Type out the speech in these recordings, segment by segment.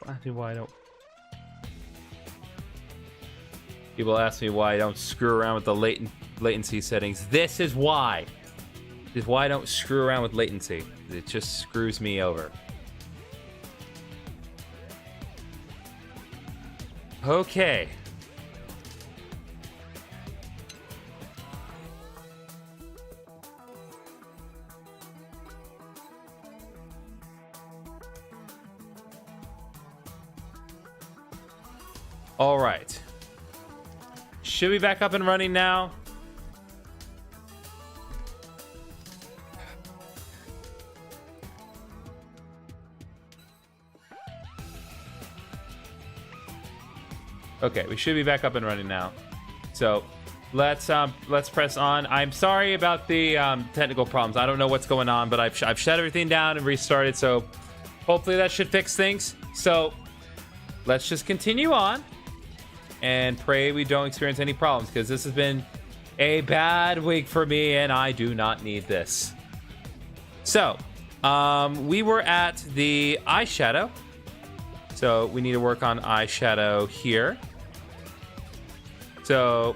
ask me why I don't. People ask me why I don't screw around with the latency settings. This is why. This is why I don't screw around with latency. It just screws me over. Okay. All right. Should we back up and running now? Okay, we should be back up and running now. So let's press on. I'm sorry about the technical problems. I don't know what's going on, but I've shut everything down and restarted. So hopefully that should fix things. So let's just continue on and pray we don't experience any problems, because this has been a bad week for me and I do not need this. So we were at the eyeshadow. So we need to work on eyeshadow here. So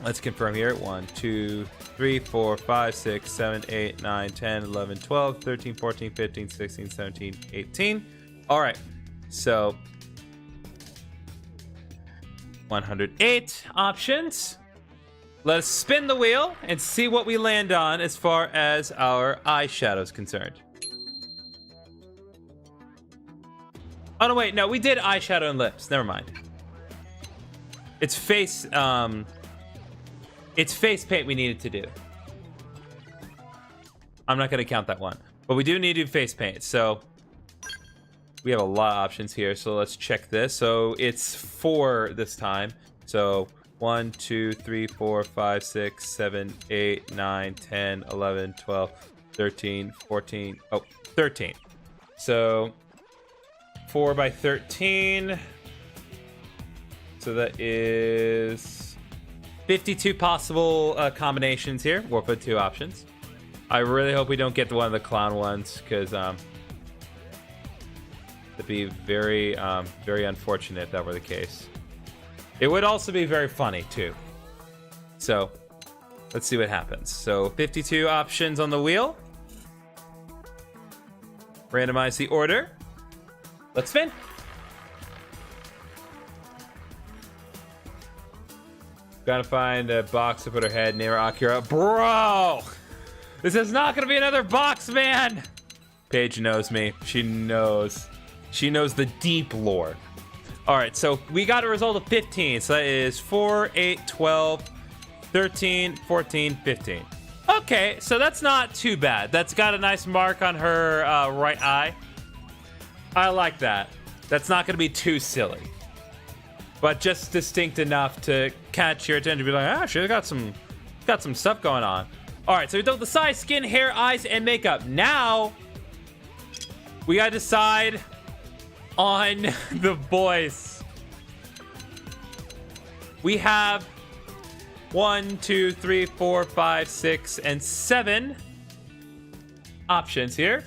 let's confirm here. 1, 2, 3, 4, 5, 6, 7, 8, 9, 10, 11, 12, 13, 14, 15, 16, 17, 18. All right. So 108 options. Let's spin the wheel and see what we land on as far as our eyeshadow is concerned. Oh no, wait, no, we did eyeshadow and lips. Never mind. It's face paint we needed to do. I'm not gonna count that one, but we do need to do face paint. So we have a lot of options here. So let's check this. So it's 4 this time. So 1, 2, 3, 4, 5, 6, 7, 8, 9, 10, 11, 12, 13, 14. Oh, 13. So 4 by 13. So that is 52 possible combinations here. We'll put 2 options. I really hope we don't get one of the clown ones, because it'd be very, very unfortunate if that were the case. It would also be very funny too. So let's see what happens. So 52 options on the wheel. Randomize the order. Let's spin. Gotta find a box to put her head near Akira. Bro! This is not gonna be another box, man! Paige knows me. She knows. She knows the deep lore. Alright, so we got a result of 15. So that is 4, 8, 12, 13, 14, 15. Okay, so that's not too bad. That's got a nice mark on her right eye. I like that. That's not gonna be too silly, but just distinct enough to catch your attention. Be like, ah, she's got some stuff going on. All right, so we did the size, skin, hair, eyes, and makeup. Now we gotta decide on the voice. We have 1, 2, 3, 4, 5, 6, and 7 options here.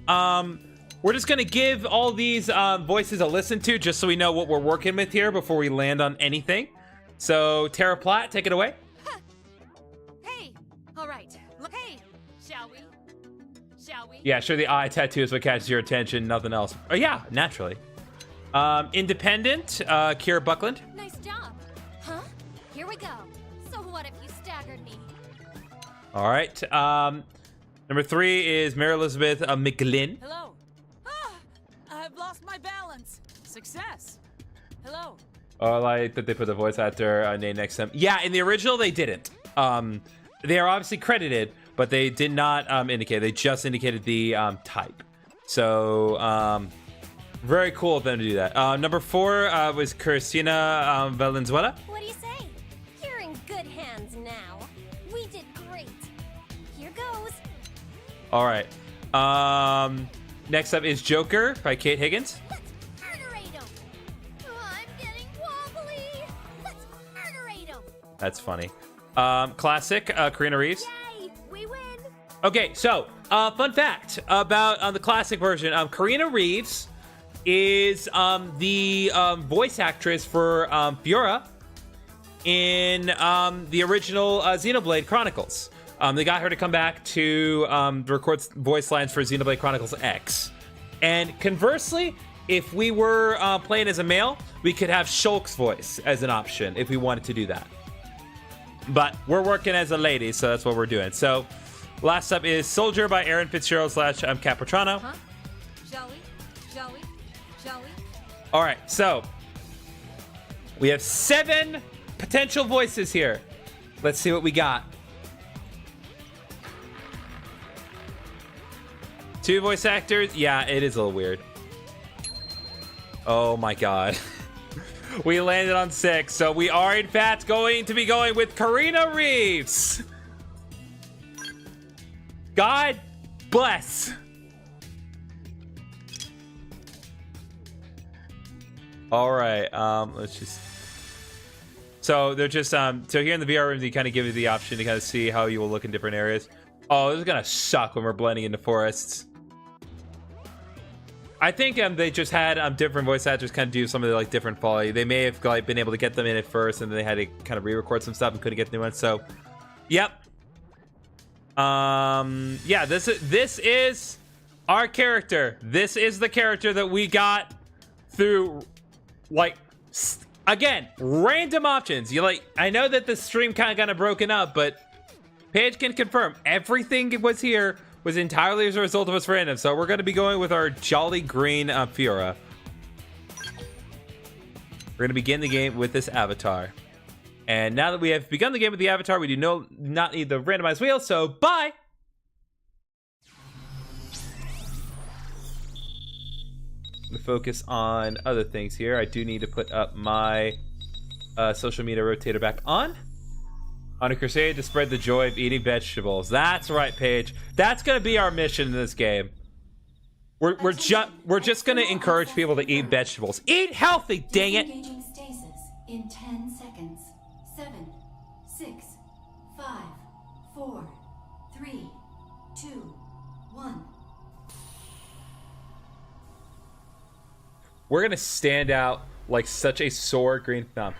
We're just gonna give all these voices a listen to, just so we know what we're working with here before we land on anything. So Tara Platt, take it away. Huh. Hey, all right. Hey, shall we? Shall we? Yeah, sure. The eye tattoo is what catches your attention, nothing else. Oh yeah, naturally. Independent, Kira Buckland. Nice job. Huh? Here we go. So what if you staggered me? All right. Number 3 is Mary Elizabeth McGlynn. Hello. I've lost my balance. Success. Hello. Oh, I like that they put the voice actor name next to them. Yeah, in the original they didn't. They are obviously credited, but they did not indicate. They just indicated the type. So very cool of them to do that. Number 4 was Christina Valenzuela. What do you say? You're in good hands now. We did great. Here goes. All right. Next up is Joker by Kate Higgins. Let's murderate him. Oh, I'm getting wobbly. Let's murderate him. That's funny. Classic, Karina Reeves. Yay, we win. Okay, so fun fact about the classic version. Karina Reeves is the voice actress for Fiora in the original Xenoblade Chronicles. They got her to come back to record voice lines for Xenoblade Chronicles X. And conversely, if we were playing as a male, we could have Shulk's voice as an option if we wanted to do that. But we're working as a lady, so that's what we're doing. So last up is Soldier by Aaron Fitzgerald / Capistrano. Huh? Shall we? Shall we? Shall we? All right, so we have 7 potential voices here. Let's see what we got. 2 voice actors. Yeah, it is a little weird. Oh my god. We landed on 6, so we are in fact going to be going with Karina Reeves. God bless. All right, let's just. So they're just so here in the VR rooms, you kind of give you the option to kind of see how you will look in different areas. Oh, this is gonna suck when we're blending into forests. I think they just had different voice actors kind of do some of the like different folly. They may have like been able to get them in at first, and then they had to kind of re-record some stuff and couldn't get new ones. So, yep. Yeah, this is our character. This is the character that we got through, like, again, random options. You like, I know that the stream kind of broken up, but Paige can confirm everything was here was entirely as a result of us random. So we're going to be going with our jolly green Fiora. We're going to begin the game with this avatar. And now that we have begun the game with the avatar, we do not need the randomized wheel, so bye! We focus on other things here. I do need to put up my social media rotator back on. On a crusade to spread the joy of eating vegetables. That's right, Paige. That's gonna be our mission in this game. We're just gonna encourage people to eat vegetables. Eat healthy, dang it! Disengaging stasis in 10 seconds. 7, 6, 5, 4, 3, 2, 1. We're gonna stand out like such a sore green thumb.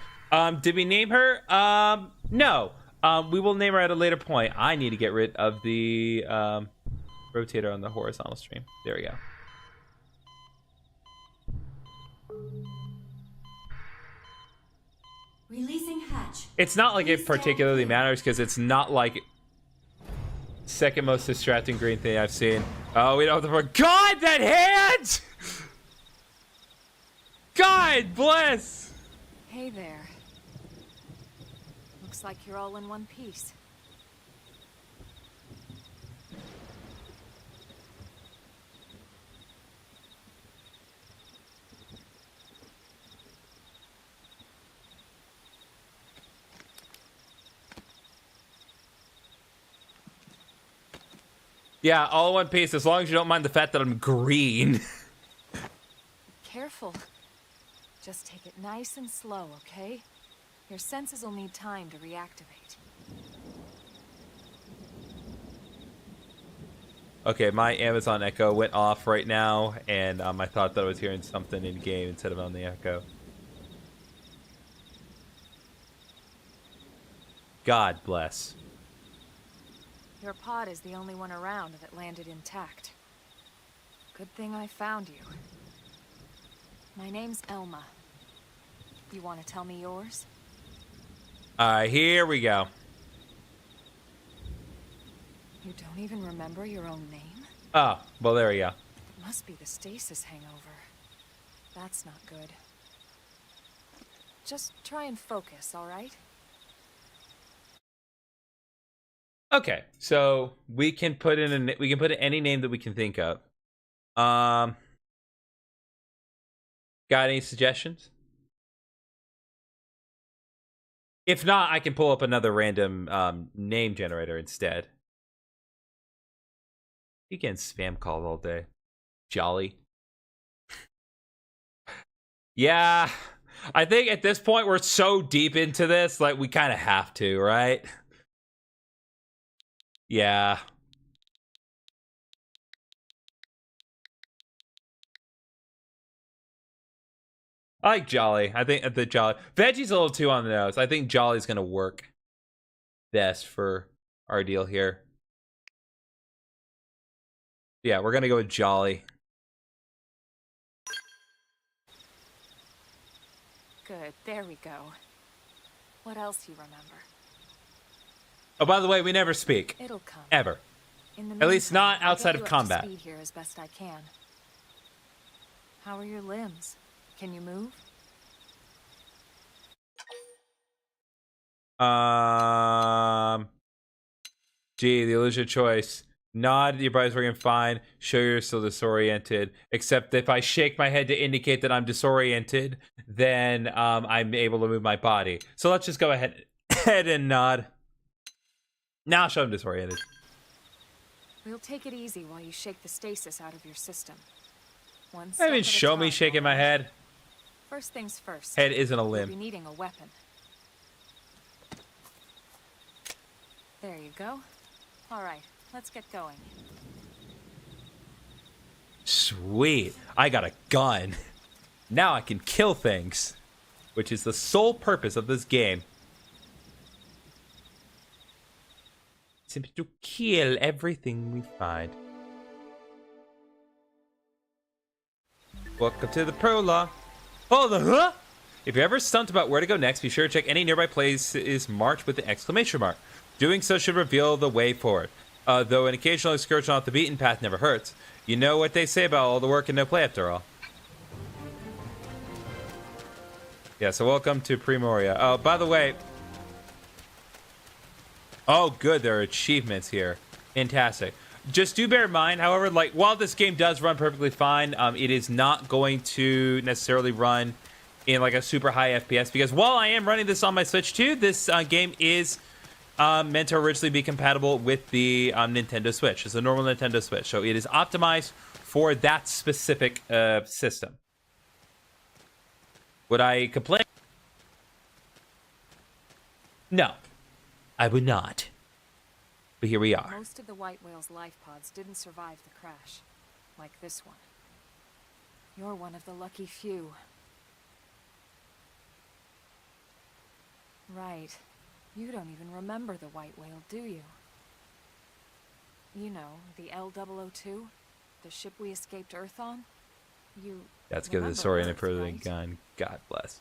Did we name her? No. We will name her at a later point. I need to get rid of the rotator on the horizontal stream. There we go. Releasing hatch. It's not like it particularly matters because it's not like second most distracting green thing I've seen. Oh, we don't have the God, that hand! God bless! Hey there. Looks like you're all in one piece. Yeah, all in one piece, as long as you don't mind the fact that I'm green. Careful. Just take it nice and slow, okay? Your senses will need time to reactivate. Okay, my Amazon Echo went off right now, and I thought that I was hearing something in game instead of on the Echo. God bless. Your pod is the only one around that landed intact. Good thing I found you. My name's Elma. You want to tell me yours? Here we go. You don't even remember your own name? Oh, well, there we go. It must be the stasis hangover. That's not good. Just try and focus, all right? Okay, so we can put in any name that we can think of. Got any suggestions? If not, I can pull up another random name generator instead. You getting spam calls all day. Jolly. Yeah, I think at this point we're so deep into this, like we kind of have to, right? Yeah. I like Jolly. I think the Jolly. Veggie's a little too on the nose. I think Jolly's going to work best for our deal here. Yeah, we're going to go with Jolly. Good, there we go. What else you remember? Oh, by the way, we never speak. It'll come. Ever. In the At least meantime, not I'll outside get of you up to combat. speed here as best I can. How are your limbs? Can you move? Gee, the illusion choice. Nod, your body's working fine. Show you're still disoriented. Except if I shake my head to indicate that I'm disoriented, then I'm able to move my body. So let's just go ahead and nod. Now show I'm disoriented. We'll take it easy while you shake the stasis out of your system. One I step mean, at a show me time, shaking my alright? head. First things first. Head isn't a You'll be limb. needing a weapon. There you go. All right, let's get going. Sweet. I got a gun. Now I can kill things, which is the sole purpose of this game. Simply to kill everything we find. Welcome to the prologue. Oh, the huh? If you're ever stumped about where to go next, be sure to check any nearby places marked with the exclamation mark. Doing so should reveal the way forward. Though an occasional excursion off the beaten path never hurts. You know what they say about all the work and no play after all. Yeah, so welcome to Primoria. Oh, by the way. Oh, good, there are achievements here. Fantastic. Just do bear in mind, however, like, while this game does run perfectly fine, it is not going to necessarily run in, like, a super high FPS, because while I am running this on my Switch too, this game is meant to originally be compatible with the Nintendo Switch. It's a normal Nintendo Switch, so it is optimized for that specific system. Would I complain? No, I would not. But here we are. Most of the white whale's life pods didn't survive the crash, like this one. You're one of the lucky few. Right. You don't even remember the white whale, do you? You know, the L002? The ship we escaped Earth on? You That's good. The remember story in a Earth, further right? gun. God bless.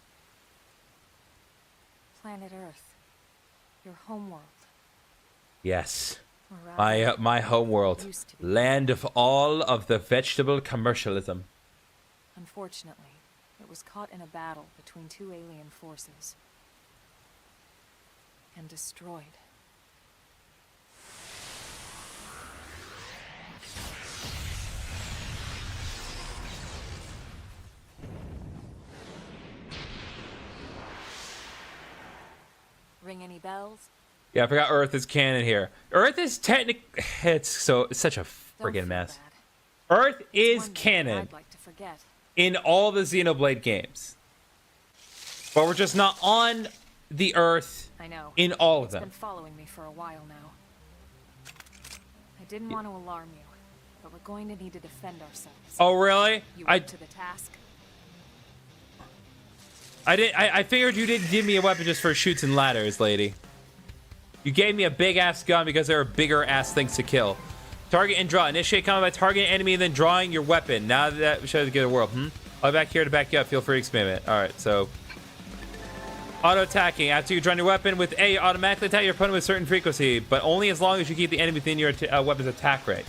Planet Earth. Your homeworld. Yes. Or rather, My homeworld. used to be. Land of all of the vegetable commercialism. Unfortunately, it was caught in a battle between two alien forces. And destroyed. Ring any bells? Yeah, I forgot Earth is canon here. Earth is it's such a Don't friggin' feel mess. bad. Earth is One thing canon I'd like to forget. in all the Xenoblade games. But we're just not on the Earth I know. in all of It's been them. following me for a while now. I didn't want to alarm you, but we're going to need to defend ourselves. Oh, really? You I up to the task? I figured you didn't give me a weapon just for shoots and ladders, lady. You gave me a big-ass gun because there are bigger-ass things to kill. Target and draw. Initiate combat by targeting enemy and then drawing your weapon. Now that shows the world. I'll be back here to back you up. Feel free to experiment. Alright, so... Auto-attacking. After you draw your weapon with A, you automatically attack your opponent with a certain frequency, but only as long as you keep the enemy within your weapon's attack range.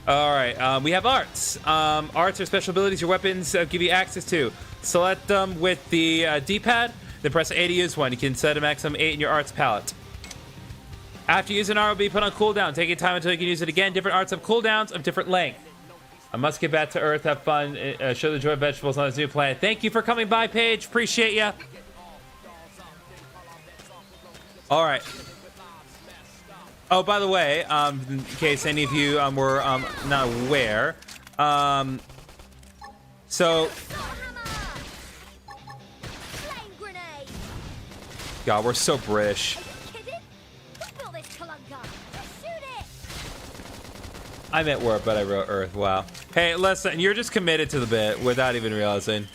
Alright, we have arts. Arts are special abilities your weapons give you access to. Select them with the D-pad, then press A to use one. You can set a maximum 8 in your arts palette. After using an art, will be put on cooldown. Take your time until you can use it again. Different arts have cooldowns of different length. I must get back to Earth, have fun, show the joy of vegetables on this new planet. Thank you for coming by, Paige. Appreciate ya. Alright. Oh, by the way, in case any of you were not aware, so... God, we're so British. I meant warp, but I wrote Earth. Wow. Hey, listen, you're just committed to the bit without even realizing.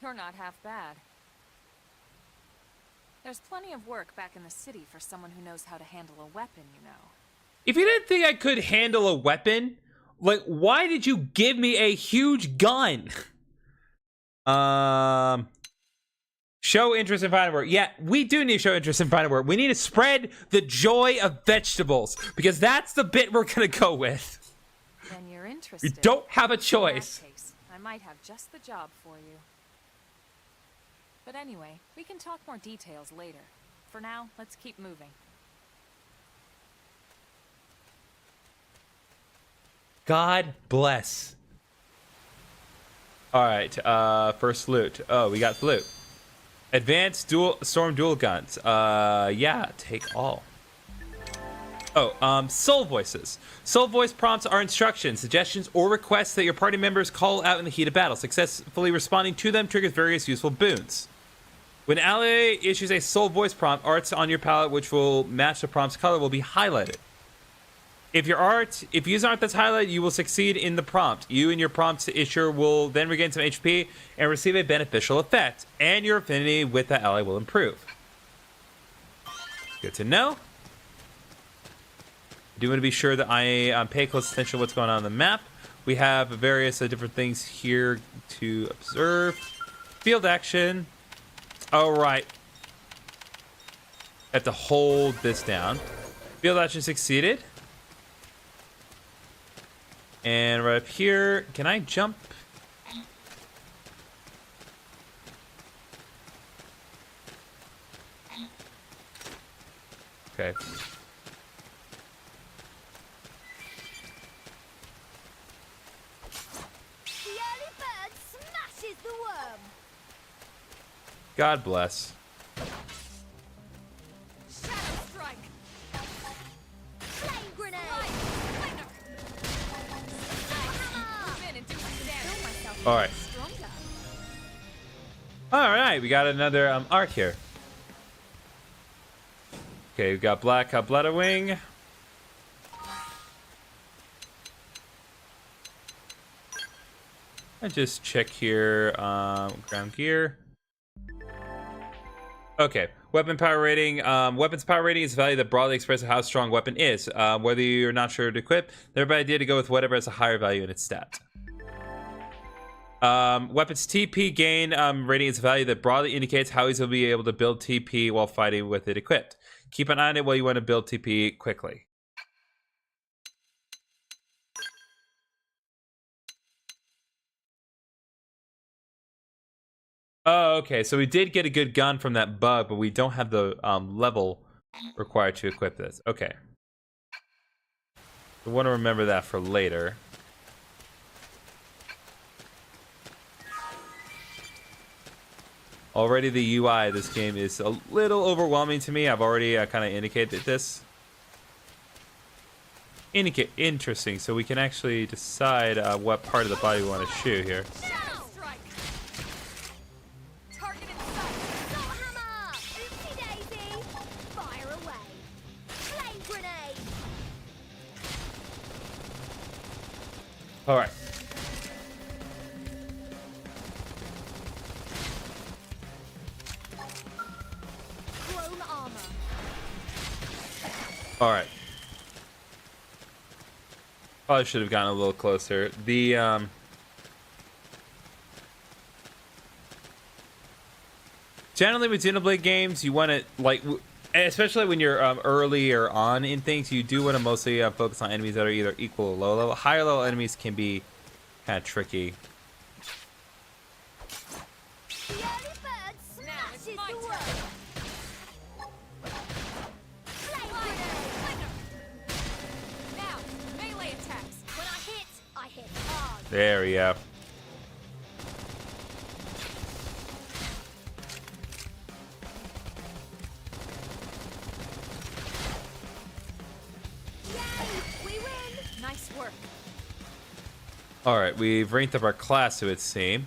You're not half bad. There's plenty of work back in the city for someone who knows how to handle a weapon, you know. If you didn't think I could handle a weapon, like, why did you give me a huge gun? Show interest in finding work. Yeah, we do need to show interest in finding work. We need to spread the joy of vegetables, because that's the bit we're gonna go with. Then you're interested. You don't have a choice. In that case, I might have just the job for you. But anyway, we can talk more details later. For now, let's keep moving. God bless. All right, first loot. Oh, we got loot. Advanced storm dual guns. Yeah, take all. Oh, soul voices. Soul voice prompts are instructions, suggestions, or requests that your party members call out in the heat of battle. Successfully responding to them triggers various useful boons. When an ally issues a soul voice prompt, arts on your palette which will match the prompt's color will be highlighted. If you use art that's highlighted, you will succeed in the prompt. You and your prompt issuer will then regain some HP and receive a beneficial effect, and your affinity with the ally will improve. Good to know. I do want to be sure that I pay close attention to what's going on the map. We have various different things here to observe. Field action. All right. Have to hold this down. Field action succeeded. And right up here, can I jump? Okay. The early bird smashes the worm. God bless. Shadow strike. Flame grenade. All right. All right, we got another art here. Okay, we've got black Blooded Wing. I just check here. Ground gear. Okay, weapon power rating. Weapons power rating is a value that broadly expresses how strong a weapon is. Whether you're not sure to equip, they're by idea to go with whatever has a higher value in its stat. Weapons TP gain rating is a value that broadly indicates how easy you'll be able to build TP while fighting with it equipped. Keep an eye on it while you want to build TP quickly. Oh, okay. So we did get a good gun from that bug, but we don't have the level required to equip this. Okay. I want to remember that for later. Already the UI of this game is a little overwhelming to me. I've already kind of indicated this. Interesting. So we can actually decide what part of the body we want to shoot here. Shadow strike. Target in sight. Soul hammer. Oopsie daisy. Fire away. Flame grenade. All right. Clone armor. All right. Probably should have gotten a little closer. The generally with Xenoblade games, you want to like, especially when you're earlier on in things, you do want to mostly focus on enemies that are either equal or low level. Higher level enemies can be kind of tricky. The early bird smashes the worm. Flame grenade. Now, melee attacks. When I hit hard. There we go. Yay! We win. Nice work. All right, we've ranked up our class, so it seems.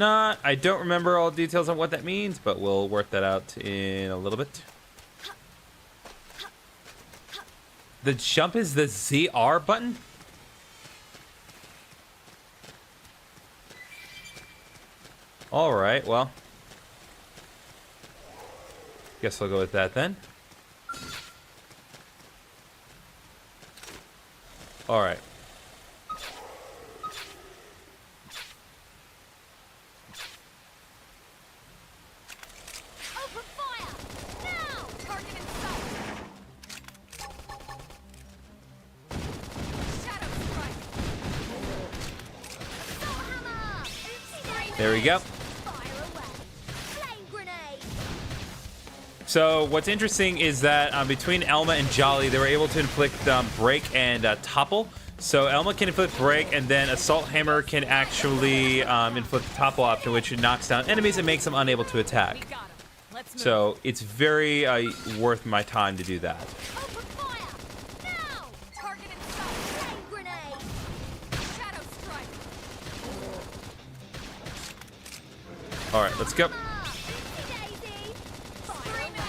not. I don't remember all the details on what that means, but we'll work that out in a little bit. The jump is the ZR button? Alright, well. Guess we'll go with that then. Alright. Open fire! Now! Target in sight! Shadow strike! Assault hammer! Oopsie There we go. Fire away! Flame grenade! So what's interesting is that between Elma and Jolly, they were able to inflict break and topple. So Elma can inflict break, and then Assault Hammer can actually inflict the topple option, which knocks down enemies and makes them unable to attack. We got him. Let's move. So it's very worth my time to do that. Open fire! Now! Target in sight! Flame grenade! Shadow strike! All right, let's go. Oopsie daisy! Fire away!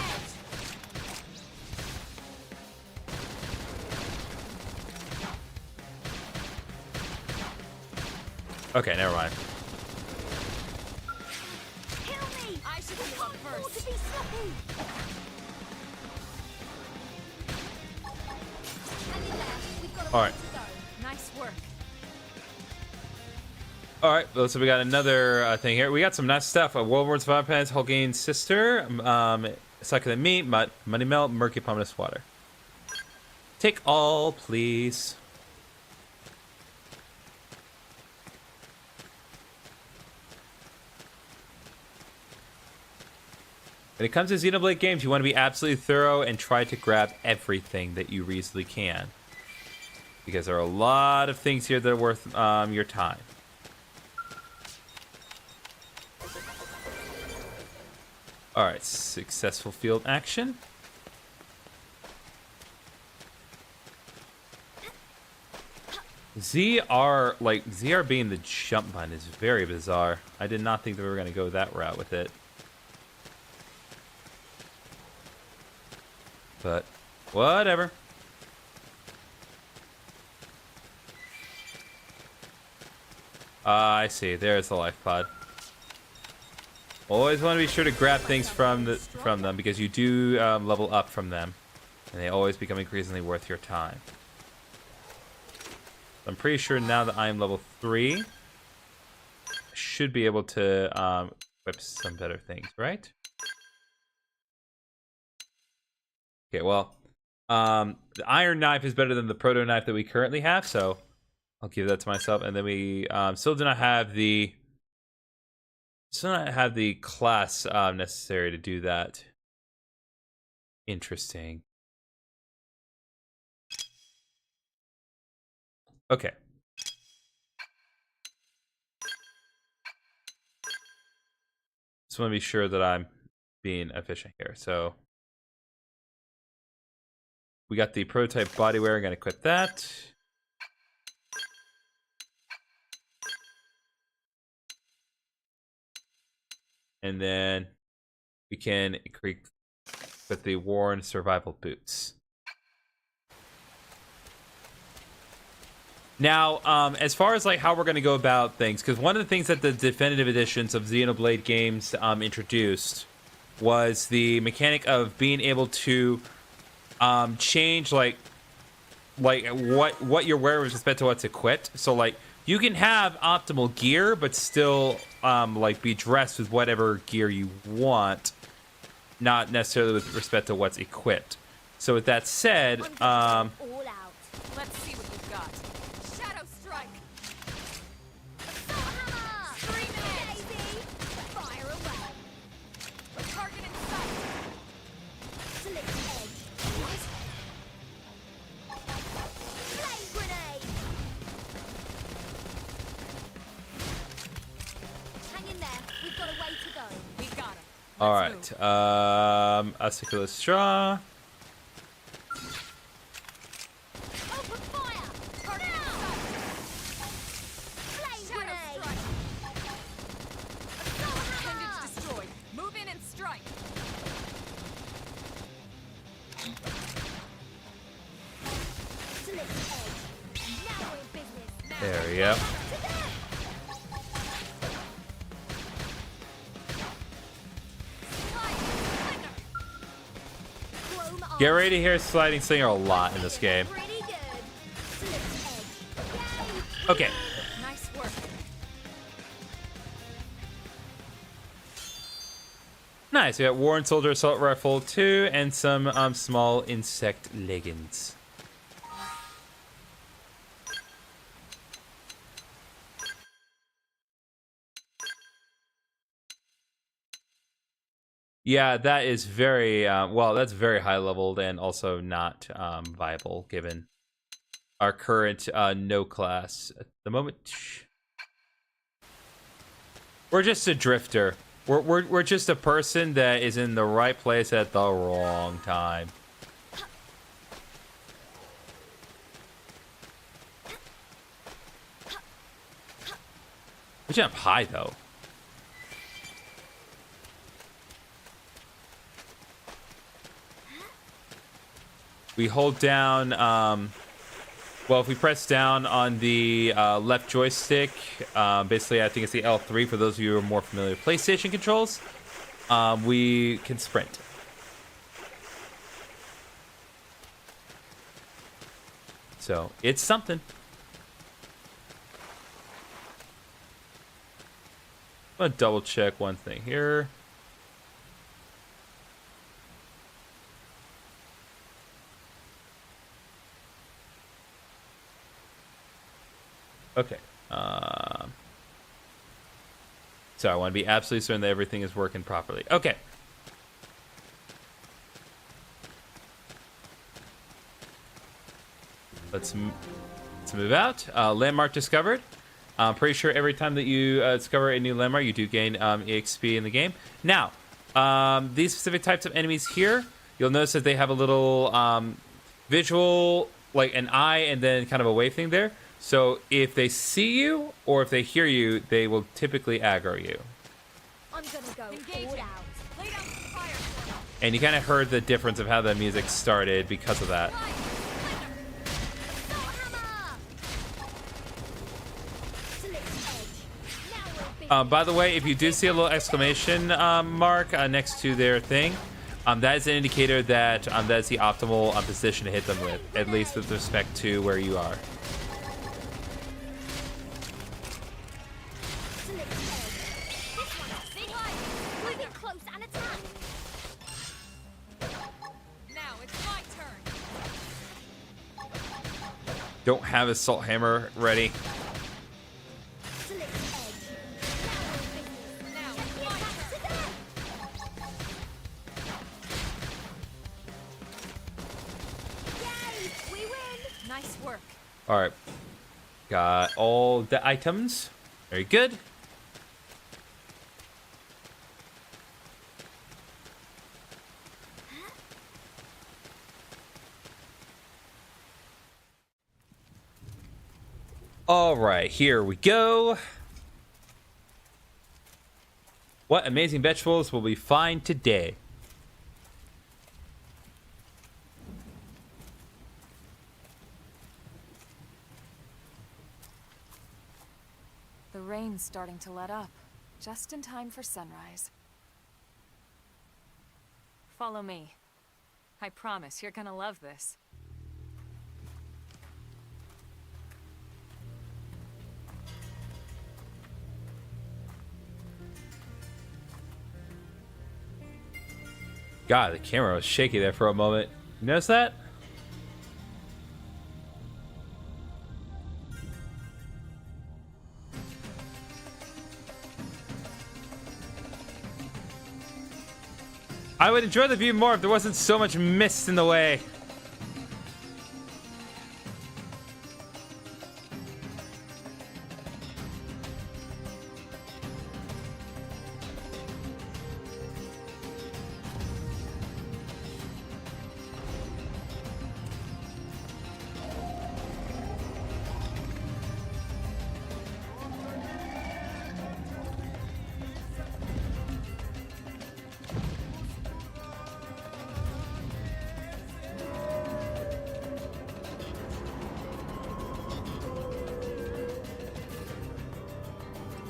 Okay, never mind. Kill me! I should We heal up can't afford first. to be sloppy! Hang in there. We've got a All way right. to go. Nice work. All right, well, so we got another thing here. We got some nice stuff. World War Survival Pants, Hulkane's sister, Succulent Meat, Money Melt, Murky Pominous Water. Take all, please. When it comes to Xenoblade games, you want to be absolutely thorough and try to grab everything that you reasonably can. Because there are a lot of things here that are worth your time. Alright, successful field action. ZR being the jump button is very bizarre. I did not think that we were going to go that route with it. But, whatever. I see. There's the life pod. Always want to be sure to grab things from them because you do level up from them, and they always become increasingly worth your time. I'm pretty sure now that I am level 3, I should be able to equip some better things, right? Okay, well, the iron knife is better than the proto knife that we currently have, so I'll give that to myself. And then we still do not have the class necessary to do that. Interesting. Okay. Just want to be sure that I'm being efficient here. So we got the prototype bodywear. I'm going to equip that. And then we can equip the worn survival boots. Now, as far as like how we're going to go about things, because one of the things that the definitive editions of Xenoblade games introduced was the mechanic of being able to change like what you're wearing with respect to what's equipped. So like you can have optimal gear, but still like be dressed with whatever gear you want, not necessarily with respect to what's equipped. So with that said, All out. Let's see what you've got. Shadow strike. Assault hammer. Screaming daisy. Fire away. Target in sight. Slit edge. Flame grenade. Hang in there. We've got a way to go. We got him. all Let's right. move. Aciculus straw. Open fire. Target in sight. Flame grenade. There we go. Get ready to hear Sliding Slinger a lot in this game. Okay. Nice work. Nice. We got Warren Soldier Assault Rifle 2 and some small insect leggings. Yeah, that is very, well, that's very high leveled and also not viable given our current no class at the moment. We're just a drifter. We're just a person that is in the right place at the wrong time. We jump high though. We hold down, well, if we press down on the left joystick, basically I think it's the L3 for those of you who are more familiar with PlayStation controls, we can sprint. So, it's something. I'm gonna double check one thing here. Okay. So I want to be absolutely certain that everything is working properly. Okay. Let's move out. Landmark discovered. I'm pretty sure every time that you discover a new landmark, you do gain EXP in the game. Now, these specific types of enemies here, you'll notice that they have a little visual, like an eye and then kind of a wave thing there. So if they see you or if they hear you, they will typically aggro you. I'm gonna go all out. Lay down some fire. And you kind of heard the difference of how the music started because of that. By the way, if you do see a little exclamation mark next to their thing, that is an indicator that that is the optimal position to hit them with, at least with respect to where you are. Don't have a salt hammer ready. Nice work. All right. Got all the items. Very good. All right, here we go. What amazing vegetables will we find today? The rain's starting to let up, just in time for sunrise. Follow me. I promise you're gonna love this. God, the camera was shaky there for a moment. You notice that? I would enjoy the view more if there wasn't so much mist in the way.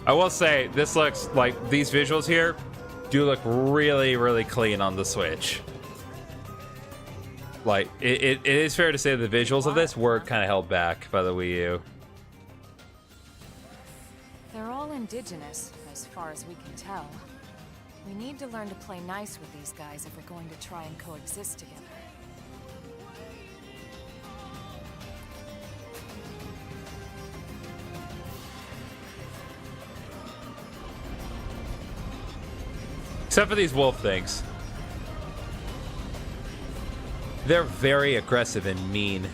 I will say, this looks like, these visuals here do look really, really clean on the Switch. Like, it is fair to say the visuals of this were kind of held back by the Wii U. They're all indigenous, as far as we can tell. We need to learn to play nice with these guys if we're going to try and coexist together. Except for these wolf things. They're very aggressive and mean.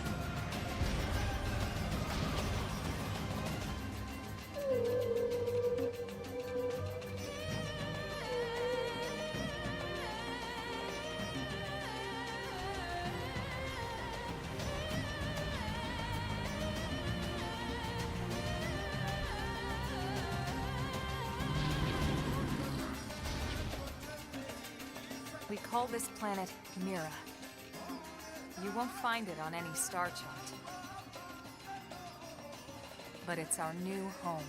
We call this planet Mira. You won't find it on any star chart. But it's our new home.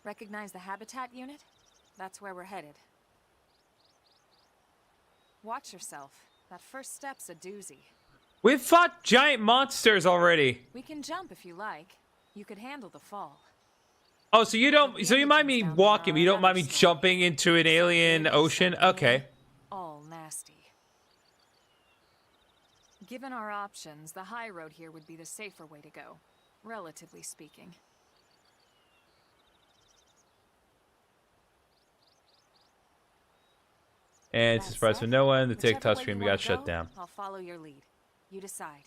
Recognize the habitat unit? That's where we're headed. Watch yourself. That first step's a doozy. We've fought giant monsters already. We can jump if you like. You could handle the fall. Oh, so you don't, so you mind me walking, but you don't mind me jumping into an alien ocean? Okay. All nasty. Given our options, the high road here would be the safer way to go, relatively speaking. And to surprise for no one, the TikTok stream got shut down. I'll follow your lead. You decide.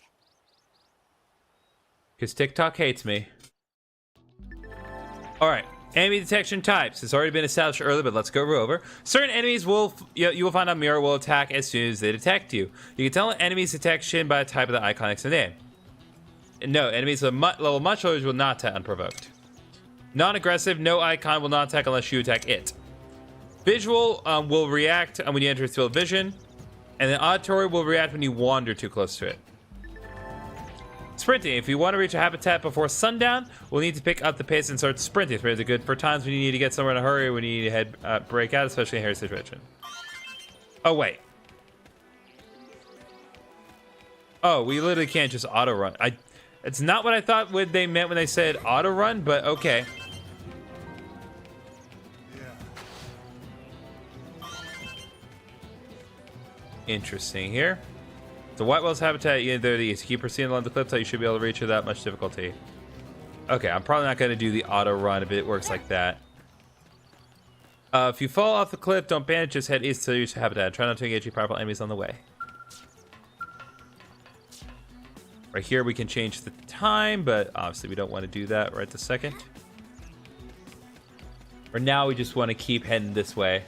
Because TikTok hates me. Alright, enemy detection types. It's already been established earlier, but let's go over. Certain enemies will, you will find out Mira will attack as soon as they detect you. You can tell an enemy's detection by the type of the icon next to the name. No, enemies of level much lower will not attack unprovoked. Non-aggressive, no icon will not attack unless you attack it. Visual will react when you enter its field of vision. And then auditory will react when you wander too close to it. Sprinting. If you want to reach a habitat before sundown, we'll need to pick up the pace and start sprinting. Sprints are good for times when you need to get somewhere in a hurry, when you need to break out, especially in a hairy situation. Oh, wait. Oh, we literally can't just auto run. It's not what I thought they meant when they said auto run, but okay. Interesting here. The White Whale's habitat, either the east. Keep proceeding along the cliff you should be able to reach without much difficulty. Okay, I'm probably not going to do the auto run if it works like that. If you fall off the cliff, don't panic, just head east to reach the habitat. Try not to engage any powerful enemies on the way. Right here we can change the time, but obviously we don't want to do that right this second. For now, we just want to keep heading this way.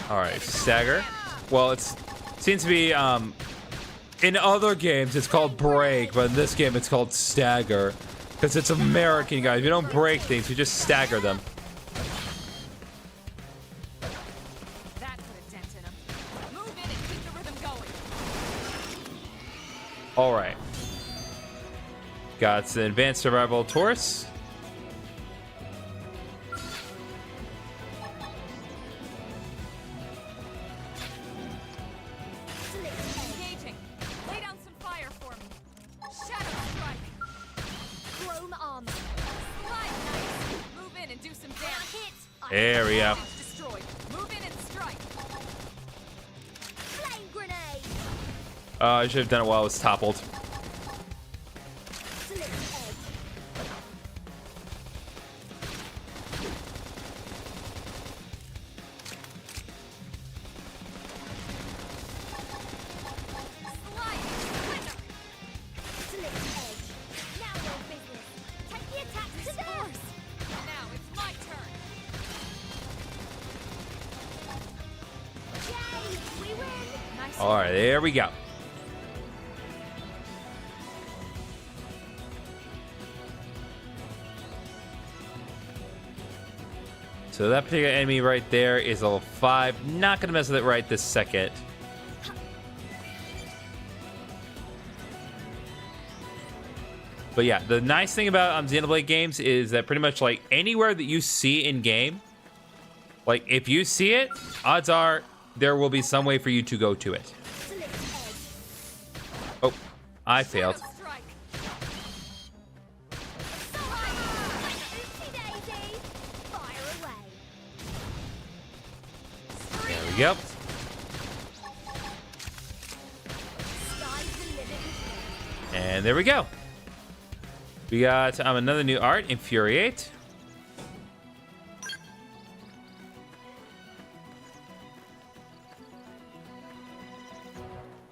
Alright, stagger. Well, it seems to be, in other games it's called break, but in this game it's called stagger. Because it's American, guys. You don't break things, you just stagger them. That put a dent in him. Move in and keep the rhythm going. Alright. Got the advanced survival Taurus. There we go. Move in and strike. Flame grenade. I should have done it while I was toppled. Nice. All right, there we go. So that particular enemy right there is level 5. Not going to mess with it right this second. But yeah, the nice thing about Xenoblade games is that pretty much like anywhere that you see in game, like if you see it, odds are there will be some way for you to go to it. Oh, I failed. There we go. And there we go. We got another new art, Infuriate.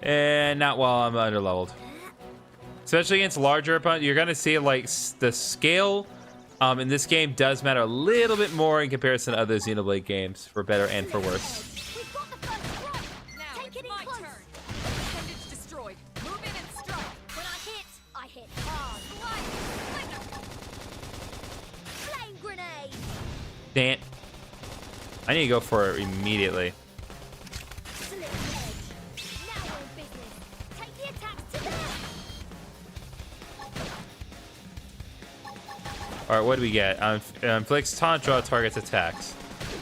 And not while I'm underleveled. Especially against larger opponents, you're going to see like the scale in this game does matter a little bit more in comparison to other Xenoblade games, for better and for worse. Now it's my turn. Appendage destroyed. Move in and strike. When I hit hard. Flame grenade. Damn. I need to go for it immediately. Slip edge. Now we're in business. Take the attacks to them. All right, what do we get? Inflicts taunt, draw target's attacks.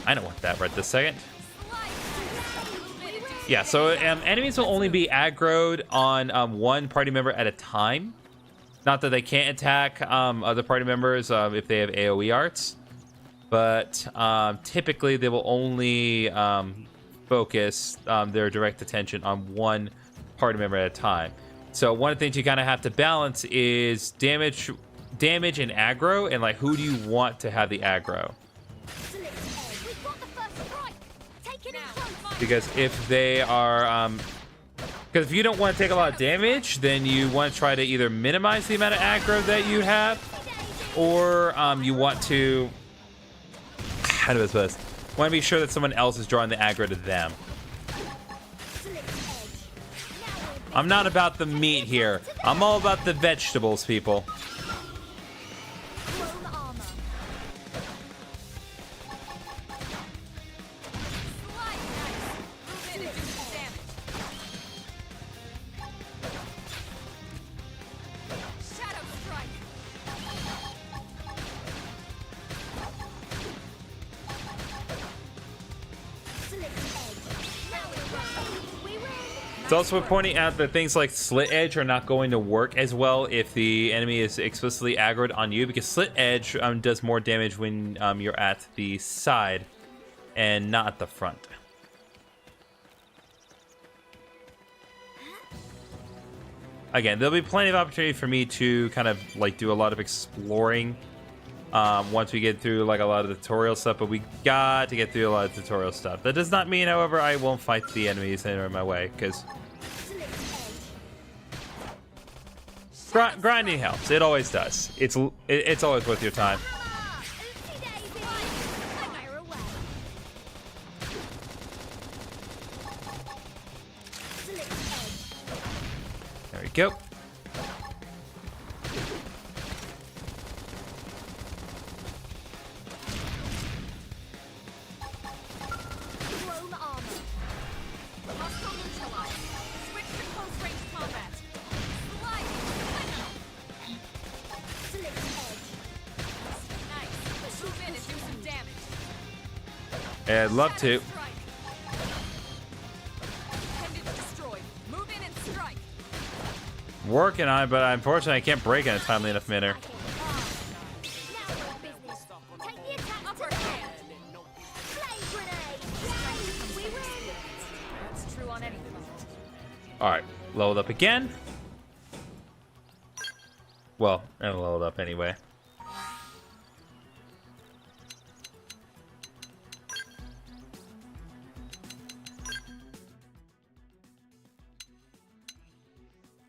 I don't want that right this second. Yeah, so enemies will only be aggroed on one party member at a time. Not that they can't attack other party members if they have AoE arts, but typically they will only focus their direct attention on one party member at a time. So one of the things you kind of have to balance is damage and aggro, and like who do you want to have the aggro? Slip edge. We've got the first strike. Take it in close. Because if they are because if you don't want to take a lot of damage, then you want to try to either minimize the amount of aggro that you have, or you want to, how do I suppose, want to be sure that someone else is drawing the aggro to them. Slip edge. Now we're in I'm not about the meat here. I'm all about the vegetables, people. clone armor. Move in and do some damage. Shadow strike. Slip edge. Now we're in. We win. It's also worth pointing out that things like Slit Edge are not going to work as well if the enemy is explicitly aggroed on you, because Slit Edge does more damage when you're at the side and not at the front. Again, there'll be plenty of opportunity for me to kind of like do a lot of exploring once we get through like a lot of the tutorial stuff, but we got to get through a lot of tutorial stuff. That does not mean, however, I won't fight the enemies that are in my way, because grinding helps. It always does. It's always worth your time. Oopsie daisy. Fire away. Slip edge. There we go. Clone armor. Hostile neutralized. Switch to close range combat. Slide. Slip edge. Nice. Move in and do some damage. I'd love to. Strike. Appendage destroyed. Move in and strike. Working on it, but unfortunately I can't break in a timely enough manner. Now we're in business. Take the attacks Upper to them. hand. Flame grenade. We win. That's true on any front. Alright, leveled up again. Well, I leveled up anyway.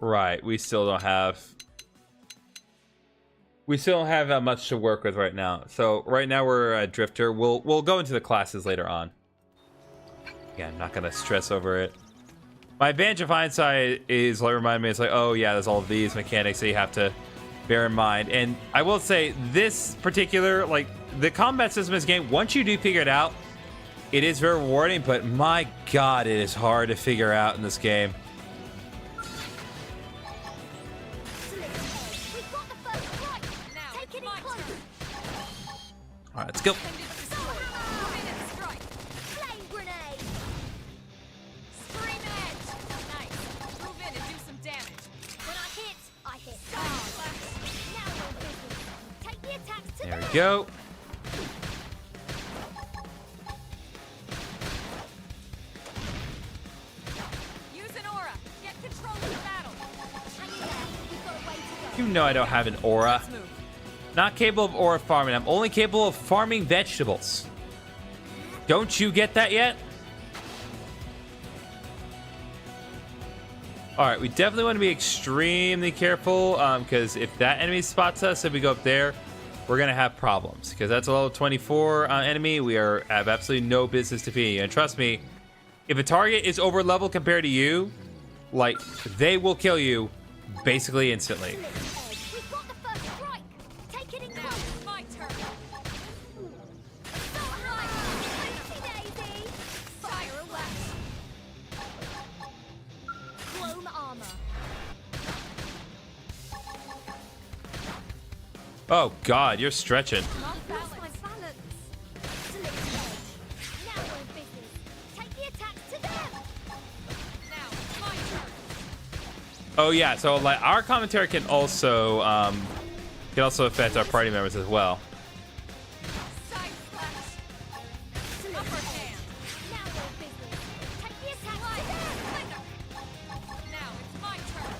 Right, we still don't have much to work with right now. So right now we're a drifter. We'll go into the classes later on. Yeah, I'm not gonna stress over it. My advantage of hindsight is like remind me, it's like, oh yeah, there's all of these mechanics that you have to bear in mind. And I will say this particular, like the combat system in this game, once you do figure it out, it is very rewarding, but my God, it is hard to figure out in this game. We've got the first strike. Now Take it's it in my close. turn. All right, let's go. Flame grenade. Scream edge. Nice. Move in and do some damage. When I hit. Now we're busy. Take the attacks to There the we go. Use an aura. Get control of the battle. Hang in there. We've got a way to go. You know I don't have an aura. Let's move. Not capable of aura farming. I'm only capable of farming vegetables. Don't you get that yet? All right, we definitely want to be extremely careful because if that enemy spots us, if we go up there, we're going to have problems because that's a level 24 enemy. We have absolutely no business defeating. And trust me, if a target is over level compared to you, like they will kill you basically instantly. We've got the first strike. Take it in Now close. it's my turn. Oopsie daisy. Fire away. Clone armor. Oh God, you're stretching. Not Lost my balance. balance. Select edge. Now we're in business. Take the attacks to them. Now it's my turn. Oh yeah, so like our commentary can also affect our party members as well. Side slash. Select Upper edge. hand. Now we're in business. Take the attacks to them. Now it's my turn.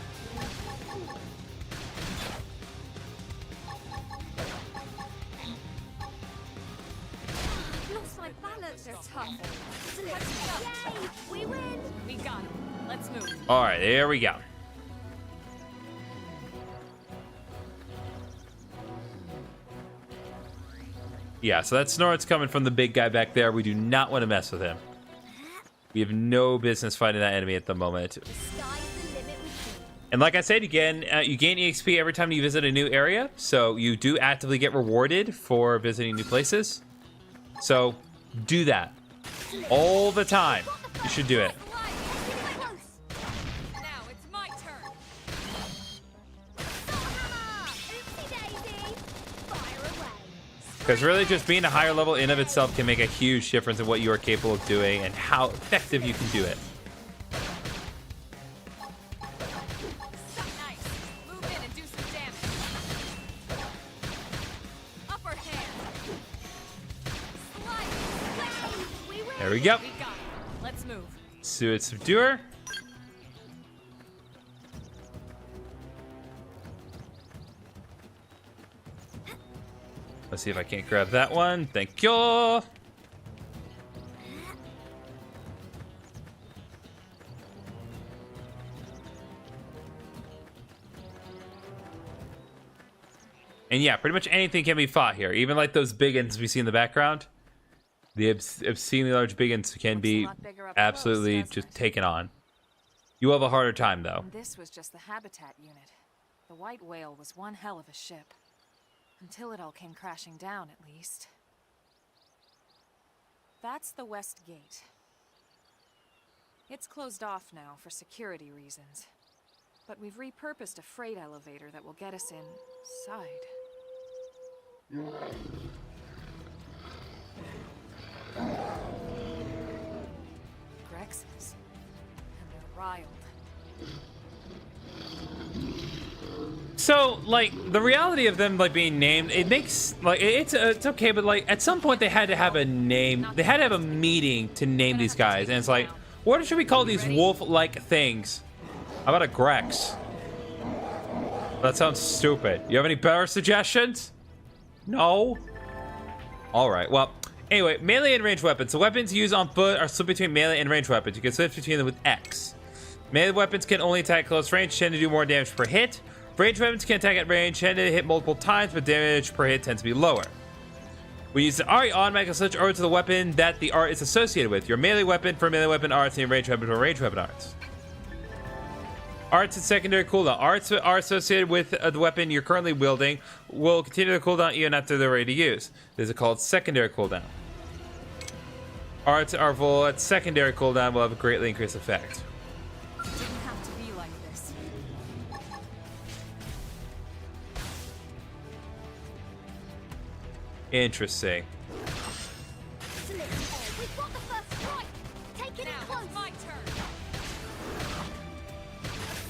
Lost my balance. They're tough. Select Yay! We win. We got him. Let's move. All right, there we go. Yeah, so that Snort's coming from the big guy back there. We do not want to mess with him. We have no business fighting that enemy at the moment. The sky's the limit with you. And like I said, again, you gain EXP every time you visit a new area. So you do actively get rewarded for visiting new places. So do that all the time. You should do it. Close. Now it's my turn. Hammer. Oopsie daisy. Fire away. Because really just being a higher level in of itself can make a huge difference in what you are capable of doing and how effective you can do it. Nice. Move in and do some damage. Upper hand. Yay! We win. There we go. We got him. Let's move. Suet Subduer. Let's see if I can't grab that one. Thank you. And yeah, pretty much anything can be fought here. Even like those big uns we see in the background. The obscenely large big uns can Looks a be lot bigger up absolutely close, just doesn't it? taken on. You will have a harder time though. And this was just the habitat unit. The white whale was one hell of a ship. Until it all came crashing down, at least. That's the west gate. It's closed off now for security reasons. But we've repurposed a freight elevator that will get us inside. Grexes. And they're riled. So, like, the reality of them, like, being named, it makes, like, it's okay, but, like, at some point they had to have a name. They had to have a meeting to name these guys. And it's like, what should we call these wolf-like things? How about a Grex? That sounds stupid. You have any better suggestions? No? Alright, well, anyway, melee and ranged weapons. The weapons used on foot are split between melee and ranged weapons. You can switch between them with X. Melee weapons can only attack close range, tend to do more damage per hit. Ranged weapons can attack at range, tend to hit multiple times, but damage per hit tends to be lower. When you use the art, you automatically switch over to the weapon that the art is associated with. Your melee weapon for melee weapon arts and your ranged weapon for ranged weapon arts. Arts and secondary cooldown. Arts are associated with the weapon you're currently wielding. Will continue to cooldown even after they're ready to use. This is called secondary cooldown. Arts are full at secondary cooldown will have a greatly increased effect. It didn't have to be like this. Interesting. We've got the first strike. Take it in Now close. it's my turn.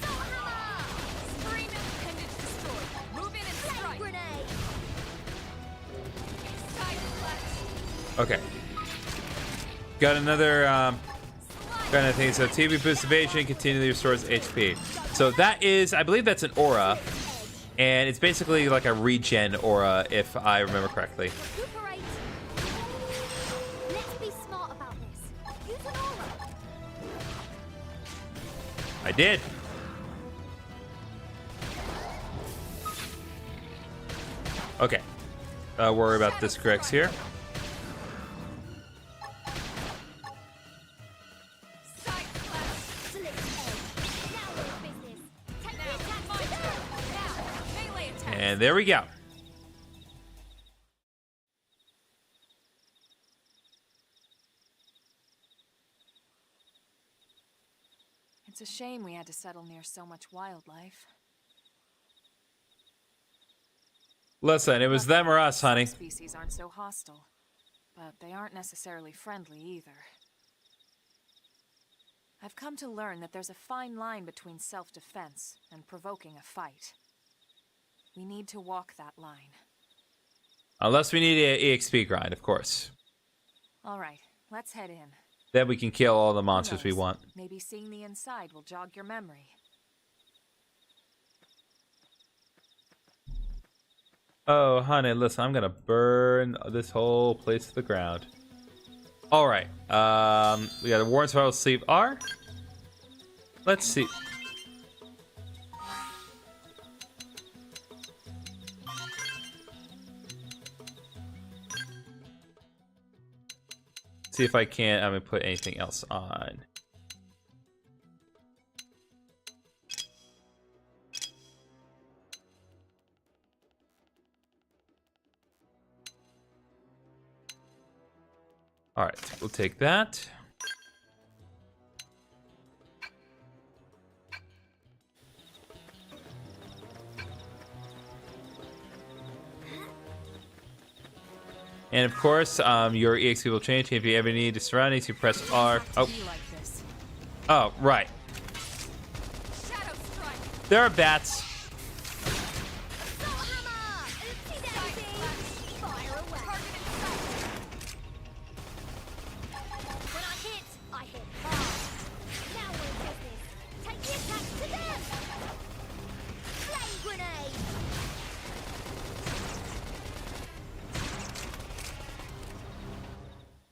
Assault hammer. Scream appendage destroyed. Move in and Flame strike. grenade. Side flash. Okay. Got another kind of thing. So TB boost evasion continually restores HP. So that is, I believe that's an aura, and it's basically like a regen aura, if I remember correctly. Recuperate. Let's be smart about this. Use an aura. I did. Okay. Worry about this Grex here. Side flash. Select edge. Now we're in business. Take the Now attack it's my to turn. them. Now melee attack. And there we go. It's a shame we had to settle near so much wildlife. Listen, it was them or us, honey. Some species aren't so hostile, but they aren't necessarily friendly either. I've come to learn that there's a fine line between self-defense and provoking a fight. We need to walk that line. Unless we need an EXP grind, of course. All right, let's head in. Then we can kill all the Who monsters we knows? want. Maybe seeing the inside will jog your memory. Oh, honey, listen, I'm gonna burn this whole place to the ground. All right. We got a Warren Survival Sleep R. Let's see. See if I can. I'm gonna put anything else on. All right, we'll take that. And of course, your EXP will change. If you ever need the surroundings, you press R. Oh, Be like this. oh, right. Shadow strike. There are bats. Assault hammer. Oopsie daisy. Fire away. Target in sight. When I hit hard. Now we're in business. Take the attack to them. Flame grenade.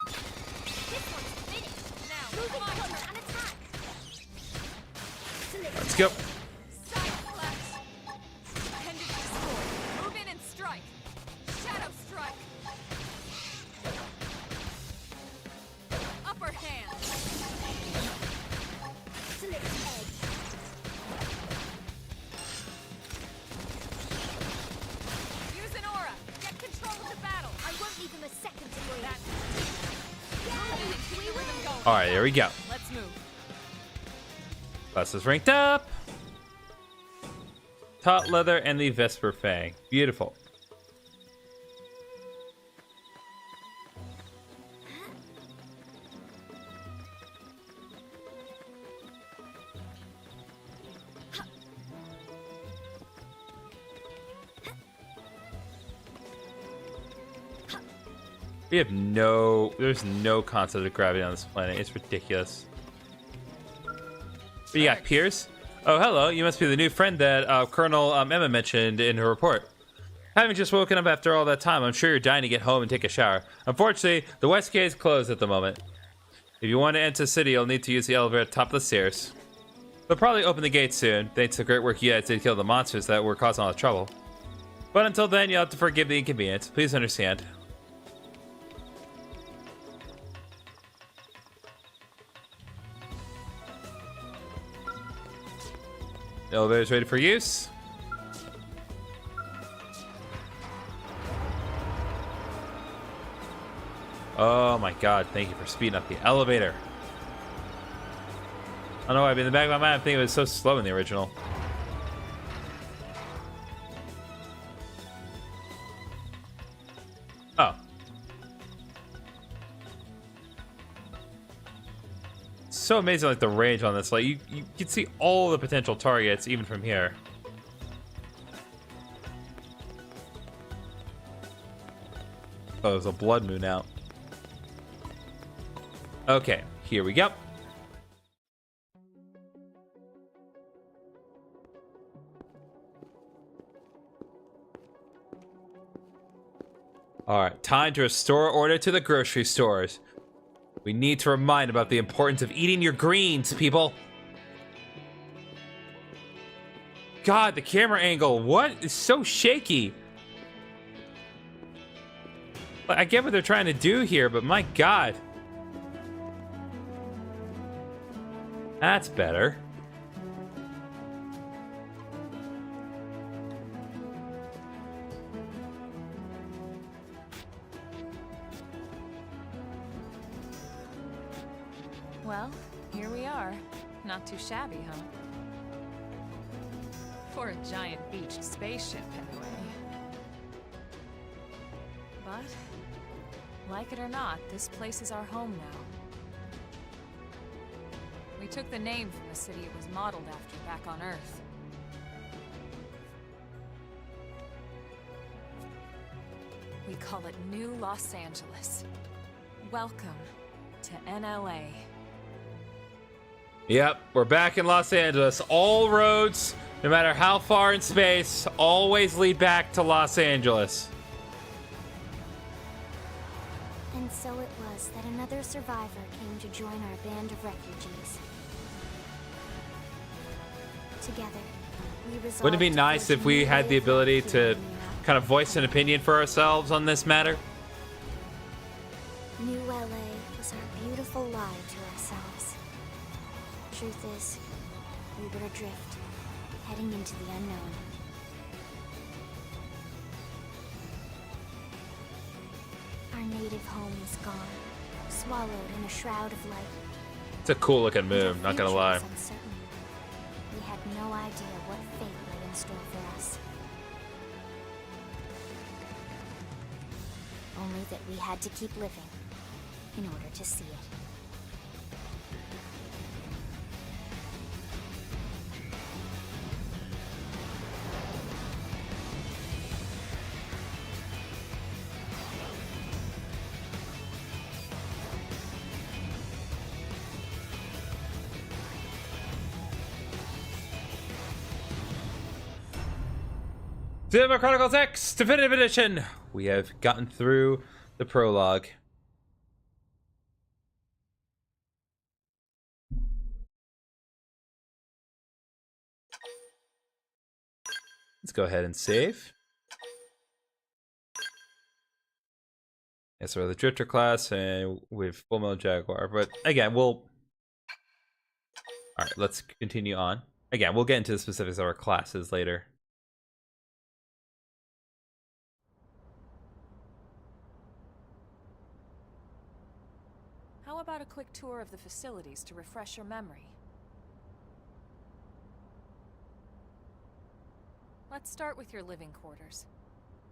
This one's finished. Now Move it's in my close turn. and attack. Select Let's go. Side flash. Appendage destroyed. Move in and strike. Shadow strike. Upper hand. select edge. Use an aura. Get control of the battle. I won't leave them a second to breathe. That. Move in and keep the rhythm going. All right, there we go. Let's move. Class is ranked up. Taut leather and the Vesper Fang. Beautiful. We have there's no concept of gravity on this planet. It's ridiculous. But you got Pierce. Oh, hello. You must be the new friend that Colonel Emma mentioned in her report. Having just woken up after all that time, I'm sure you're dying to get home and take a shower. Unfortunately, the west gate is closed at the moment. If you want to enter the city, you'll need to use the elevator at the top of the stairs. They'll probably open the gate soon, thanks to the great work you guys did to kill the monsters that were causing all the trouble. But until then, you'll have to forgive the inconvenience. Please understand. elevator's ready for use. Oh my god, thank you for speeding up the elevator. I don't know why, in the back of my mind, I'm thinking it was so slow in the original. Oh. So amazing, like the range on this. Like you can see all the potential targets even from here. Oh, there's a blood moon out. Okay, here we go. All right, time to restore order to the grocery stores. We need to remind about the importance of eating your greens, people. God, the camera angle, what is so shaky? I get what they're trying to do here, but my God. That's better. Well, here we are. Not too shabby, huh? For a giant beached spaceship, anyway. But, like it or not, this place is our home now. We took the name from the city it was modeled after back on Earth. We call it New Los Angeles. Welcome to NLA. Yep, we're back in Los Angeles. All roads, no matter how far in space, always lead back to Los Angeles. And so it was that another survivor came to join our band of refugees. Together, we resolved. Wouldn't it be to nice forge if a we new had way the of ability life to here in Mira. kind of voice an opinion for ourselves on this matter? New LA was our beautiful lie to ourselves. Truth is, we were adrift, heading into the unknown. Our native home was gone, swallowed in a shroud of light. It's a cool looking And move, our not gonna future lie. was uncertain. We had no idea what fate lay in store for us. Only that we had to keep living in order to see it. Xenoblade Chronicles X Definitive Edition! We have gotten through the prologue. Let's go ahead and save. Yes, we're the Drifter class and with Full Metal Jaguar. But again, we'll... Alright, let's continue on. Again, we'll get into the specifics of our classes later. How about a quick tour of the facilities to refresh your memory? Let's start with your living quarters.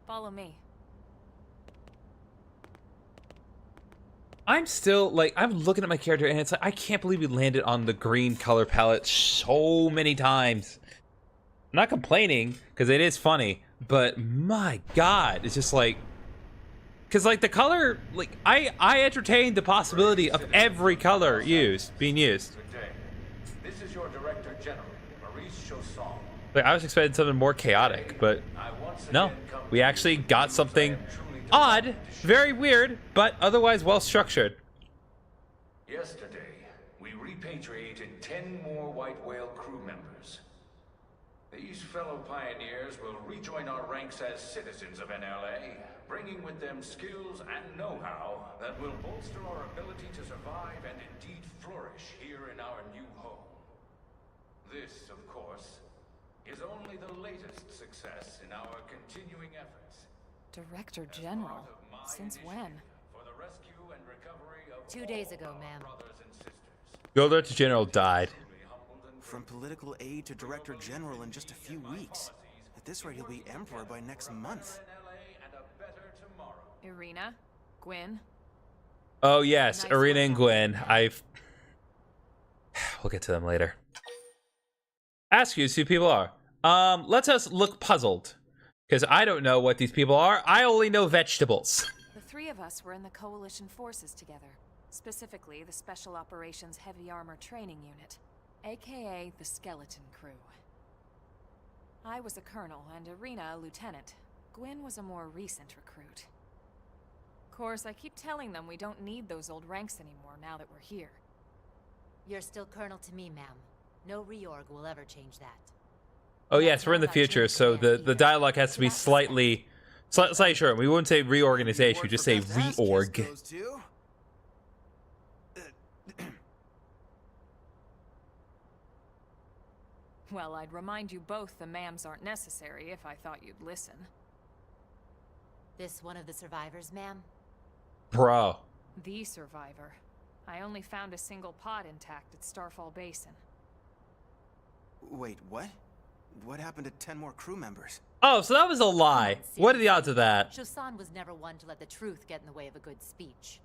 Follow me. I'm still, like, I'm looking at my character and it's like, I can't believe we landed on the green color palette so many times. I'm not complaining, because it is funny, but my god, it's just like... Because, like, the color, like, I entertained the possibility of every color being used. Good day. This is your Director General, Maurice Chausson. Like, I was expecting something more chaotic, but no. We actually got something odd, very weird, but otherwise well structured. Yesterday, we repatriated 10 more White Whale crew members. These fellow pioneers will rejoin our ranks as citizens of NLA, bringing with them skills and know-how that will bolster our ability to survive and indeed flourish here in our new home. This, of course, only the latest success in our continuing efforts. Director As General? part of my Since initiative when? For the rescue and recovery of 2 days all ago, our ma'am. brothers and sisters. Director General died. Truly humbled and From political aide to director general in just a few weeks. At this rate, he'll be emperor by next month. in LA and a better tomorrow. Irina? Gwyn? Oh yes, Nice Arena work and out Gwen. there. We'll get to them later. Ask you who people are. Let us look puzzled. Because I don't know what these people are. I only know vegetables. The three of us were in the Coalition forces together. Specifically, the Special Operations Heavy Armor Training Unit, aka the Skeleton Crew. I was a colonel and Irina a lieutenant. Gwyn was a more recent recruit. Of course, I keep telling them we don't need those old ranks anymore now that we're here. You're still Colonel to me, ma'am. No reorg will ever change that. Oh yes, we're in the future, so the dialogue has to be slightly short. We wouldn't say reorganization, we just say reorg. Goes to... Well, I'd remind you both the ma'ams aren't necessary if I thought you'd listen. This one of the survivors, ma'am? Bro. The survivor. I only found a single pod intact at Starfall Basin. Wait, what? What happened to 10 more crew members? Oh, so that was a lie. What are the odds of that? Shosan was never one to let the truth get in the way of a good speech.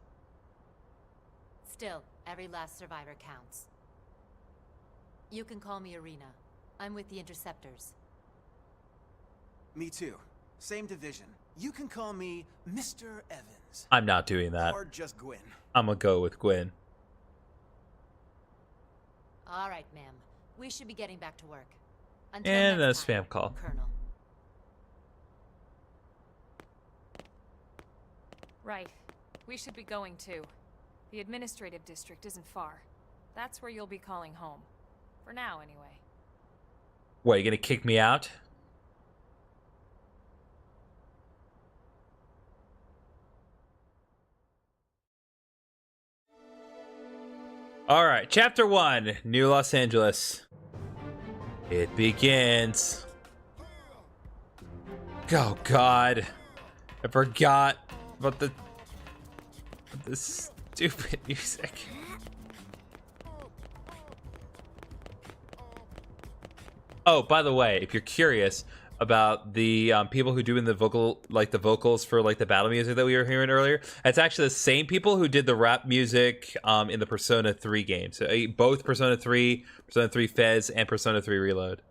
Still, every last survivor counts. You can call me Irina. I'm with the Interceptors. Me too. Same division. You can call me Mr. Evans. I'm not doing that. Or just Gwyn. I'm gonna go with Gwyn. All right, ma'am. We should be getting back to work. Until And a next time, spam call. Colonel. Right. We should be going too. The administrative district isn't far. That's where you'll be calling home. For now, anyway. What, you gonna kick me out? Alright, Chapter 1, New Los Angeles. It begins. Oh god. I forgot about the stupid music. Oh, by the way, if you're curious about the people who do in the vocals for like the battle music that we were hearing earlier, it's actually the same people who did the rap music in the Persona 3 games. So, both Persona 3, Persona 3 Fez, and Persona 3 Reload.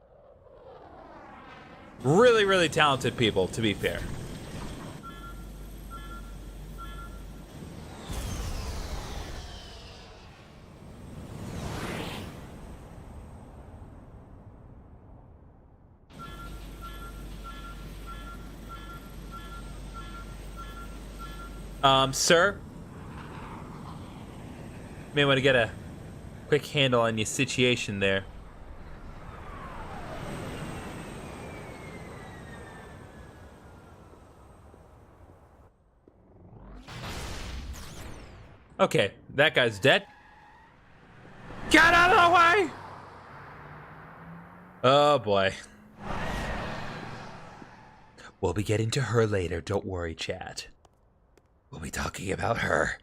Really, really talented people, to be fair. Sir? May want to get a quick handle on your situation there. Okay, that guy's dead. Get out of the way! Oh boy. We'll be getting to her later, don't worry, chat. We'll be talking about her.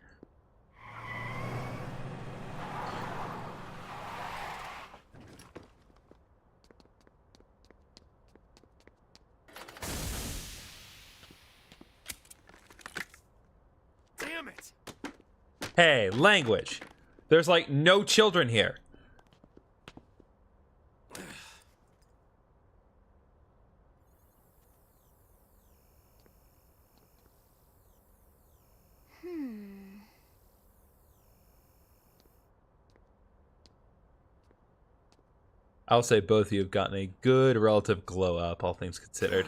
Damn it! Hey, language. There's like no children here. I'll say both of you have gotten a good relative glow up, all things considered.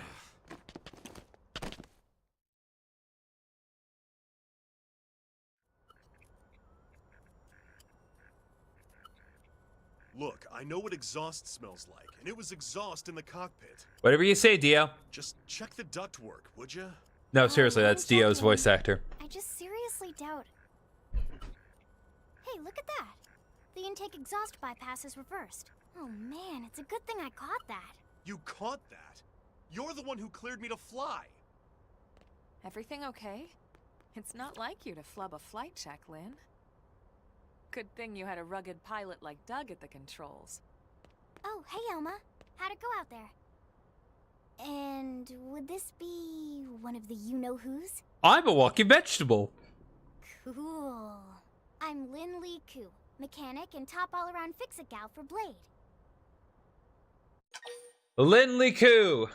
Look, I know what exhaust smells like, and it was exhaust in the cockpit. Whatever you say, Dio. Just check the ductwork, would ya? No, seriously, that's Dio's voice actor. I just seriously doubt. Hey, look at that! The intake exhaust bypass is reversed. Oh man, it's a good thing I caught that. You caught that? You're the one who cleared me to fly. Everything okay? It's not like you to flub a flight check, Lynn. Good thing you had a rugged pilot like Doug at the controls. Oh, hey, Elma. How'd it go out there? And would this be one of the you-know-who's? I'm a walking vegetable. Cool. I'm Lynn Lee Koo, mechanic and top all-around fix-it-gal for Blade. Lin Lee Koo.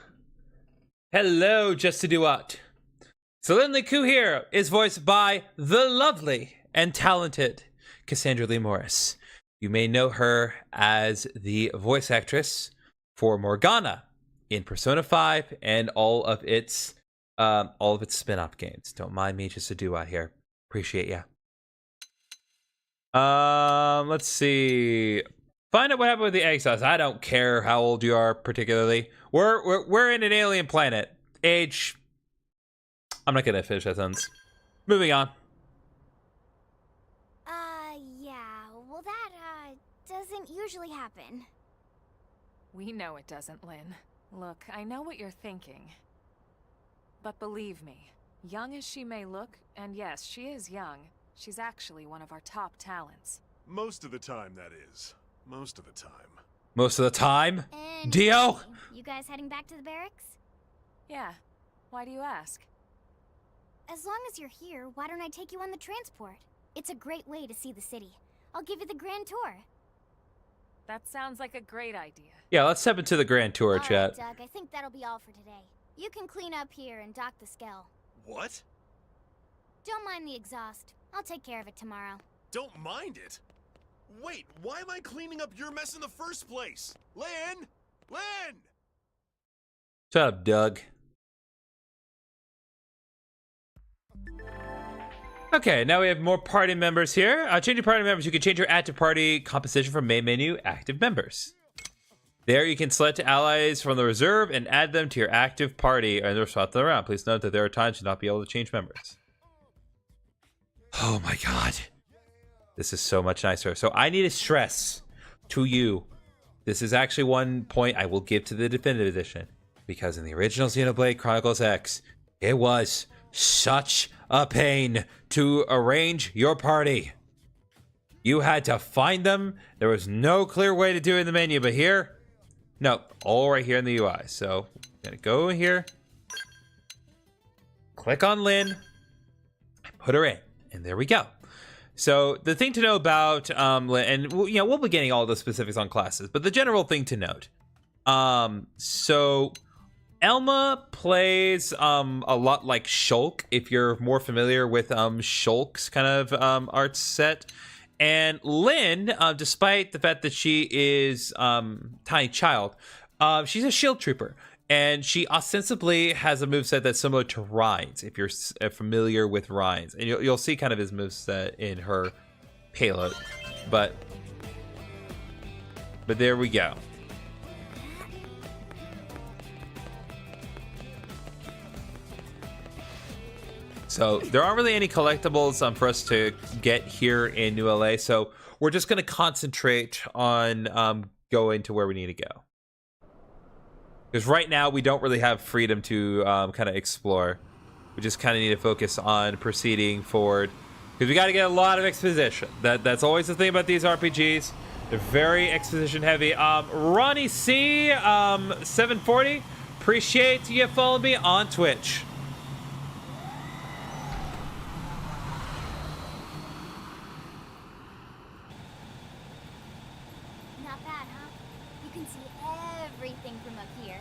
Hello, just to do what? So Lin Lee Koo here is voiced by the lovely and talented Cassandra Lee Morris. You may know her as the voice actress for Morgana in Persona 5 and all of its spin-off games. Don't mind me, just to do out here. Appreciate ya. Let's see. Find out what happened with the exiles. I don't care how old you are particularly. We're in an alien planet. Age. I'm not gonna finish that sentence. Moving on. Yeah. Well, that, doesn't usually happen. We know it doesn't, Lynn. Look, I know what you're thinking. But believe me, young as she may look, and yes, she is young, she's actually one of our top talents. Most of the time, that is. Most of the time. Most of the time? And Dio? you guys heading back to the barracks? Yeah. Why do you ask? As long as you're here, why don't I take you on the transport? It's a great way to see the city. I'll give you the grand tour. That sounds like a great idea. Yeah, let's step into the grand tour, All chat. right, Doug, I think that'll be all for today. You can clean up here and dock the Skell. What? Don't mind the exhaust. I'll take care of it tomorrow. Don't mind it? Wait, why am I cleaning up your mess in the first place? Lynn! Lynn! Shut up, Doug. Okay, now we have more party members here. Changing party members, you can change your active party composition from main menu active members. There you can select allies from the reserve and add them to your active party and swap them around. Please note that there are times you'll not be able to change members. Oh my god. This is so much nicer. So I need to stress to you, this is actually one point I will give to the definitive edition. Because in the original Xenoblade Chronicles X, it was such a pain to arrange your party. You had to find them. There was no clear way to do it in the menu, but here, no, all right here in the UI. So I'm gonna go here, click on Lynn, put her in, and there we go. So the thing to know about Lynn, and we'll be getting all the specifics on classes, but the general thing to note. So Elma plays a lot like Shulk, if you're more familiar with Shulk's kind of art set. And Lynn, despite the fact that she is tiny child, she's a shield trooper. And she ostensibly has a moveset that's similar to Ryan's, if you're familiar with Ryan's. And you'll see kind of his moveset in her payload. But there we go. So there aren't really any collectibles for us to get here in New LA. So we're just going to concentrate on going to where we need to go. Because right now we don't really have freedom to kind of explore. We just kind of need to focus on proceeding forward. Because we got to get a lot of exposition. That's always the thing about these RPGs. They're very exposition heavy. Ronnie C, 740. Appreciate you following me on Twitch. Not bad, huh? You can see everything from up here.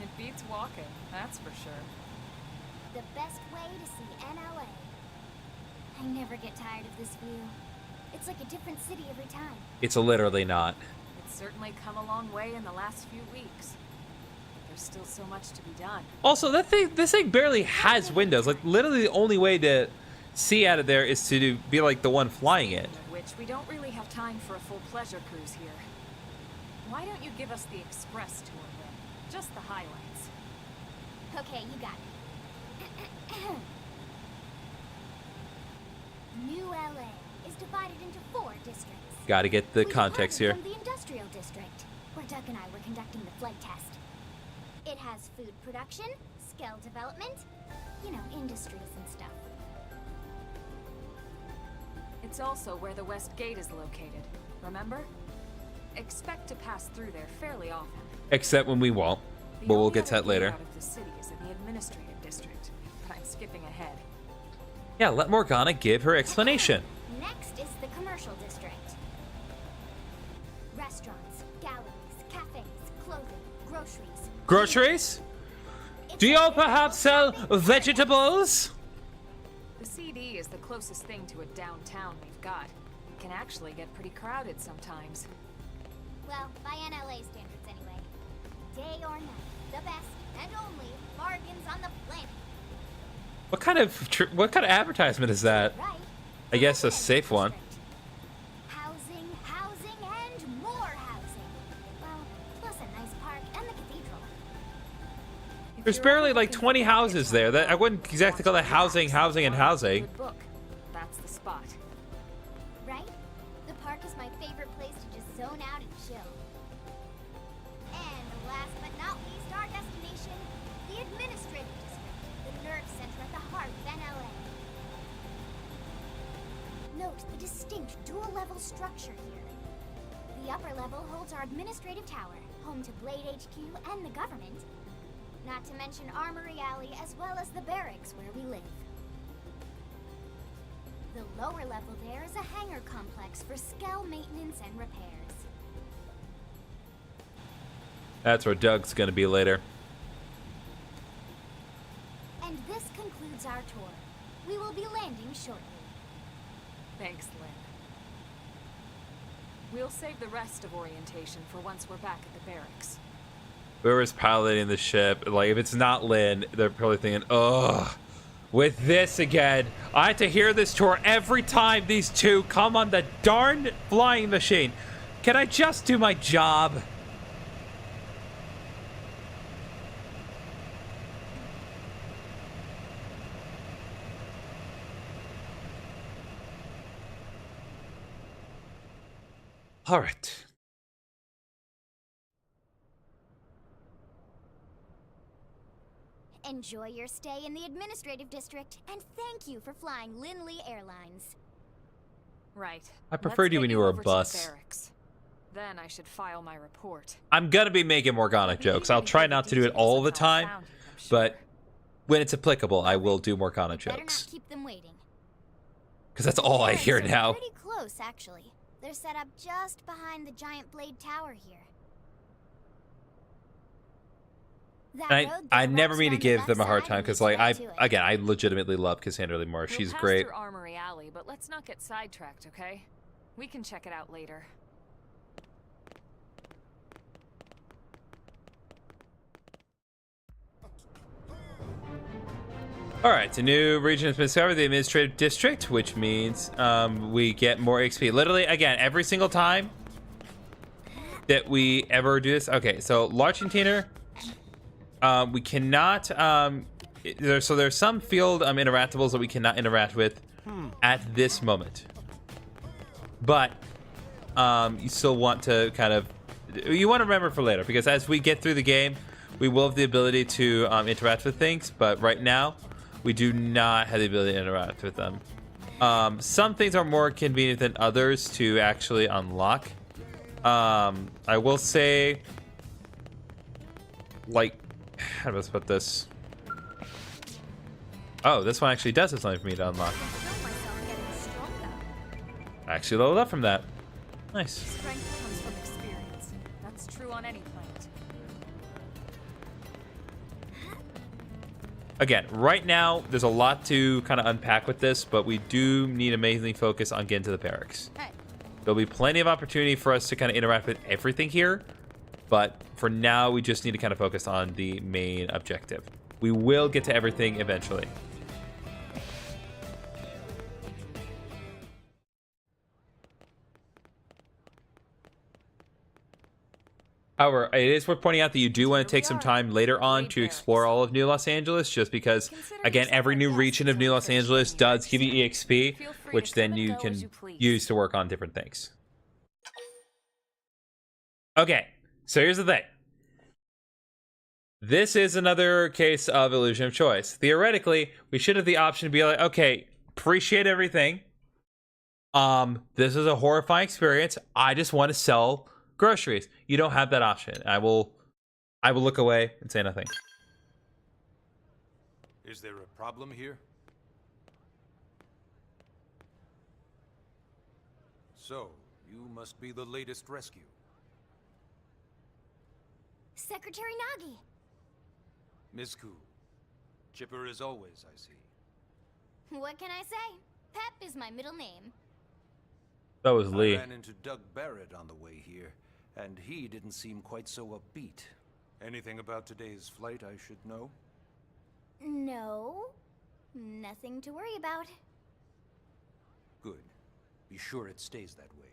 It beats walking, that's for sure. The best way to see NLA. I never get tired of this view. It's like a different city every time. It's literally not. It's certainly come a long way in the last few weeks. But there's still so much to be done. Also, this thing barely has windows. Like, literally the only way to see out of there is to be like the one flying it. Which we don't really have time for a full pleasure cruise here. Why don't you give us the express tour then? Just the highlights. Okay, you got it. New LA is divided into 4 districts. Got to get the We context here. From the industrial district. where Doug and I were conducting the flight test. It has food production, Skell development, you know, industries and stuff. It's also where the West Gate is located, remember? Expect to pass through there fairly often. Except when we won't. The But we'll only get to that other later. gate out of the city is in the administrative district, but I'm skipping ahead. Yeah, let Morgana give her explanation. Next is the commercial district. Restaurants, galleries, cafes, clothing, groceries. Groceries? Do you all perhaps sell vegetables? The CD is the closest thing to a downtown we've got. It can actually get pretty crowded sometimes. Well, by NLA standards anyway. Day or night, the best and only bargains on the planet. What kind of advertisement is that? Right? I guess a safe one. Housing, housing, and more housing. Well, plus a nice park and the cathedral. There's barely like 20 houses there. That I wouldn't exactly call that housing, housing, and housing. Good book. That's the spot. Right? The park is my favorite place to just zone out and chill. And last but not least, our destination, the administrative district, the nerve center at the heart of NLA. Note the distinct dual-level structure here. The upper level holds our administrative tower, home to Blade HQ and the government. Not to mention Armory Alley as well as the barracks where we live. The lower level there is a hangar complex for Skell maintenance and repairs. That's where Doug's gonna be later. And this concludes our tour. We will be landing shortly. Thanks, Lynn. We'll save the rest of orientation for once we're back at the barracks. Whoever's piloting the ship, like if it's not Lynn, they're probably thinking, ugh, with this again. I have to hear this tour every time these two come on the darn flying machine. Can I just do my job? All right. Enjoy your stay in the administrative district, and thank you for flying Lindley Airlines. Right. I preferred you when you were a bus. Then I should file my report. I'm gonna be making Morgana jokes. I'll try not to do it all the time, but when it's applicable, I will do Morgana Better not jokes. keep them waiting. Because that's all I hear They're now. Pretty close, actually. They're set up just behind the giant blade tower here. That And road I there never wraps mean to around the give left them a hard side time and because, leads like, right to it. I legitimately love Cassandra Lee Moore. She's We'll great. pass through Armory Alley, but let's not get sidetracked, okay? We can check it out later. All right, a new region has been discovered, the administrative district, which means we get more XP. Literally, again, every single time that we ever do this. Okay, so large container, we cannot. There's some field interactables that we cannot interact with at this moment, but you still want to you want to remember for later, because as we get through the game, we will have the ability to interact with things, but right now we do not have the ability to interact with them. Some things are more convenient than others to actually unlock. I will say, like, how do I put this? Oh, this one actually does have something for me to unlock. I feel myself getting stronger. I actually leveled up from that. Nice. Strength comes from experience. That's true on any planet. Again, right now, there's a lot to kind of unpack with this, but we do need to mainly focus on getting to the barracks. Hey. There'll be plenty of opportunity for us to kind of interact with everything here, but for now, we just need to kind of focus on the main objective. We will get to everything eventually. However, it is worth pointing out that you do want to take some time later on to explore all of New Los Angeles, just because, again, every new region of New Los Angeles does give you EXP, which then you can use to work on different things. Okay, So here's the thing. This is another case of illusion of choice. Theoretically, we should have the option to be like, okay, appreciate everything. This is a horrifying experience. I just want to sell groceries. You don't have that option. I will look away and say nothing. Is there a problem here? So, you must be the latest rescue. Secretary Nagi. Ms. Ku. Chipper as always, I see. What can I say? Pep is my middle name. That was Lee. I ran into Doug Barrett on the way here, and he didn't seem quite so upbeat. Anything about today's flight I should know? No. Nothing to worry about. Good. Be sure it stays that way.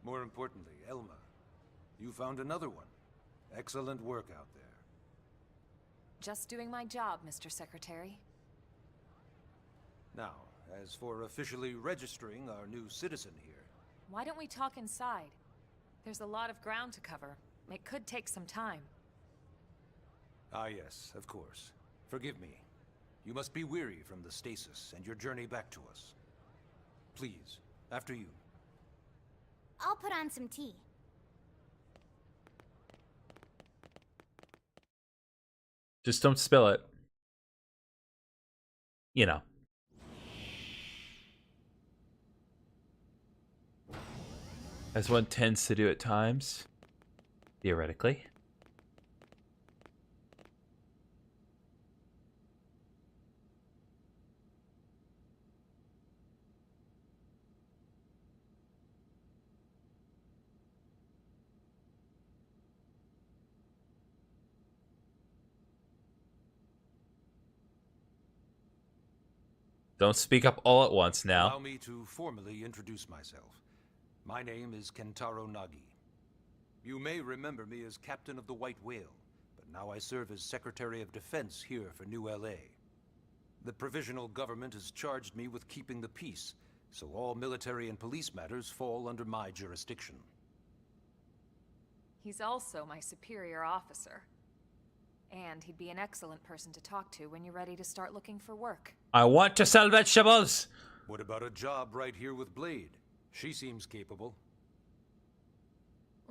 More importantly, Elma, you found another one. Excellent work out there. Just doing my job, Mr. Secretary. Now, as for officially registering our new citizen here... Why don't we talk inside? There's a lot of ground to cover. It could take some time. Ah yes, of course. Forgive me. You must be weary from the stasis and your journey back to us. Please, after you. I'll put on some tea. Just don't spill it. You know. As one tends to do at times. Theoretically. Don't speak up all at once now. Allow me to formally introduce myself. My name is Kentaro Nagi. You may remember me as Captain of the White Whale, but now I serve as Secretary of Defense here for New LA. The provisional government has charged me with keeping the peace, so all military and police matters fall under my jurisdiction. He's also my superior officer. And he'd be an excellent person to talk to when you're ready to start looking for work. I want to sell vegetables! What about a job right here with Blade? She seems capable.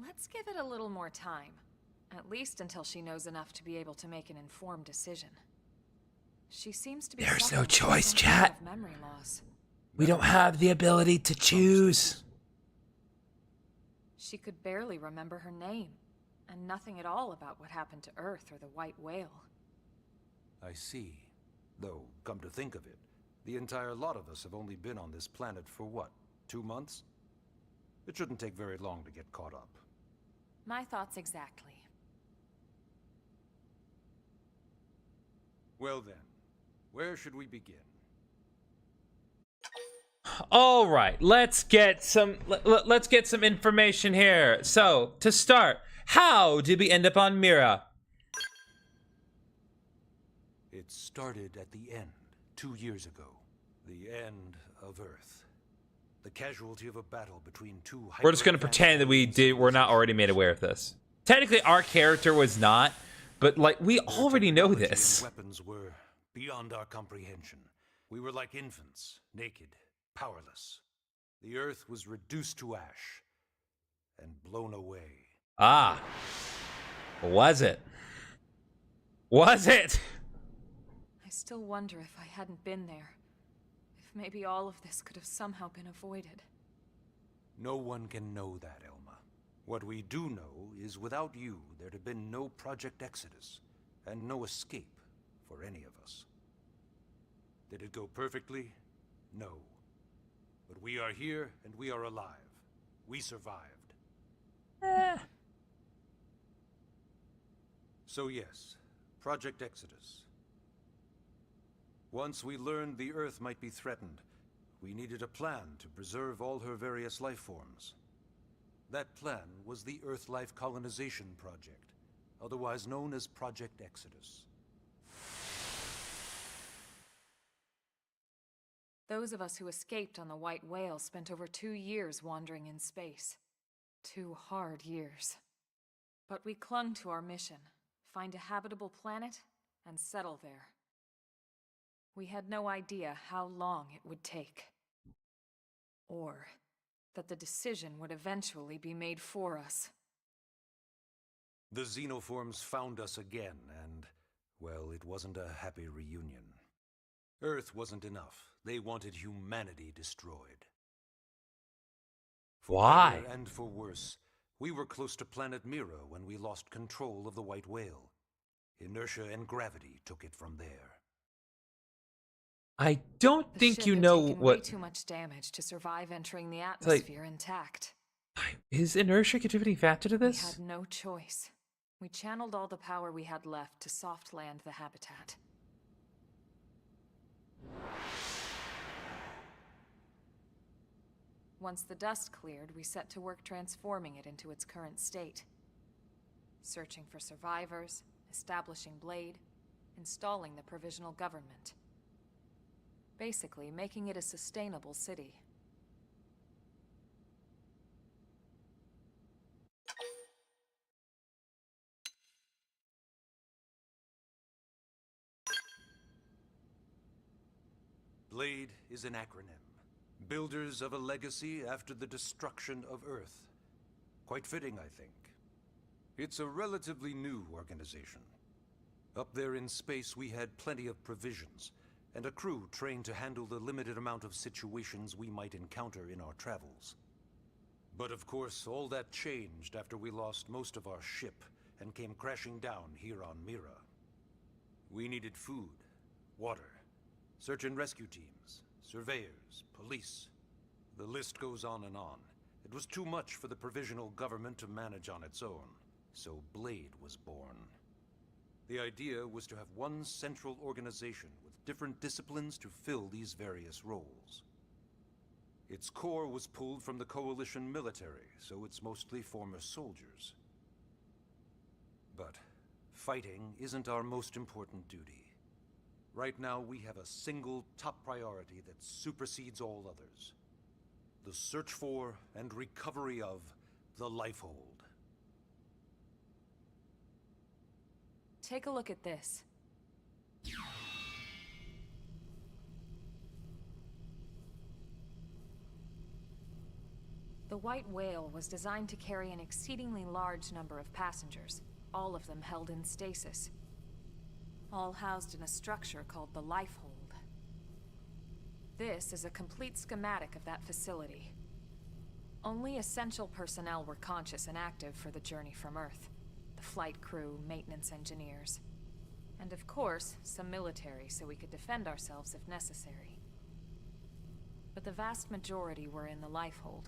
Let's give it a little more time. At least until she knows enough to be able to make an informed decision. She seems to be There's suffering no choice, from some kind chat. of memory loss. We don't have the ability to choose. She could barely remember her name, and nothing at all about what happened to Earth or the White Whale. I see. Though, come to think of it, the entire lot of us have only been on this planet for what, 2 months? It shouldn't take very long to get caught up. My thoughts exactly. Well then, where should we begin? All right, let's get some information here. So, to start, how did we end up on Mira? It started at the end, 2 years ago. The end of Earth. The casualty of a battle between two... We're just going to pretend that we're not already made aware of this. Technically, our character was not, but like we already know this. Weapons were beyond our comprehension. We were like infants, naked, powerless. The Earth was reduced to ash and blown away. Ah. Was it? Was it? I still wonder if I hadn't been there. If maybe all of this could have somehow been avoided. No one can know that, Elma. What we do know is without you, there'd have been no Project Exodus, and no escape for any of us. Did it go perfectly? No. But we are here, and we are alive. We survived. So yes, Project Exodus. Once we learned the Earth might be threatened, we needed a plan to preserve all her various life forms. That plan was the Earth Life Colonization Project, otherwise known as Project Exodus. Those of us who escaped on the White Whale spent over 2 years wandering in space. 2 hard years. But we clung to our mission, find a habitable planet and settle there. We had no idea how long it would take. Or that the decision would eventually be made for us. The xenoforms found us again, and, well, it wasn't a happy reunion. Earth wasn't enough. They wanted humanity destroyed. For Why? better and for worse, we were close to planet Mira when we lost control of the White Whale. Inertia and gravity took it from there. I don't The think ship you had know taken way what... too much damage to survive entering the like- atmosphere intact. Is inertia contributing factor to We this? had no choice. We channeled all the power we had left to soft land the habitat. Once the dust cleared, we set to work transforming it into its current state. Searching for survivors, establishing Blade, installing the provisional government. Basically, making it a sustainable city. Blade is an acronym. Builders of a legacy after the destruction of Earth. Quite fitting, I think. It's a relatively new organization. Up there in space, we had plenty of provisions, and a crew trained to handle the limited amount of situations we might encounter in our travels. But of course, all that changed after we lost most of our ship and came crashing down here on Mira. We needed food, water, search and rescue teams, surveyors, police. The list goes on and on. It was too much for the provisional government to manage on its own, so Blade was born. The idea was to have one central organization with different disciplines to fill these various roles. Its core was pulled from the Coalition military, so it's mostly former soldiers. But fighting isn't our most important duty. Right now, we have a single top priority that supersedes all others. The search for and recovery of the Lifehold. Take a look at this. The White Whale was designed to carry an exceedingly large number of passengers, all of them held in stasis. All housed in a structure called the Lifehold. This is a complete schematic of that facility. Only essential personnel were conscious and active for the journey from Earth. The flight crew, maintenance engineers. And of course, some military so we could defend ourselves if necessary. But the vast majority were in the Lifehold.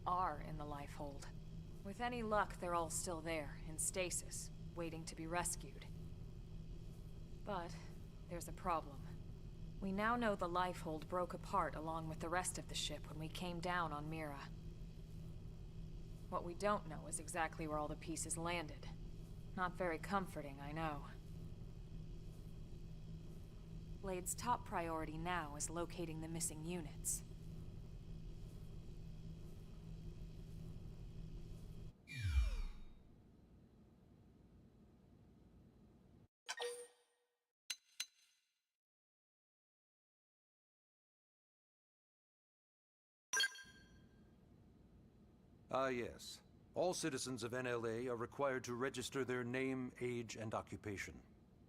Are in the Lifehold. With any luck, they're all still there, in stasis, waiting to be rescued. But there's a problem. We now know the Lifehold broke apart along with the rest of the ship when we came down on Mira. What we don't know is exactly where all the pieces landed. Not very comforting, I know. Blade's top priority now is locating the missing units. Ah, yes. All citizens of NLA are required to register their name, age, and occupation.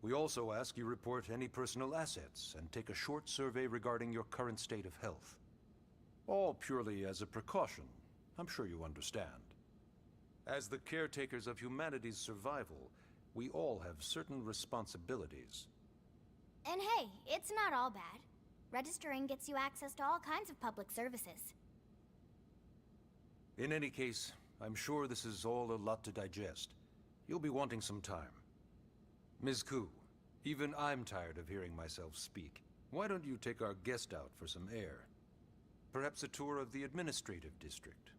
We also ask you report any personal assets and take a short survey regarding your current state of health. All purely as a precaution. I'm sure you understand. As the caretakers of humanity's survival, we all have certain responsibilities. And hey, it's not all bad. Registering gets you access to all kinds of public services. In any case, I'm sure this is all a lot to digest. You'll be wanting some time. Ms. Ku, even I'm tired of hearing myself speak. Why don't you take our guest out for some air? Perhaps a tour of the administrative district.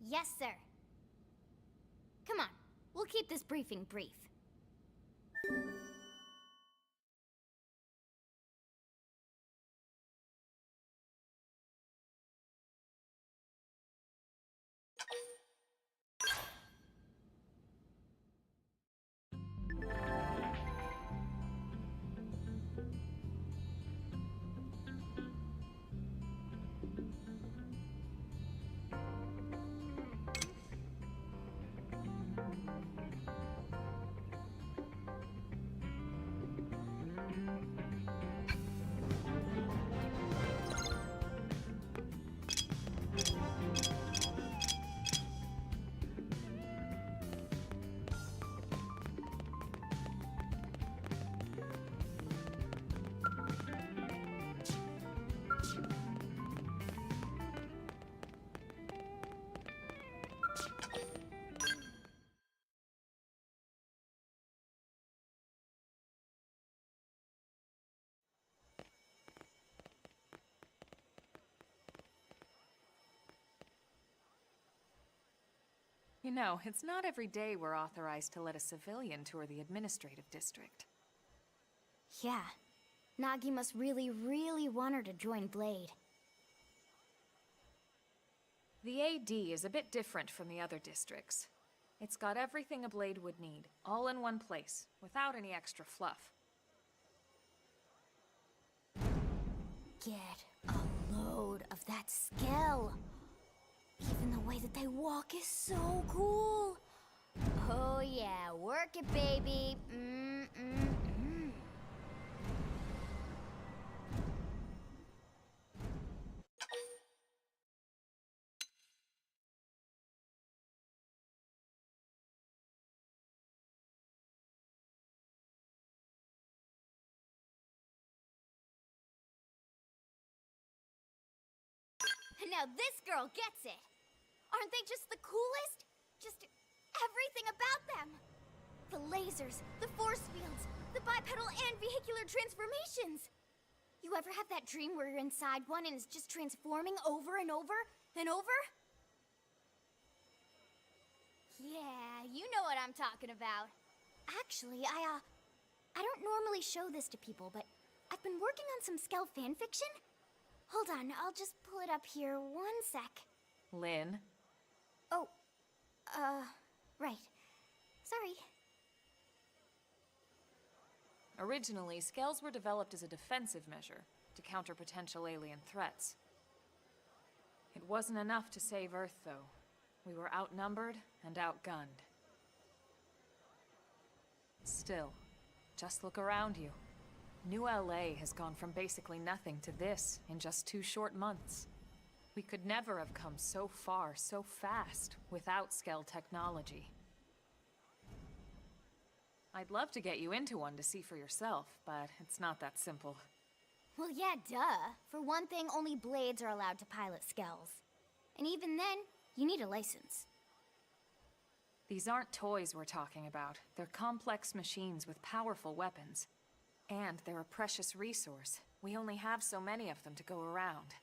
Yes, sir. Come on, we'll keep this briefing brief. You know, it's not every day we're authorized to let a civilian tour the administrative district. Yeah. Nagi must really, really want her to join Blade. The AD is a bit different from the other districts. It's got everything a Blade would need, all in one place, without any extra fluff. Get a load of that Skell. Even the way that they walk is so cool. Oh yeah, work it, baby. Now this girl gets it. Aren't they just the coolest? Just everything about them. The lasers, the force fields, the bipedal and vehicular transformations. You ever have that dream where you're inside one and it's just transforming over and over and over? Yeah, you know what I'm talking about. Actually, I don't normally show this to people, but I've been working on some Skell fanfiction. Hold on, I'll just pull it up here 1 sec. Lynn? Oh, right. Sorry. Originally, Skells were developed as a defensive measure to counter potential alien threats. It wasn't enough to save Earth, though. We were outnumbered and outgunned. Still, just look around you. New LA has gone from basically nothing to this in just 2 short months. We could never have come so far, so fast, without Skell technology. I'd love to get you into one to see for yourself, but it's not that simple. Well, yeah, duh. For one thing, only Blades are allowed to pilot Skells. And even then, you need a license. These aren't toys we're talking about. They're complex machines with powerful weapons. And they're a precious resource. We only have so many of them to go around.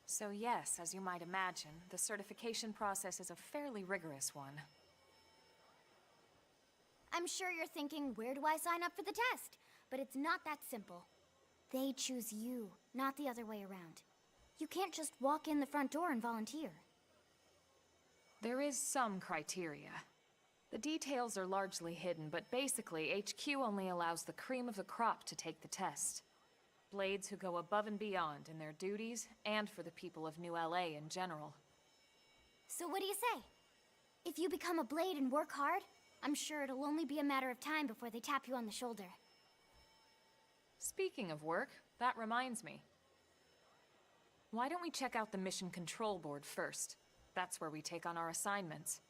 So yes, as you might imagine, the certification process is a fairly rigorous one. I'm sure you're thinking, where do I sign up for the test? But it's not that simple. They choose you, not the other way around. You can't just walk in the front door and volunteer. There is some criteria. The details are largely hidden, but basically, HQ only allows the cream of the crop to take the test. Blades who go above and beyond in their duties, and for the people of New LA in general. So what do you say? If you become a Blade and work hard, I'm sure it'll only be a matter of time before they tap you on the shoulder. Speaking of work, that reminds me. Why don't we check out the mission control board first? That's where we take on our assignments.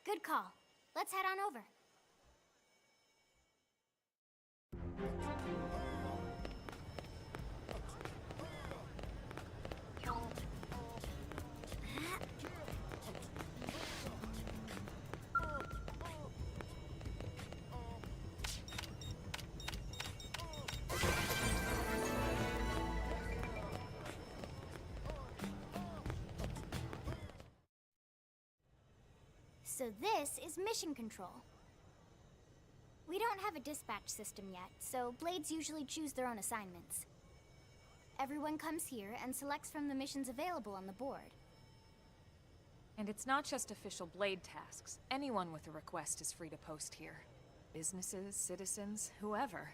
Good call. Let's head on over. So this is mission control. We don't have a dispatch system yet, so Blades usually choose their own assignments. Everyone comes here and selects from the missions available on the board. And it's not just official Blade tasks. Anyone with a request is free to post here. Businesses, citizens, whoever.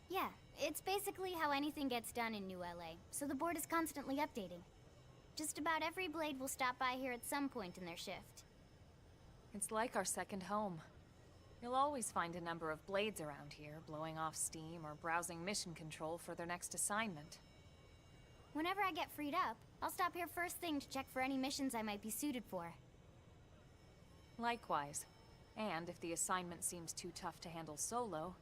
Yeah, it's basically how anything gets done in New LA, so the board is constantly updating. Just about every Blade will stop by here at some point in their shift. It's like our second home. You'll always find a number of Blades around here, blowing off steam or browsing mission control for their next assignment. Whenever I get freed up, I'll stop here first thing to check for any missions I might be suited for. Likewise. And if the assignment seems too tough to handle solo,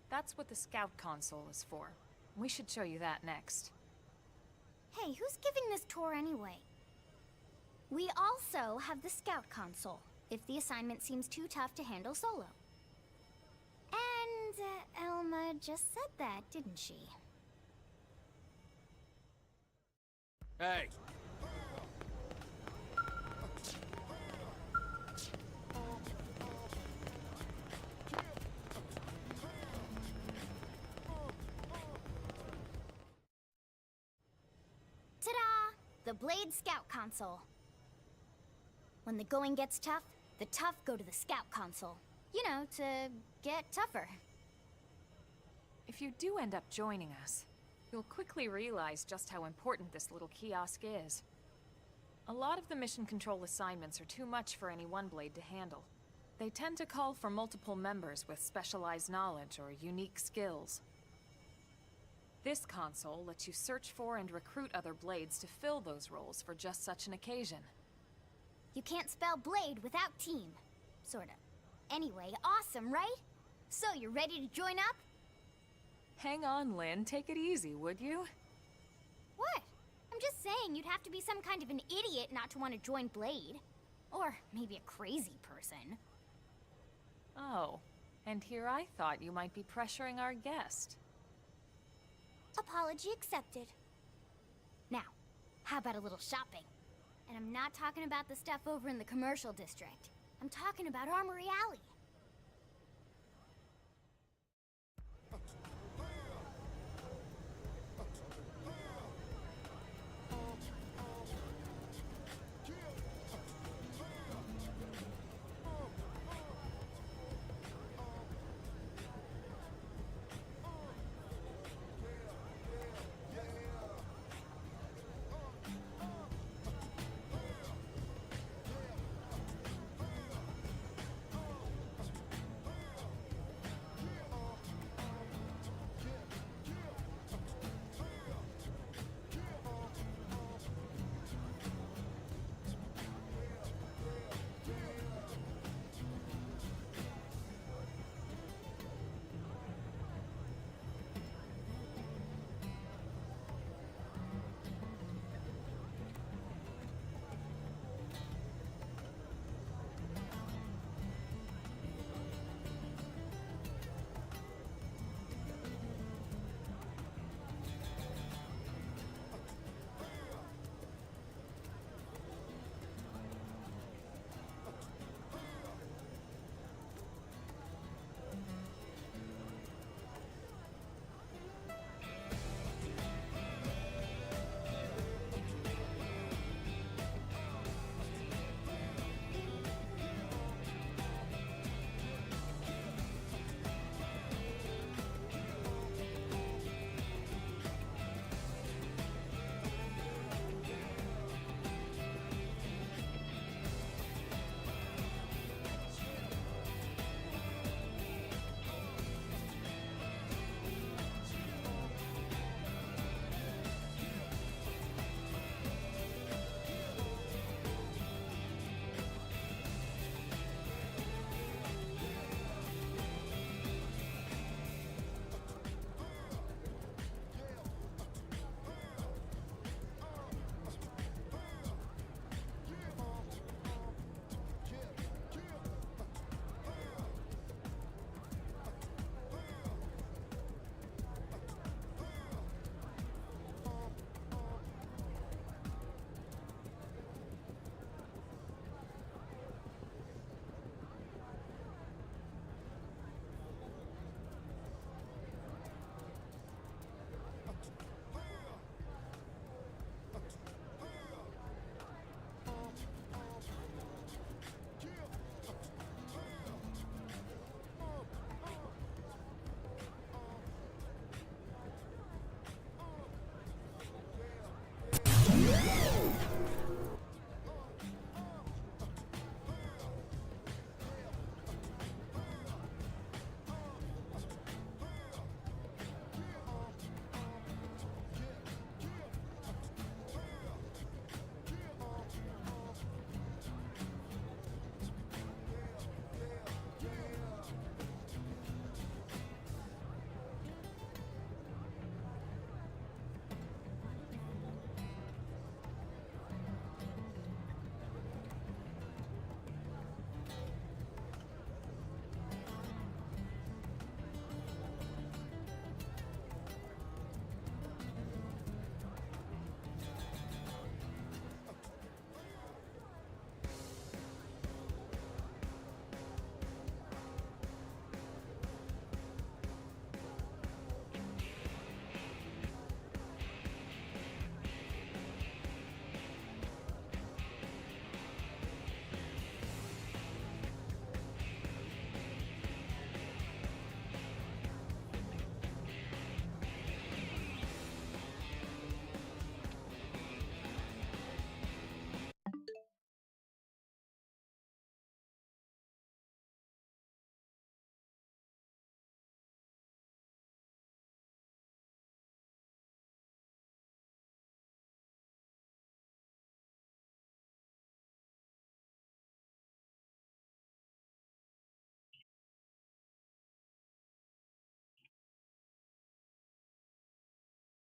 that's what the Scout console is for. We should show you that next. Hey, who's giving this tour anyway? We also have the Scout console, if the assignment seems too tough to handle solo. And Elma just said that, didn't she? Hey! The Blade Scout Console. When the going gets tough, the tough go to the Scout Console. You know, to get tougher. If you do end up joining us, you'll quickly realize just how important this little kiosk is. A lot of the mission control assignments are too much for any one blade to handle. They tend to call for multiple members with specialized knowledge or unique skills. This console lets you search for and recruit other blades to fill those roles for just such an occasion. You can't spell blade without team. Sorta. Anyway, awesome, right? So, you're ready to join up? Hang on, Lynn. Take it easy, would you? What? I'm just saying you'd have to be some kind of an idiot not to want to join Blade. Or maybe a crazy person. Oh, and here I thought you might be pressuring our guest. Apology accepted. Now, how about a little shopping? And I'm not talking about the stuff over in the commercial district. I'm talking about Armory Alley.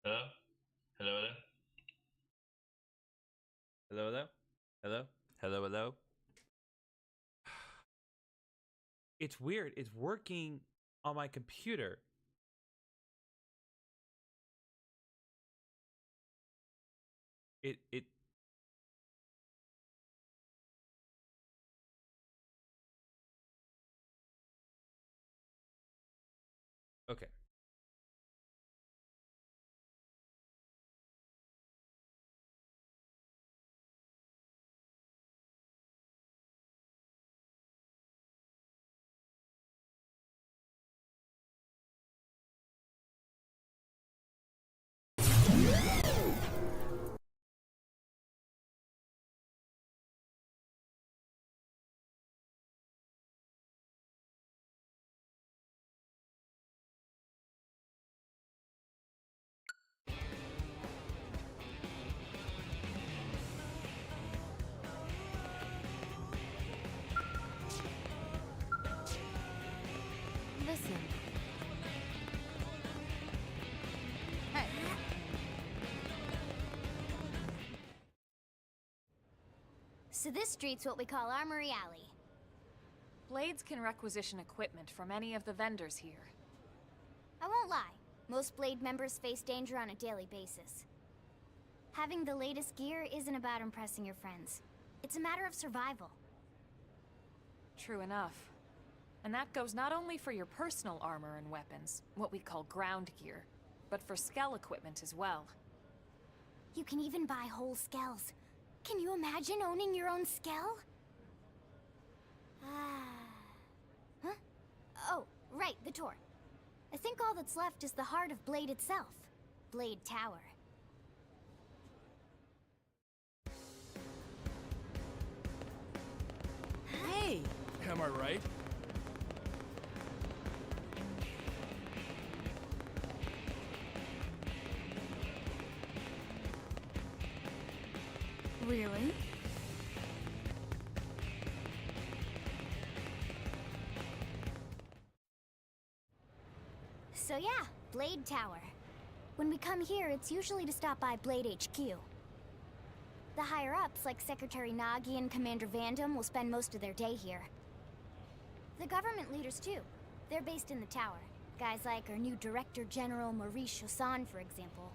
Hello? Hello, hello? Hello, hello? Hello? Hello, hello? It's weird. It's working on my computer. It okay. Listen. Hey. So this street's what we call Armory Alley. Blades can requisition equipment from any of the vendors here. I won't lie, most Blade members face danger on a daily basis. Having the latest gear isn't about impressing your friends. It's a matter of survival. True enough. And that goes not only for your personal armor and weapons, what we call ground gear, but for Skell equipment as well. You can even buy whole Skells. Can you imagine owning your own Skell? Huh? Oh, right, the tour. I think all that's left is the heart of Blade itself. Blade Tower. Hey! Am I right? Really? So yeah, Blade Tower. When we come here, it's usually to stop by Blade HQ. The higher-ups, like Secretary Nagi and Commander Vandam, will spend most of their day here. The government leaders, too. They're based in the tower. Guys like our new Director General Maurice Chassan, for example.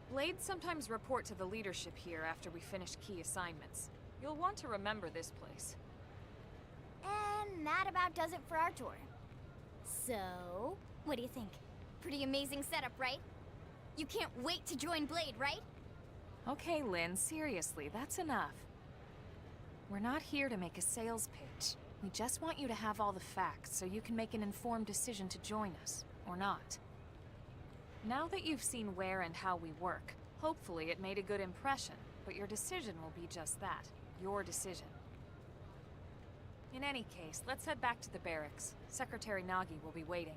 Blades sometimes report to the leadership here after we finish key assignments. You'll want to remember this place. And that about does it for our tour. So, what do you think? Pretty amazing setup, right? You can't wait to join Blade, right? Okay, Lynn, seriously, that's enough. We're not here to make a sales pitch. We just want you to have all the facts so you can make an informed decision to join us, or not. Now that you've seen where and how we work, hopefully it made a good impression, but your decision will be just that, your decision. In any case, let's head back to the barracks. Secretary Nagi will be waiting.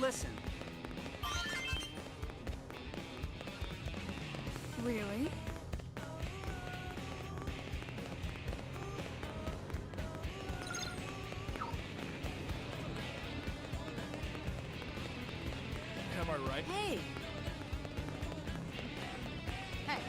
Listen. Really? Am I right? Hey! Hey.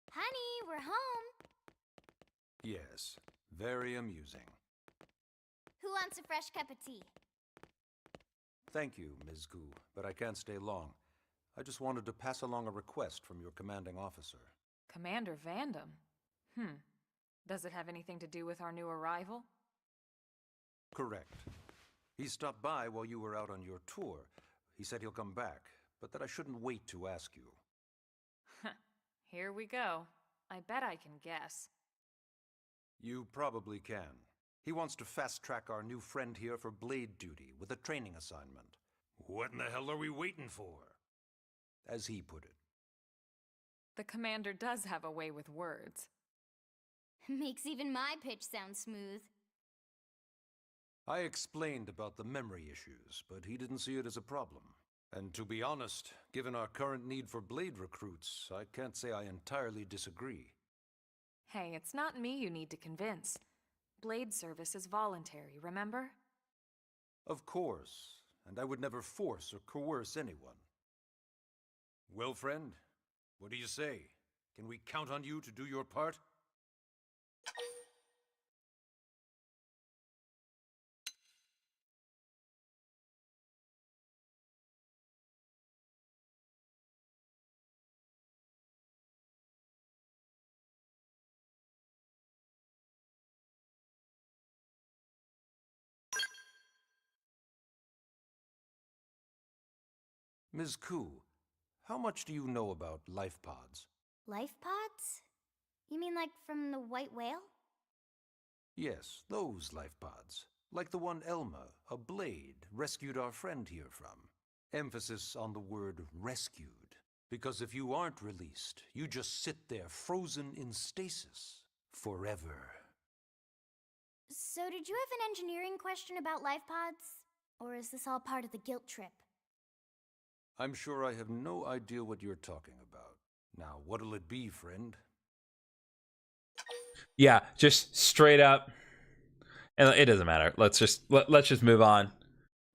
Honey, we're home. Yes, very amusing. Who wants a fresh cup of tea? Thank you, Ms. Gu, but I can't stay long. I just wanted to pass along a request from your commanding officer. Commander Vandam? Does it have anything to do with our new arrival? Correct. He stopped by while you were out on your tour. He said he'll come back, but that I shouldn't wait to ask you. Here we go. I bet I can guess. You probably can. He wants to fast-track our new friend here for blade duty with a training assignment. What in the hell are we waiting for? As he put it. The commander does have a way with words. Makes even my pitch sound smooth. I explained about the memory issues, but he didn't see it as a problem. And to be honest, given our current need for blade recruits, I can't say I entirely disagree. Hey, it's not me you need to convince. Blade service is voluntary, remember? Of course, and I would never force or coerce anyone. Well, friend, what do you say? Can we count on you to do your part? Ms. Koo, how much do you know about life pods? Life pods? You mean like from the white whale? Yes, those life pods. Like the one Elma, a blade, rescued our friend here from. Emphasis on the word rescued. Because if you aren't released, you just sit there frozen in stasis. Forever. So did you have an engineering question about life pods? Or is this all part of the guilt trip? I'm sure I have no idea what you're talking about. Now, what'll it be, friend? Yeah, just straight up. And it doesn't matter. Let's just move on.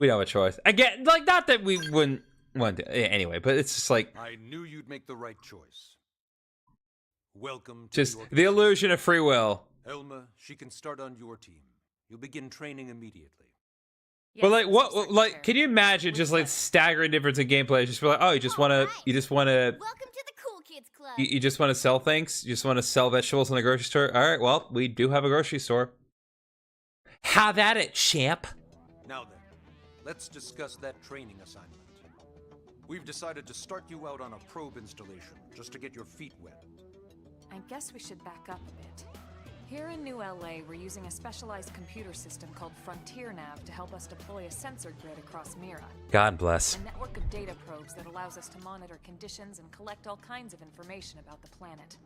We don't have a choice. Again, like, not that we wouldn't want to anyway, but it's just like I knew you'd make the right choice. Welcome to just the illusion of free will. Elma, she can start on your team. You'll begin training immediately. Yes, But like, Mr. what? Like, Secretary. can you imagine just like staggering difference in gameplay? Just be like, oh, you just want to, Welcome to the Cool Kids Club. you just want to sell things. You just want to sell vegetables in the grocery store. All right, well, we do have a grocery store. Have at it, champ. Now then, let's discuss that training assignment. We've decided to start you out on a probe installation, just to get your feet wet. I guess we should back up a bit. Here in New LA, we're using a specialized computer system called Frontier Nav to help us deploy a sensor grid across Mira. God bless. A network of data probes that allows us to monitor conditions and collect all kinds of information about the planet.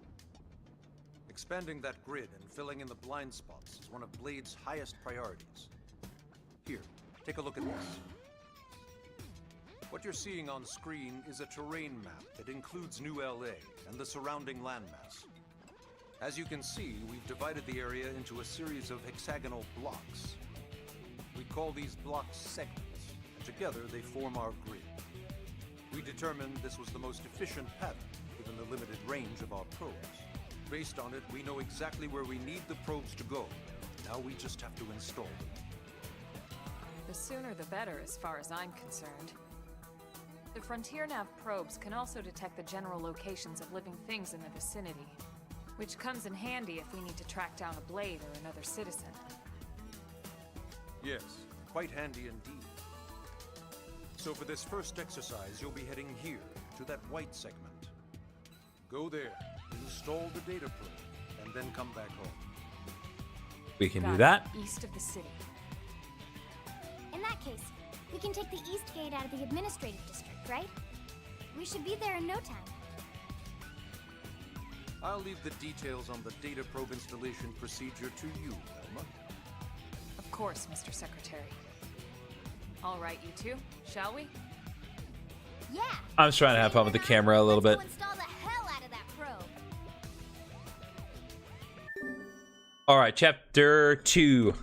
Expanding that grid and filling in the blind spots is one of Blade's highest priorities. Here, take a look at this. What you're seeing on screen is a terrain map that includes New LA and the surrounding landmass. As you can see, we've divided the area into a series of hexagonal blocks. We call these blocks segments, and together they form our grid. We determined this was the most efficient pattern, given the limited range of our probes. Based on it, we know exactly where we need the probes to go. Now we just have to install them. The sooner the better, as far as I'm concerned. The Frontier Nav probes can also detect the general locations of living things in the vicinity, which comes in handy if we need to track down a blade or another citizen. Yes, quite handy indeed. So for this first exercise, you'll be heading here, to that white segment. Go there, install the data probe, and then come back home. We can Got do it. that. East of the city. In that case, we can take the east gate out of the administrative district, right? We should be there in no time. I'll leave the details on the data probe installation procedure to you, Elma. Of course, Mr. Secretary. All right, you two, shall we? Yeah. I'm just trying to have fun with the camera a little bit. Let's go install the hell out of that probe. All right, chapter 2.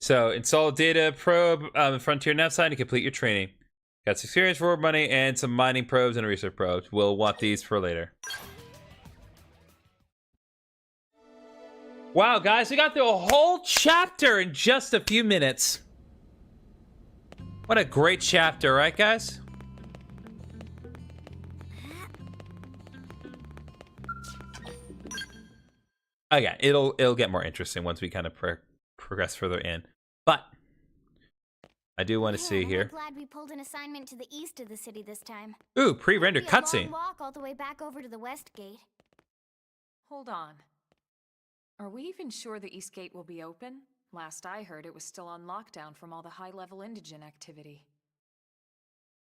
So, install data probe on the Frontier Nav side to complete your training. Got some experience, reward money, and some mining probes and research probes. We'll want these for later. Wow, guys, we got through a whole chapter in just a few minutes. What a great chapter, right, guys? yeah, it'll get more interesting once we kind of progress further in. But I do want to see here. I'm glad we pulled an assignment to the east of the city this time. Ooh, pre-rendered It'll be a cutscene. long walk all the way back over to the west gate. Hold on. Are we even sure the East Gate will be open? Last I heard, it was still on lockdown from all the high-level indigent activity.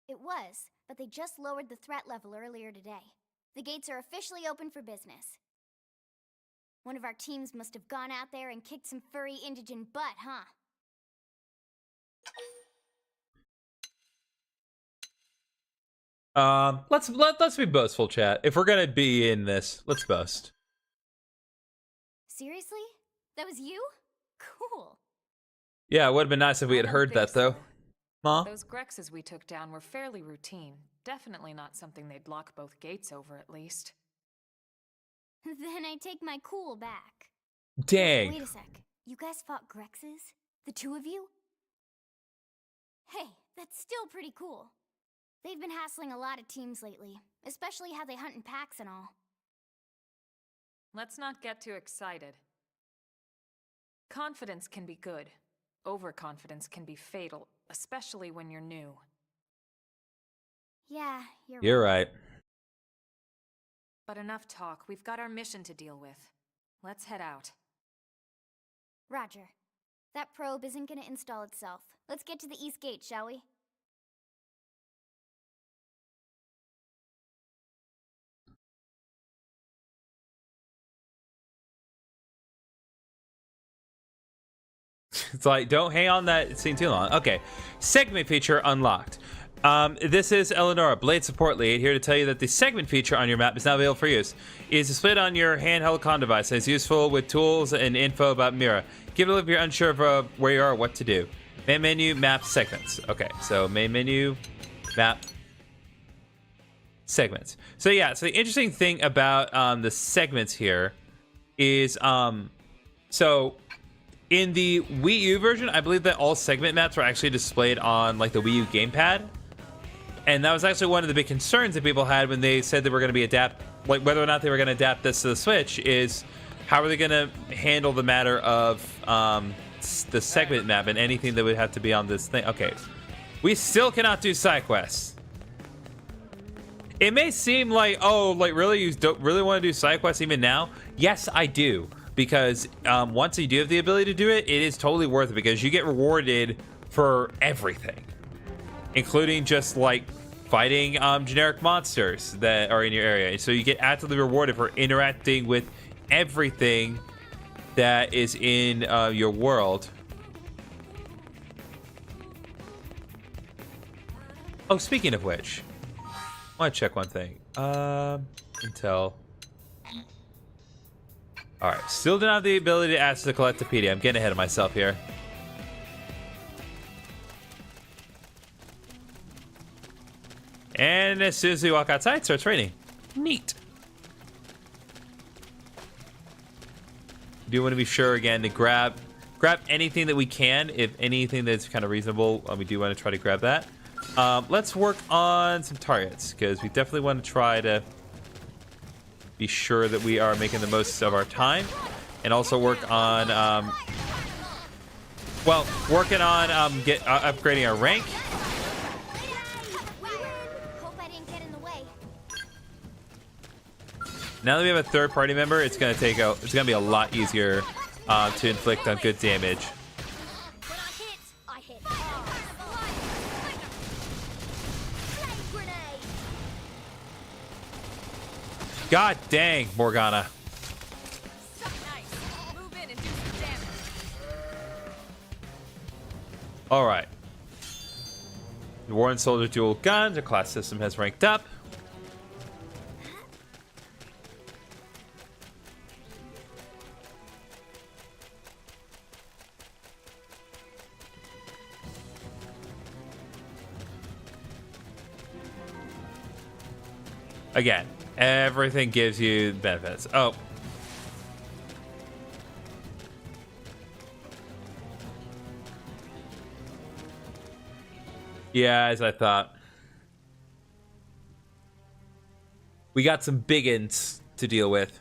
It was, but they just lowered the threat level earlier today. The gates are officially open for business. One of our teams must have gone out there and kicked some furry indigent butt, huh? Let's be boastful, chat. If we're gonna be in this, let's boast. Seriously? That was you? Cool. Yeah, it would have been nice if we had heard that, though. Ma? Those Grexes we took down were fairly routine. Definitely not something they'd lock both gates over, at least. Then I take my cool back. Dang. Wait a sec. You guys fought Grexes? The two of you? Hey, that's still pretty cool. They've been hassling a lot of teams lately, especially how they hunt in packs and all. Let's not get too excited. Confidence can be good. Overconfidence can be fatal, especially when you're new. Yeah, You're right. But enough talk. We've got our mission to deal with. Let's head out. Roger. That probe isn't gonna install itself. Let's get to the East Gate, shall we? It's like, don't hang on that scene too long. Okay, segment feature unlocked. This is Eleonora, Blade Support Lead, here to tell you that the segment feature on your map is now available for use. It is displayed on your handheld con device and is useful with tools and info about Mira. Give it a look if you're unsure of where you are or what to do. Main menu, map, segments. Okay, so main menu, map, segments. So yeah, so the interesting thing about the segments here is, so in the Wii U version, I believe that all segment maps were actually displayed on like the Wii U gamepad. And that was actually one of the big concerns that people had when they said they were going to be whether or not they were going to adapt this to the Switch, is how are they going to handle the matter of the segment map and anything that would have to be on this thing. Okay, we still cannot do side quests. It may seem like, oh, like really, you don't really want to do side quests even now? Yes, I do. Because once you do have the ability to do it, it is totally worth it because you get rewarded for everything, including just like fighting generic monsters that are in your area. So you get actively rewarded for interacting with everything that is in your world. Oh, speaking of which, I want to check one thing. Intel. All right, still don't have the ability to access the Collectopedia. I'm getting ahead of myself here. And as soon as we walk outside, it starts raining. Neat. Do want to be sure again to grab anything that we can, if anything that's kind of reasonable. We do want to try to grab that. Let's work on some targets because we definitely want to try to be sure that we are making the most of our time, and also work on working on upgrading our rank. Hope I didn't get in the way. Now that we have a third party member, it's gonna be a lot easier to inflict on good damage. When I hit hard. Flame grenade. God dang, Morgana. Nice. Move in and do some damage. All right. The Warren Soldier dual guns. Our class system has ranked up. Again, everything gives you benefits. Oh. Yeah, as I thought. We got some biggins to deal with.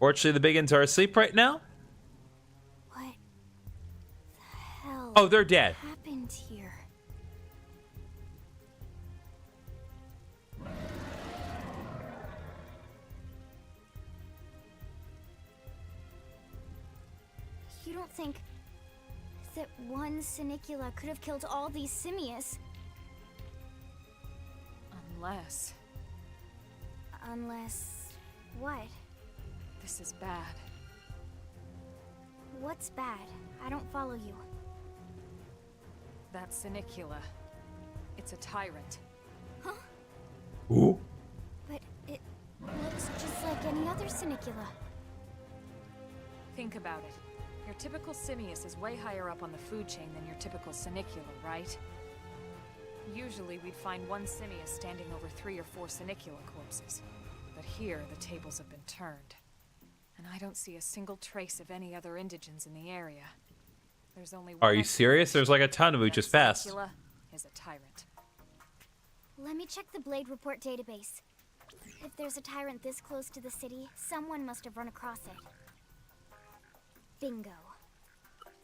Fortunately, the big uns are asleep right now. What the hell? Oh, they're dead. Happened here? You don't think that one Sinicula could have killed all these simius? Unless... what? This is bad. What's bad? I don't follow you. That Sinicula. It's a tyrant. Huh? Ooh. But it looks just like any other Sinicula. Think about it. Your typical simius is way higher up on the food chain than your typical Sinicula, right? Usually we'd find one simius standing over 3 or 4 Sinicula corpses. But here, the tables have been turned. And I don't see a single trace of any other indigents in the area. There's only one. Are you serious? There's like a ton of we just passed. Sinicula is a tyrant. Let me check the Blade Report database. If there's a tyrant this close to the city, someone must have run across it. Bingo.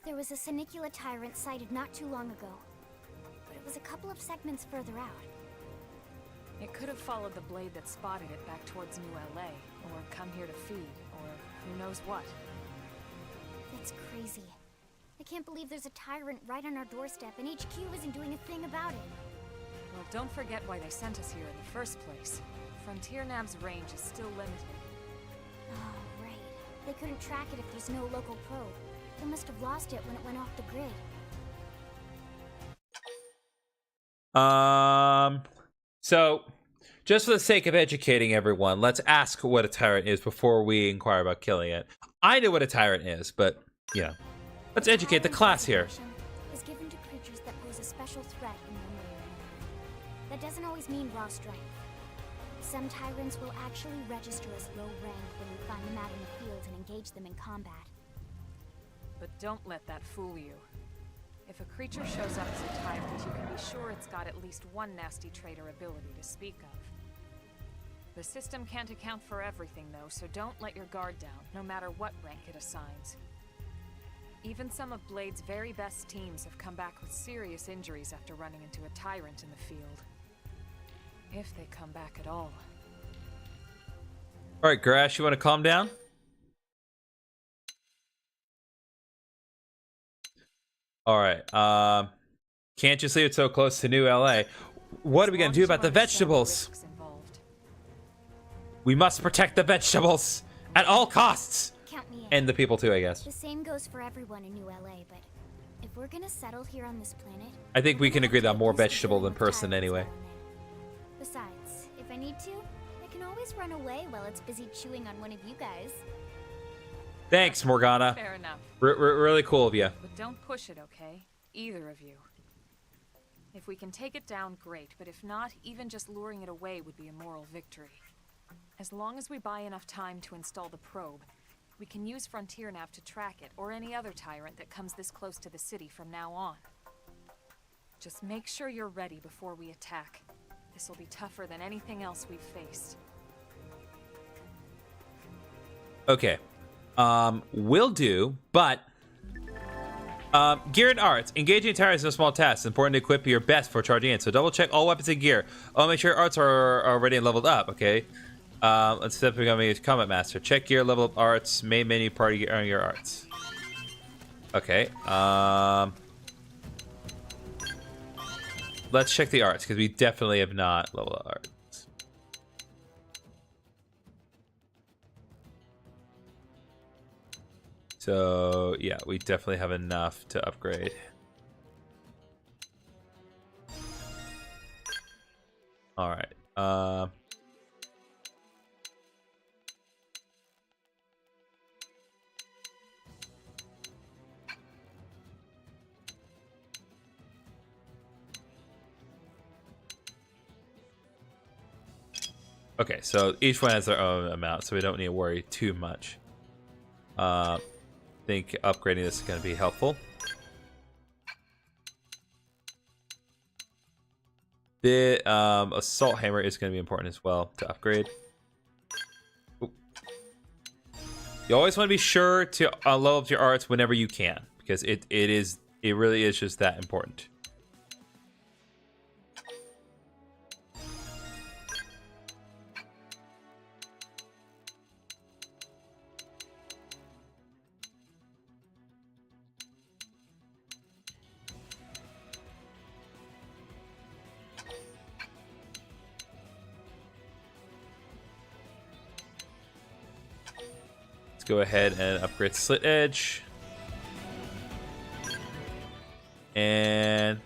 There was a Sinicula tyrant sighted not too long ago, but it was a couple of segments further out. It could have followed the blade that spotted it back towards New LA, or come here to feed, or who knows what. That's crazy. I can't believe there's a tyrant right on our doorstep and HQ isn't doing a thing about it. Well, don't forget why they sent us here in the first place. Frontier Nav's range is still limited. Oh, right. They couldn't track it if there's no local probe. They must have lost it when it went off the grid. So, just for the sake of educating everyone, let's ask what a tyrant is before we inquire about killing it. I know what a tyrant is, but, you know, let's educate the class here. Is given to creatures that pose a special threat in their environment. That doesn't always mean raw strength. Some tyrants will actually register as low rank when we find them out in the field and engage them in combat. But don't let that fool you. If a creature shows up as a tyrant, you can be sure it's got at least one nasty trait or ability to speak of. The system can't account for everything, though, so don't let your guard down, no matter what rank it assigns. Even some of Blade's very best teams have come back with serious injuries after running into a tyrant in the field. If they come back at all. Alright, Grash, you want to calm down? Alright, can't just leave it so close to New LA. What are we gonna do about the vegetables? We must protect the vegetables at all costs! Count me in. And the people too, I guess. The same goes for everyone in New LA, but if we're gonna settle here on this planet... I think we can agree that more vegetable than person anyway. Besides, if I need to, I can always run away while it's busy chewing on one of you guys. Thanks, Morgana. Fair enough. Really cool of you. But don't push it, okay? Either of you. If we can take it down, great, but if not, even just luring it away would be a moral victory. As long as we buy enough time to install the probe, we can use Frontier Nav to track it, or any other tyrant that comes this close to the city from now on. Just make sure you're ready before we attack. This will be tougher than anything else we've faced. Okay. Will do, but... gear and arts. Engaging tyrants is a small task. It's important to equip your best before charging in, so double check all weapons and gear. Oh, make sure your arts are already leveled up, okay? Let's step becoming a combat master. Check gear, level up arts, main menu, party gear, earn your arts. Okay, let's check the arts, because we definitely have not leveled up arts. So, yeah, we definitely have enough to upgrade. Alright, okay, so each one has their own amount, so we don't need to worry too much. I think upgrading this is going to be helpful. The assault hammer is going to be important as well to upgrade. Ooh. You always want to be sure to level up your arts whenever you can, because it really is just that important. Let's go ahead and upgrade Slit Edge. And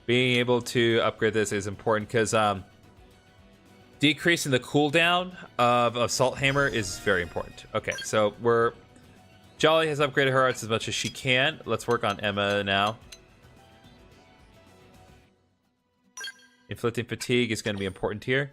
being able to upgrade this is important because decreasing the cooldown of Assault Hammer is very important. Okay, so Jolly has upgraded her arts as much as she can. Let's work on Emma now. Inflicting Fatigue is going to be important here.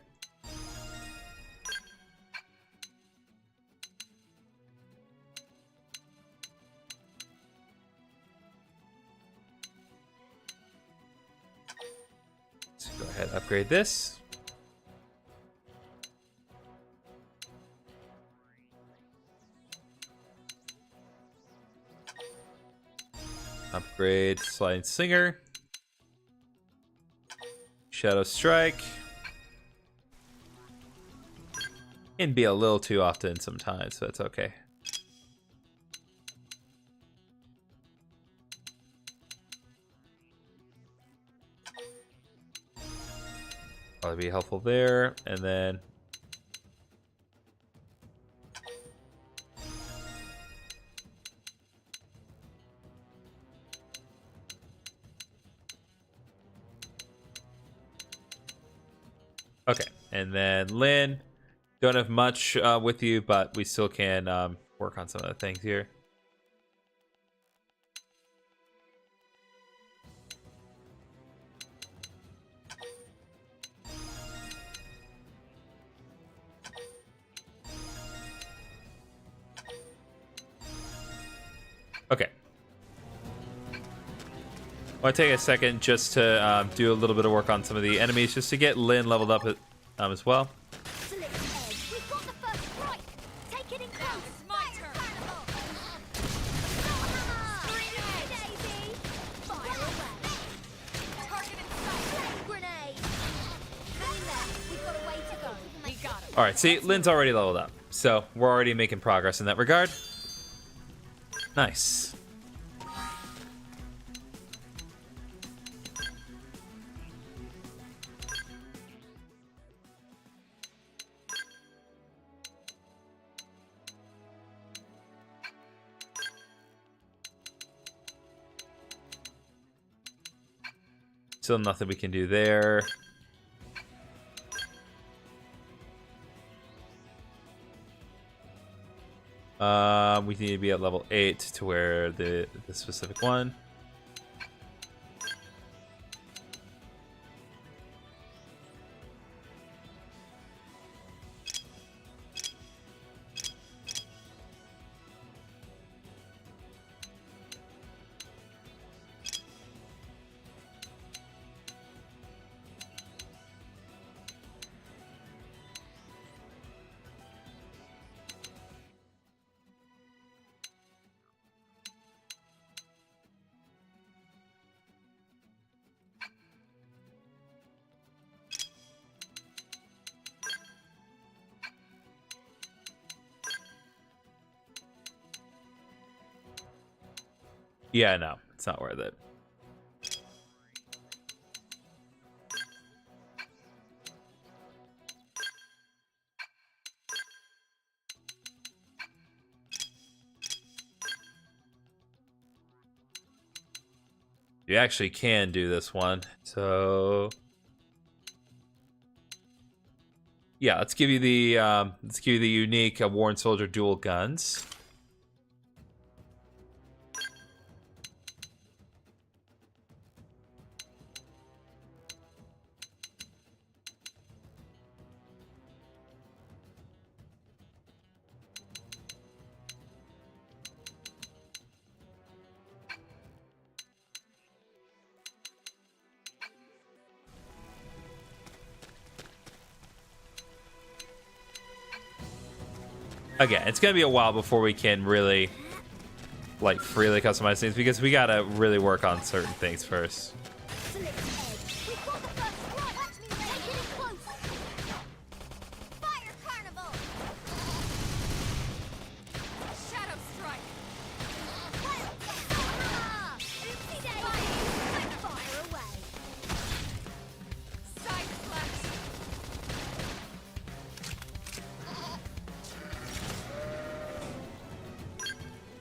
Go ahead, upgrade this. Upgrade Sliding Slinger. Shadow Strike. Can be a little too often sometimes, so that's okay. Probably be helpful there, and then okay, and then Lynn. Don't have much with you, but we still can work on some of the things here. Okay. I want to take a second just to do a little bit of work on some of the enemies, just to get Lynn leveled up as well. All right, see, Lynn's already leveled up, so we're already making progress in that regard. Nice. Still nothing we can do there. We need to be at level 8 to wear the specific one. Yeah, no, it's not worth it. You actually can do this one, so yeah, let's give you the unique Worn Soldier dual guns. again, it's gonna be a while before we can really like freely customize things because we gotta really work on certain things first.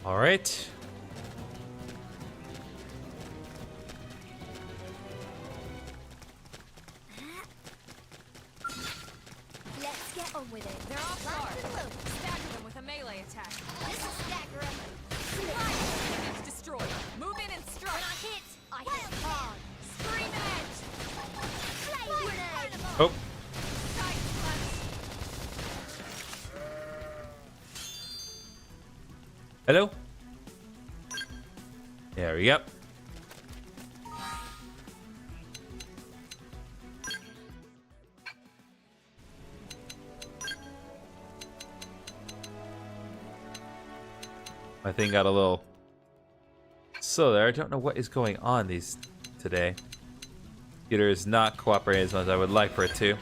All right. Let's get on with it. They're off guard. Stagger them with a melee attack. This is staggering. It's destroyed. Move in and strike. When I hit hard. Scream edge. Flame grenade. Oh. Side slash. Hello. There we go. My thing got a little slow there. I don't know what is going on today. Computer is not cooperating as much as I would like for it to.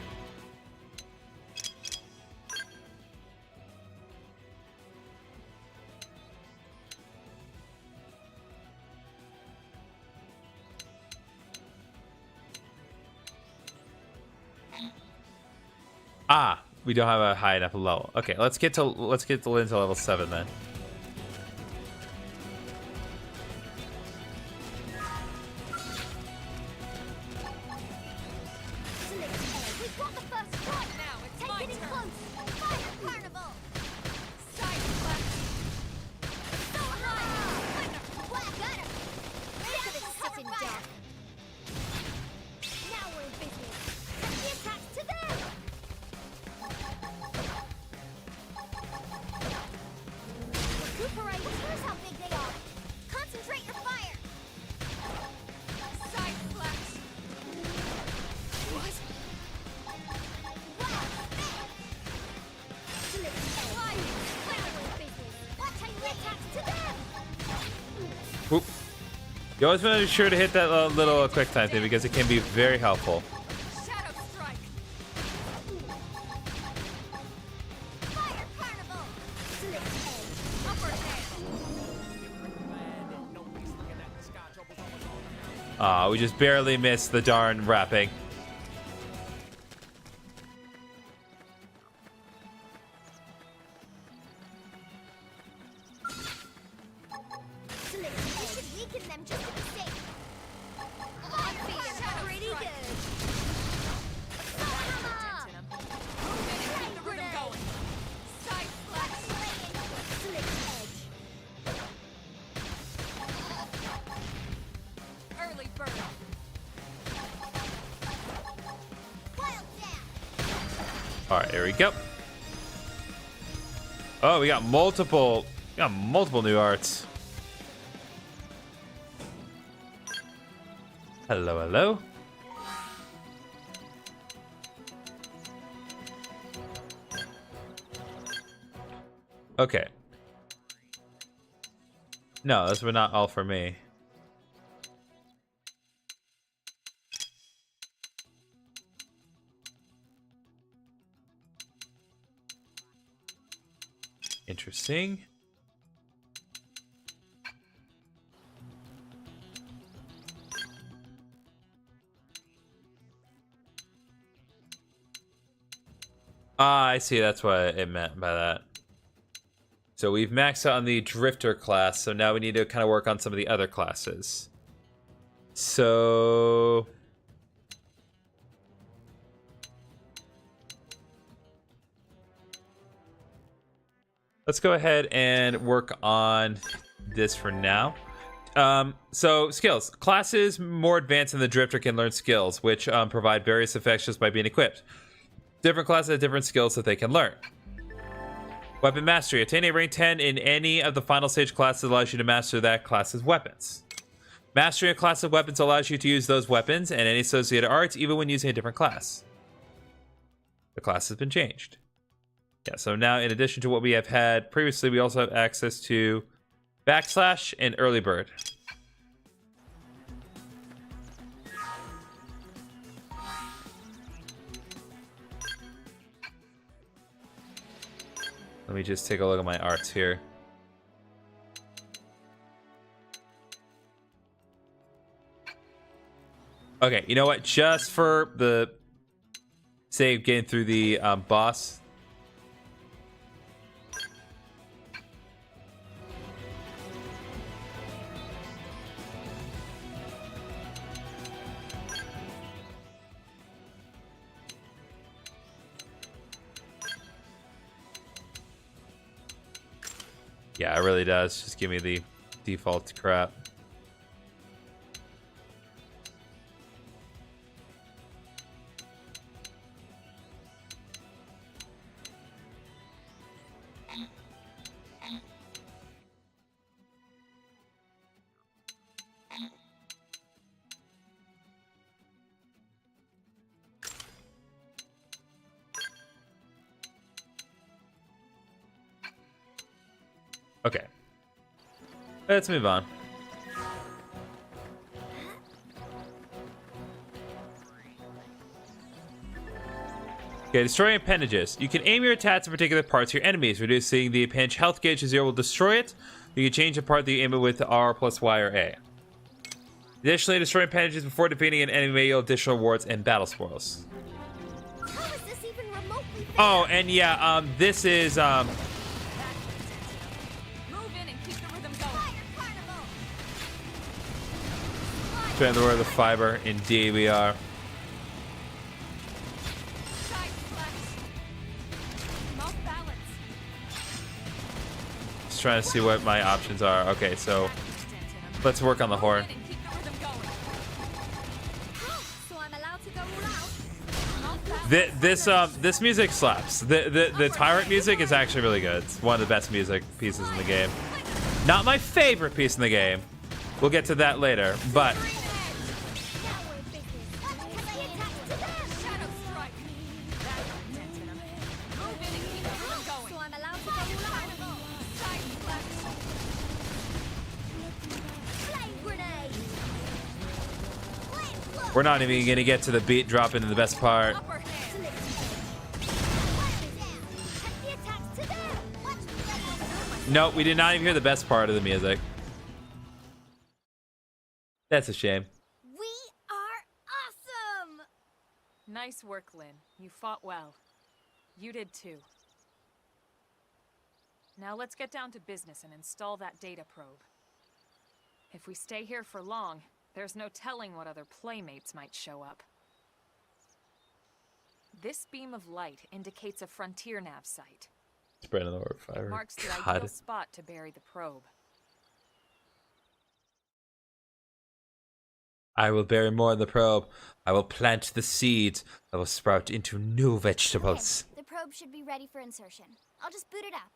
Ah, we don't have a high enough level. Okay, let's get to Lynn to level 7 then. We've got the first strike now. It's Take my it in turn. close. Fire carnival. Side slash. So high. Well, got him. Look at it sitting down. Now we're in business. Send the attacks to them. Recuperate. Here's how big they are. Concentrate your fire. Side slash. What? Whoop. You always want to be sure to hit that little quick time thing because it can be very helpful. Shadow strike. Fire carnival. Upper hand. Ah, we just barely missed the darn wrapping. We should weaken them just to be safe. I'm feeling pretty good. Dent in 'em. Move in and keep the rhythm going. Side slash. Slick edge. Early bird. Wild dash. All right, here we go. Oh, we got multiple new arts. Hello, hello. Okay. No, those were not all for me. Interesting. Ah, I see. That's what it meant by that. So we've maxed out on the Drifter class, so now we need to kind of work on some of the other classes. So... let's go ahead and work on this for now. So skills. Classes more advanced than the Drifter can learn skills, which provide various effects just by being equipped. Different classes have different skills that they can learn. Weapon mastery. Attain a rank 10 in any of the final stage classes allows you to master that class's weapons. Mastering a class of weapons allows you to use those weapons and any associated arts even when using a different class. The class has been changed. Yeah, so now in addition to what we have had previously, we also have access to backslash and early bird. Let me just take a look at my arts here. Okay, you know what? Just for the sake of getting through the boss. Yeah, it really does. Just give me the default crap. Okay. Let's move on. Okay, destroying appendages. You can aim your attacks at particular parts of your enemies, reducing the appendage health gauge to 0 will destroy it. You can change the part that you aim it with R plus Y or A. Additionally, destroying appendages before defeating an enemy may yield additional rewards and battle spoils. How is this even remotely fair? Oh, and yeah, this is trying to wear the fiber. Indeed, we are. Just trying to see what my options are. Okay, so let's work on the horn. So I'm allowed to go all out? This music slaps. The tyrant music is actually really good. It's one of the best music pieces in the game. Not my favorite piece in the game. We'll get to that later, but. We're not even gonna get to the beat drop into the best part. Nope, we did not even hear the best part of the music. That's a shame. We are awesome! Nice work, Lynn. You fought well. You did too. Now let's get down to business and install that data probe. If we stay here for long, there's no telling what other playmates might show up. This beam of light indicates a frontier nav site. Spread on the orb fiber. It marks the ideal spot to bury the probe. I will bury more in the probe. I will plant the seeds that will sprout into new vegetables. Okay, the probe should be ready for insertion. I'll just boot it up.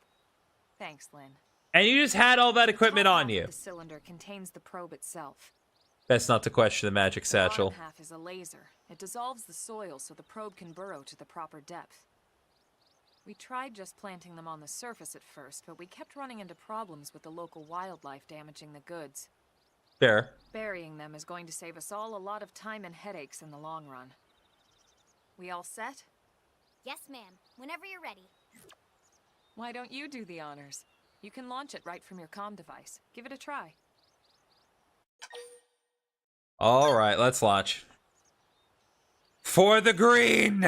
Thanks, Lynn. And you just had all that equipment on you. The cylinder contains the probe itself. Best not to question the magic satchel. The bottom half is a laser. It dissolves the soil so the probe can burrow to the proper depth. We tried just planting them on the surface at first, but we kept running into problems with the local wildlife damaging the goods. Fair. Burying them is going to save us all a lot of time and headaches in the long run. We all set? Yes, ma'am. Whenever you're ready. Why don't you do the honors? You can launch it right from your comm device. Give it a try. All right, let's launch. For the green!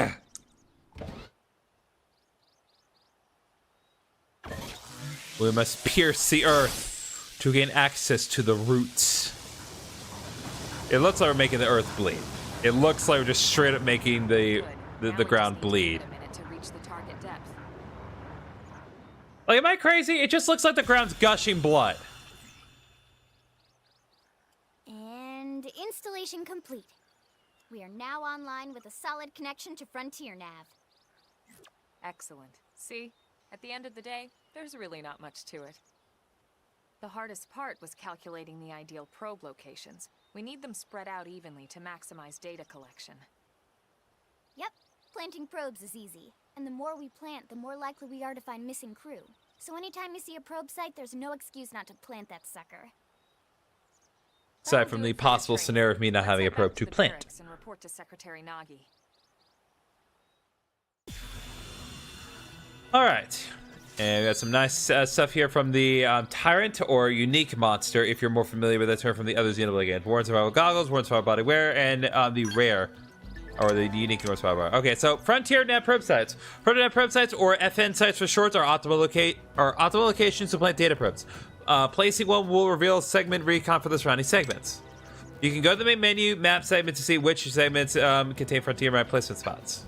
We must pierce the earth to gain access to the roots. It looks like we're making the earth bleed. It looks like we're just straight up making the ground bleed. Like, am I crazy? It just looks like the ground's gushing blood. And installation complete. We are now online with a solid connection to Frontier Nav. Excellent. See? At the end of the day, there's really not much to it. The hardest part was calculating the ideal probe locations. We need them spread out evenly to maximize data collection. Yep, planting probes is easy. And the more we plant, the more likely we are to find missing crew. So anytime you see a probe site, there's no excuse not to plant that sucker. Aside from the possible scenario of me not having a probe to plant. And report to Secretary Nagi. All right. And we got some nice stuff here from the Tyrant, or Unique Monster, if you're more familiar with that term from the other Xenoblade games. Warren Survival Goggles, Warren Survival Body Wear, and the Rare, or the Unique Warren Survival Bar. Okay, so Frontier Net Probe Sites. Frontier Net Probe Sites, or FN Sites for short, are optimal locations to plant data probes. Placing one will reveal segment recon for the surrounding segments. You can go to the main menu, map segment, to see which segments contain Frontier map placement spots.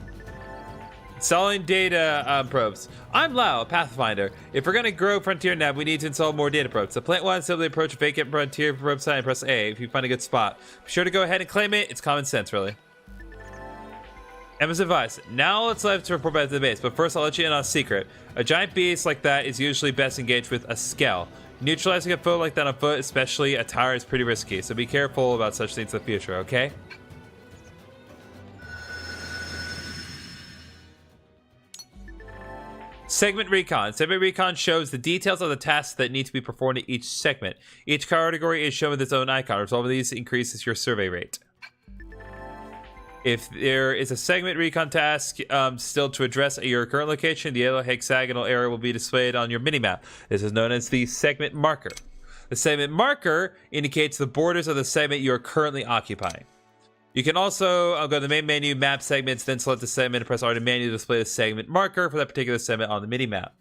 Installing data probes. I'm Lau, a Pathfinder. If we're going to grow Frontier Nav, we need to install more data probes. To plant one, simply approach a vacant Frontier probe site and press A if you find a good spot. Be sure to go ahead and claim it. It's common sense, really. Emma's advice. Now let's leave to report back to the base, but first I'll let you in on a secret. A giant beast like that is usually best engaged with a Skell. Neutralizing a foe like that on foot, especially a tower, is pretty risky, so be careful about such things in the future, okay? Segment Recon. Segment Recon shows the details of the tasks that need to be performed in each segment. Each category is shown with its own icon. Resolving these increases your survey rate. If there is a segment recon task still to address at your current location, the yellow hexagonal area will be displayed on your minimap. This is known as the segment marker. The segment marker indicates the borders of the segment you are currently occupying. You can also go to the main menu, map segments, then select the segment and press R to manually display the segment marker for that particular segment on the minimap.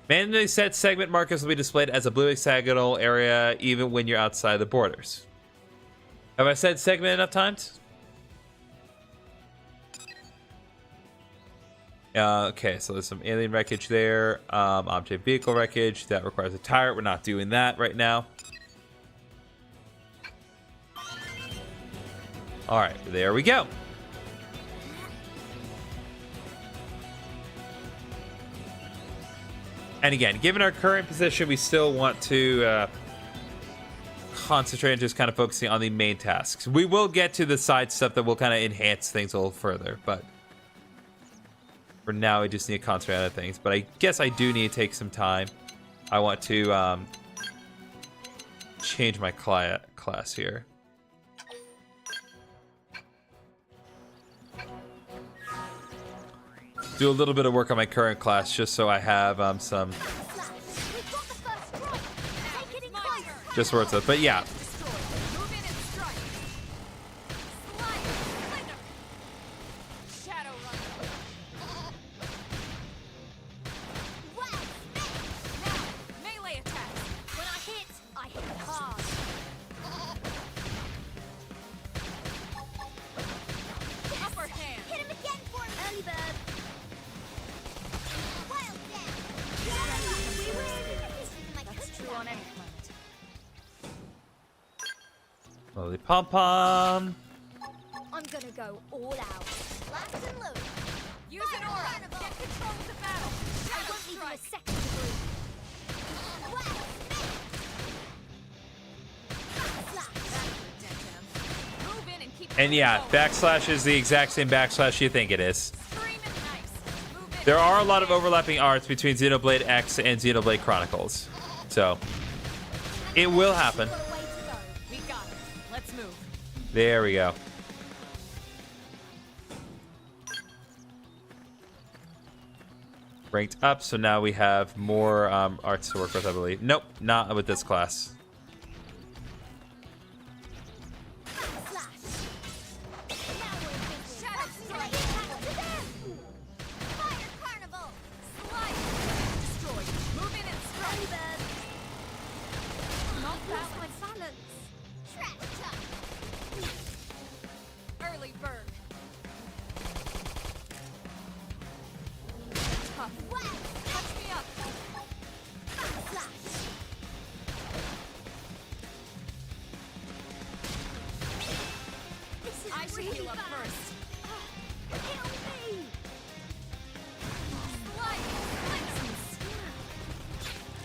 Manually set segment markers will be displayed as a blue hexagonal area even when you're outside the borders. Have I said segment enough times? Okay, so there's some alien wreckage there. Object vehicle wreckage. That requires a tyrant. We're not doing that right now. Alright, there we go. And again, given our current position, we still want to concentrate on just kind of focusing on the main tasks. We will get to the side stuff that will kind of enhance things a little further, but for now, I just need to concentrate on other things. But I guess I do need to take some time. I want to change my class here. Do a little bit of work on my current class just so I have some just worth it. But yeah. Holy pom-pom. I'm gonna go all out. Locked and loaded. Use an aura. Get control of the battle. I won't leave you a second to breathe. And yeah, backslash is the exact same backslash you think it is. There are a lot of overlapping arts between Xenoblade X and Xenoblade Chronicles. So, it will happen. We got it. Let's move. There we go. Ranked up, so now we have more arts to work with, I believe. Nope, not with this class.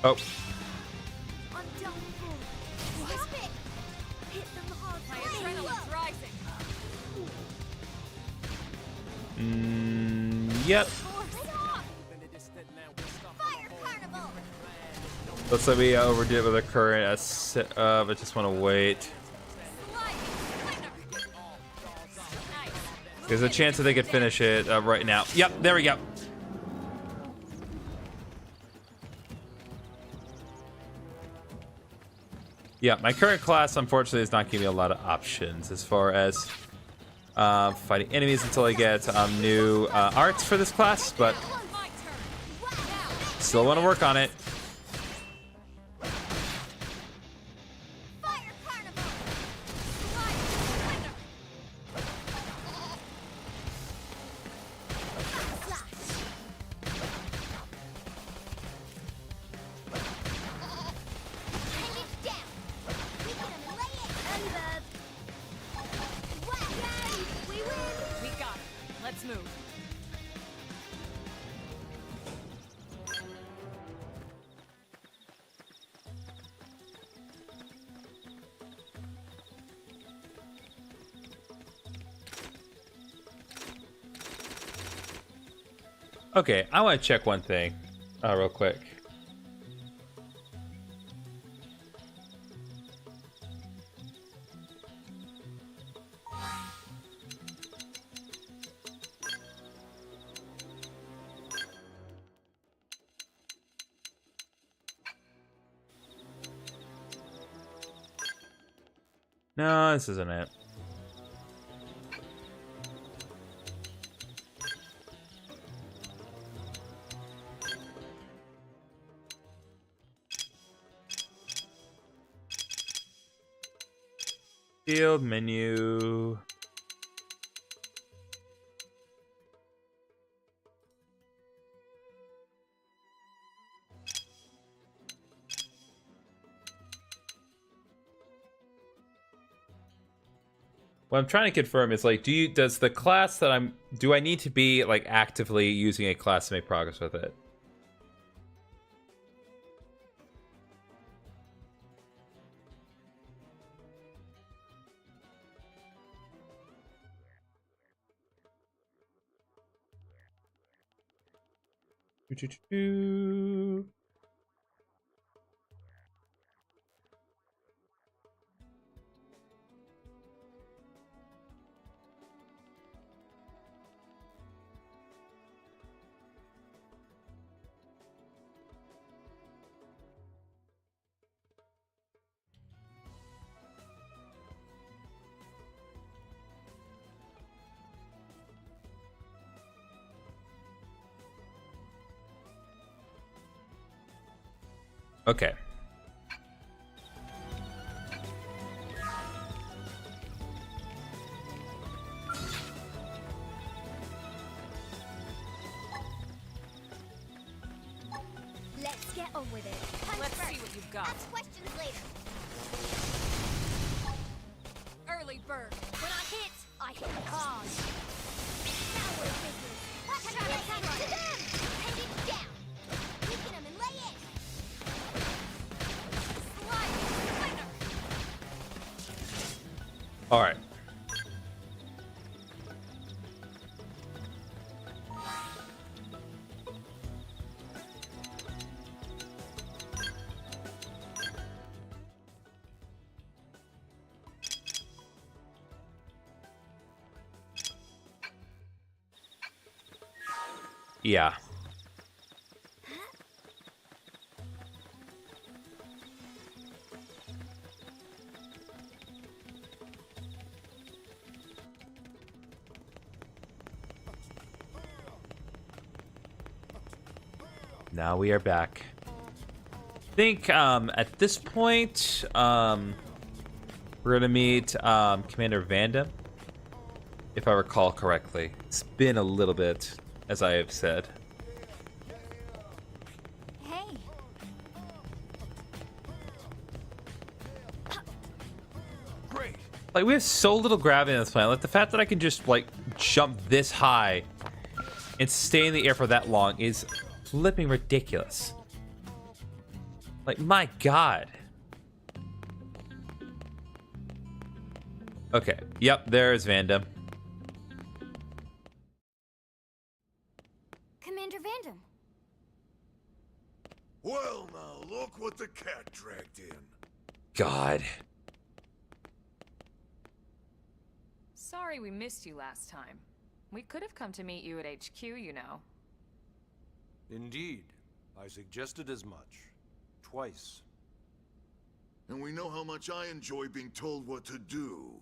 Oh. Yep. Looks like we overdid it with our current, but just want to wait. There's a chance that they could finish it right now. Yep, there we go. Yeah, my current class, unfortunately, is not giving me a lot of options as far as fighting enemies until I get new arts for this class, but still want to work on it. Okay, I want to check one thing real quick. No, this isn't it. Field menu. What I'm trying to confirm is like, does the class that do I need to be like actively using a class to make progress with it? Okay. Let's get on with it. Let's see what you've got. Ask questions later. Early bird. When I hit hard. Now we're business. Watch out, to them! Hand it down. Weaken them and lay it. All right. Yeah. Now we are back. I think at this point we're gonna meet Commander Vanda, if I recall correctly. It's been a little bit, as I have said. Hey. Great. Like, we have so little gravity on this planet. Like, the fact that I can just like jump this high and stay in the air for that long is flipping ridiculous. Like, my God. Okay. Yep, there's Vanda. Commander Vandam. Well, now look what the God. Sorry we missed you last time. We could have come to meet you at HQ, you know. Indeed. I suggested as much. Twice. And we know how much I enjoy being told what to do.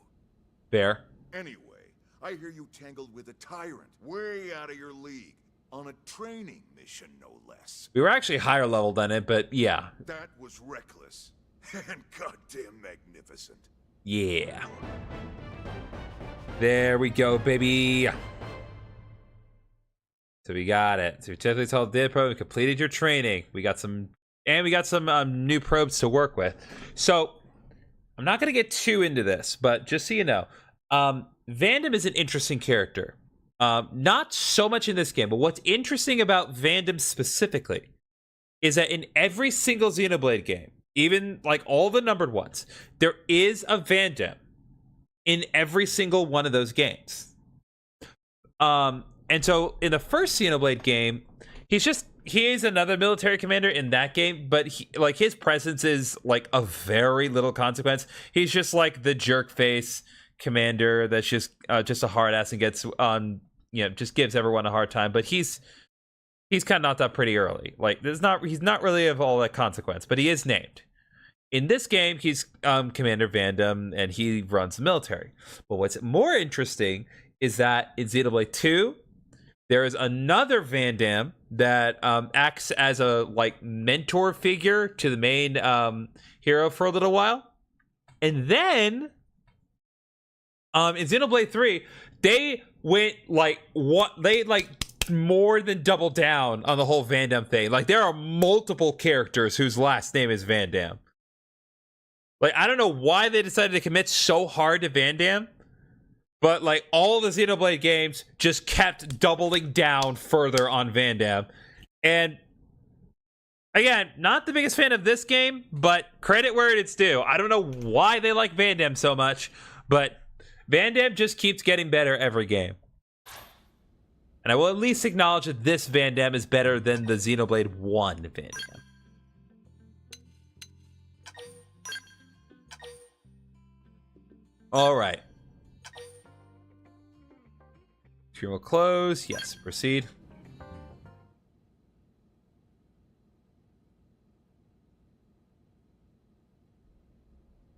Fair. Anyway, I hear you tangled with a tyrant, way out of your league, on a training mission, no less. We were actually higher level than it, but yeah. That was reckless. And goddamn magnificent. Yeah. There we go, baby. So we got it. So we technically told the probe, we completed your training. We got some new probes to work with. So I'm not going to get too into this, but just so you know, Vandam is an interesting character. Not so much in this game, but what's interesting about Vandam specifically is that in every single Xenoblade game, even like all the numbered ones, there is a Vandam in every single one of those games. And so in the first Xenoblade game, he is another military commander in that game, but his presence is like of very little consequence. He's just like the jerk face commander that's just a hard ass and gets just gives everyone a hard time. But he's kind of not that pretty early. Like he's not really of all that consequence, but he is named. In this game, he's Commander Vandam, and he runs the military. But what's more interesting is that in Xenoblade 2, there is another Vandam that acts as a mentor figure to the main hero for a little while. And then in Xenoblade 3, they went more than double down on the whole Vandam thing. Like there are multiple characters whose last name is Vandam. Like I don't know why they decided to commit so hard to Vandam. But like all the Xenoblade games just kept doubling down further on Vandam. And again, not the biggest fan of this game, but credit where it's due. I don't know why they like Vandam so much, but Vandam just keeps getting better every game. And I will at least acknowledge that this Vandam is better than the Xenoblade 1 Vandam. All right. Stream will close. Yes, proceed.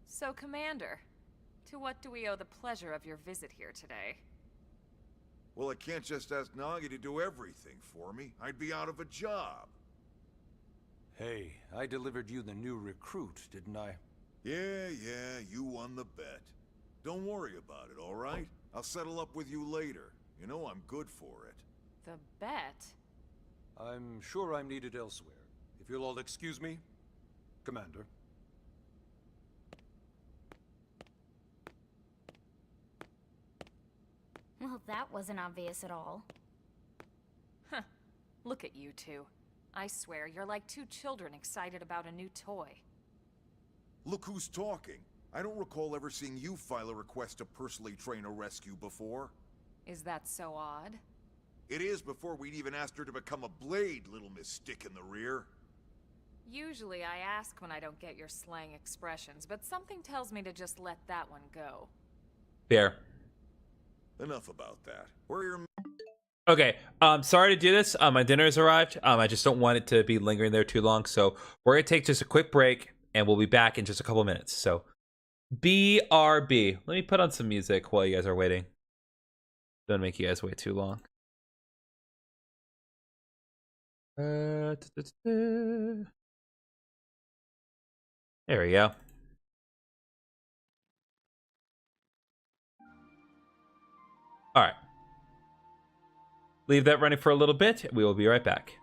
So, Commander, to what do we owe the pleasure of your visit here today? Well, I can't just ask Nagi to do everything for me. I'd be out of a job. Hey, I delivered you the new recruit, didn't I? Yeah, you won the bet. Don't worry about it, all right? I'll settle up with you later. You know I'm good for it. The bet? I'm sure I'm needed elsewhere. If you'll all excuse me, Commander. Well, that wasn't obvious at all. Huh. Look at you two. I swear, you're like two children excited about a new toy. Look who's talking. I don't recall ever seeing you file a request to personally train a rescue before. Is that so odd? It is before we'd even asked her to become a blade, little Miss Stick in the rear. Usually I ask when I don't get your slang expressions, but something tells me to just let that one go. Fair. Enough about that. Where are your... Okay, sorry to do this. My dinner has arrived. I just don't want it to be lingering there too long. So we're going to take just a quick break, and we'll be back in just a couple minutes. So, BRB. Let me put on some music while you guys are waiting. Don't make you guys wait too long. There we go. All right. Leave that running for a little bit. We will be right back.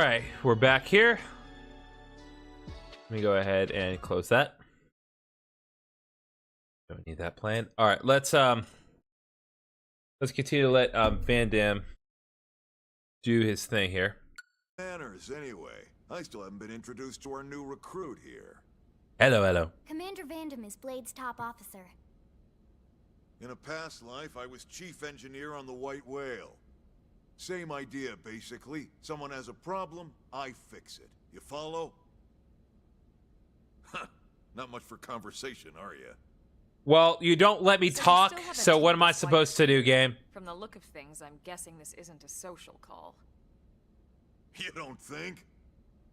right, we're back here. Let me go ahead and close that. Don't need that plan. All right, let's continue to let Van Damme do his thing here. Manners, anyway. I still haven't been introduced to our new recruit here. Hello, hello. Commander Vandam is Blade's top officer. In a past life, I was chief engineer on the White Whale. Same idea, basically. Someone has a problem, I fix it. You follow? Huh. Not much for conversation, are you? Well, you don't let me talk, so what am I supposed to do, game? From the look of things, I'm guessing this isn't a social call. You don't think?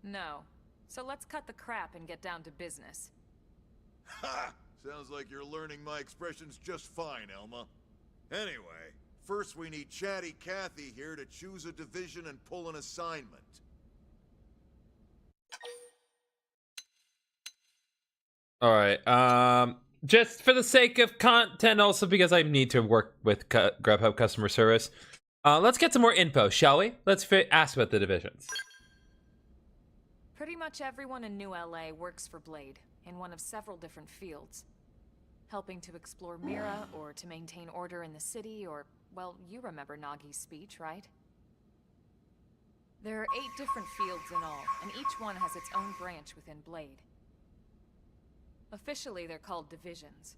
No. So let's cut the crap and get down to business. Ha! Sounds like you're learning my expressions just fine, Elma. Anyway, first we need Chatty Cathy here to choose a division and pull an assignment. All right. Just for the sake of content, also because I need to work with Grubhub customer service, let's get some more info, shall we? Let's ask about the divisions. Pretty much everyone in New LA works for Blade, in one of several different fields. Helping to explore Mira, or to maintain order in the city, or, well, you remember Nagi's speech, right? There are 8 different fields in all, and each one has its own branch within Blade. Officially, they're called divisions.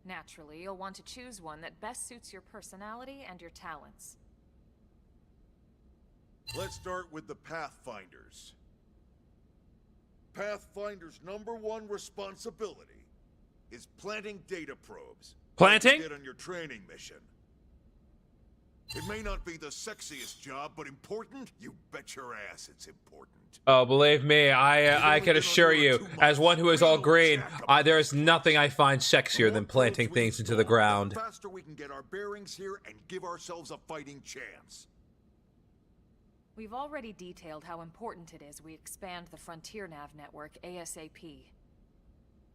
Naturally, you'll want to choose one that best suits your personality and your talents. Let's start with the Pathfinders. Pathfinder's #1 responsibility is planting data probes. Planting? Get on your training mission. It may not be the sexiest job, but important? You bet your ass it's important. Oh, believe me, I can assure you, as one who is all green, there is nothing I find sexier than planting things into the ground. The faster we can get our bearings here and give ourselves a fighting chance. We've already detailed how important it is we expand the Frontier Nav network ASAP.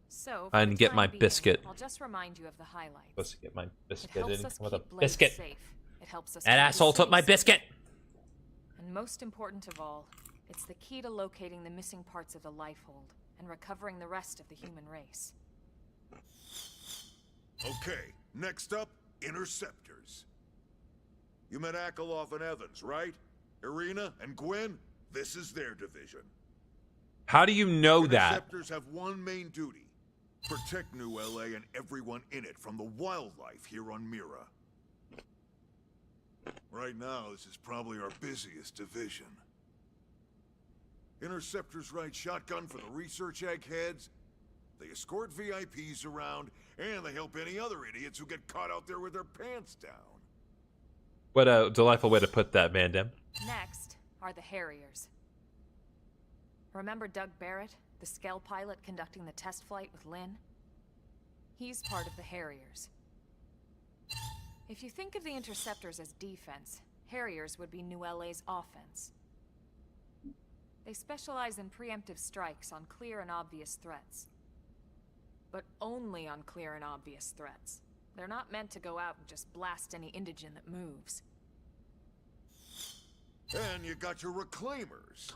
So, I didn't get my biscuit. I'll just remind you of the highlights. Supposed to get my biscuit. It helps Didn't us come with a keep Blade biscuit. safe. It helps us That keep asshole the took my city biscuit. safe. And most important of all, it's the key to locating the missing parts of the Lifehold and recovering the rest of the human race. Okay, next up, Interceptors. You met Akeloff and Evans, right? Irina and Gwen? This is their division. How do you know that? Interceptors have one main duty. Protect New LA and everyone in it from the wildlife here on Mira. Right now, this is probably our busiest division. Interceptors ride shotgun for the research eggheads, they escort VIPs around, and they help any other idiots who get caught out there with their pants down. What a delightful way to put that, Van Damme. Next are the Harriers. Remember Doug Barrett, the Skell pilot conducting the test flight with Lynn? He's part of the Harriers. If you think of the Interceptors as defense, Harriers would be New LA's offense. They specialize in preemptive strikes on clear and obvious threats. But only on clear and obvious threats. They're not meant to go out and just blast any indigene that moves. And you got your Reclaimers.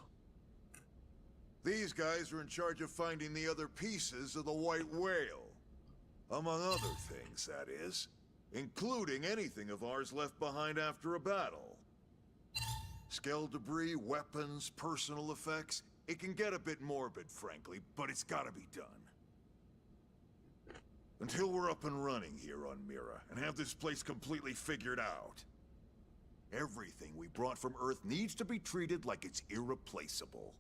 These guys are in charge of finding the other pieces of the White Whale. Among other things, that is. Including anything of ours left behind after a battle. Skell debris, weapons, personal effects. It can get a bit morbid, frankly, but it's gotta be done. Until we're up and running here on Mira, and have this place completely figured out. Everything we brought from Earth needs to be treated like it's irreplaceable.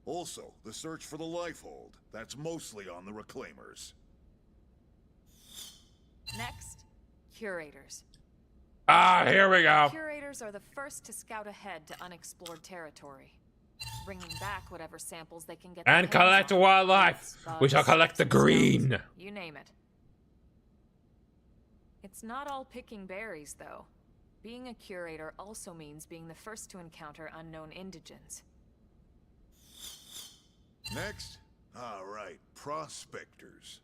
Also, the search for the Lifehold. That's mostly on the Reclaimers. Next, Curators. Ah, here we go. Curators are the first to scout ahead to unexplored territory, bringing back whatever samples they can get. And collect wildlife. We shall collect the green. You name it. It's not all picking berries, though. Being a curator also means being the first to encounter unknown indigens. Next? All right, Prospectors.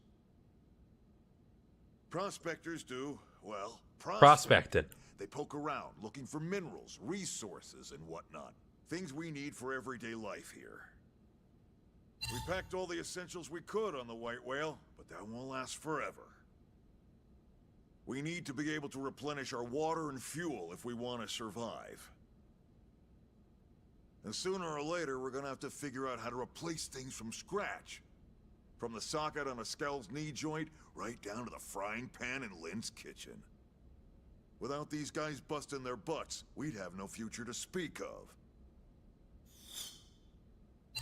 Prospectors do, well, Prospecting. They poke around, looking for minerals, resources, and whatnot. Things we need for everyday life here. We packed all the essentials we could on the White Whale, but that won't last forever. We need to be able to replenish our water and fuel if we want to survive. And sooner or later, we're gonna have to figure out how to replace things from scratch. From the socket on a Skells knee joint, right down to the frying pan in Lynn's kitchen. Without these guys busting their butts, we'd have no future to speak of.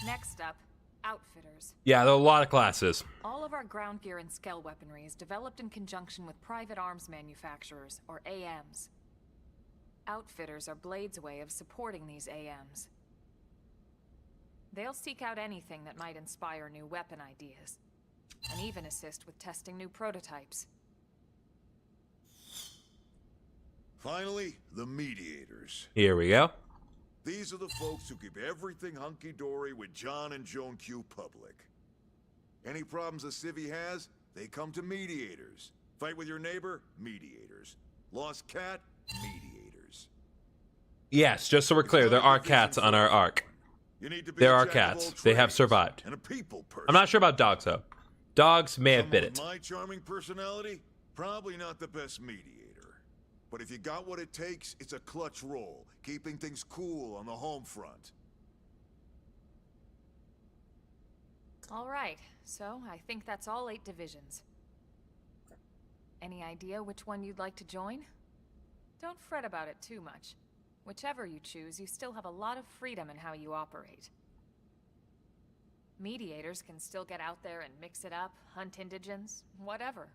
Next up, outfitters. Yeah, there are a lot of classes. All of our ground gear and Skell weaponry is developed in conjunction with private arms manufacturers, or AMs. Outfitters are Blade's way of supporting these AMs. They'll seek out anything that might inspire new weapon ideas, and even assist with testing new prototypes. Finally, the mediators. Here we go. These are the folks who keep everything hunky-dory with John and Joan Q public. Any problems a civvy has, they come to mediators. Fight with your neighbor? Mediators. Lost cat? Mediators. Yes, just so we're clear, there are cats on our arc. There are cats. They have survived. And a people person. I'm not sure about dogs, though. Dogs may have bit it. My charming personality? Probably not the best mediator. But if you got what it takes, it's a clutch role, keeping things cool on the home front. All right, so I think that's all 8 divisions. Any idea which one you'd like to join? Don't fret about it too much. Whichever you choose, you still have a lot of freedom in how you operate. Mediators can still get out there and mix it up, hunt indigents, whatever.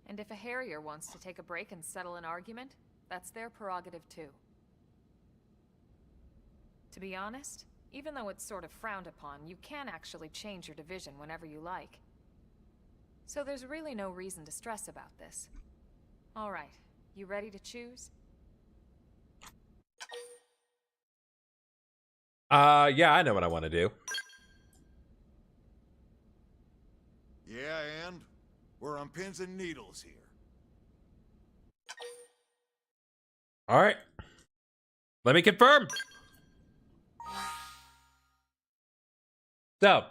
And if a Harrier wants to take a break and settle an argument, that's their prerogative too. To be honest, even though it's sort of frowned upon, you can actually change your division whenever you like. So there's really no reason to stress about this. All right, you ready to choose? Yeah, I know what I want to do. Yeah, and we're on pins and needles here. All right. Let me confirm. So,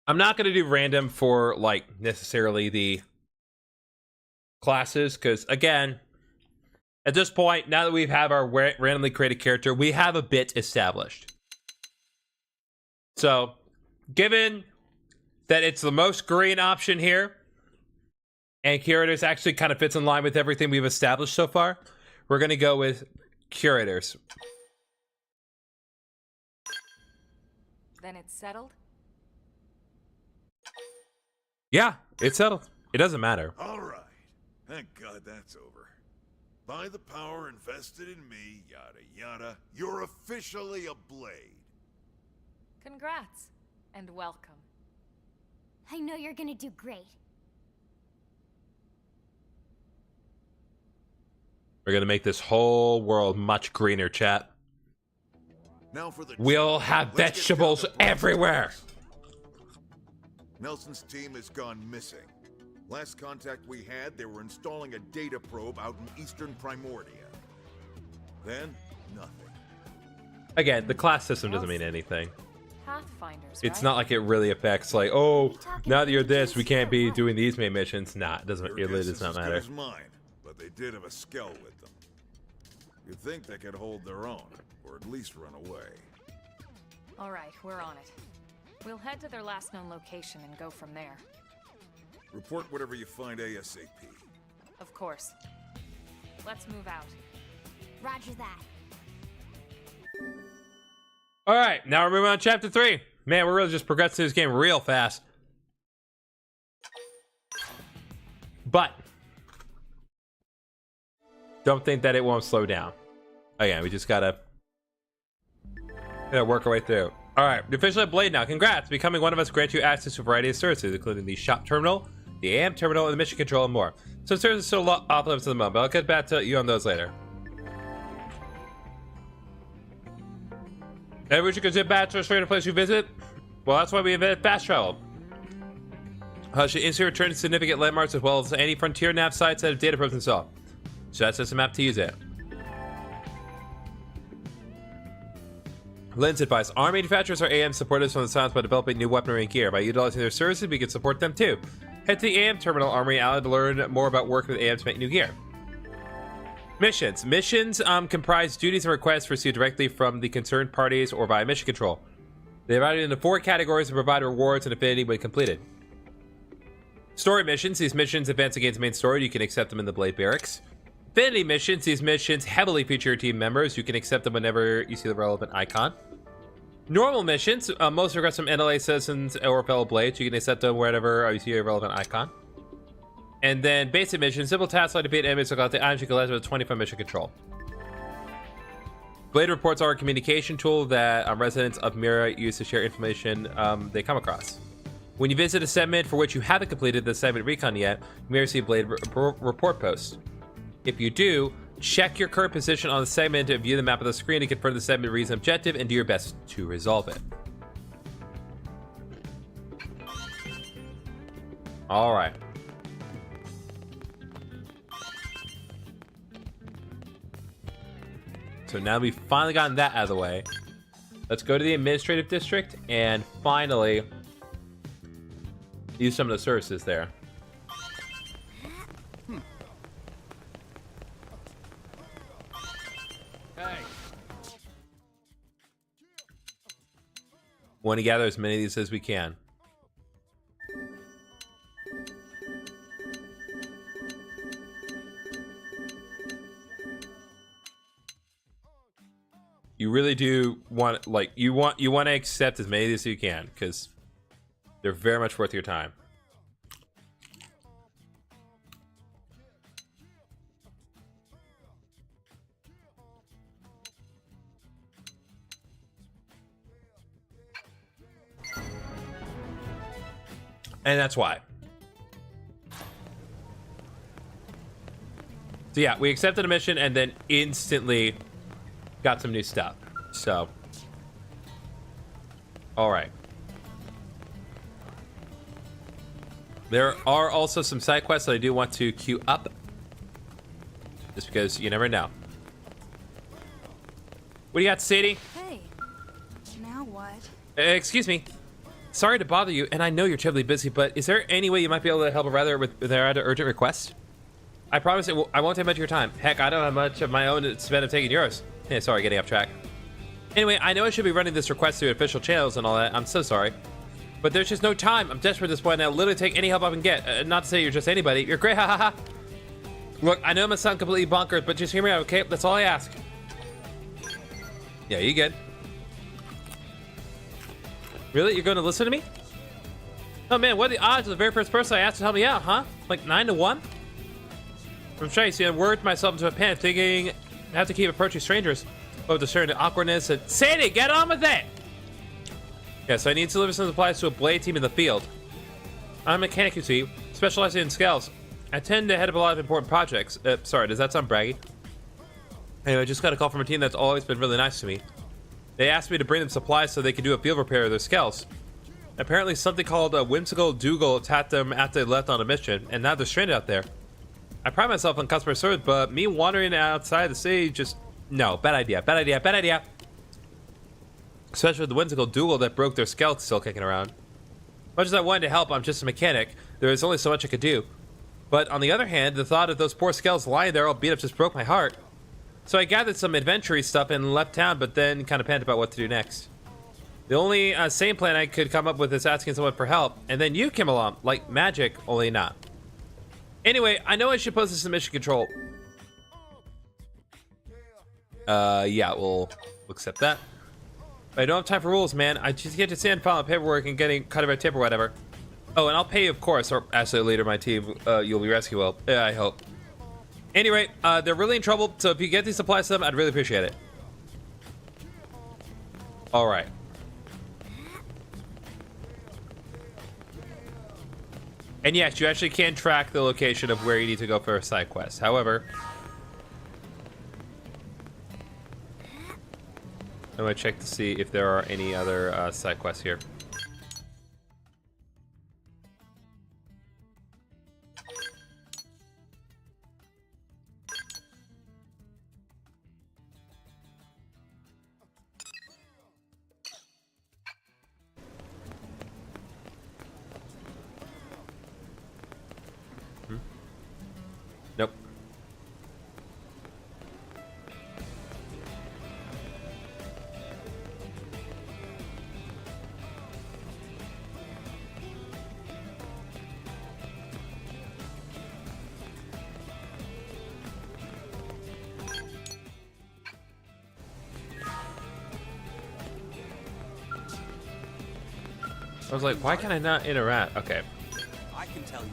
I'm not going to do random for, like, necessarily the classes, because, again, at this point, now that we have our randomly created character, we have a bit established. So, given that it's the most green option here, and curators actually kind of fits in line with everything we've established so far, we're going to go with curators. Then it's settled? Yeah, it's settled. It doesn't matter. All right. Thank God that's over. By the power invested in me, yada yada, you're officially a Blade. Congrats, and welcome. I know you're gonna do great. We're going to make this whole world much greener, chat. Now for the We'll have vegetables everywhere. Nelson's team has gone missing. Last contact we had, they were installing a data probe out in eastern Primordia. Then, nothing. Again, the class system doesn't mean anything. Pathfinders, It's right? not like it really affects, like, oh, now that you're this, we can't be doing these main missions. Nah, it doesn't. It really does not matter. Mine, but they did have a Skell with them. You'd think they could hold their own, or at least run away. All right, we're on it. We'll head to their last known location and go from there. Report whatever you find ASAP. Of course. Let's move out. Roger that. All right, now we're moving on to chapter 3. Man, we're really just progressing this game real fast. But don't think that it won't slow down. Again, we just gotta work our way through. All right, you're officially a Blade now. Congrats. Becoming one of us grants you access to a variety of services, including the shop terminal, the AM terminal, and the mission control, and more. Some services are still off limits at the moment, but I'll get back to you on those later. And we should consider bachelor straight to place you visit. Well, that's why we invented fast travel. Should instantly return significant landmarks as well as any frontier nav sites that have data probes installed. So that's just a map to use it. Lens advice. Arm manufacturers are AM supporters from the science by developing new weaponry and gear. By utilizing their services, we can support them too. Head to the AM Terminal Armory Alley to learn more about working with AM to make new gear. Missions. Missions comprise duties and requests received directly from the concerned parties or via mission control. They're divided into 4 categories and provide rewards and affinity when completed. Story missions. These missions advance against the main story. You can accept them in the Blade Barracks. Affinity missions. These missions heavily feature your team members. You can accept them whenever you see the relevant icon. Normal missions. Most requests from NLA citizens or fellow Blades. You can accept them wherever you see a relevant icon. And then basic missions. Simple tasks like defeat enemies or collect the items you collect with 25 mission control. Blade reports are a communication tool that residents of Mira use to share information they come across. When you visit a segment for which you haven't completed the segment recon yet, you may receive Blade report posts. If you do, check your current position on the segment to view the map of the screen to confirm the segment reads objective and do your best to resolve it. All right. So now we've finally gotten that out of the way. Let's go to the administrative district and finally use some of the services there. Hey. Want to gather as many of these as we can. You really do want, like, you want to accept as many of these as you can, because they're very much worth your time. And that's why. So yeah, we accepted a mission and then instantly got some new stuff. So, all right. There are also some side quests that I do want to queue up, just because you never know. What do you got, Sadie? Hey, now what? Excuse me. Sorry to bother you, and I know you're terribly busy, but is there any way you might be able to help a rather with their urgent request? I promise I won't take much of your time. Heck, I don't have much of my own to spend of taking yours. Yeah, sorry, getting off track. Anyway, I know I should be running this request through official channels and all that. I'm so sorry. But there's just no time. I'm desperate at this point, and I'll literally take any help I can get. Not to say you're just anybody. You're great, ha ha ha. Look, I know I'm gonna sound completely bonkers, but just hear me out, okay? That's all I ask. Yeah, you good. Really? You're going to listen to me? Oh man, what are the odds of the very first person I asked to help me out, huh? Like 9 to 1? I'm trying to worked myself into a panic, thinking I have to keep approaching strangers. Oh, discerning the awkwardness and Sadie, get on with it! Yeah, so I need to deliver some supplies to a Blade team in the field. I'm a mechanic, you see, specializing in Skells. I tend to head up a lot of important projects. Sorry, does that sound braggy? Anyway, I just got a call from a team that's always been really nice to me. They asked me to bring them supplies so they could do a field repair of their Skells. Apparently something called a whimsical Dougal attacked them after they left on a mission, and now they're stranded out there. I pride myself on customer service, but me wandering outside the city just... No, bad idea, bad idea, bad idea. Especially with the whimsical Dougal that broke their Skell still kicking around. Much as I wanted to help, I'm just a mechanic. There is only so much I could do. But on the other hand, the thought of those poor Skells lying there all beat up just broke my heart. So I gathered some adventure stuff and left town, but then kind of panicked about what to do next. The only sane plan I could come up with is asking someone for help, and then you came along, like magic, only not. Anyway, I know I should post this in mission control. Yeah, we'll accept that. But I don't have time for rules, man. I just get to stand filing paperwork and getting cut of red tape or whatever. Oh, and I'll pay you, of course, or actually later my team, you'll be rescued well. Yeah, I hope. Anyway, they're really in trouble, so if you get these supplies to them, I'd really appreciate it. All right. And yes, you actually can track the location of where you need to go for a side quest. However, I'm going to check to see if there are any other side quests here. I was like, why can I not interact? Okay. I can tell you.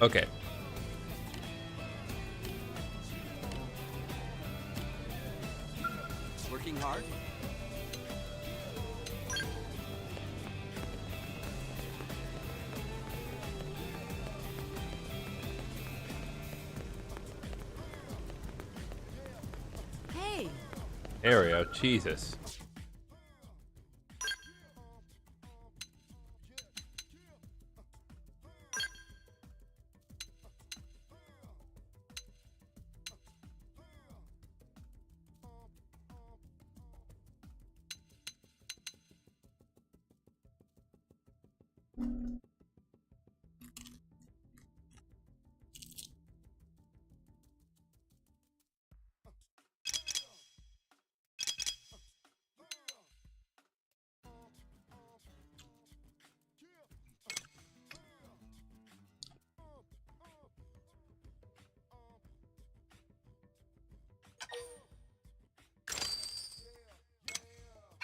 Okay. Working hard? Hey, Area, Jesus.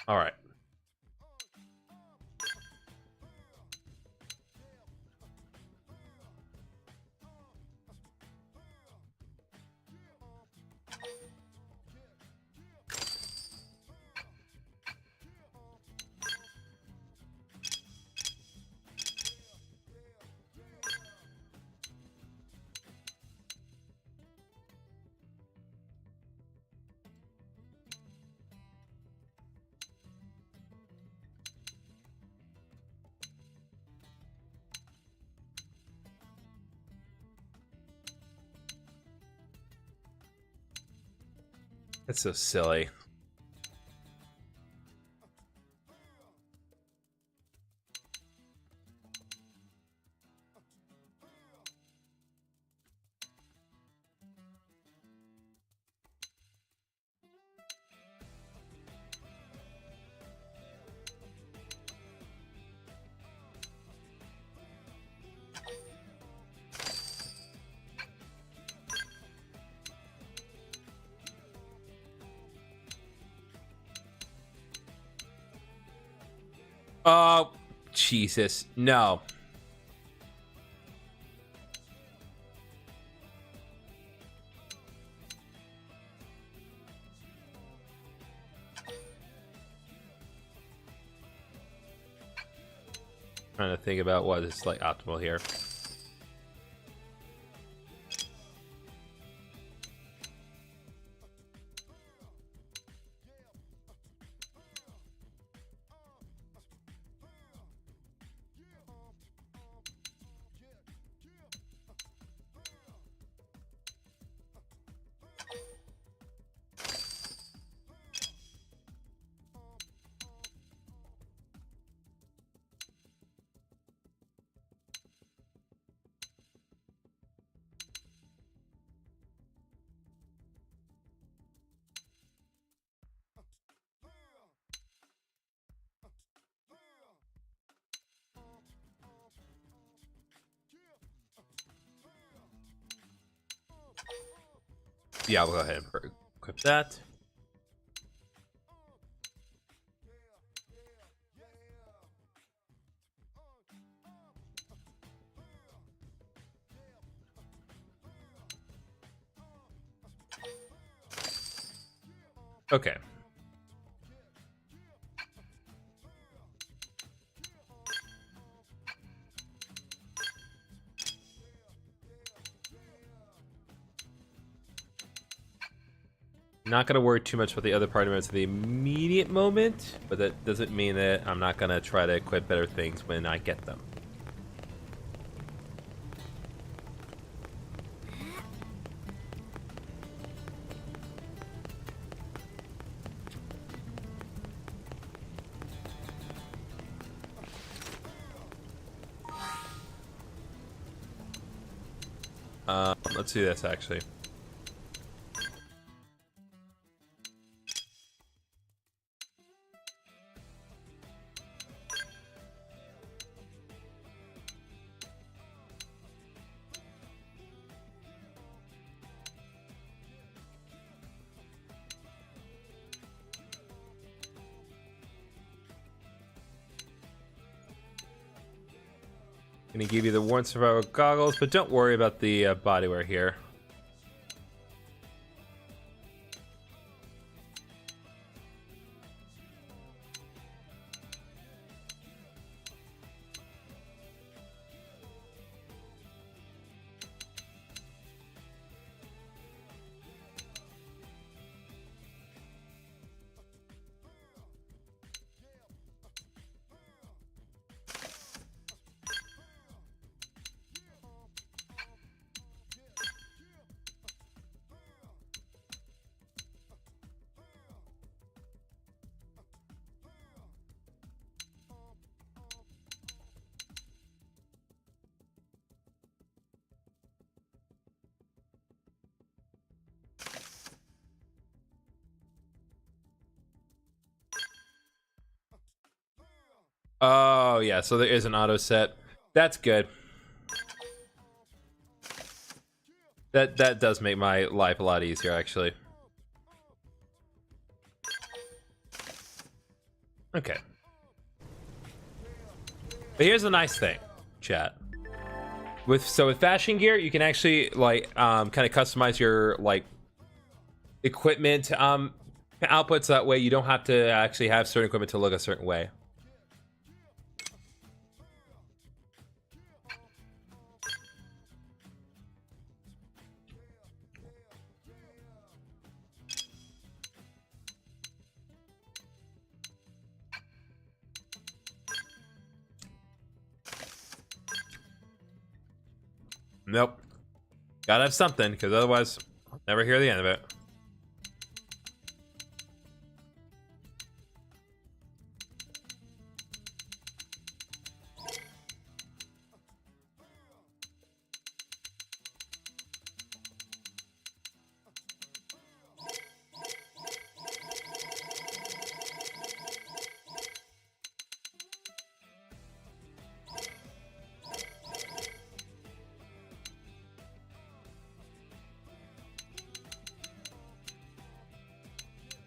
All right. That's so silly. Oh, Jesus. No. Trying to think about what is like optimal here. Yeah, we'll go ahead and equip that. Okay. Not going to worry too much about the other party members at the immediate moment, but that doesn't mean that I'm not going to try to equip better things when I get them. Let's do this actually. Gonna give you the worn survival goggles, but don't worry about the bodywear here. Oh, yeah, so there is an auto set. That's good. That does make my life a lot easier, actually. Okay. But here's the nice thing, chat. With fashion gear, you can actually like kind of customize your like equipment outputs. That way, you don't have to actually have certain equipment to look a certain way. Nope. Gotta have something, because otherwise, I'll never hear the end of it.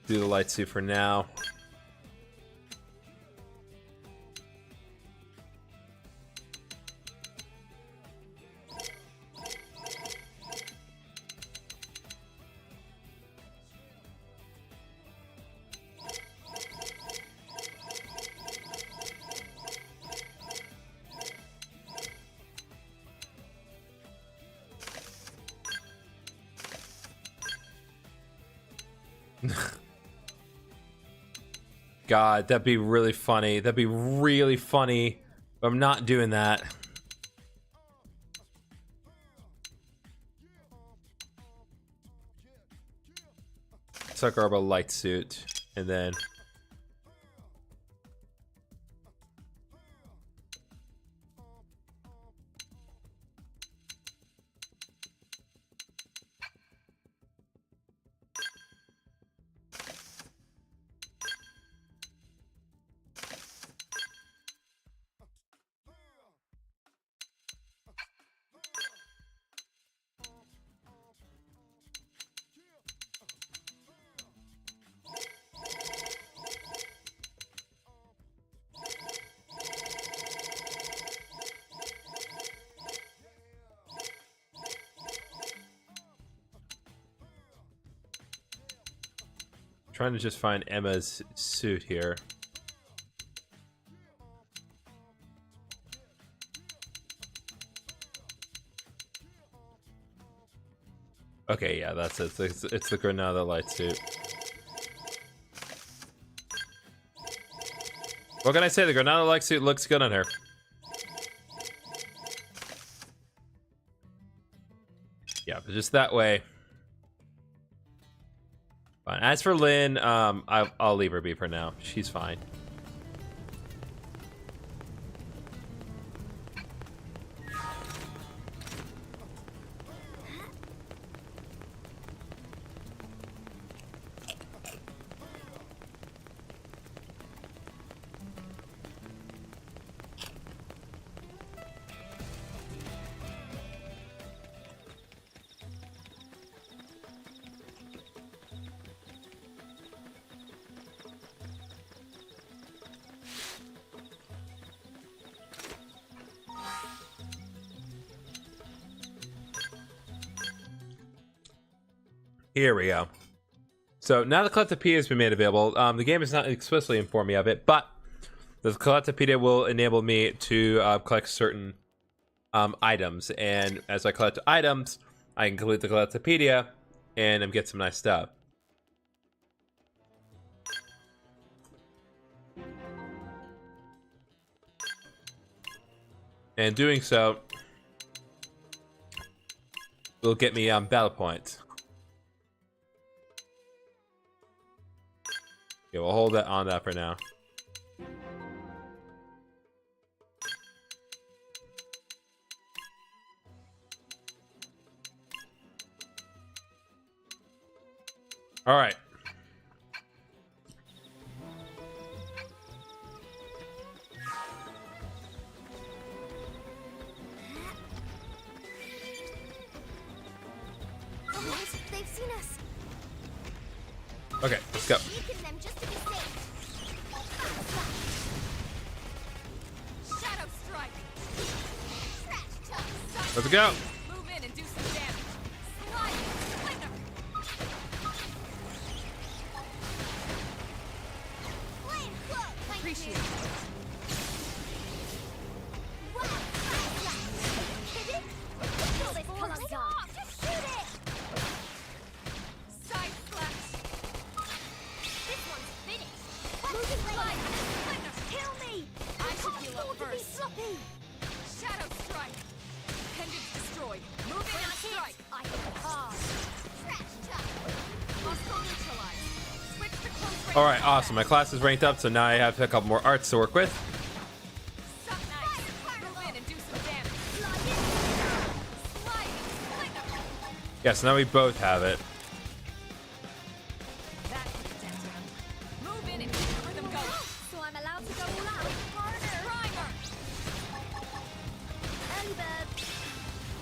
Do the light suit for now. God, that'd be really funny. That'd be really funny. But I'm not doing that. Sakuraba light suit, and then trying to just find Emma's suit here. Okay, yeah, that's it. It's the Granada light suit. What can I say? The Granada light suit looks good on her. Yeah, but just that way. Fine. As for Lynn, I'll leave her be for now. She's fine. Here we go. So now the Collectopedia has been made available. The game has not explicitly informed me of it, but the Collectopedia will enable me to collect certain items. And as I collect items, I can complete the Collectopedia and get some nice stuff. And doing so will get me battle points. Okay, we'll hold that on that for now. All right. They've seen us. Okay, let's go. Weaken them just to be safe. Shadow strike. Let's go. Move in and do some damage. Slide. Splinter. Flame cloak. Appreciate it. Just shoot it. Side slash. This one's finished. Moving Slide. lane. Splinter. Kill me. I should heal up To be first. sloppy. Shadow strike. Pendants destroyed. Move in and strike. I hit hard. Trash talk. Hostile neutralized. Switch to close range. All right, awesome. My class is ranked up, so now I have a couple more arts to work with. Suck nice. Move in and do some damage. Slide. Splinter. Yeah, so now we both have it. That could have dented him. Move in and keep the rhythm going. So I'm allowed to go all out. Harder. Primer. Early bird.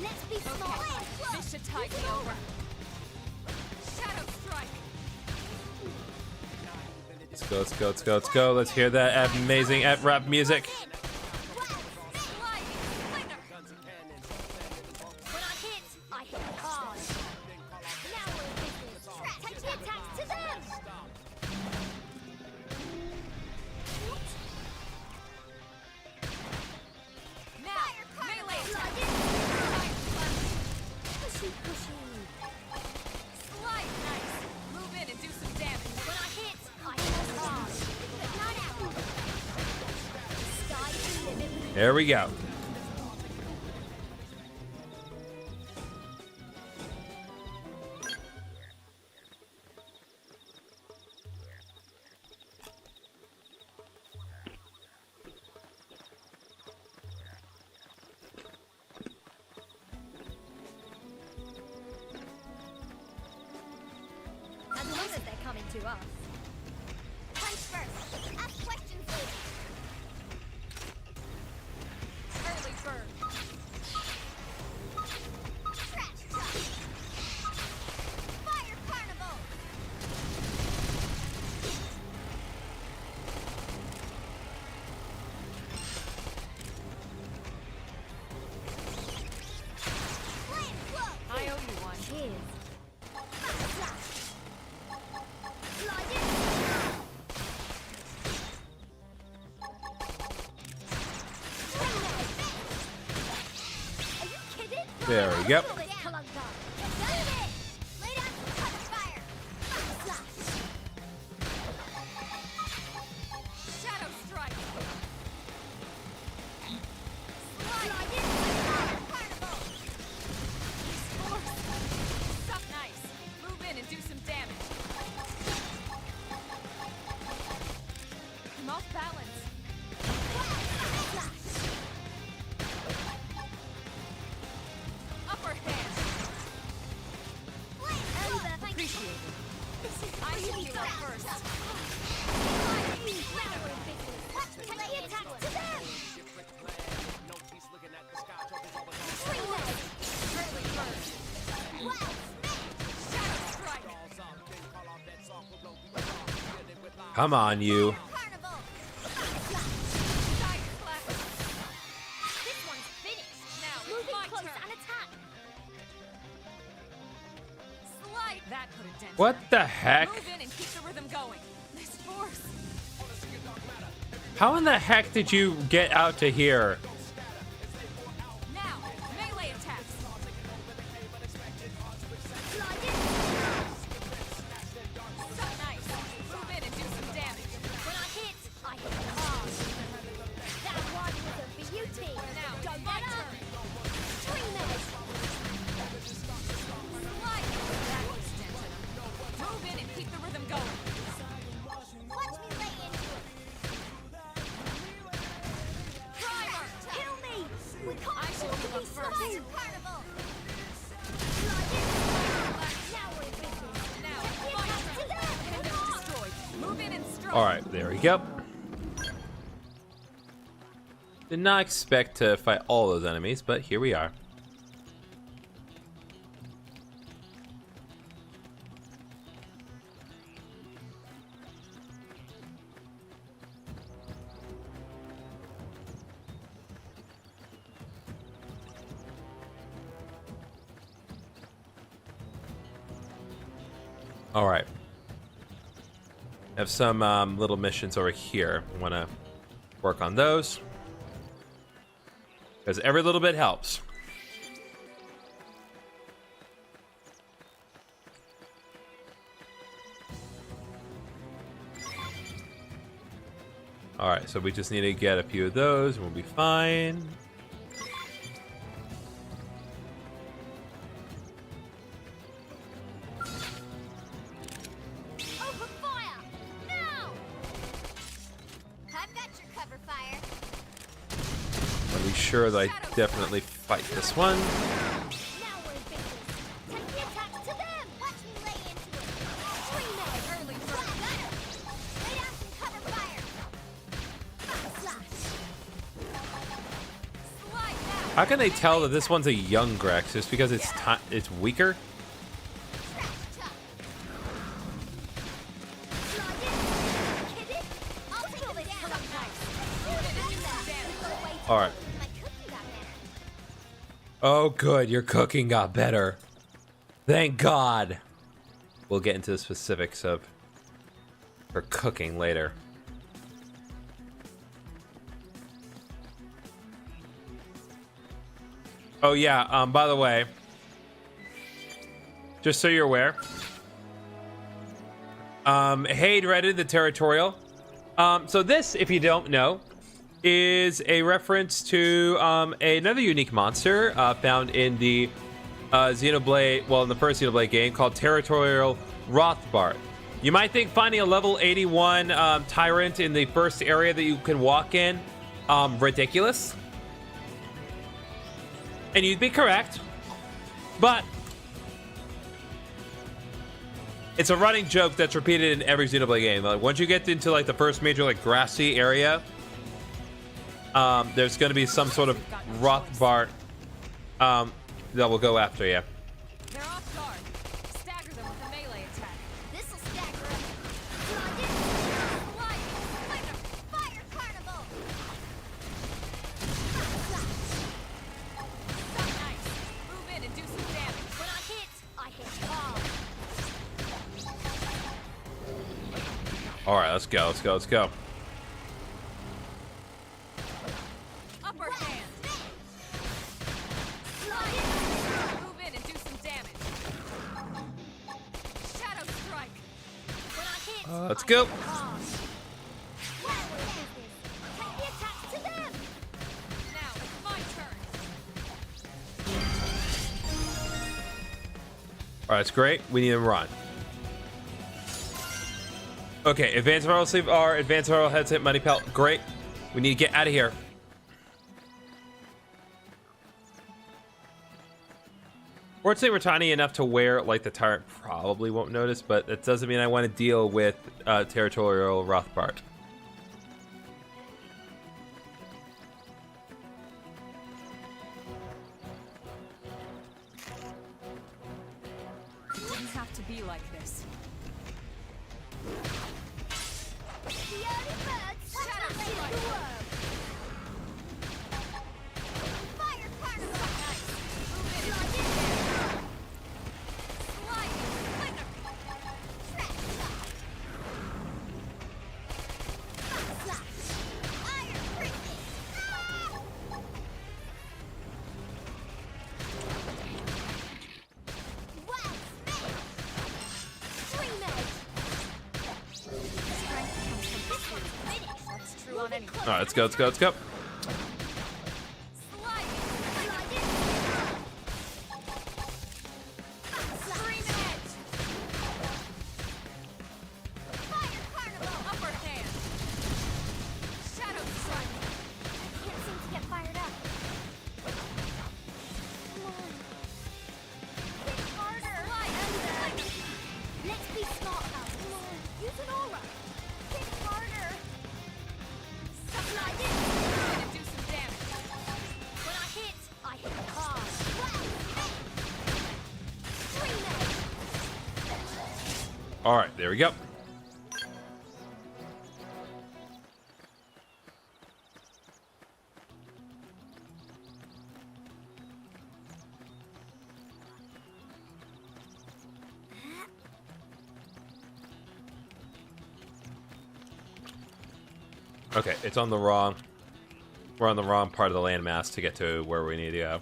Let's be smart. Okay. This should tide me over. Shadow strike. Let's go, let's go, let's go, let's go. Let's hear that amazing rap music. Slide. Splinter. When I hit hard. Now we're in business. Take the attacks to them. Now. Melee attack. Pushy, pushy. Slide. Nice. Move in and do some damage. When I hit hard. But not out. Sky's the limit. There we go. As long as they're coming to us. Punch first. Ask questions later. Early bird. Trash talk. Fire carnival. Flame cloak. I owe you one. Cheers. Slash. Slide in. Are you kidding? There we go. Kill this Kalunga. Done it. Lay down some touch fire. Slash. Shadow strike. Slide in. Fire carnival. Suck nice. Move in and do some damage. I'm off balance. Slash. Upper hand. Appreciate it. I should heal up first. Take the attacks to them. Early bird. Shadow strike. Come on, you. Carnival. Side slash. This one's finished. Now it's Moving my close turn. and attack. Slide. That could have What the heck? Move in and keep the rhythm going. This force. How in the heck did you get out to here? Now, melee attacks. So nice. Move in and do some damage. When I hit hard. That one was a beauty. Now, Go my get up. turn. Dream it. Slide. That extended him. Move in and keep the rhythm going. Watch me lay into it. Primer. Kill me. We can't I should afford to move be up first. Fire carnival. Now we're in business. Now, Get my back to turn. them. Kingdom's destroyed. Move in and strike. All right, there we go. Did not expect to fight all those enemies, but here we are. All right. Have some little missions over here. I want to work on those because every little bit helps. All right, so we just need to get a few of those and we'll be fine. Open fire! Now! I've got your cover fire. I'll be sure that I definitely fight this one. Now we're in business. Take the attacks to them. Watch me lay into it. Dream it. Early Flat bird. gunner. Lay down some cover fire. Backslash. Slide now. How can they tell that this one's a young Grex just because it's it's weaker? Trash chuck. Slide in. Hit it. I'll take it down. All right. My cookie got better. Oh, good. Your cooking got better. Thank God. We'll get into the specifics of her cooking later. Oh, yeah. By the way, just so you're aware, Haid redded the territorial. So this, if you don't know, is a reference to another unique monster found in the Xenoblade, well, in the first Xenoblade game called Territorial Rothbard. You might think finding a level 81 tyrant in the first area that you can walk in ridiculous. And you'd be correct. But it's a running joke that's repeated in every Xenoblade game. Like, once you get into like the first major like grassy area, there's going to be some sort of Rothbard that will go after you. They're off guard. Stagger them with a melee attack. This'll stagger him. Slide in. Slide. Fire carnival. So nice. Move in and do some damage. When I hit hard. All right, let's go. Let's go. Let's go. Upper hand. Slide in. Move in and do some damage. Shadow strike. When I hit Let's go. hard. Now we're in business. Take the attacks to them. Now it's my turn. All right, that's great. We need to run. Okay, advanced viral sleeve R, advanced viral headset, money pelt. Great. We need to get out of here. Fortunately, we're tiny enough to where, like, the tyrant probably won't notice, but that doesn't mean I want to deal with Territorial Rothbard. It wouldn't have to be like this. The early birds. Shadow Watch me lay strike. the worm. Fire carnival. Move in and do some damage. Slide. on anyone. All right, let's go, let's go, let's go. All right, there we go. Okay, it's on the wrong. We're on the wrong part of the landmass to get to where we need to go.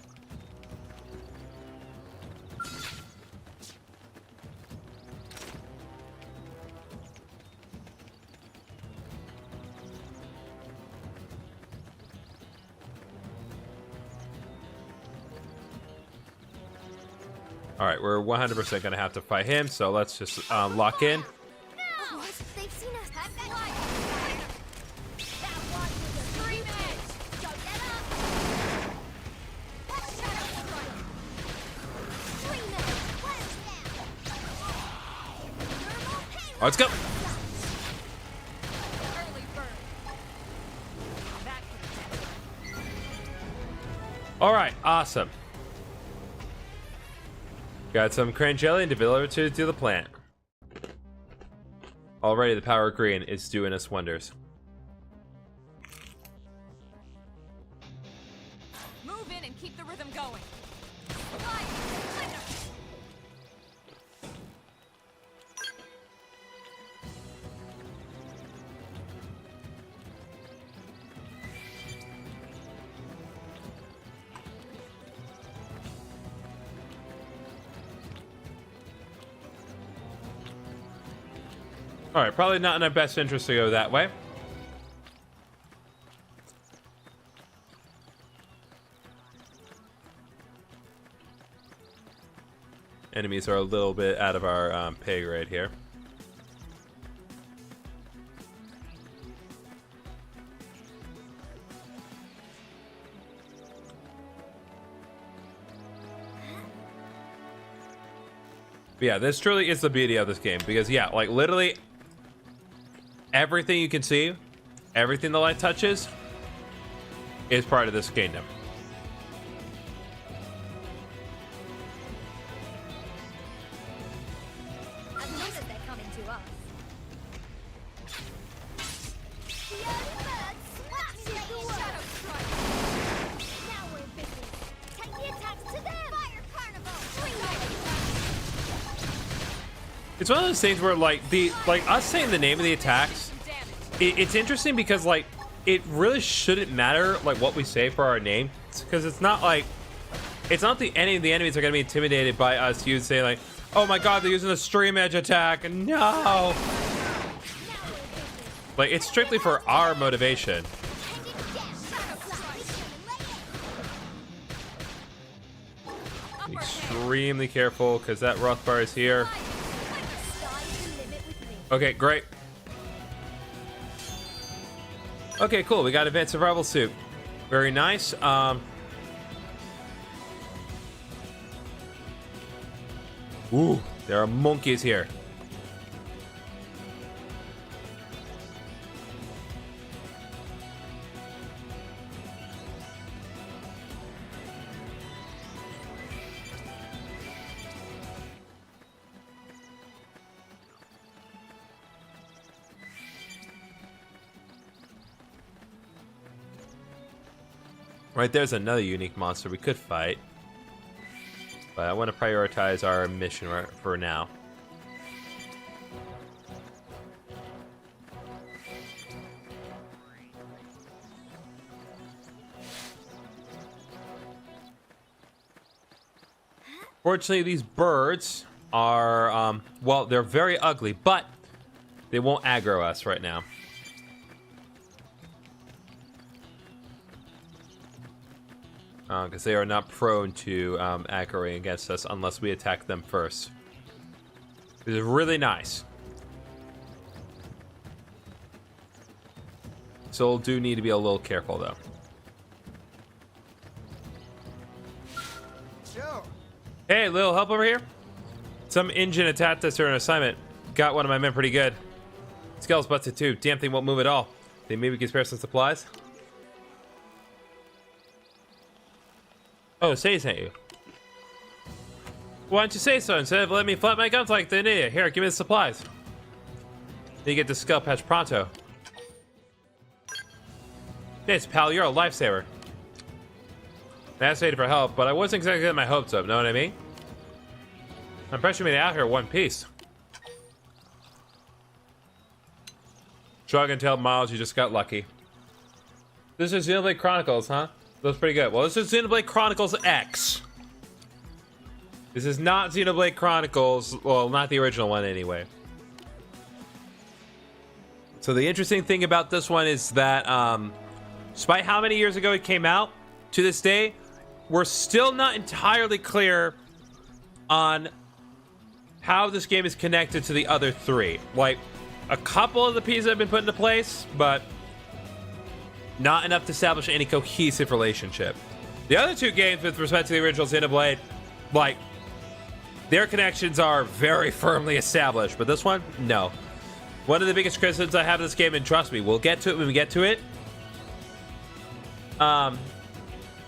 All right, we're 100% gonna have to fight him, so let's just lock in. They've seen us. Let's go. All right, awesome. Got some crangelian to deliver to the plant. Already the power green is doing us wonders. Move in and keep the rhythm going. All right, probably not in our best interest to go that way. Enemies are a little bit out of our pay grade here. But yeah, this truly is the beauty of this game because yeah, like literally everything you can see, everything the light touches is part of this kingdom. It's one of those things where like us saying the name of the attacks, it's interesting because like it really shouldn't matter like what we say for our name, because it's not like any of the enemies are gonna be intimidated by us saying like, oh my god, they're using the stream edge attack. No, like it's strictly for our motivation. Be extremely careful because that Rothbar is here. Okay, great. Okay, cool. We got advanced survival suit. Very nice. Ooh, there are monkeys here. Right there's another unique monster we could fight, but I want to prioritize our mission for now. Fortunately, these birds are, well, they're very ugly, but they won't aggro us right now. because they are not prone to aggroing against us unless we attack them first. This is really nice. So we'll do need to be a little careful, though. Joe. Hey, little help over here? Some engine attacked us during an assignment. Got one of my men pretty good. Skells busted too. Damn thing won't move at all. Think maybe we can spare some supplies? Oh, say sent you. Why don't you say so instead of letting me flap my guns like the idiot? Here, give me the supplies. Need to get the skull patch pronto. Thanks, pal. You're a lifesaver. I asked for help, but I wasn't exactly getting my hopes up. Know what I mean? I'm pretty sure we made it out here in one piece. Shrug and tell Miles you just got lucky. This is Xenoblade Chronicles, huh? That's pretty good. Well, this is Xenoblade Chronicles X. This is not Xenoblade Chronicles, well, not the original one anyway. So the interesting thing about this one is that, despite how many years ago it came out, to this day, we're still not entirely clear on how this game is connected to the other three. Like, a couple of the pieces have been put into place, but not enough to establish any cohesive relationship. The other two games, with respect to the original Xenoblade, like, their connections are very firmly established, but this one, no. One of the biggest criticisms I have of this game, and trust me, we'll get to it when we get to it.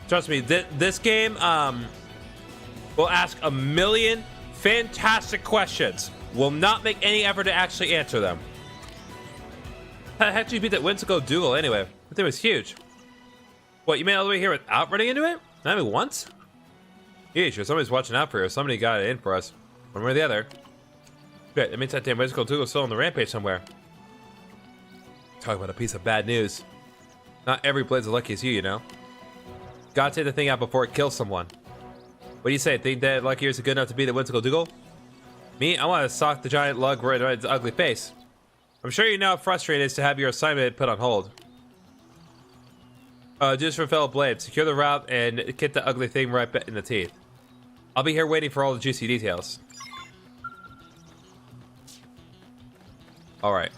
Trust me, this game will ask a million fantastic questions. Will not make any effort to actually answer them. How the heck did you beat that whimsical duel anyway? That thing was huge. What, you made it all the way here without running into it? Not even once? Yeah, sure, somebody's watching out for you. Somebody got it in for us. One way or the other. Good, that means that damn whimsical duel's still on the rampage somewhere. Talk about a piece of bad news. Not every blade's as lucky as you know. Gotta take the thing out before it kills someone. What do you say? Think that lucky is good enough to beat the whimsical duel? Me? I want to sock the giant lug right in its ugly face. I'm sure you know how frustrating it is to have your assignment put on hold. Do this for fellow blade. Secure the route and get the ugly thing right in the teeth. I'll be here waiting for all the juicy details. Alright.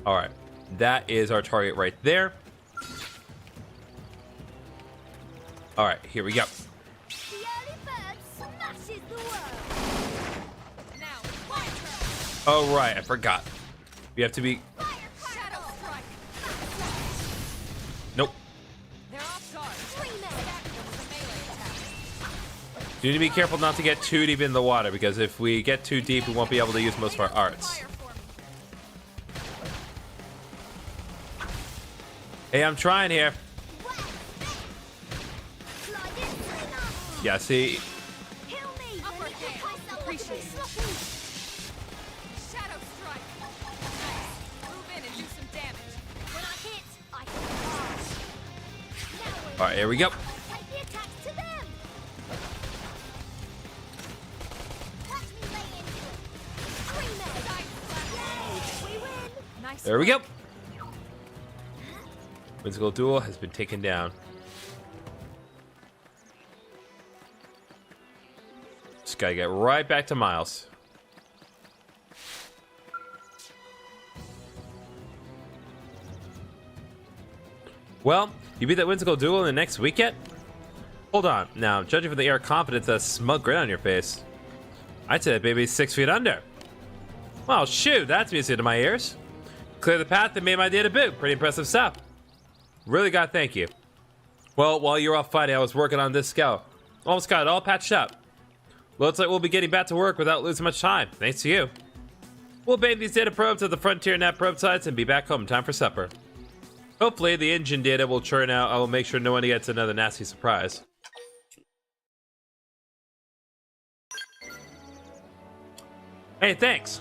Alright. That is our target right there. Alright, here we go. Oh, right, I forgot. We have to be... Nope. You need to be careful not to get too deep in the water, because if we get too deep, we won't be able to use most of our arts. Hey, I'm trying here. Yeah, see... Alright, here we go. There we go. Whimsical duel has been taken down. Just gotta get right back to Miles. Well, you beat that whimsical duel in the next week yet? Hold on. Now, judging from the air of confidence, that smug grin on your face, I'd say that baby's 6 feet under. Well, shoot, that's music to my ears. Clear the path that made my day to boot. Pretty impressive stuff. Really gotta thank you. Well, while you were off fighting, I was working on this Skell. Almost got it all patched up. Looks like we'll be getting back to work without losing much time, thanks to you. We'll bang these data probes at the Frontier Net probe sites and be back home in time for supper. Hopefully, the engine data will churn out. I will make sure no one gets another nasty surprise. Hey, thanks.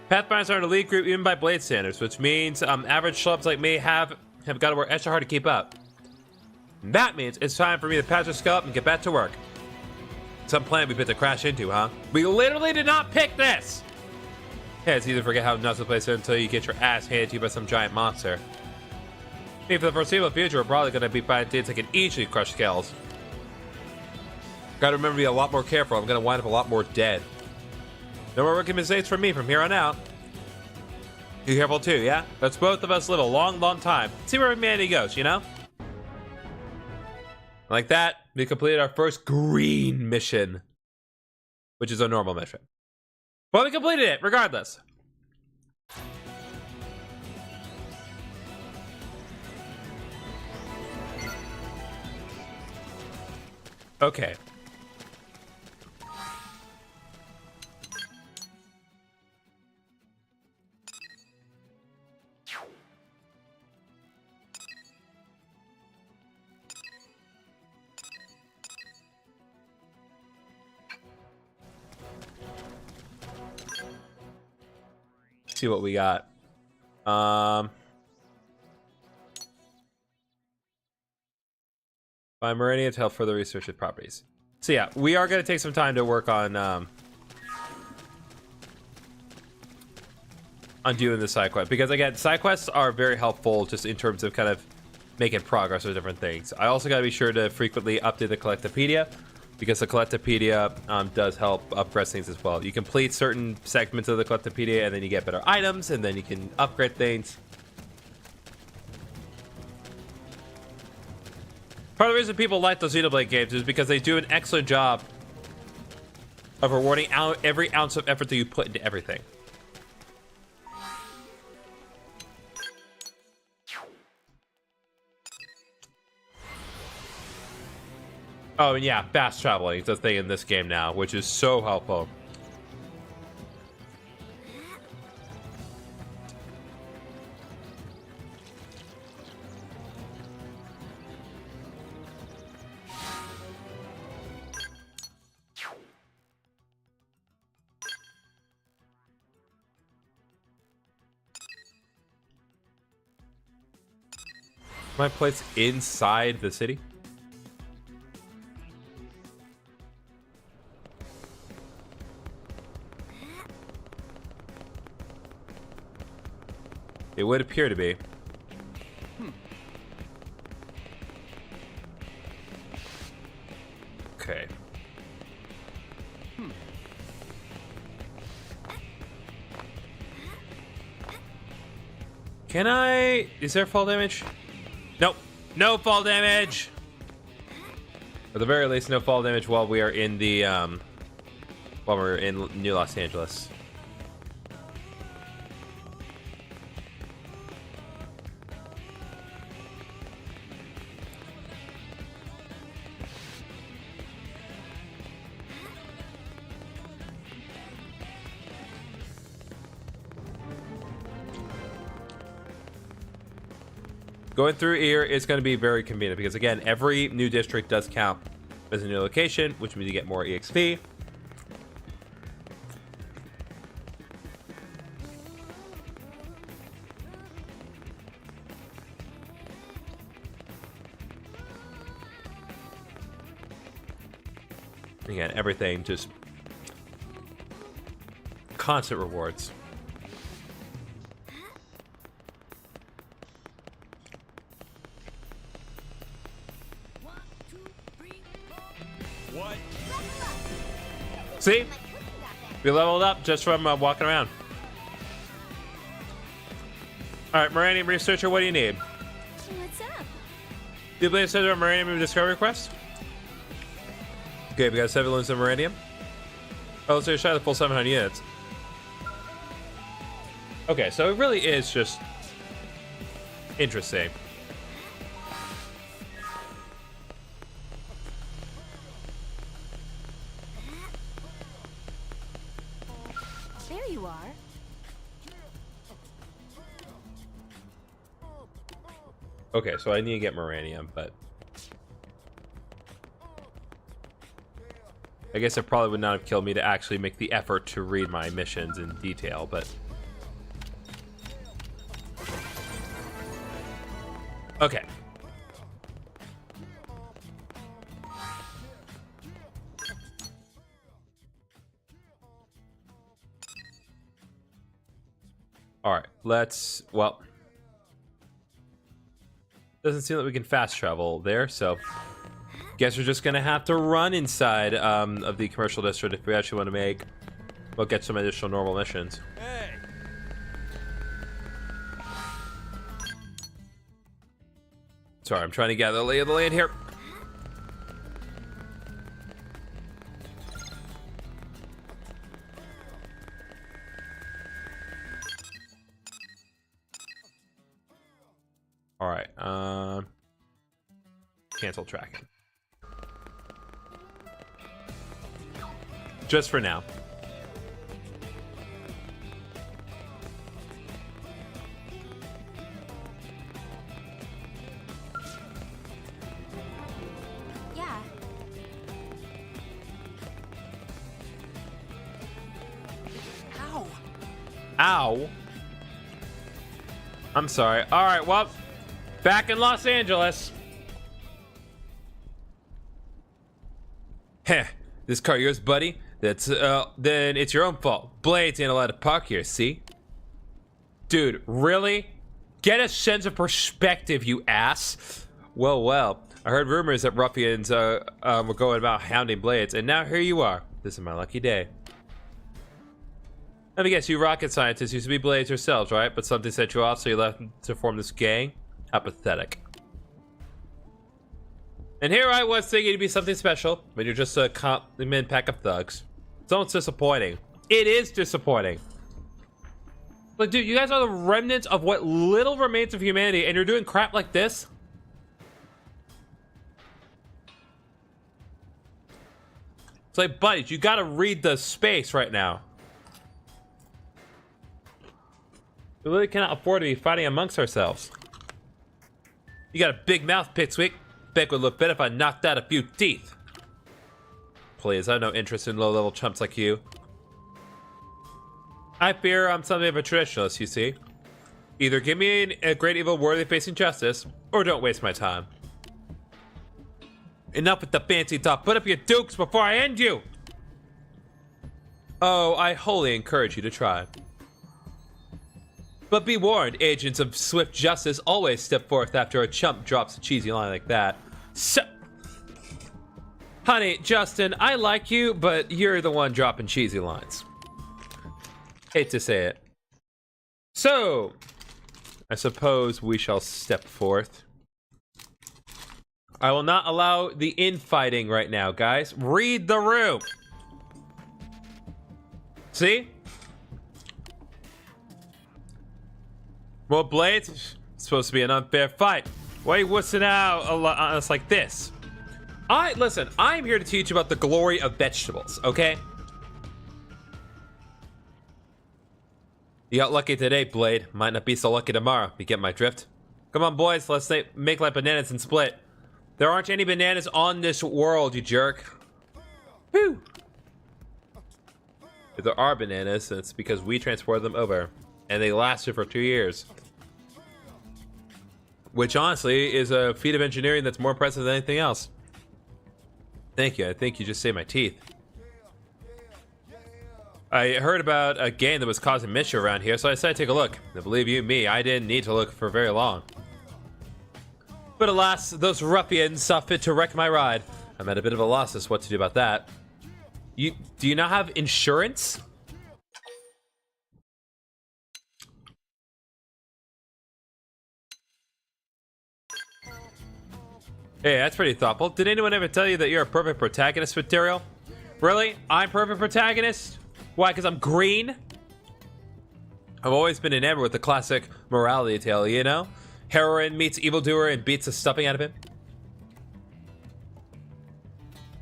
Pathfinders are in a lead group even by blade standards, which means average schlubs like me have got to work extra hard to keep up. And that means it's time for me to patch the skull up and get back to work. Some planet we picked to crash into, huh? We literally did not pick this! Yeah, it's easy to forget how nuts the place is until you get your ass handed to you by some giant monster. I mean, for the foreseeable future, we're probably going to be finding things that can easily crush Skells. Gotta remember to be a lot more careful. I'm going to wind up a lot more dead. No more rookie mistakes from me from here on out. Be careful too, yeah? Let's both of us live a long, long time. See where humanity goes, you know? Like that, we completed our first green mission, which is a normal mission. But we completed it, regardless. Okay. See what we got. Find Meridian to help further research its properties. So yeah, we are going to take some time to work on doing the side quest, because again, side quests are very helpful just in terms of kind of making progress with different things. I also got to be sure to frequently update the Collectopedia, because the Collectopedia does help upgrade things as well. You complete certain segments of the Collectopedia, and then you get better items, and then you can upgrade things. Part of the reason people like those Xenoblade games is because they do an excellent job of rewarding every ounce of effort that you put into everything. Oh, and yeah, fast traveling is a thing in this game now, which is so helpful. My place inside the city? It would appear to be. Okay. Can I... Is there fall damage? Nope. No fall damage! At the very least, no fall damage while we are in the, while we're in New Los Angeles. Going through here is going to be very convenient because, again, every new district does count as a new location, which means you get more EXP. Again, everything just constant rewards. See? We leveled up just from walking around. Alright, Miranium Researcher, what do you need? What's up? Do you believe a Miranium Discovery Quest? Okay, we got 7 loons of Miranium. Oh, let's take a shot at the full 700 units. Okay, so it really is just interesting. There you are. Okay, so I need to get Miranium, but I guess it probably would not have killed me to actually make the effort to read my missions in detail, but okay. Alright, let's... Well... Doesn't seem like we can fast travel there, so... Guess we're just gonna have to run inside of the commercial district if we actually want to make... Well, get some additional normal missions. Hey! Sorry, I'm trying to gather the lay of the land here. Alright, cancel tracking. Just for now. Yeah. Ow! Ow. I'm sorry. Alright, well, back in Los Angeles. Heh, this car yours, buddy? That's, then it's your own fault. Blades ain't allowed to park here, see? Dude, really? Get a sense of perspective, you ass. Well, well, I heard rumors that ruffians, were going about hounding Blades, and now here you are. This is my lucky day. Let me guess, you rocket scientists used to be Blades yourselves, right? But something set you off, so you left to form this gang? How pathetic. And here I was thinking it'd be something special, but you're just a compliment pack of thugs. It's almost disappointing. It is disappointing. Like, dude, you guys are the remnants of what little remains of humanity, and you're doing crap like this? It's like, buddies, you gotta read the space right now. We really cannot afford to be fighting amongst ourselves. You got a big mouth, Pipsqueak. Beck would look better if I knocked out a few teeth. Please, I have no interest in low-level chumps like you. I fear I'm something of a traditionalist, you see. Either give me a great evil worthy of facing justice, or don't waste my time. Enough with the fancy talk. Put up your dukes before I end you! Oh, I wholly encourage you to try. But be warned, agents of swift justice always step forth after a chump drops a cheesy line like that. So, honey, Justin, I like you, but you're the one dropping cheesy lines. Hate to say it. So, I suppose we shall step forth. I will not allow the infighting right now, guys. Read the room. See? Well, Blades, it's supposed to be an unfair fight. Why are you wussing out on us like this? Listen, I'm here to teach you about the glory of vegetables, okay? You got lucky today, Blade. Might not be so lucky tomorrow. You get my drift? Come on, boys, let's make like bananas and split. There aren't any bananas on this world, you jerk. Whew. If there are bananas, it's because we transported them over. And they lasted for 2 years. Which, honestly, is a feat of engineering that's more impressive than anything else. Thank you. I think you just saved my teeth. I heard about a gang that was causing mischief around here, so I decided to take a look. And believe you me, I didn't need to look for very long. But alas, those ruffians saw fit to wreck my ride. I'm at a bit of a loss as to what to do about that. Do you not have insurance? Hey, that's pretty thoughtful. Did anyone ever tell you that you're a perfect protagonist material? Really? I'm perfect protagonist? Why, because I'm green? I've always been enamored with the classic morality tale, you know? Heroine meets evildoer and beats the stuffing out of him.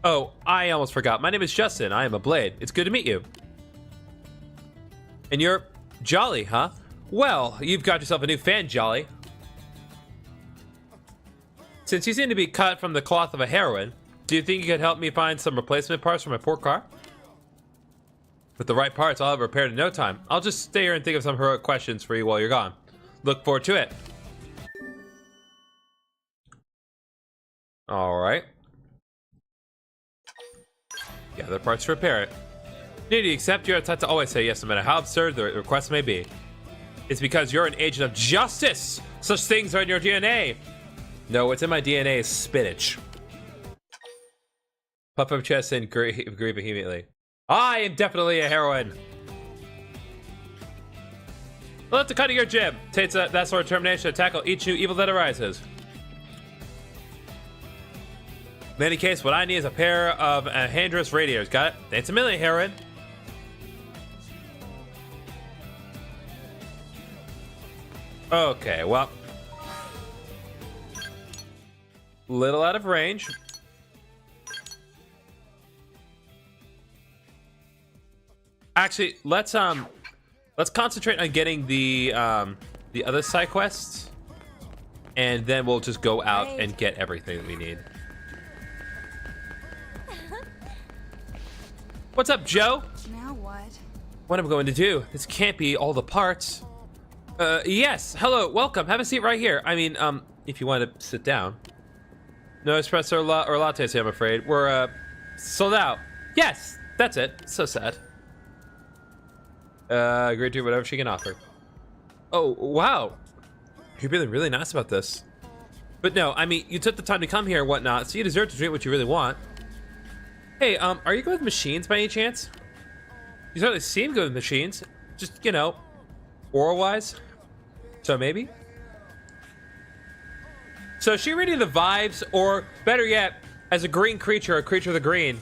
Oh, I almost forgot. My name is Justin. I am a Blade. It's good to meet you. And you're Jolly, huh? Well, you've got yourself a new fan, Jolly. Since you seem to be cut from the cloth of a heroine, do you think you could help me find some replacement parts for my poor car? With the right parts, I'll have it repaired in no time. I'll just stay here and think of some heroic questions for you while you're gone. Look forward to it. Alright. Gather parts to repair it. Need to accept, you're a type to always say yes no matter how absurd the request may be. is because you're an agent of justice. Such things are in your DNA. No, what's in my DNA is spinach. Puff up chest and grieve immediately. I am definitely a heroine. Let the cut of your jib. Takes that sort of determination to tackle each new evil that arises. In any case, what I need is a pair of Handress radiators. Got it? Thanks a million, heroine. Okay, well. Little out of range. Actually, let's concentrate on getting the other side quests, and then we'll just go out and get everything that we need. What's up, Joe? Now what? What am I going to do? This can't be all the parts. Yes. Hello. Welcome. Have a seat right here. I mean, if you want to sit down. No espresso or lattes, I'm afraid. We're sold out. Yes, that's it. So sad. Agreed to whatever she can offer. Oh, wow. You're feeling really nice about this. But no, I mean, you took the time to come here and whatnot, so you deserve to drink what you really want. Hey, are you good with machines by any chance? You certainly seem good with machines. Just, you know, oral-wise. So maybe? So is she reading the vibes, or better yet, as a green creature, a creature of the green,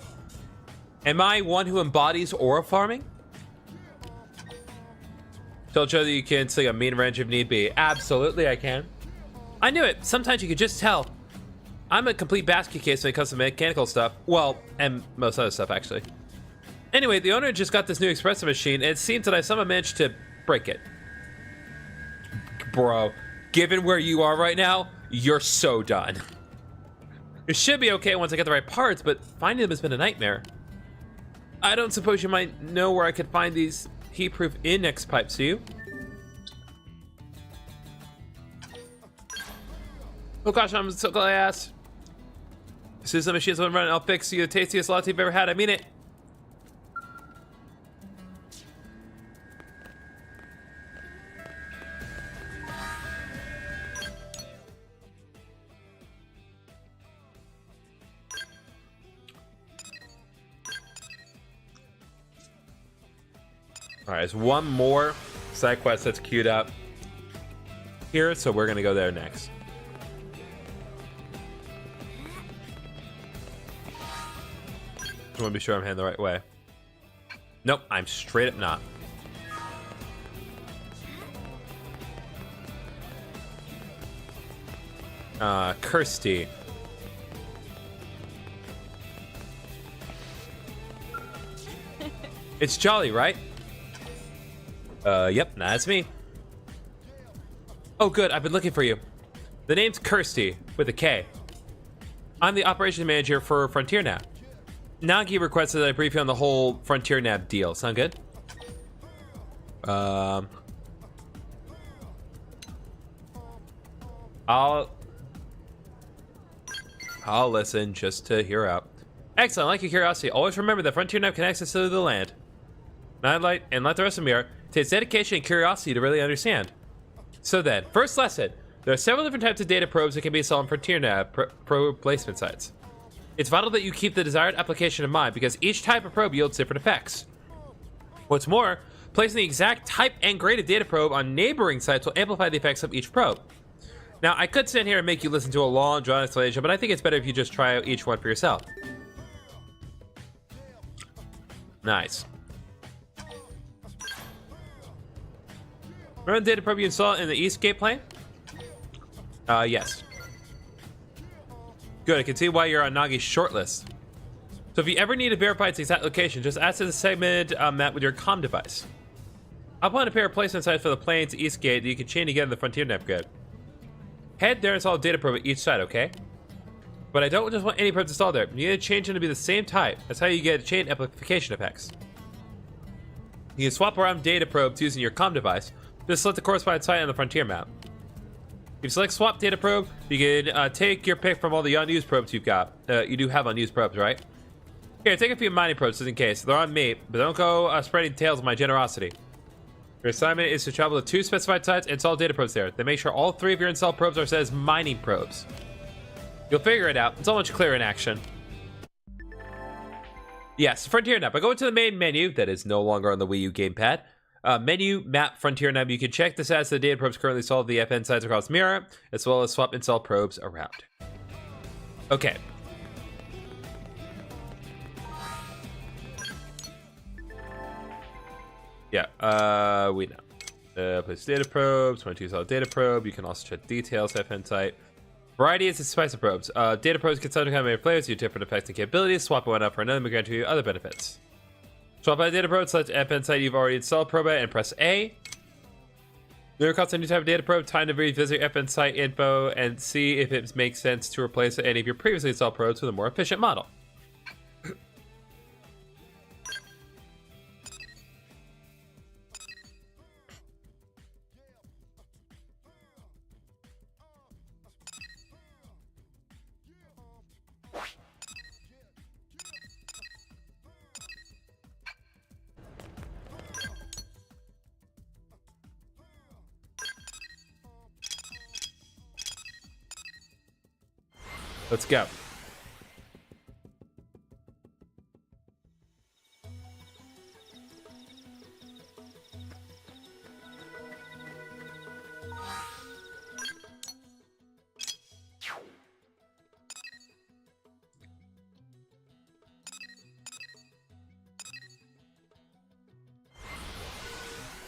am I one who embodies aura farming? Told you that you can sling a mean wrench if need be. Absolutely, I can. I knew it. Sometimes you could just tell. I'm a complete basket case when it comes to mechanical stuff. Well, and most other stuff, actually. Anyway, the owner just got this new espresso machine, and it seems that I somehow managed to break it. Bro, given where you are right now, you're so done. It should be okay once I get the right parts, but finding them has been a nightmare. I don't suppose you might know where I could find these heat-proof index pipes, do you? Oh gosh, I'm so glad I asked. As soon as the machine's running, I'll fix you the tastiest latte you've ever had. I mean it. All right, there's one more side quest that's queued up here, so we're gonna go there next. Just want to be sure I'm heading the right way. Nope, I'm straight up not. Kirsty. It's Jolly, right? Yep, that's me. Oh, good, I've been looking for you. The name's Kirsty, with a K. I'm the operations manager for Frontier Nav. Nagi requested that I brief you on the whole Frontier Nav deal. Sound good? I'll listen just to hear out. Excellent, I like your curiosity. Always remember that Frontier Nav connects us to the land. And like the rest of Mira, it takes dedication and curiosity to really understand. So then, first lesson. There are several different types of data probes that can be installed on Frontier Nav probe placement sites. It's vital that you keep the desired application in mind because each type of probe yields different effects. What's more, placing the exact type and grade of data probe on neighboring sites will amplify the effects of each probe. Now, I could stand here and make you listen to a long, drawn explanation, but I think it's better if you just try out each one for yourself. Nice. Remember the data probe you installed in the East Gate plane? Yes. Good, I can see why you're on Nagi's shortlist. So if you ever need to verify its exact location, just access the segment map with your comm device. I'll plan a pair of placement sites for the plane's East Gate that you can chain together in the Frontier Nav grid. Head there and install a data probe at each side, okay? But I don't just want any probes installed there. You need to change them to be the same type. That's how you get chain amplification effects. You can swap around data probes using your comm device. Just select the corresponding site on the Frontier map. If you select swap data probe, you can take your pick from all the unused probes you've got. You do have unused probes, right? Here, take a few mining probes just in case. They're on me, but don't go spreading tales of my generosity. Your assignment is to travel to 2 specified sites and install data probes there. Then make sure all 3 of your installed probes are set as mining probes. You'll figure it out. It's all much clearer in action. Yes, Frontier Map. I go into the main menu that is no longer on the Wii U gamepad. Menu, map, Frontier Map. You can check the status of the data probes currently installed the FN sites across Mira, as well as swap installed probes around. Okay. Yeah, we know. Place data probes, 22 solid data probe. You can also check details, FN site. Variety is the spice of probes. Data probes can sometimes have many players use different effects and capabilities. Swap one out for another may grant you other benefits. Swap out a data probe, select FN site you've already installed probe at, and press A. There costs a new type of data probe. Time to revisit your FN site info and see if it makes sense to replace any of your previously installed probes with a more efficient model. Let's go.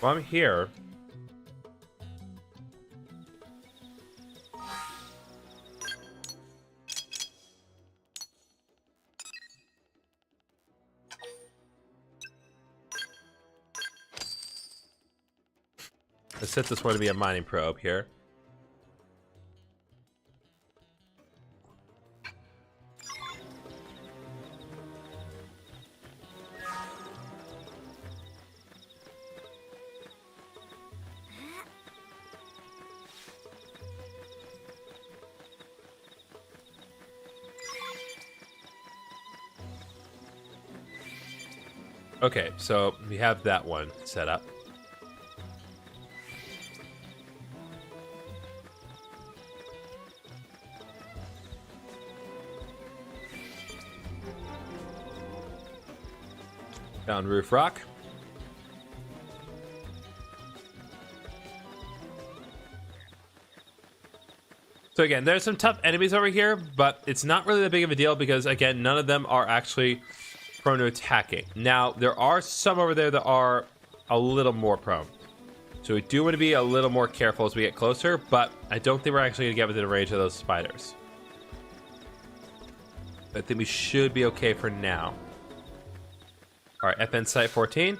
Well, I'm here. Let's set this one to be a mining probe here. Okay, so we have that one set up. Found roof rock. So again, there's some tough enemies over here, but it's not really that big of a deal because, again, none of them are actually prone to attacking. Now, there are some over there that are a little more prone. So we do want to be a little more careful as we get closer, but I don't think we're actually going to get within range of those spiders. I think we should be okay for now. All right, FN Site 14.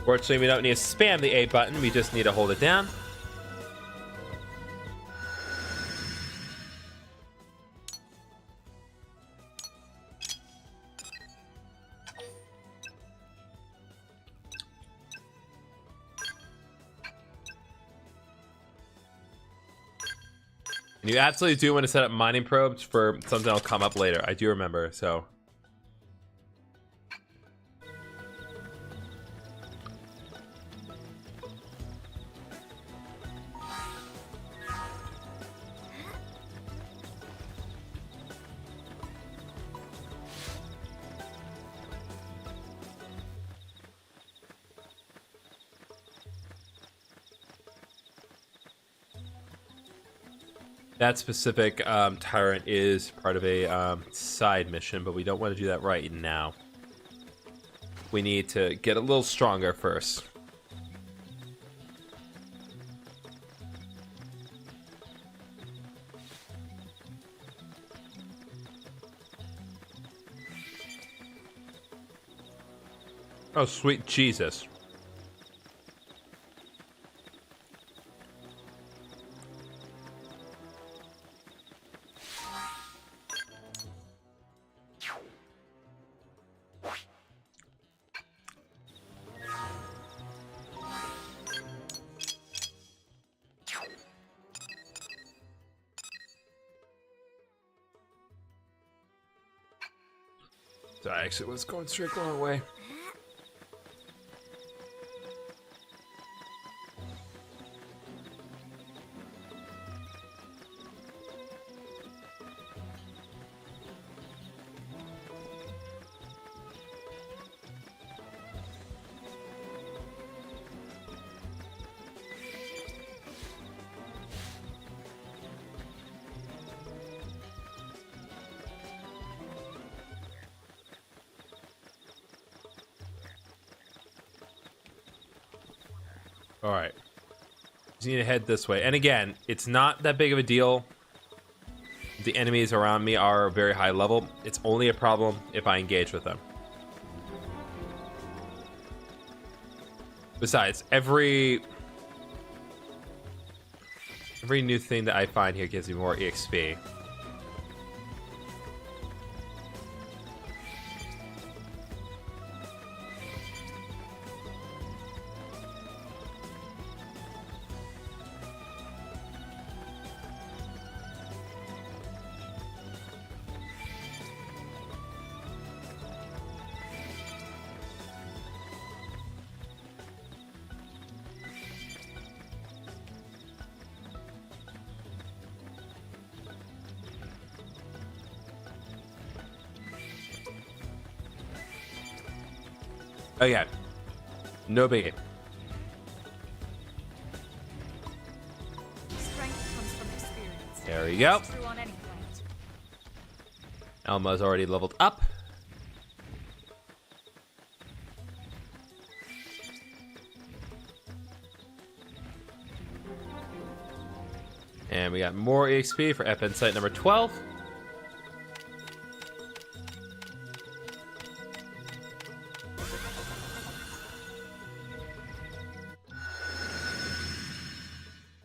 Fortunately, we don't need to spam the A button. We just need to hold it down. And you absolutely do want to set up mining probes for something that'll come up later. I do remember, so. That specific tyrant is part of a side mission, but we don't want to do that right now. We need to get a little stronger first. Oh, sweet Jesus. So I actually was going straight the wrong way. All right. Just need to head this way. And again, it's not that big of a deal. The enemies around me are very high level. It's only a problem if I engage with them. Besides, every new thing that I find here gives me more EXP. Oh yeah, no biggie. Strength comes from experience. There we go. It's true on any plant. Elma's already leveled up. And we got more EXP for FN site number 12.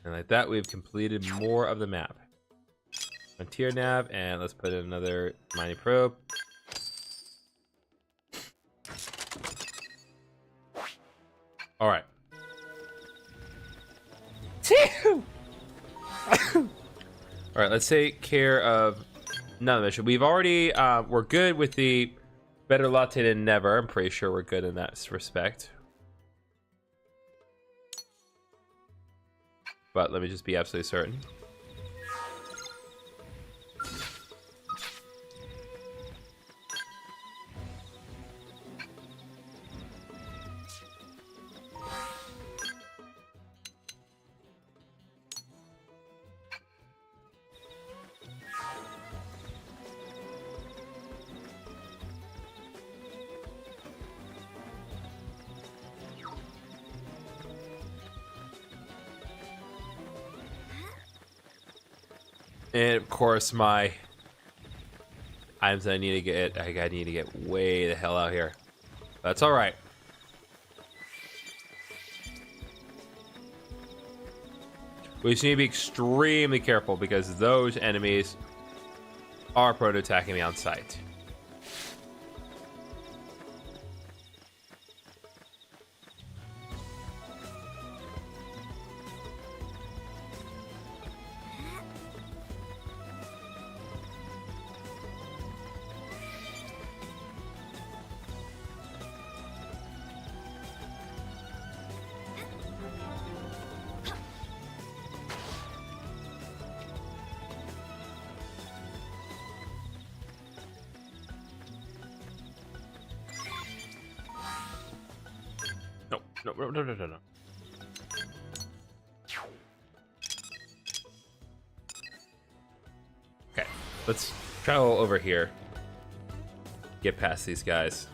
And like that, we've completed more of the map. Frontier nav, and let's put in another mining probe. All right. All right, let's take care of another mission. We've already, we're good with the better latte than never. I'm pretty sure we're good in that respect. But let me just be absolutely certain. And of course, my items that I need to get, I need to get way the hell out here. That's all right. We just need to be extremely careful because those enemies are prone to attacking me on sight. No. Okay, let's travel over here. Get past these guys.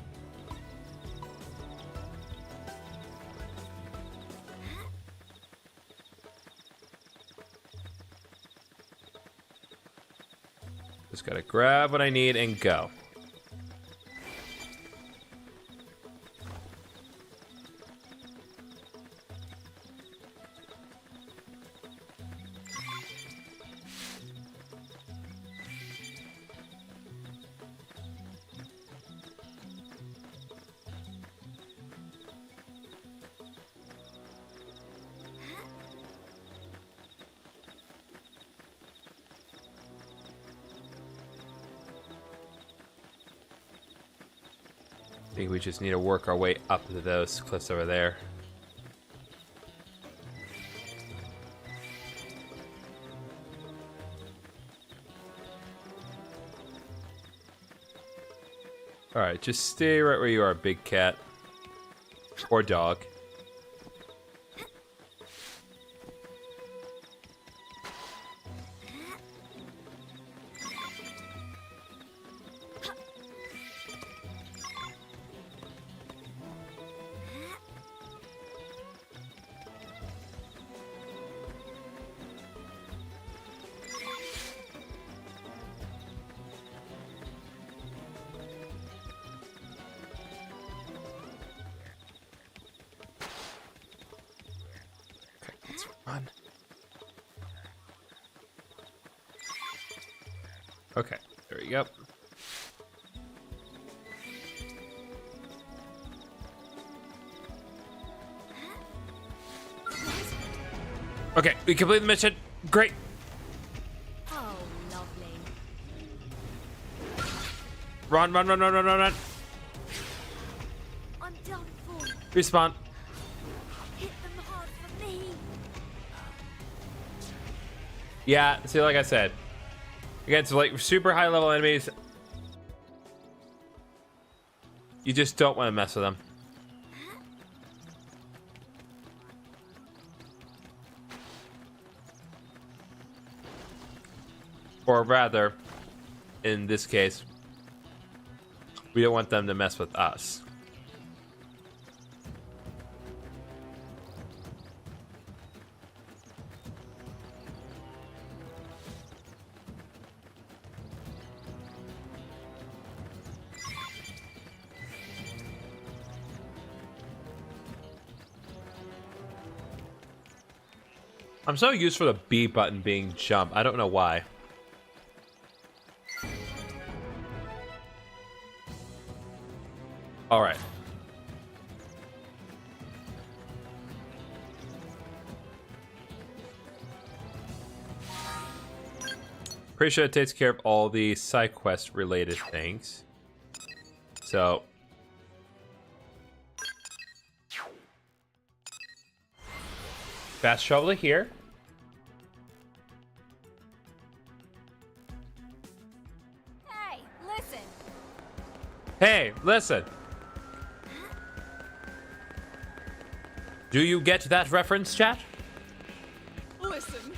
Just gotta grab what I need and go. I think we just need to work our way up to those cliffs over there. Alright, just stay right where you are, big cat. Or dog. Okay, there we go. Okay, we completed the mission. Great. Oh, lovely. Run, run, run, run, run, run, run. I'm done for. Respawn. Hit them hard for me. Yeah, see, like I said, against like super high level enemies, you just don't want to mess with them. Or rather, in this case, we don't want them to mess with us. I'm so used for the B button being jump. I don't know why. All right. Pretty sure it takes care of all the side quest related things. So. Fast travel to here. Hey, listen. Hey, listen. Do you get that reference, chat? Listen.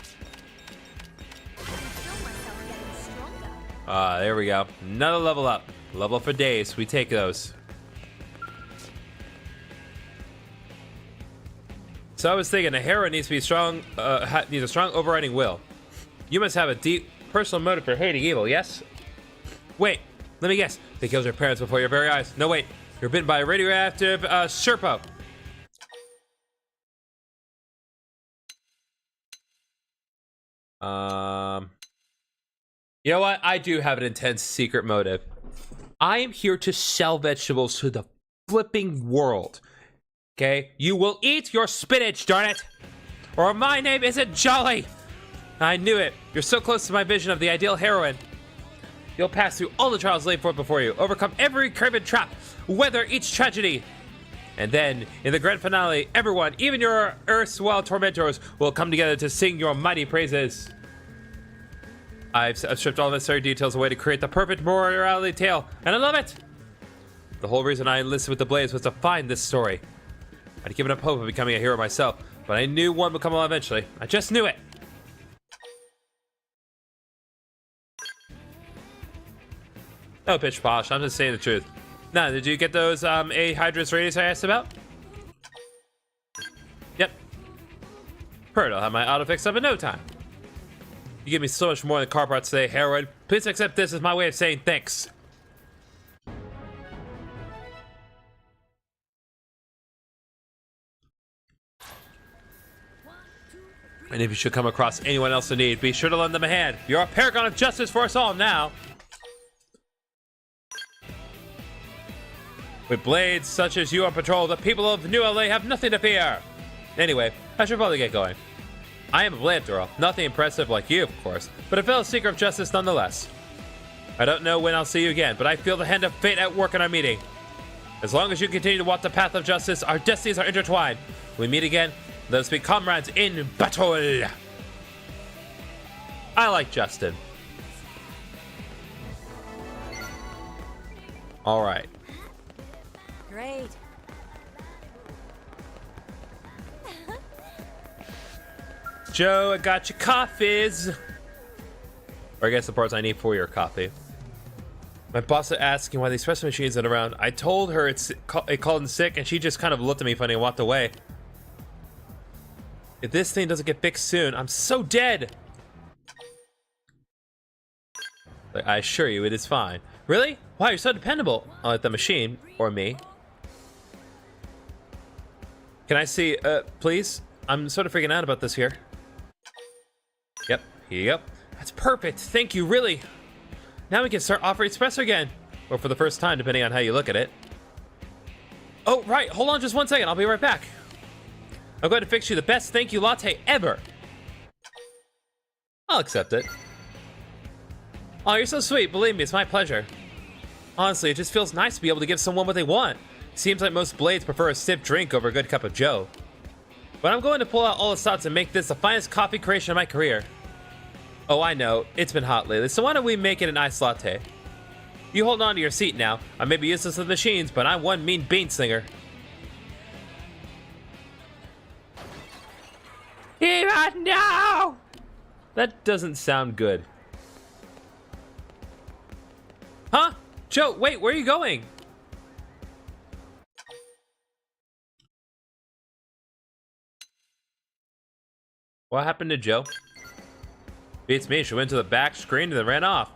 There we go. Another level up. Level up for days. We take those. So I was thinking a hero needs to be strong, needs a strong overriding will. You must have a deep personal motive for hating evil, yes? Wait, let me guess. They killed your parents before your very eyes. No, wait. You're bitten by a radioactive Sherpa. You know what? I do have an intense secret motive. I am here to sell vegetables to the flipping world. Okay? You will eat your spinach, darn it! Or my name isn't Jolly! I knew it. You're so close to my vision of the ideal heroine. You'll pass through all the trials laid forth before you, overcome every craven trap, weather each tragedy. And then, in the grand finale, everyone, even your erstwhile tormentors, will come together to sing your mighty praises. I've stripped all necessary details away to create the perfect morality tale, and I love it! The whole reason I enlisted with the Blaze was to find this story. I'd given up hope of becoming a hero myself, but I knew one would come along eventually. I just knew it! No pitch posh, I'm just saying the truth. Now, did you get those Hydrus radius I asked about? Yep. Heard I'll have my auto fixed up in no time. You give me so much more than car parts today, heroine. Please accept this as my way of saying thanks. And if you should come across anyone else in need, be sure to lend them a hand. You're a paragon of justice for us all now. With blades such as you on patrol, the people of New LA have nothing to fear. Anyway, I should probably get going. I am a blade thrower, nothing impressive like you, of course, but a fellow seeker of justice nonetheless. I don't know when I'll see you again, but I feel the hand of fate at work in our meeting. As long as you continue to walk the path of justice, our destinies are intertwined. When we meet again, let us be comrades in battle. I like Justin. All right. Great. Joe, I got your coffees. Or I guess the parts I need for your coffee. My boss is asking why the espresso machine isn't around. I told her it called in sick, and she just kind of looked at me funny and walked away. If this thing doesn't get fixed soon, I'm so dead. Like, I assure you, it is fine. Really? Wow, you're so dependable. I'll let the machine, or me. Can I see, please? I'm sort of freaking out about this here. Yep, here you go. That's perfect, thank you, really. Now we can start offering espresso again. Or for the first time, depending on how you look at it. Oh, right. Hold on just one second. I'll be right back. I'm going to fix you the best thank you latte ever. I'll accept it. Oh, you're so sweet. Believe me, it's my pleasure. Honestly, it just feels nice to be able to give someone what they want. Seems like most blades prefer a stiff drink over a good cup of joe. But I'm going to pull out all the stops and make this the finest coffee creation of my career. Oh, I know. It's been hot lately, so why don't we make it an iced latte? You hold on to your seat now. I may be useless with machines, but I'm one mean bean singer. Even now! That doesn't sound good. Huh? Joe, wait, where are you going? What happened to Joe? Beats me, she went to the back screen and then ran off.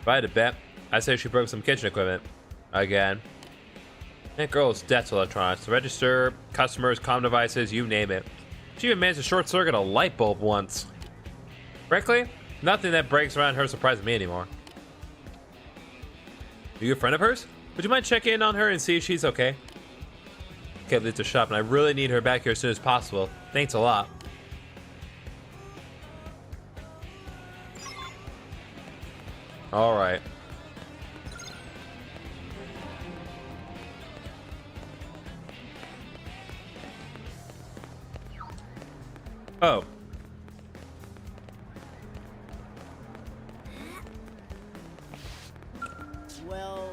If I had to bet, I'd say she broke some kitchen equipment. Again. That girl is dead to electronics. The register, customers, comm devices, you name it. She even managed to short circuit a light bulb once. Frankly, nothing that breaks around her surprises me anymore. Are you a friend of hers? Would you mind checking in on her and see if she's okay? Okay, leaves the shop, and I really need her back here as soon as possible. Thanks a lot. All right. Oh. Well,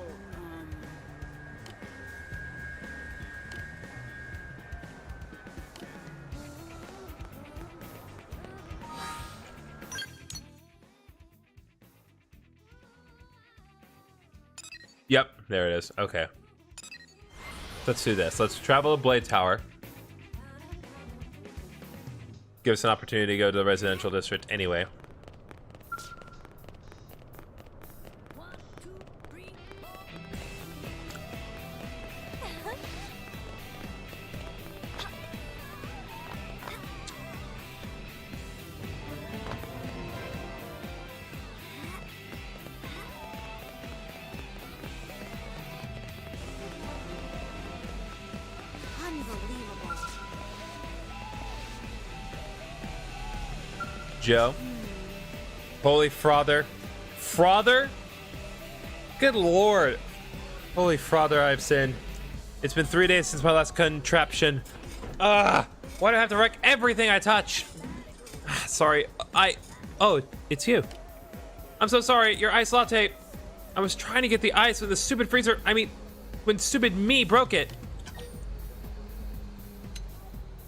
Yep, there it is. Okay. Let's do this. Let's travel to Blade Tower. Give us an opportunity to go to the residential district anyway. Joe. Holy frother. Frother? Good lord. Holy frother, I've sinned. It's been 3 days since my last contraption. Why do I have to wreck everything I touch? Sorry. Oh, it's you. I'm so sorry. Your ice latte. I was trying to get the ice with the stupid freezer. I mean, when stupid me broke it.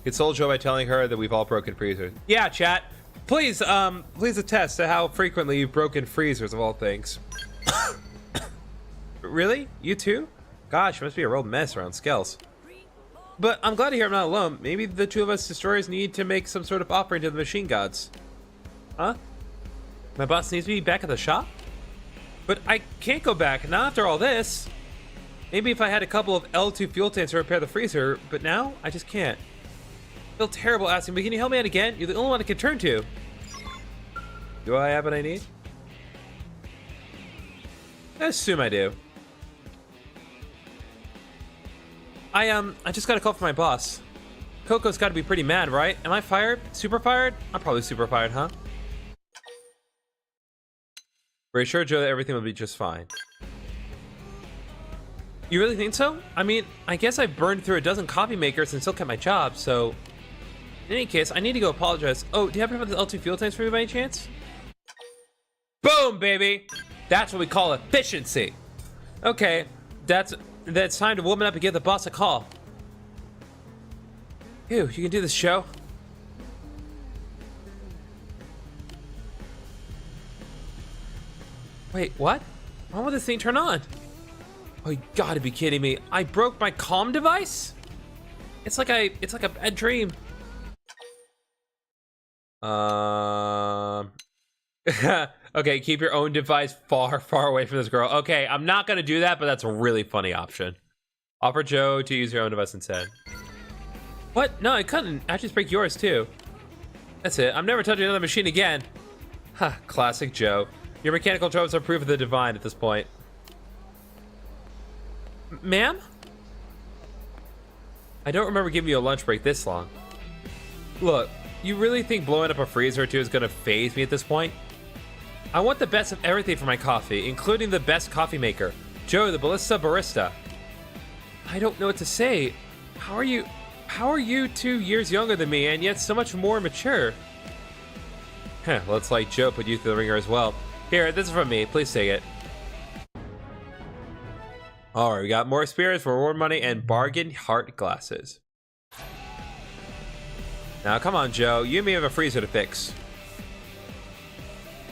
Console Joe by telling her that we've all broken freezers. Yeah, chat. Please, please attest to how frequently you've broken freezers of all things. Really? You too? Gosh, it must be a real mess around Skells. But I'm glad to hear I'm not alone. Maybe the two of us destroyers need to make some sort of offering to the machine gods. Huh? My boss needs me back at the shop? But I can't go back, not after all this. Maybe if I had a couple of L2 fuel tanks to repair the freezer, but now I just can't. I feel terrible asking, but can you help me out again? You're the only one I can turn to. Do I have what I need? I assume I do. I just got a call from my boss. Coco's got to be pretty mad, right? Am I fired? Super fired? I'm probably super fired, huh? Reassure Joe that everything will be just fine. You really think so? I mean, I guess I've burned through a dozen coffee makers and still kept my job, so... In any case, I need to go apologize. Oh, do you happen to have the L2 fuel tanks for me by any chance? Boom, baby! That's what we call efficiency. Okay, that's time to woman up and give the boss a call. Ew, you can do this show? Wait, what? Why won't this thing turn on? Oh, you gotta be kidding me. I broke my comm device? It's like a bad dream. Okay, keep your own device far, far away from this girl. Okay, I'm not gonna do that, but that's a really funny option. Offer Joe to use your own device instead. What? No, I couldn't. I just break yours too. That's it. I'm never touching another machine again. Ha, classic Joe. Your mechanical tropes are proof of the divine at this point. Ma'am? I don't remember giving you a lunch break this long. Look, you really think blowing up a freezer or two is gonna faze me at this point? I want the best of everything for my coffee, including the best coffee maker, Joe, the Ballista Barista. I don't know what to say. How are you 2 years younger than me and yet so much more mature? Heh, looks like Joe put you through the ringer as well. Here, this is from me. Please take it. Alright, we got more spirits for more money and bargain heart glasses. Now, come on, Joe. You and me have a freezer to fix.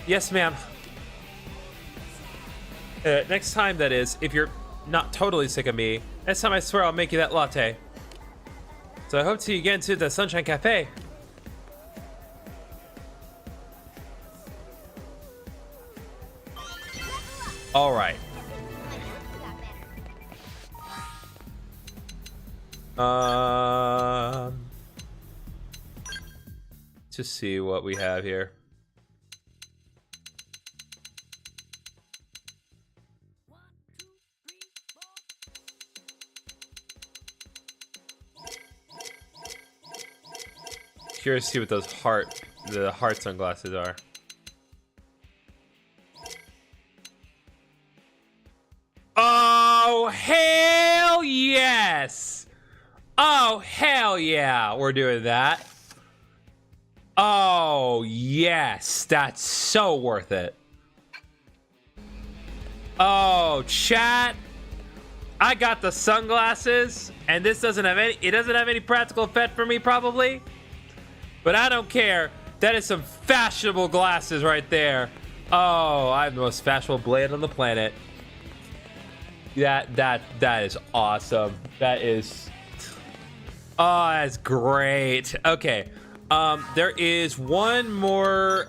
Yes, ma'am. Next time, that is, if you're not totally sick of me, next time I swear I'll make you that latte. So I hope to see you again soon at the Sunshine Cafe. Alright. Just see what we have here. Curious to see what those the heart sunglasses are. Oh, hell yes! Oh, hell yeah, we're doing that. Oh, yes, that's so worth it. Oh, chat, I got the sunglasses, and this doesn't have any practical effect for me probably, but I don't care. That is some fashionable glasses right there. Oh, I have the most fashionable blade on the planet. That is awesome. That is, oh, that's great. Okay, there is one more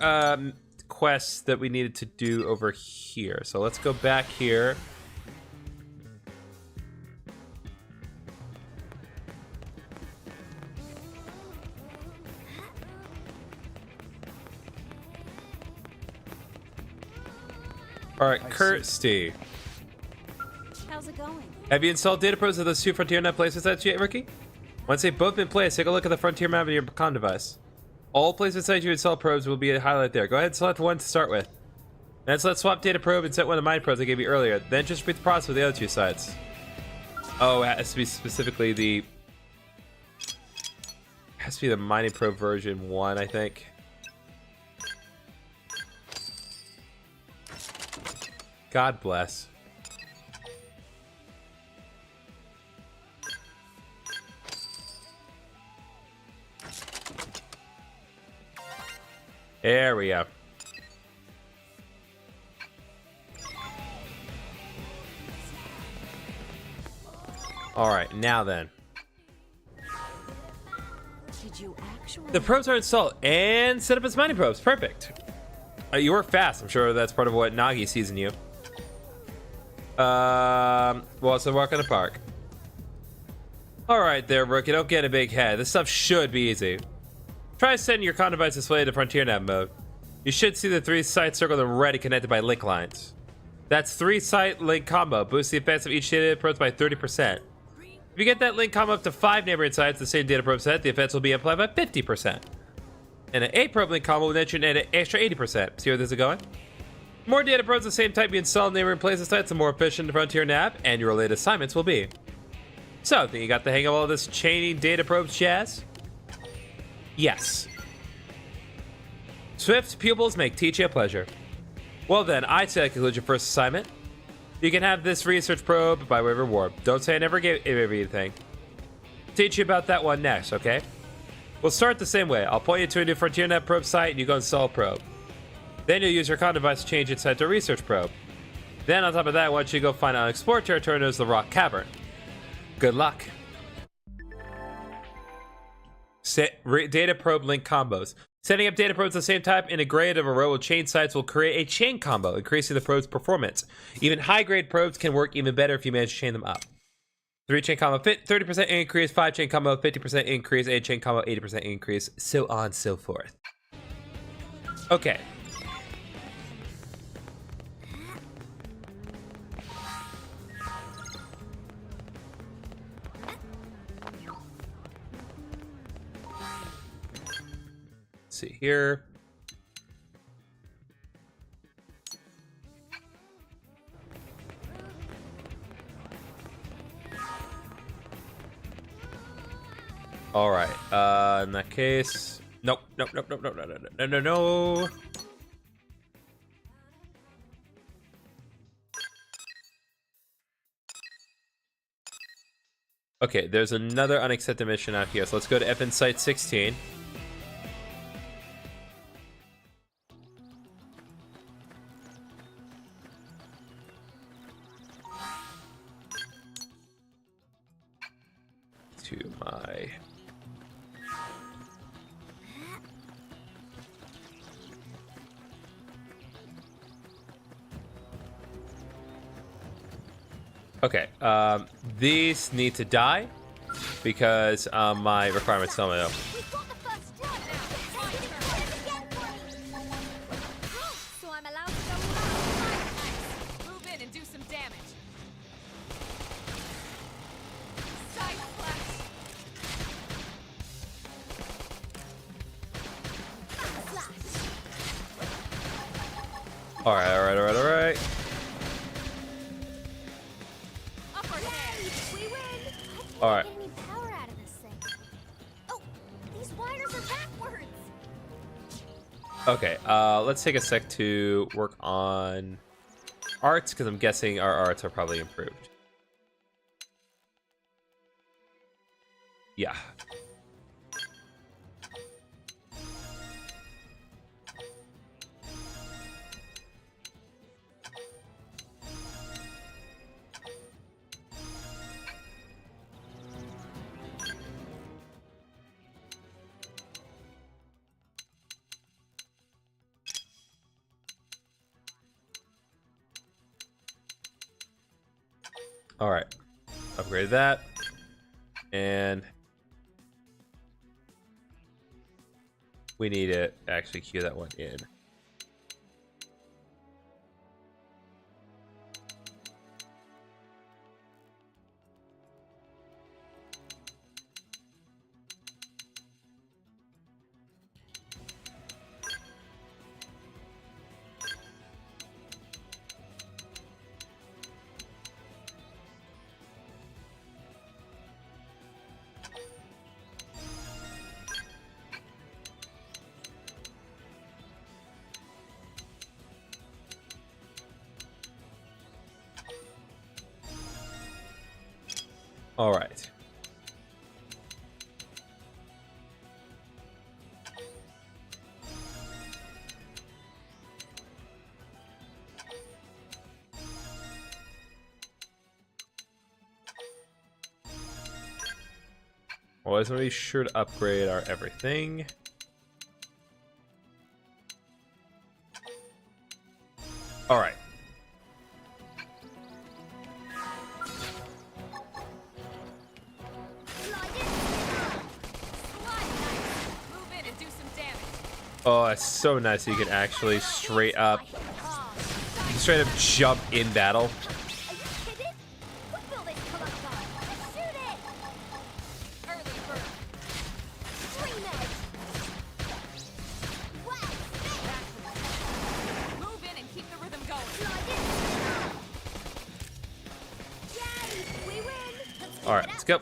quest that we needed to do over here. So let's go back here. All right, Kirsty. How's it going? Have you installed data probes of those two Frontier Net places yet, Ricky? Once they've both been placed, take a look at the Frontier map of your con device. All places that you install probes will be highlighted there. Go ahead and select one to start with. Then select swap data probe and set one of the mining probes I gave you earlier. Then just repeat the process with the other two sites. Oh, it has to be specifically the... has to be the mining probe version 1, I think. God bless. There we go. All right, now then. Did you actually? The probes are installed and set up as mining probes. Perfect. You work fast. I'm sure that's part of what Nagi sees in you. Well, it's a walk in the park. All right there, rookie. Don't get a big head. This stuff should be easy. Try setting your con device display to Frontier Nav mode. You should see the 3 sites circled in red connected by link lines. That's 3-site link combo. Boosts the effects of each data probe by 30%. If you get that link combo up to 5 neighboring sites, the same data probe set, the effects will be applied by 50%. And an 8 probe link combo will let you add an extra 80%. See where this is going? More data probes of the same type you install in neighboring places sites, the more efficient the Frontier Nav and your related assignments will be. So, think you got the hang of all this chaining data probes jazz? Yes. Swift pupils make teaching a pleasure. Well then, I'd say that concludes your first assignment. You can have this research probe by way of reward. Don't say I never gave you anything. Teach you about that one next, okay? We'll start the same way. I'll point you to a new FrontierNet probe site and you go install a probe. Then you'll use your con device to change its site to a research probe. Then on top of that, once you go find unexplored territory known as the Rock Cavern. Good luck. Data probe link combos. Setting up data probes of the same type in a grade of a row of chain sites will create a chain combo, increasing the probe's performance. Even high-grade probes can work even better if you manage to chain them up. 3-chain combo, 30% increase, 5-chain combo, 50% increase, 8-chain combo, 80% increase, so on and so forth. Okay. Let's see here. All right. In that case, nope. No. Okay, there's another unaccepted mission out here. So let's go to Evan Site 16. To my... Okay, these need to die because my requirements tell me to. So I'm allowed to go without. Move in and do some damage. Side flash. All right. All right. Get any power out of this thing. Oh, these wires are backwards. Okay, let's take a sec to work on arts because I'm guessing our arts are probably improved. Yeah. All right, upgrade that, and we need to actually queue that one in. All right. Always want to be sure to upgrade our everything. All right. Oh, it's so nice that you can actually straight up jump in battle. All right, let's go.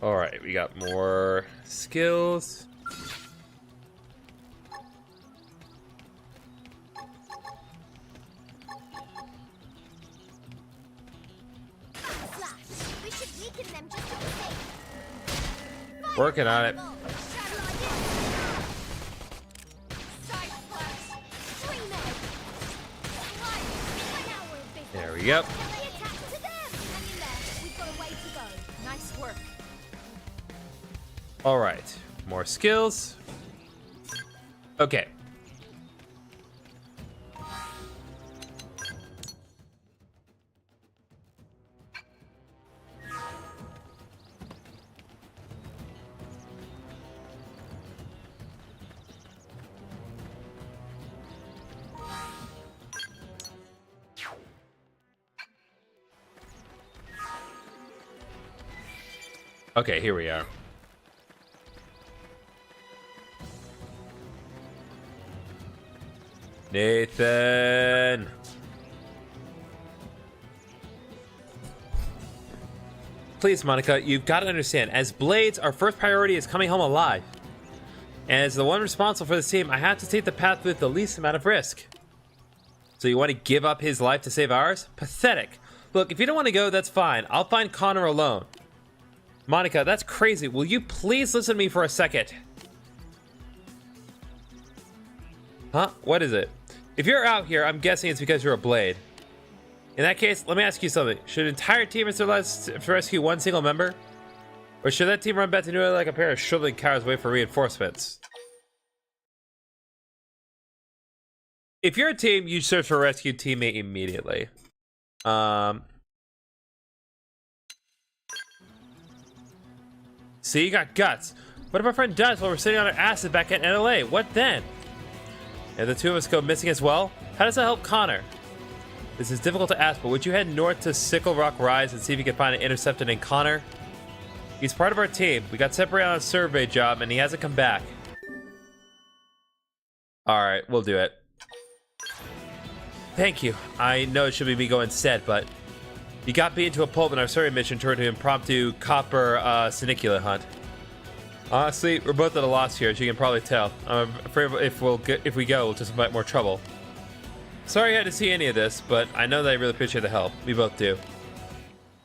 All right, we got more skills. Working on it. There we go. Nice work. All right, more skills. Okay. Okay, here we are. Nathan! Please, Monica, you've got to understand, as Blades, our first priority is coming home alive. And as the one responsible for this team, I have to take the path with the least amount of risk. So you want to give up his life to save ours? Pathetic. Look, if you don't want to go, that's fine. I'll find Connor alone. Monica, that's crazy. Will you please listen to me for a second? Huh? What is it? If you're out here, I'm guessing it's because you're a Blade. In that case, let me ask you something. Should an entire team realize to rescue one single member? Or should that team run back to New York like a pair of shriveling cowards wait for reinforcements? If you're a team, you search for a rescue teammate immediately. See, you got guts. What if our friend dies while we're sitting on our asses back at NLA? What then? And the two of us go missing as well? How does that help Connor? This is difficult to ask, but would you head north to Sickle Rock Rise and see if you can find an interceptor named Connor? He's part of our team. We got separated on a survey job, and he hasn't come back. Alright, we'll do it. Thank you. I know it should be me going instead, but you got me into a pulp in our survey mission toward an impromptu copper Sinicula hunt. Honestly, we're both at a loss here, as you can probably tell. I'm afraid if we go, we'll just invite more trouble. Sorry you had to see any of this, but I know that I really appreciate the help. We both do.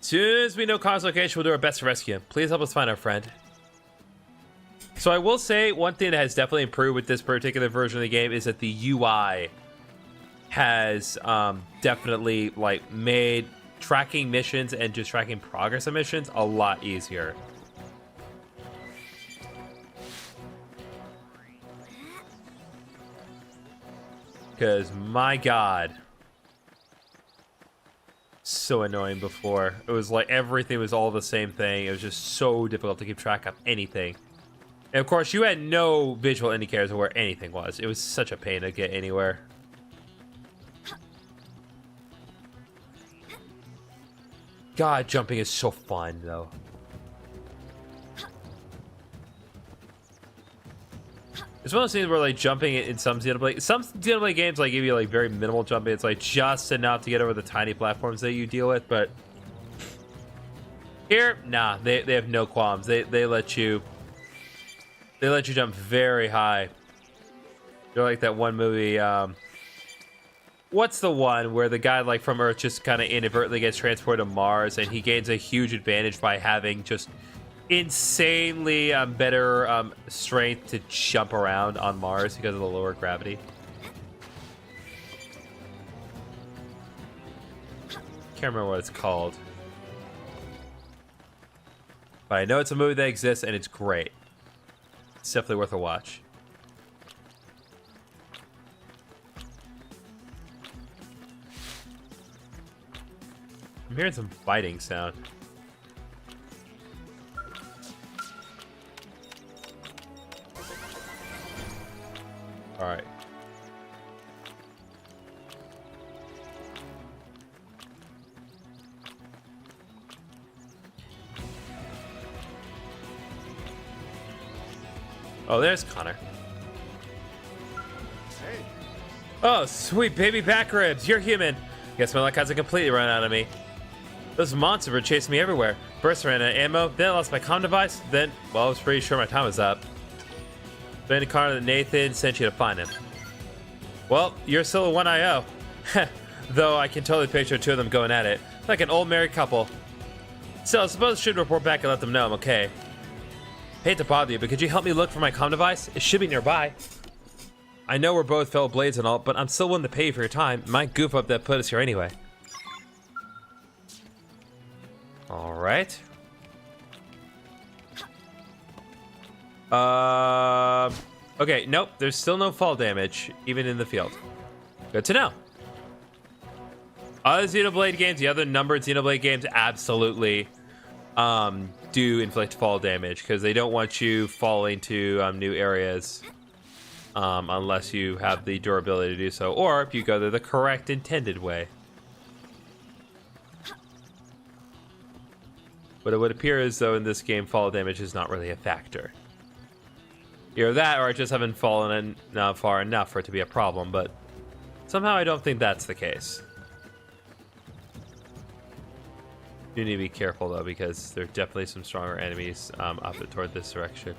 As soon as we know Connor's location, we'll do our best to rescue him. Please help us find our friend. So I will say, one thing that has definitely improved with this particular version of the game is that the UI has definitely like made tracking missions and just tracking progress of missions a lot easier. Because, my God, so annoying before. It was like everything was all the same thing. It was just so difficult to keep track of anything. And of course, you had no visual indicators of where anything was. It was such a pain to get anywhere. God, jumping is so fun, though. It's one of those things where like jumping in some Xenoblade games like give you like very minimal jumping. It's like just enough to get over the tiny platforms that you deal with, but here, nah, they have no qualms. They let you jump very high. They're like that one movie, what's the one where the guy like from Earth just kind of inadvertently gets transported to Mars and he gains a huge advantage by having just insanely better strength to jump around on Mars because of the lower gravity. Can't remember what it's called, but I know it's a movie that exists and it's great. It's definitely worth a watch. I'm hearing some biting sound. All right. Oh, there's Connor. Hey. Oh, sweet baby back ribs. You're human. Guess my luck hasn't completely run out of me. Those monsters were chasing me everywhere. First ran out of ammo, then I lost my comm device, then, well, I was pretty sure my time was up. Then Connor and Nathan sent you to find him. Well, you're still the one I owe. Though I can totally picture two of them going at it, like an old married couple. Still, I suppose I should report back and let them know I'm okay. Hate to bother you, but could you help me look for my comm device? It should be nearby. I know we're both fellow Blades and all, but I'm still willing to pay you for your time. My goof up that put us here anyway. All right. Okay, nope, there's still no fall damage, even in the field. Good to know. Other Xenoblade games, the other numbered Xenoblade games absolutely do inflict fall damage, because they don't want you falling to new areas unless you have the durability to do so, or if you go the correct intended way. But it would appear as though in this game fall damage is not really a factor. Either that, or I just haven't fallen in far enough for it to be a problem, but somehow I don't think that's the case. You need to be careful though, because there are definitely some stronger enemies up toward this direction.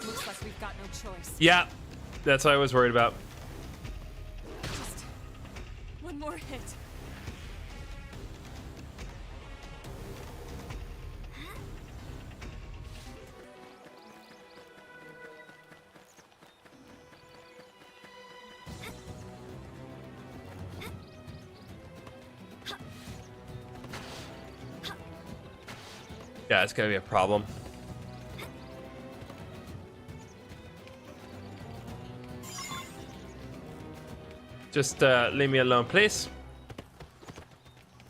Looks like we've got no choice. Yeah, that's what I was worried about. Just one more hit. Yeah, it's gonna be a problem. Just leave me alone, please.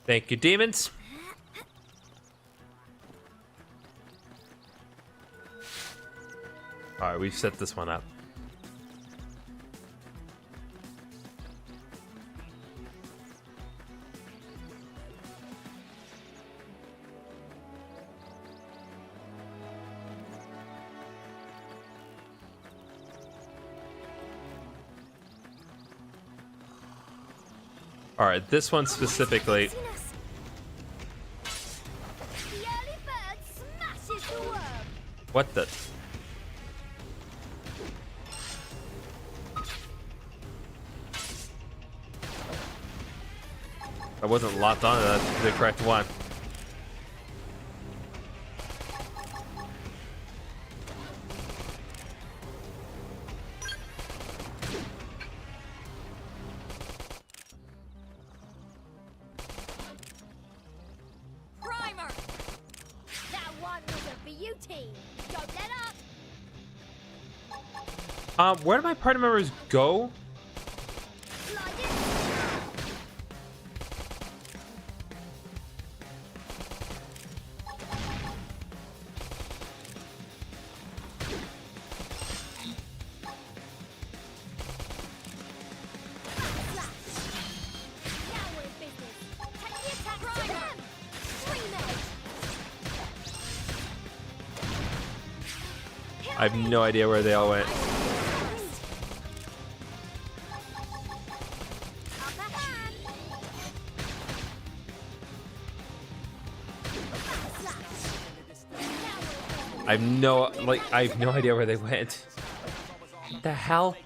Thank you, demons. Alright, we've set this one up. All right, this one specifically. The early bird smashes the worm. What the? I wasn't locked onto the correct one. Where do my party members go? I have no idea where they all went. I have no idea where they went. What the hell?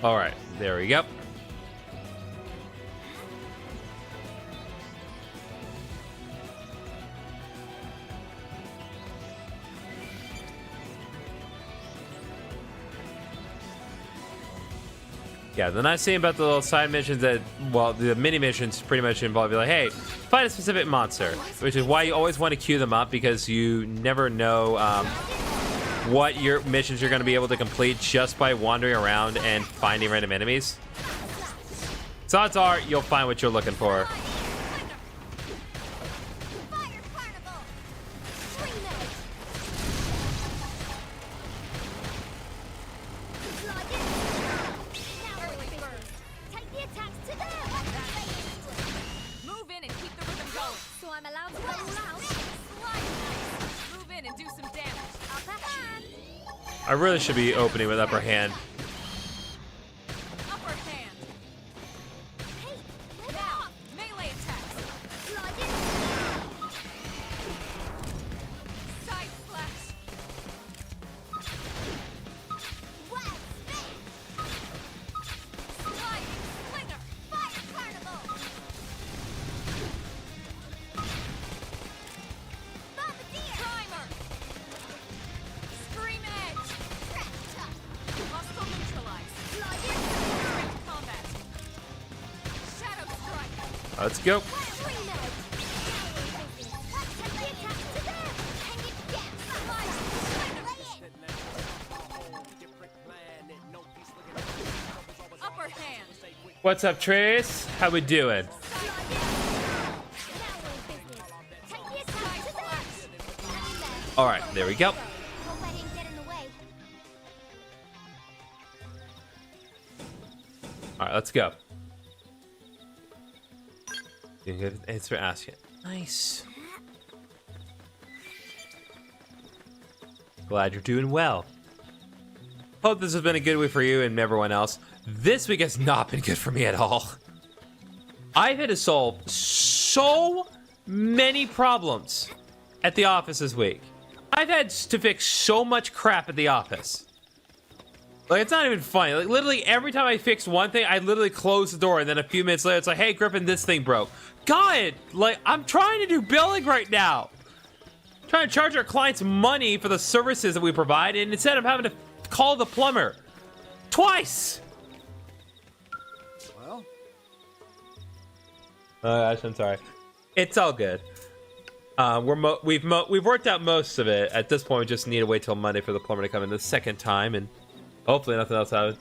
All right, there we go. Yeah, the nice thing about the little side missions that, well, the mini missions pretty much involve you like, hey, fight a specific monster, which is why you always want to queue them up, because you never know what your missions you're going to be able to complete just by wandering around and finding random enemies. So odds are you'll find what you're looking for. I really should be opening with upper hand. Upper hand. Hey, now, melee attacks. Side slash. Sliding slinger. Fire carnival. Bombardier. Primer. Scream edge. Hostile neutralized. Combat. Shadow strike. Let's go. What's up, Trace? How we doing? All right, there we go. All right, let's go. Thanks for asking. Nice. Glad you're doing well. Hope this has been a good week for you and everyone else. This week has not been good for me at all. I've had to solve so many problems at the office this week. I've had to fix so much crap at the office. Like, it's not even funny. Like, literally every time I fix one thing, I literally close the door, and then a few minutes later, it's like, hey, Griffin, this thing broke. God, like, I'm trying to do billing right now. I'm trying to charge our clients money for the services that we provide, and instead I'm having to call the plumber twice. Well, oh gosh, I'm sorry. It's all good. We've worked out most of it. At this point, we just need to wait till Monday for the plumber to come in the second time, and hopefully nothing else happens.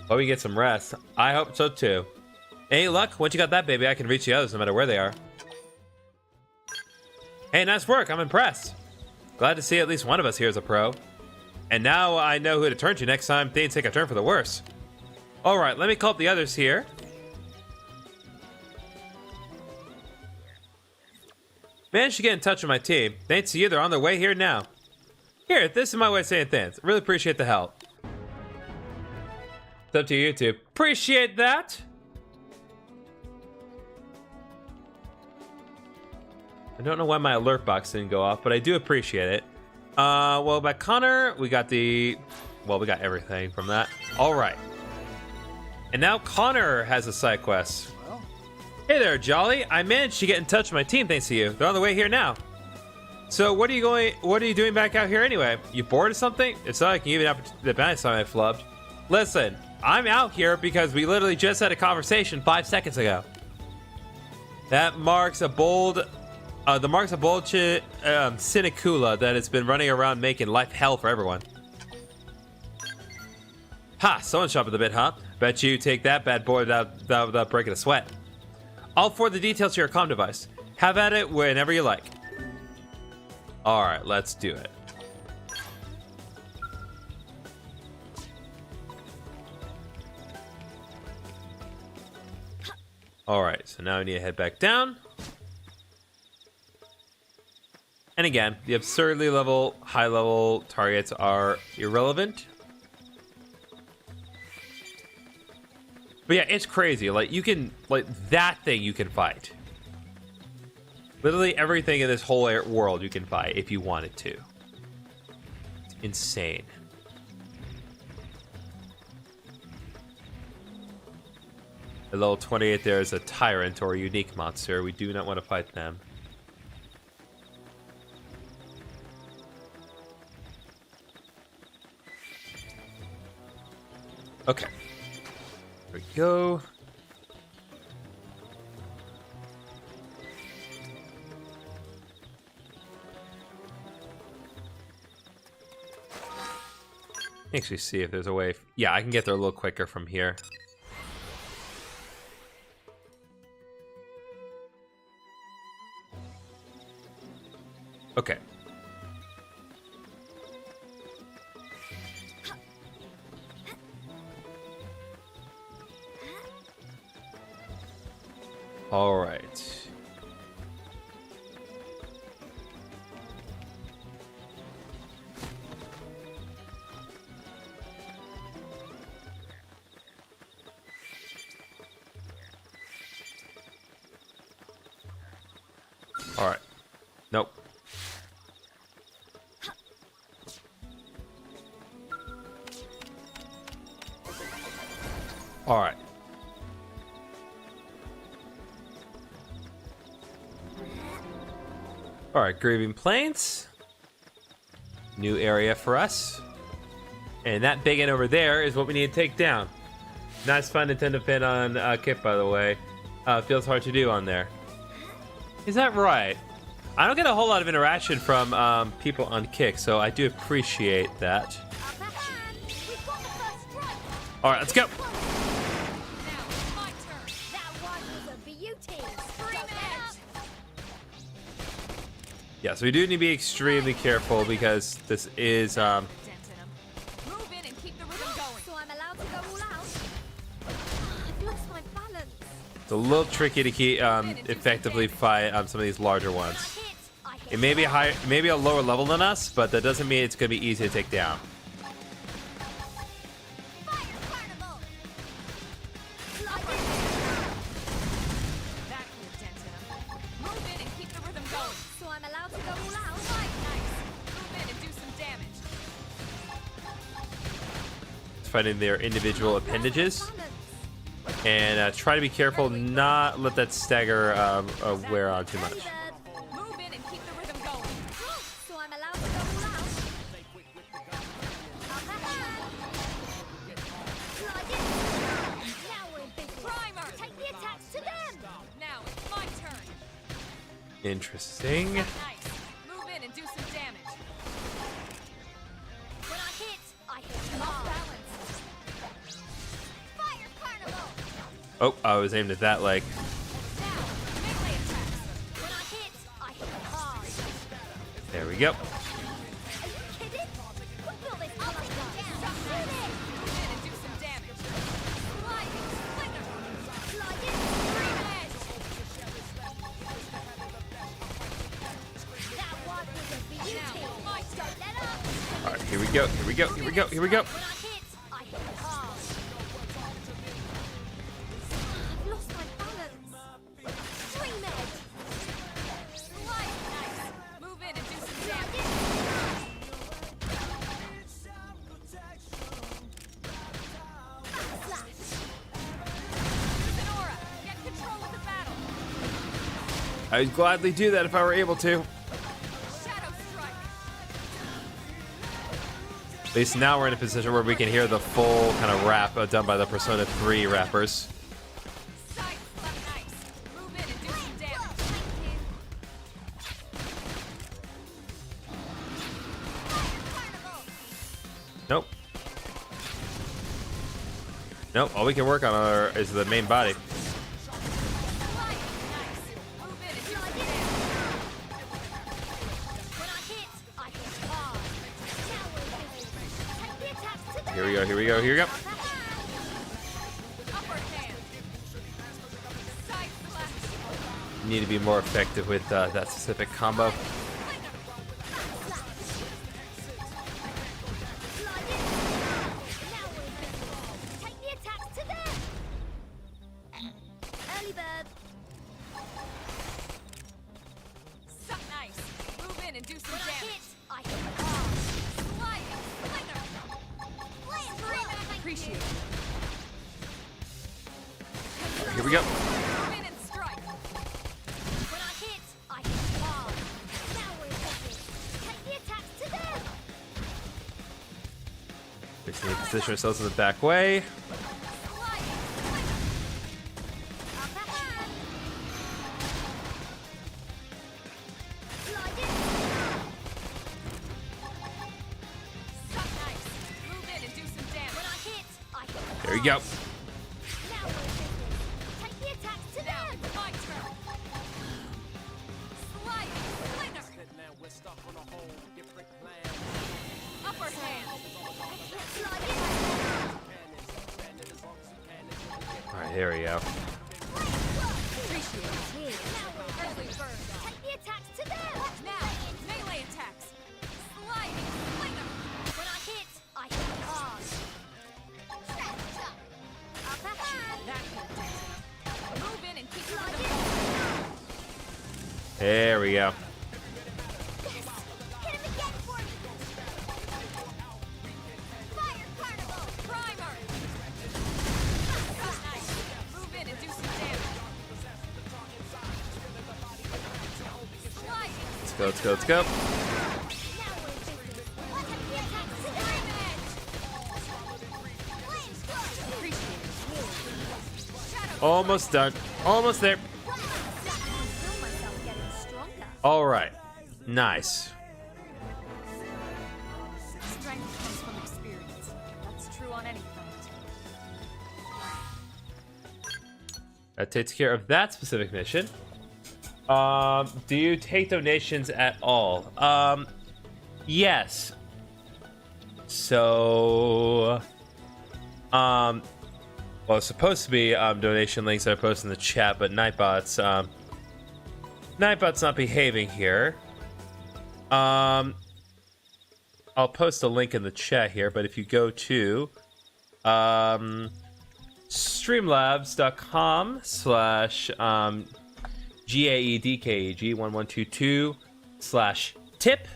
Hope we get some rest. I hope so too. Any luck? Once you got that baby, I can reach the others no matter where they are. Hey, nice work. I'm impressed. Glad to see at least one of us here is a pro. And now I know who to turn to next time things take a turn for the worse. All right, let me call up the others here. Managed to get in touch with my team. Thanks to you, they're on their way here now. Here, this is my way of saying thanks. Really appreciate the help. It's up to you two. Appreciate that. I don't know why my alert box didn't go off, but I do appreciate it. Well, by Connor, we got we got everything from that. All right. And now Connor has a side quest. well, Hey there, Jolly. I managed to get in touch with my team thanks to you. They're on the way here now. So what are you doing back out here anyway? You bored or something? It's not like I can even have the balance time I flubbed. Listen, I'm out here because we literally just had a conversation 5 seconds ago. That marks a bold Sinecula that has been running around making life hell for everyone. Ha, someone's chomping a bit, huh? Bet you take that bad boy without breaking a sweat. I'll forward the details to your comm device. Have at it whenever you like. Alright, let's do it. Alright, so now we need to head back down. And again, the absurdly high-level targets are irrelevant. But yeah, it's crazy. Like, you can, like, that thing you can fight. Literally everything in this whole world you can fight if you wanted to. It's insane. At level 28, there is a tyrant or a unique monster. We do not want to fight them. Okay. There we go. Actually see if there's a way. Yeah, I can get there a little quicker from here. Okay. All right. All right. Nope. All right. All right, Grieving Plains. New area for us. And that big end over there is what we need to take down. Nice fun Nintendo pin on Kip, by the way. Feels hard to do on there. Is that right? I don't get a whole lot of interaction from people on Kick, so I do appreciate that. All right, let's go. Yeah, so we do need to be extremely careful because this is Move in and keep the rhythm going. So I'm allowed to go all out? I've lost my balance. it's a little tricky to keep effectively fight some of these larger ones. It may be higher, maybe a lower level than us, but that doesn't mean it's gonna be easy to take down. So I'm allowed to go all out? It's fighting their individual appendages, and try to be careful, not let that stagger wear on too much. Move in and keep the rhythm going. So I'm allowed to go all out? Now we're in business. Primer. Take the attacks to them! Now it's my turn. Interesting. Nice. Move in and do some damage. When I hit hard. Fire carnival! Oh, I was aimed at that leg. Now, melee attacks. When I hit hard. There we go. Are you kidding? What will this all down? Shoot it! Move in and do some damage. Sliding slinger. Slide it! Green edge. That one was a beauty! Now, my turn. Don't let up! All right, here we go. Here we go. Here we go. Here we go. When I hit hard. I've lost my balance. Dream edge! Slide. Nice. Move in and do some damage. Slash! Use an aura. Get control of the battle. I'd gladly do that if I were able to. Shadow strike. At least now we're in a position where we can hear the full kind of rap done by the Persona 3 rappers. Side slap. Nice. Move in and do some damage. Nope. Nope, all we can work on is the main body. Slide. Nice. Move in and do some damage. When I hit hard. Now we're in business. Take the attacks to them! Here we go, here we go, here we go. Upper hand. Side slash. Need to be more effective with that specific combo. Take the attacks to them! Early bird! Suck nice. Move in and do some When I damage. hit hard. Sliding slinger. Appreciate it. Here we go. Move in and strike. When I hit hard. Now we're in business. Take the attacks to them! We just need to position ourselves in the back way. Sliding slinger. Upper hand! Slide it! Suck nice. Move in and do some damage. When I hit hard. There you go. Now we're in business. Take the attacks to Now them! it's my turn. Sliding slinger. Upper hand. Slide it! All right, here we go. Appreciate it. Now we're in Early business. bird. Take the attacks to them! Now, melee attacks. Sliding slinger. When I hit hard. Upper hand! Move in and keep the Slide rhythm it! going. There we go. Hit him again for me! Fire carnival! Primer. Nice. Move in and do some damage. Sliding. Let's go, let's go, let's go. Now we're in business. Take the attacks to them! Appreciate it. Shadow. Almost done. Almost there. I feel myself getting stronger. All right. Nice. Strength comes from experience. That's true on any front. That takes care of that specific mission. Do you take donations at all? Yes. So, well, it's supposed to be donation links that are posted in the chat, but Nightbot's not behaving here. I'll post a link in the chat here, but if you go to streamlabs.com/GAEDKEG1122/tip,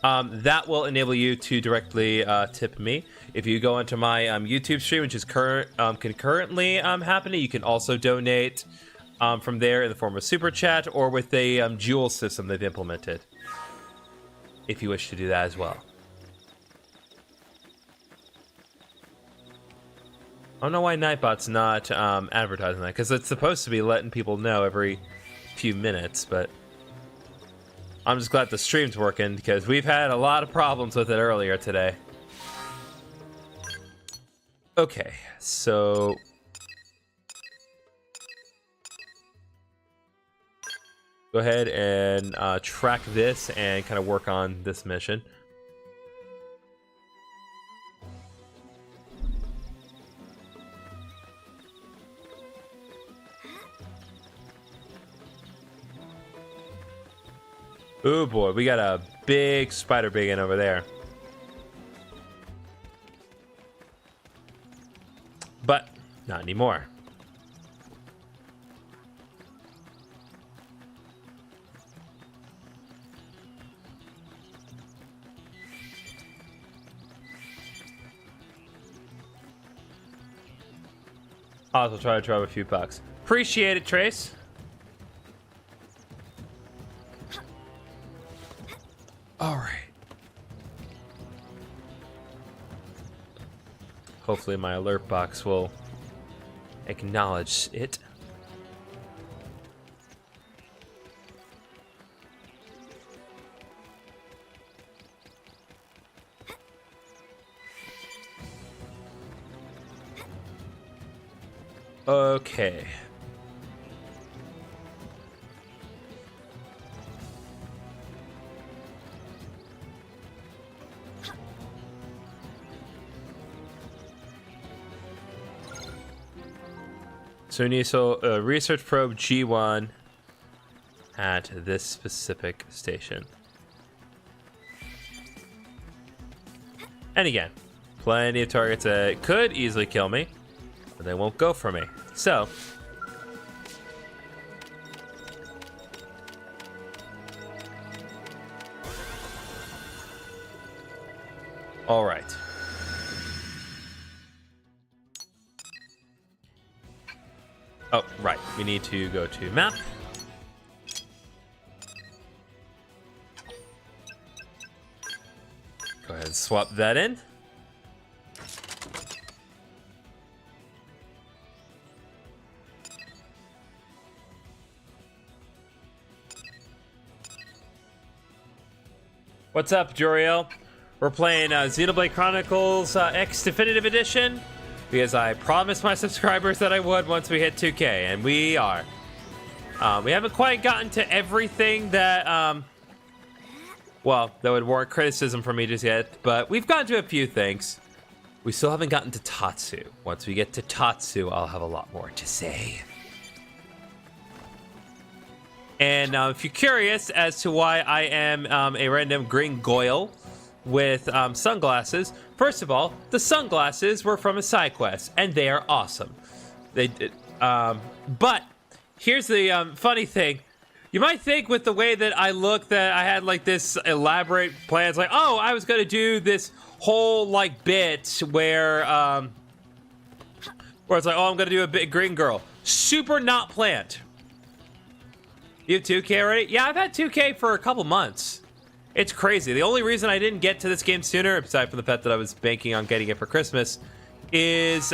that will enable you to directly tip me. If you go into my YouTube stream, which is concurrently happening, you can also donate from there in the form of super chat or with a jewel system they've implemented, if you wish to do that as well. I don't know why Nightbot's not advertising that, because it's supposed to be letting people know every few minutes, but I'm just glad the stream's working, because we've had a lot of problems with it earlier today. Okay, so go ahead and track this and kind of work on this mission. Oh boy, we got a big spider big in over there. But not anymore. I'll also try to drop a few bucks. Appreciate it, Trace. All right. Hopefully my alert box will acknowledge it. Okay. So we need research probe G1 at this specific station. And again, plenty of targets that could easily kill me, but they won't go for me. So, all right. Oh, right. We need to go to map. Go ahead and swap that in. What's up, Joriel? We're playing Xenoblade Chronicles X Definitive Edition, because I promised my subscribers that I would once we hit 2K, and we are. We haven't quite gotten to everything that, well, that would warrant criticism from me just yet, but we've gotten to a few things. We still haven't gotten to Tatsu. Once we get to Tatsu, I'll have a lot more to say. And if you're curious as to why I am a random green goyle with sunglasses, first of all, the sunglasses were from a side quest, and they are awesome. But here's the funny thing. You might think with the way that I look that I had like this elaborate plans, like, oh, I was gonna do this whole like bit where it's like, oh, I'm gonna do a bit green girl. Super not planned. You have 2K already? Yeah, I've had 2K for a couple months. It's crazy. The only reason I didn't get to this game sooner, aside from the fact that I was banking on getting it for Christmas, is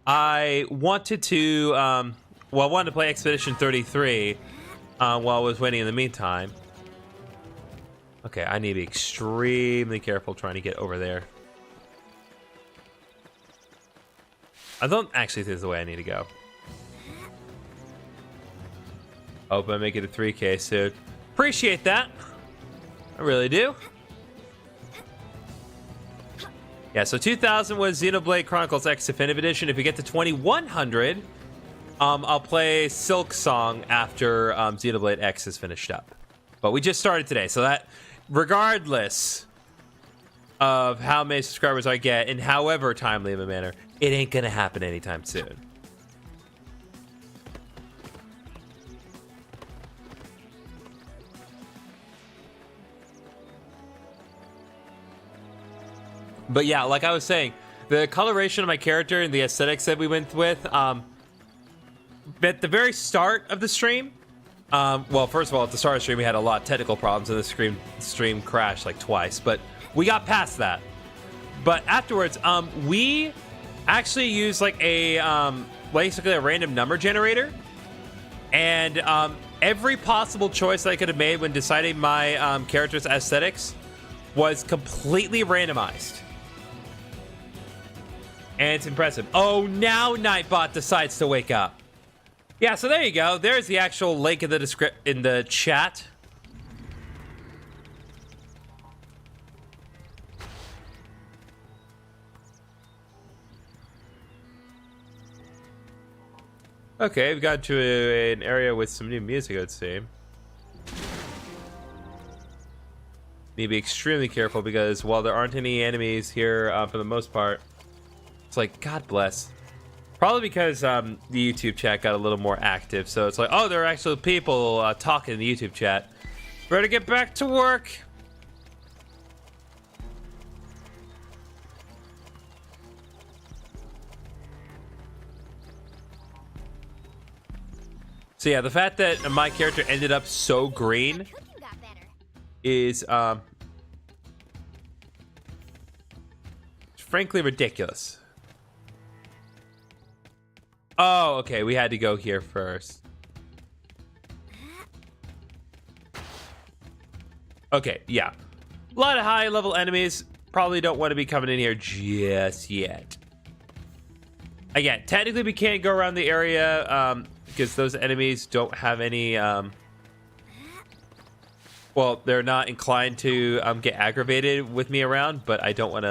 I wanted to I wanted to play Expedition 33 while I was waiting in the meantime. Okay, I need to be extremely careful trying to get over there. I don't actually think this is the way I need to go. Hope I make it a 3K soon. Appreciate that. I really do. Yeah, so 2000 was Xenoblade Chronicles X Definitive Edition. If we get to 2100, I'll play Silk Song after Xenoblade X is finished up. But we just started today, so that, regardless of how many subscribers I get in however timely of a manner, it ain't gonna happen anytime soon. But yeah, like I was saying, the coloration of my character and the aesthetics that we went with, at the very start of the stream, well, first of all, at the start of the stream, we had a lot of technical problems and the stream crashed like twice, but we got past that. But afterwards, we actually used like a, basically a random number generator, and every possible choice I could have made when deciding my character's aesthetics was completely randomized. And it's impressive. Oh, now Nightbot decides to wake up. Yeah, so there you go. There's the actual link in the chat. Okay, we've got to an area with some new music, I'd say. Need to be extremely careful because while there aren't any enemies here for the most part, it's like, God bless. Probably because the YouTube chat got a little more active, so it's like, oh, there are actually people talking in the YouTube chat. Better get back to work. So yeah, the fact that my character ended up so green is frankly ridiculous. Oh, okay, we had to go here first. Okay, yeah. A lot of high level enemies. Probably don't want to be coming in here just yet. Again, technically we can't go around the area because those enemies don't have any well, they're not inclined to get aggravated with me around, but I don't want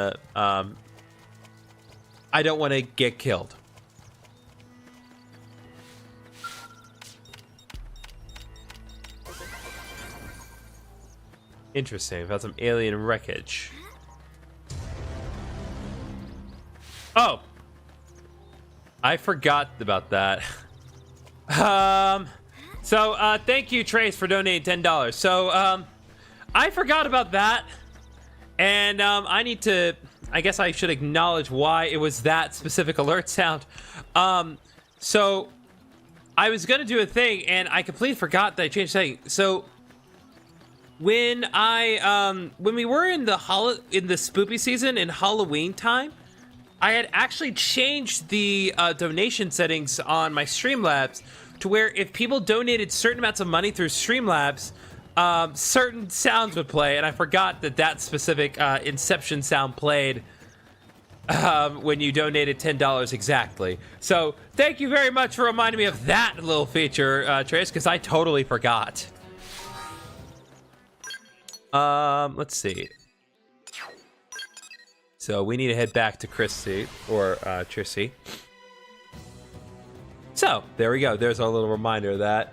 to get killed. Interesting. Found some alien wreckage. Oh, I forgot about that. So thank you, Trace, for donating $10. So I forgot about that, and I need to. I guess I should acknowledge why it was that specific alert sound. So I was gonna do a thing, and I completely forgot that I changed the thing. So when we were in the spoopy season in Halloween time, I had actually changed the donation settings on my Streamlabs to where if people donated certain amounts of money through Streamlabs, certain sounds would play, and I forgot that specific Inception sound played when you donated $10 exactly. So thank you very much for reminding me of that little feature, Trace, because I totally forgot. Let's see. So we need to head back to Chrissy, or Trissy. So there we go. There's our little reminder of that.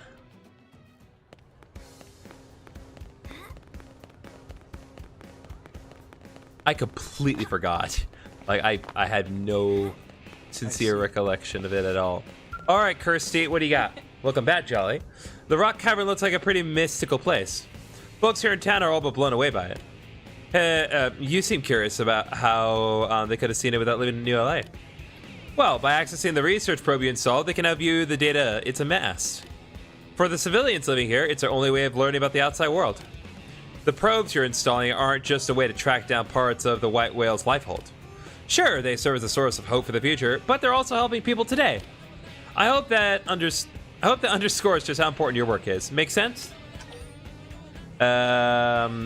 I completely forgot. Like I had no sincere recollection of it at all. All right, Kirsty, what do you got? Welcome back, Jolly. The Rock Cavern looks like a pretty mystical place. Folks here in town are all but blown away by it. You seem curious about how they could have seen it without living in New LA. Well, by accessing the research probe you installed, they can now view the data it's amassed. For the civilians living here, it's their only way of learning about the outside world. The probes you're installing aren't just a way to track down parts of the white whale's life hold. Sure, they serve as a source of hope for the future, but they're also helping people today. I hope that underscores just how important your work is. Make sense? Yeah.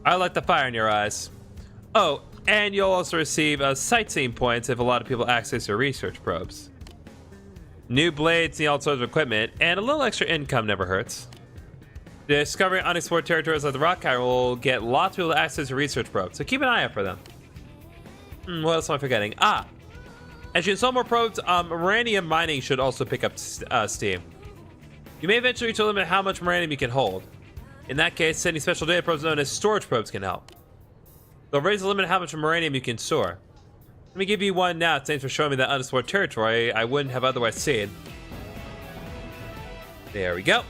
I like the fire in your eyes. Oh, and you'll also receive sightseeing points if a lot of people access your research probes. New blades, see all sorts of equipment, and a little extra income never hurts. Discovering unexplored territories like the Rock Tower will get lots of people to access to research probes, so keep an eye out for them. What else am I forgetting? As you install more probes, uranium mining should also pick up steam. You may eventually reach a limit how much uranium you can hold. In that case, sending special data probes known as storage probes can help. They'll raise the limit how much uranium you can store. Let me give you one now. Thanks for showing me that unexplored territory I wouldn't have otherwise seen. There we go.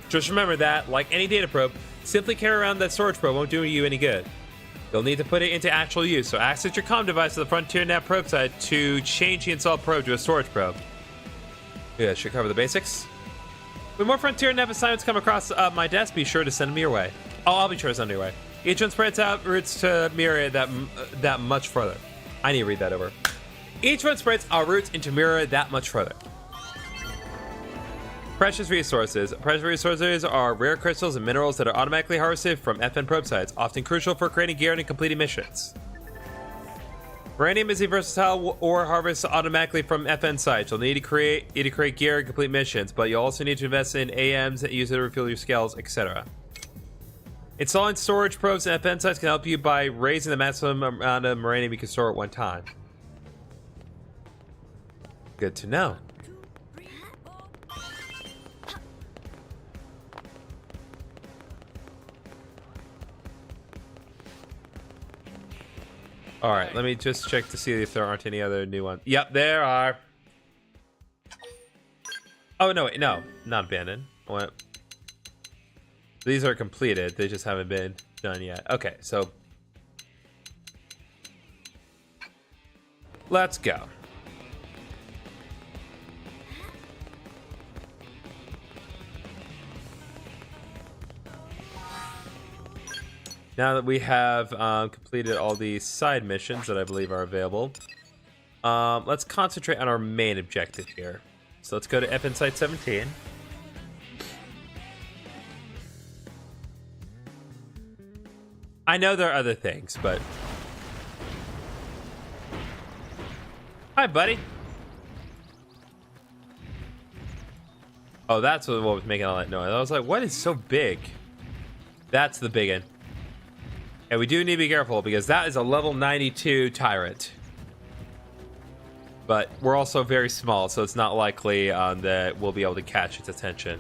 Just remember that, like any data probe, simply carry around that storage probe won't do you any good. You'll need to put it into actual use, so access your comm device to the Frontier Nav probe site to change the installed probe to a storage probe. Yeah, should cover the basics. When more Frontier Nav assignments come across my desk, be sure to send them your way. Oh, I'll be sure to send them your way. Each one spreads out routes to Mira that much further. I need to read that over. Each one spreads our routes into Mira that much further. Precious resources. Precious resources are rare crystals and minerals that are automatically harvested from FN probe sites, often crucial for creating gear and completing missions. Uranium is a versatile ore harvest automatically from FN sites. You'll need to create gear and complete missions, but you'll also need to invest in AMs that use it to refuel your Skells, etc. Installing storage probes and FN sites can help you by raising the maximum amount of uranium you can store at one time. Good to know. All right, let me just check to see if there aren't any other new ones. Yep, there are. Oh, no, wait, no, not abandoned. What? These are completed. They just haven't been done yet. Okay, so let's go. Now that we have completed all these side missions that I believe are available, let's concentrate on our main objective here. So let's go to FN Site 17. I know there are other things, but... Hi, buddy. Oh, that's what was making all that noise. I was like, what is so big? That's the big one. And we do need to be careful because that is a level 92 tyrant. But we're also very small, so it's not likely that we'll be able to catch its attention.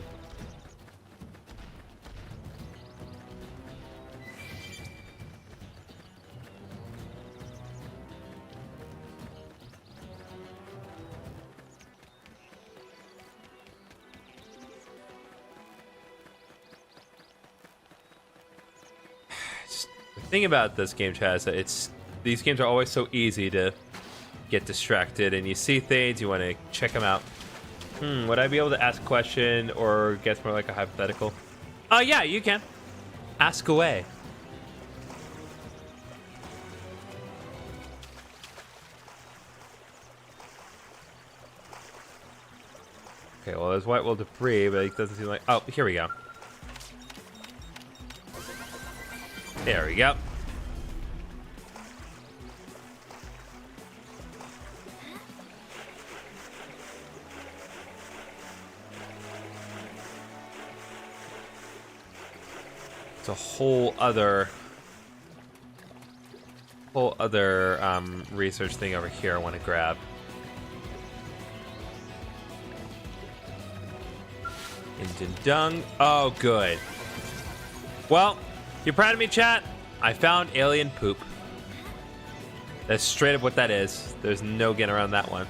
The thing about this game, Chaz, these games are always so easy to get distracted, and you see things, you want to check them out. Would I be able to ask a question or guess more like a hypothetical? Oh, yeah, you can. Ask away. Okay, well, there's white wall debris, but it doesn't seem like... Oh, here we go. There we go. It's a whole other research thing over here I want to grab. Engine dung. Oh, good. Well, you proud of me, chat? I found alien poop. That's straight up what that is. There's no getting around that one.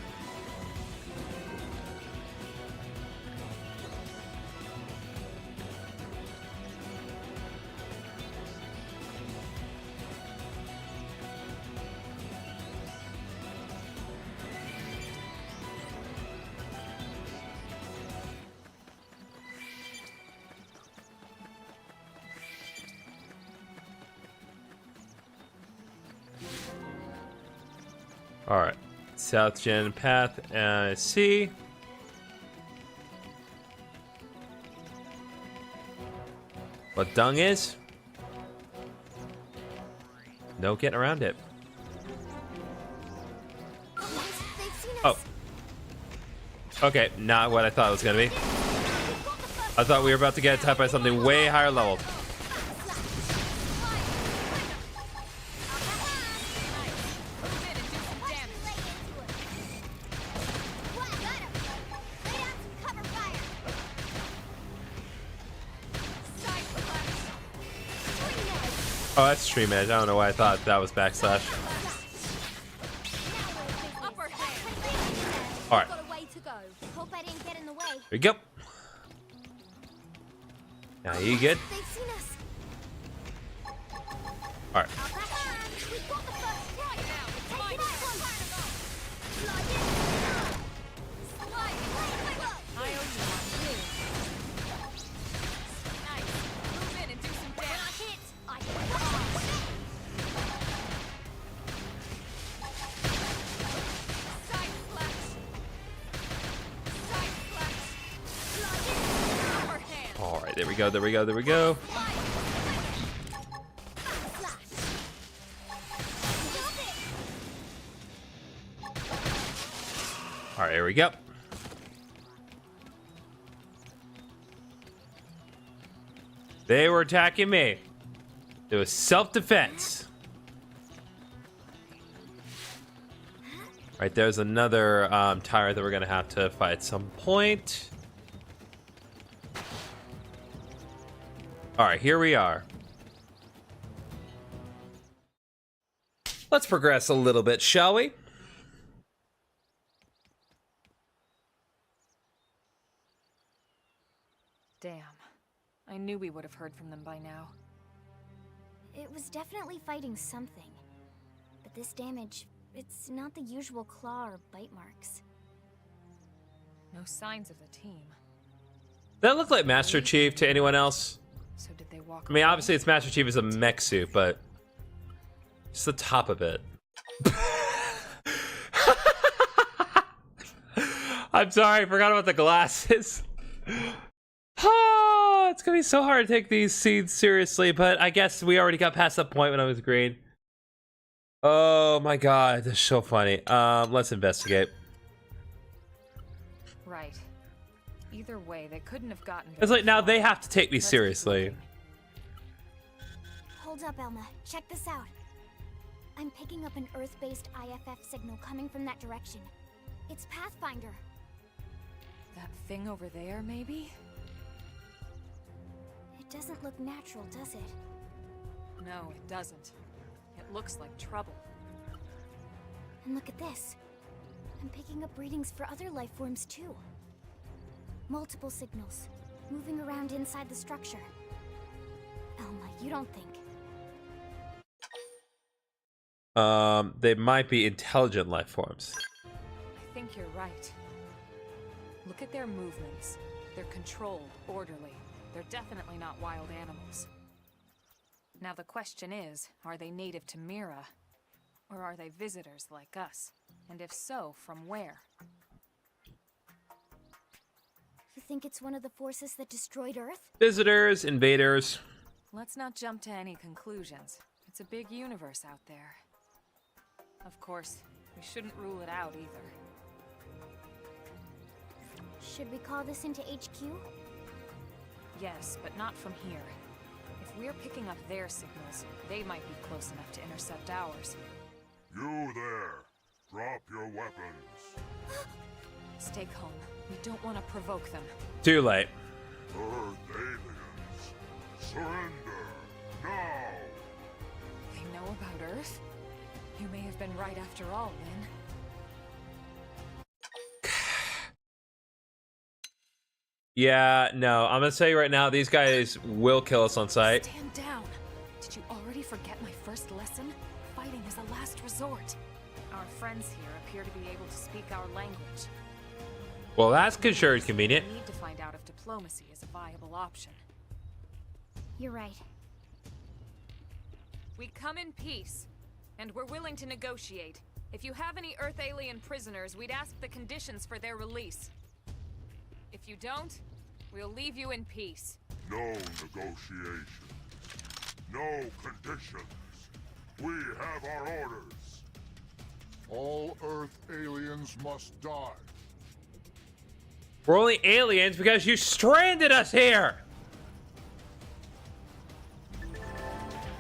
Alright, South Gen path, C. What dung is? No getting around it. Once they've Okay, not what I thought it was gonna be. I thought we were about to get attacked by something way higher level. Oh, that's stream edge. I don't know why I thought that was backslash. All right. Hope I didn't get in the way. Here we go. Now you good? They've seen us. All right. We've got the first right now. Take it out. Slide in. I owe you one. Nice. Move in and do some When I damage. hit, I hit. Side slash. Side slash. Slide in. Upper hand. All right. There we go. There we go. There we go. All right. Here we go. They were attacking me. It was self-defense. Right, there's another tyrant that we're gonna have to fight at some point. All right, here we are. Let's progress a little bit, shall we? Damn. I knew we would have heard from them by now. It was definitely fighting something. But this damage, it's not the usual claw or bite marks. No signs of the team. That look like Master Chief to anyone else? So did they walk I mean, away? obviously it's Master Chief as a mech suit, but just the top of it. I'm sorry, I forgot about the glasses. Oh, it's gonna be so hard to take these scenes seriously, but I guess we already got past that point when I was green. Oh my god, this is so funny. Let's investigate. Right. Either way, they couldn't have gotten. It's like now very they far. have to take me Let's keep seriously. moving. Hold up, Elma. Check this out. I'm picking up an Earth-based IFF signal coming from that direction. It's Pathfinder. That thing over there, maybe? It doesn't look natural, does it? No, it doesn't. It looks like trouble. And look at this. I'm picking up readings for other life forms too. Multiple signals, moving around inside the structure. Elma, you don't think? They might be intelligent life forms. I think you're right. Look at their movements. They're controlled, orderly. They're definitely not wild animals. Now the question is, are they native to Mira? Or are they visitors like us? And if so, from where? You think it's one of the forces that destroyed Earth? Visitors, invaders. Let's not jump to any conclusions. It's a big universe out there. Of course, we shouldn't rule it out either. Should we call this into HQ? Yes, but not from here. If we're picking up their signals, they might be close enough to intercept ours. You there. Drop your weapons. Stay calm. We don't want to provoke them. Too late. Earth aliens. Surrender. Now. They know about Earth? You may have been right after all, Lynn. Yeah, no, I'm gonna say right now, these guys will kill us on sight. Stand down. Did you already forget my first lesson? Fighting is a last resort. Our friends here appear to be able to speak our language. Well, that's sure is convenient. We need to find out if diplomacy is a viable option. You're right. We come in peace, and we're willing to negotiate. If you have any Earth alien prisoners, we'd ask the conditions for their release. If you don't, we'll leave you in peace. No negotiation. No conditions. We have our orders. All Earth aliens must die. We're only aliens because you stranded us here.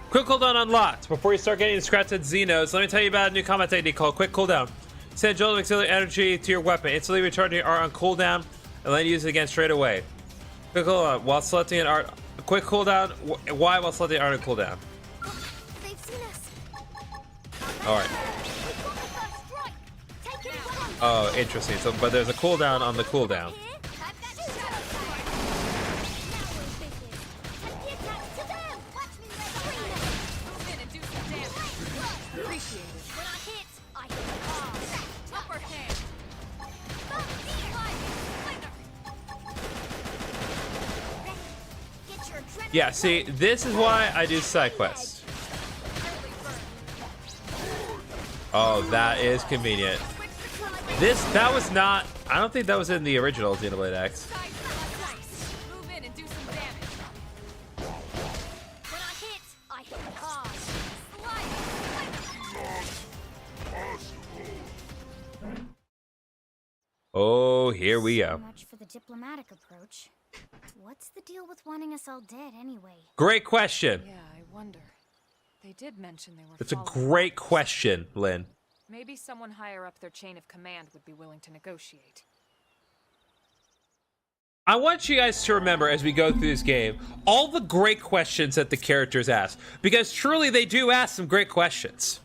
Quick cooldown unlocked. Before you start getting scratched at Xenos, let me tell you about a new combat technique called quick cooldown. Send a jolt of auxiliary energy to your weapon. Instantly recharging art on cooldown and then use it again straight away. Quick cooldown while selecting an art. Quick cooldown. Why while selecting art on cooldown? They've seen us. All right. Oh, interesting. So, but there's a cooldown on the cooldown. Yeah, see, this is why I do side quests. Oh, that is convenient. That was not, I don't think that was in the original Xenoblade X. Oh, here we go. So much for the diplomatic approach. What's the deal with wanting us all dead anyway? Great question. Yeah, I wonder. They did mention they were. That's a great question, Lynn. Maybe someone higher up their chain of command would be willing to negotiate. I want you guys to remember as we go through this game, all the great questions that the characters ask. Because truly they do ask some great questions.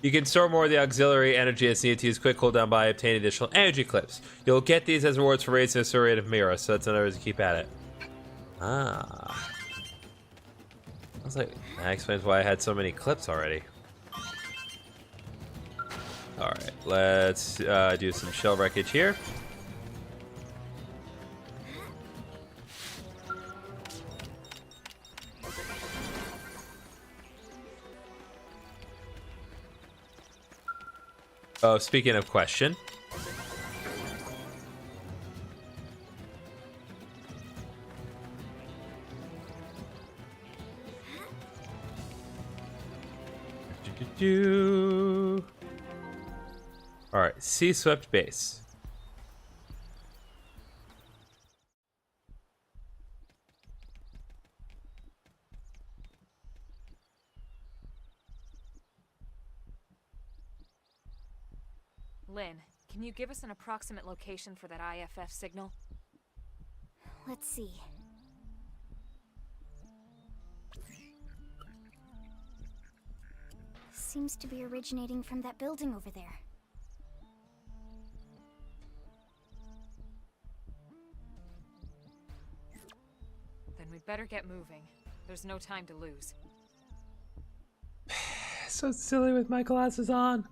You can store more of the auxiliary energy as needed to use quick cooldown by obtaining additional energy clips. You'll get these as rewards for raising the store rate of Mira, so that's another reason to keep at it. Ah. I was like, that explains why I had so many clips already. Alright, let's do some shell wreckage here. Oh, speaking of question. All right, sea swept base. Lynn, can you give us an approximate location for that IFF signal? Let's see. Seems to be originating from that building over there. Then we'd better get moving. There's no time to lose. So silly with my glasses on.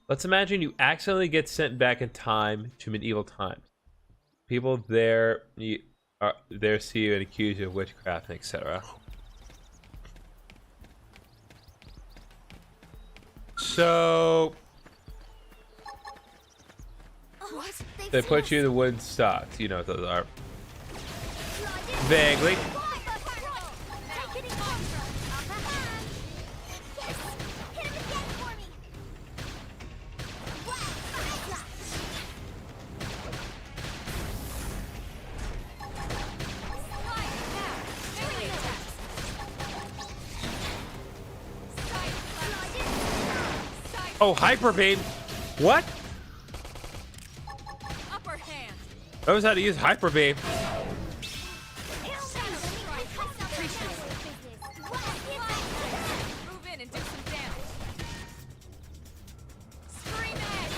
Let's imagine you accidentally get sent back in time to medieval times. People there see you and accuse you of witchcraft, etc. So What? they put you in the wooden stocks. You know what those are. Vaguely. Oh, hyper beam. What? Upper hand. Knows how to use hyper beam. Move in and do some damage. Scream edge.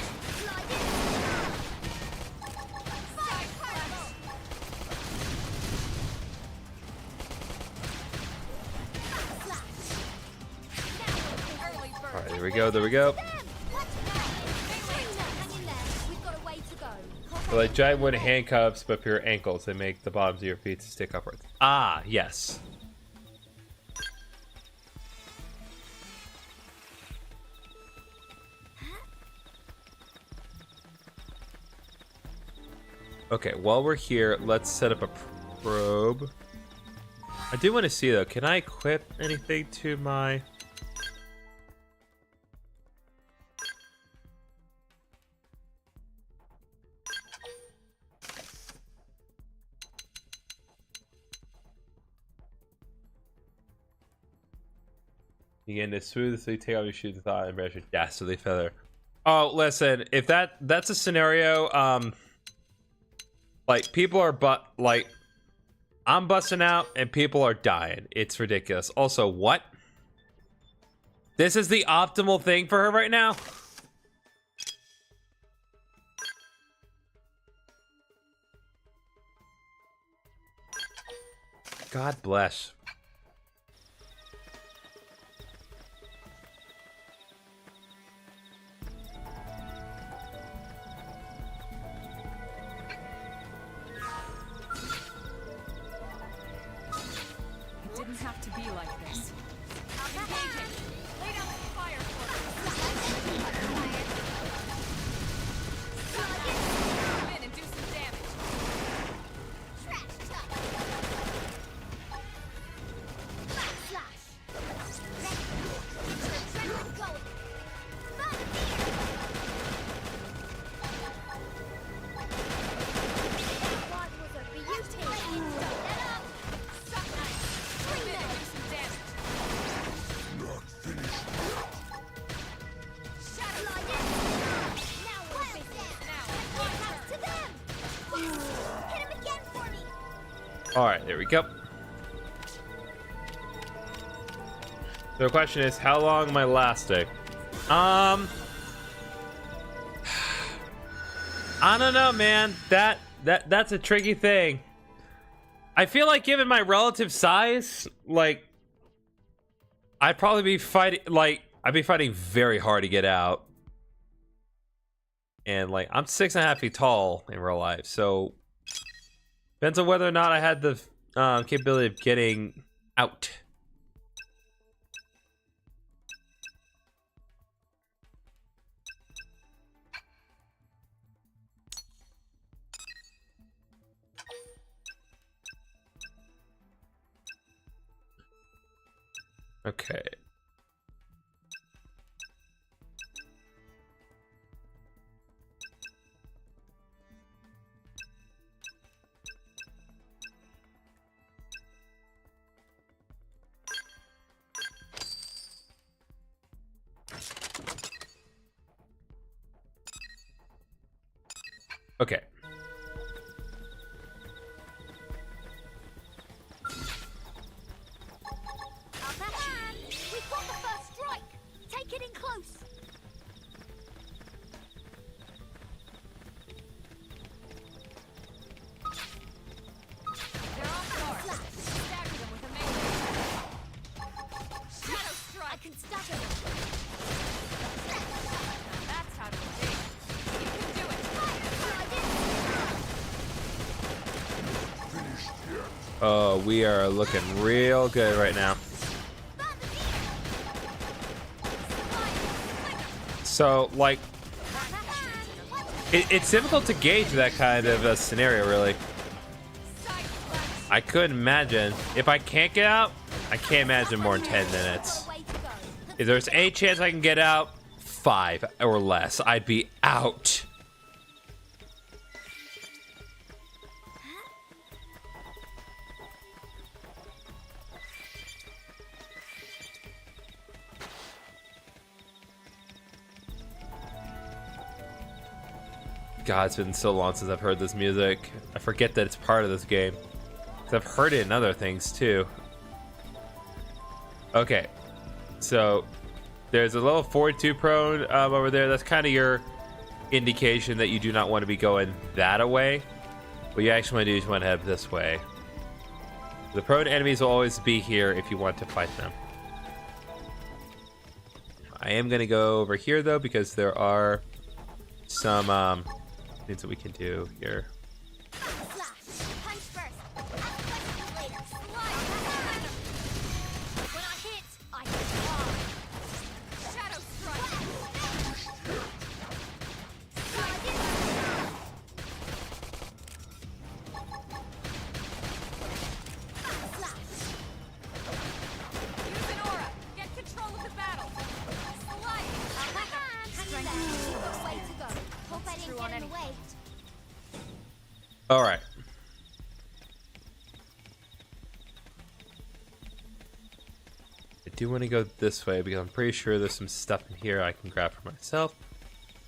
Side punch. Early bird. All right, there we go. There we go. They're like giant wooden handcuffs, but for your ankles, they make the bottoms of your feet to stick upwards. Ah, yes. Okay, while we're here, let's set up a probe. I do want to see though, can I equip anything to my... . Begin to smoothly take off your shoes and thought and brush your dastardly feather. Oh, listen, if that's a scenario, like people are like I'm busting out and people are dying. It's ridiculous. Also, what? This is the optimal thing for her right now? God bless. It didn't have to be like this. Engaging. Lay down the fire for come in and do some damage. Trash talk. Slash. Adrenaline going. Fun here. That one was a beauty. That up. Suck nice. Come in and do some damage. Shadow slide. Now we're busy. Now, It comes to them. Hit him again for me. All right, there we go. So the question is, how long am I lasting? I don't know, man. That's a tricky thing. I feel like given my relative size, like I'd probably be fighting. Like I'd be fighting very hard to get out. And like I'm 6.5 feet tall in real life, so depends on whether or not I had the capability of getting out. Okay. Okay. Upper hand. We've got the first strike. Take it in close. They're off guard. Stagger them with a melee. Shadow strike. I can stagger them. That's how to engage. You can do it. Oh, we are looking real good right now. So, like, it's difficult to gauge that kind of a scenario, really. I couldn't imagine. If I can't get out, I can't imagine more than 10 minutes. If there's any chance I can get out, 5 or less, I'd be out. God, it's been so long since I've heard this music. I forget that it's part of this game. 'Cause I've heard it in other things too. Okay, so there's a level 42 prone over there. That's kind of your indication that you do not want to be going that away. What you actually want to do is you want to head this way. The prone enemies will always be here if you want to fight them. I am going to go over here though because there are some things that we can do here. Slash. Punch first. Ask questions later. Slide. When I hit hard. Shadow strike. Use an aura. Get control of the battle. Slide. Upper hand. Strength. The way to go. Hope I didn't get in the way. All right. do want to go this way because I'm pretty sure there's some stuff in here I can grab for myself.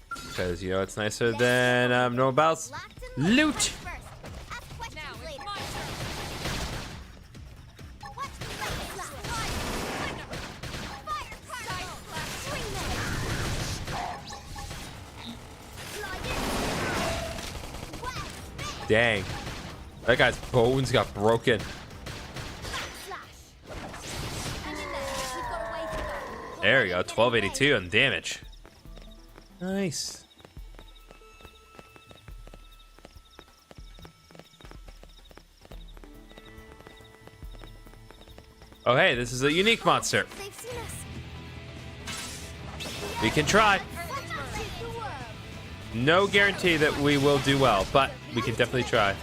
Because, you know, it's nicer than normal battles. Loot! Dang. That guy's bones got broken. There we go, 1282 on damage. Nice. Oh hey, this is a unique monster. We can try. No guarantee that we will do well, but we can definitely try.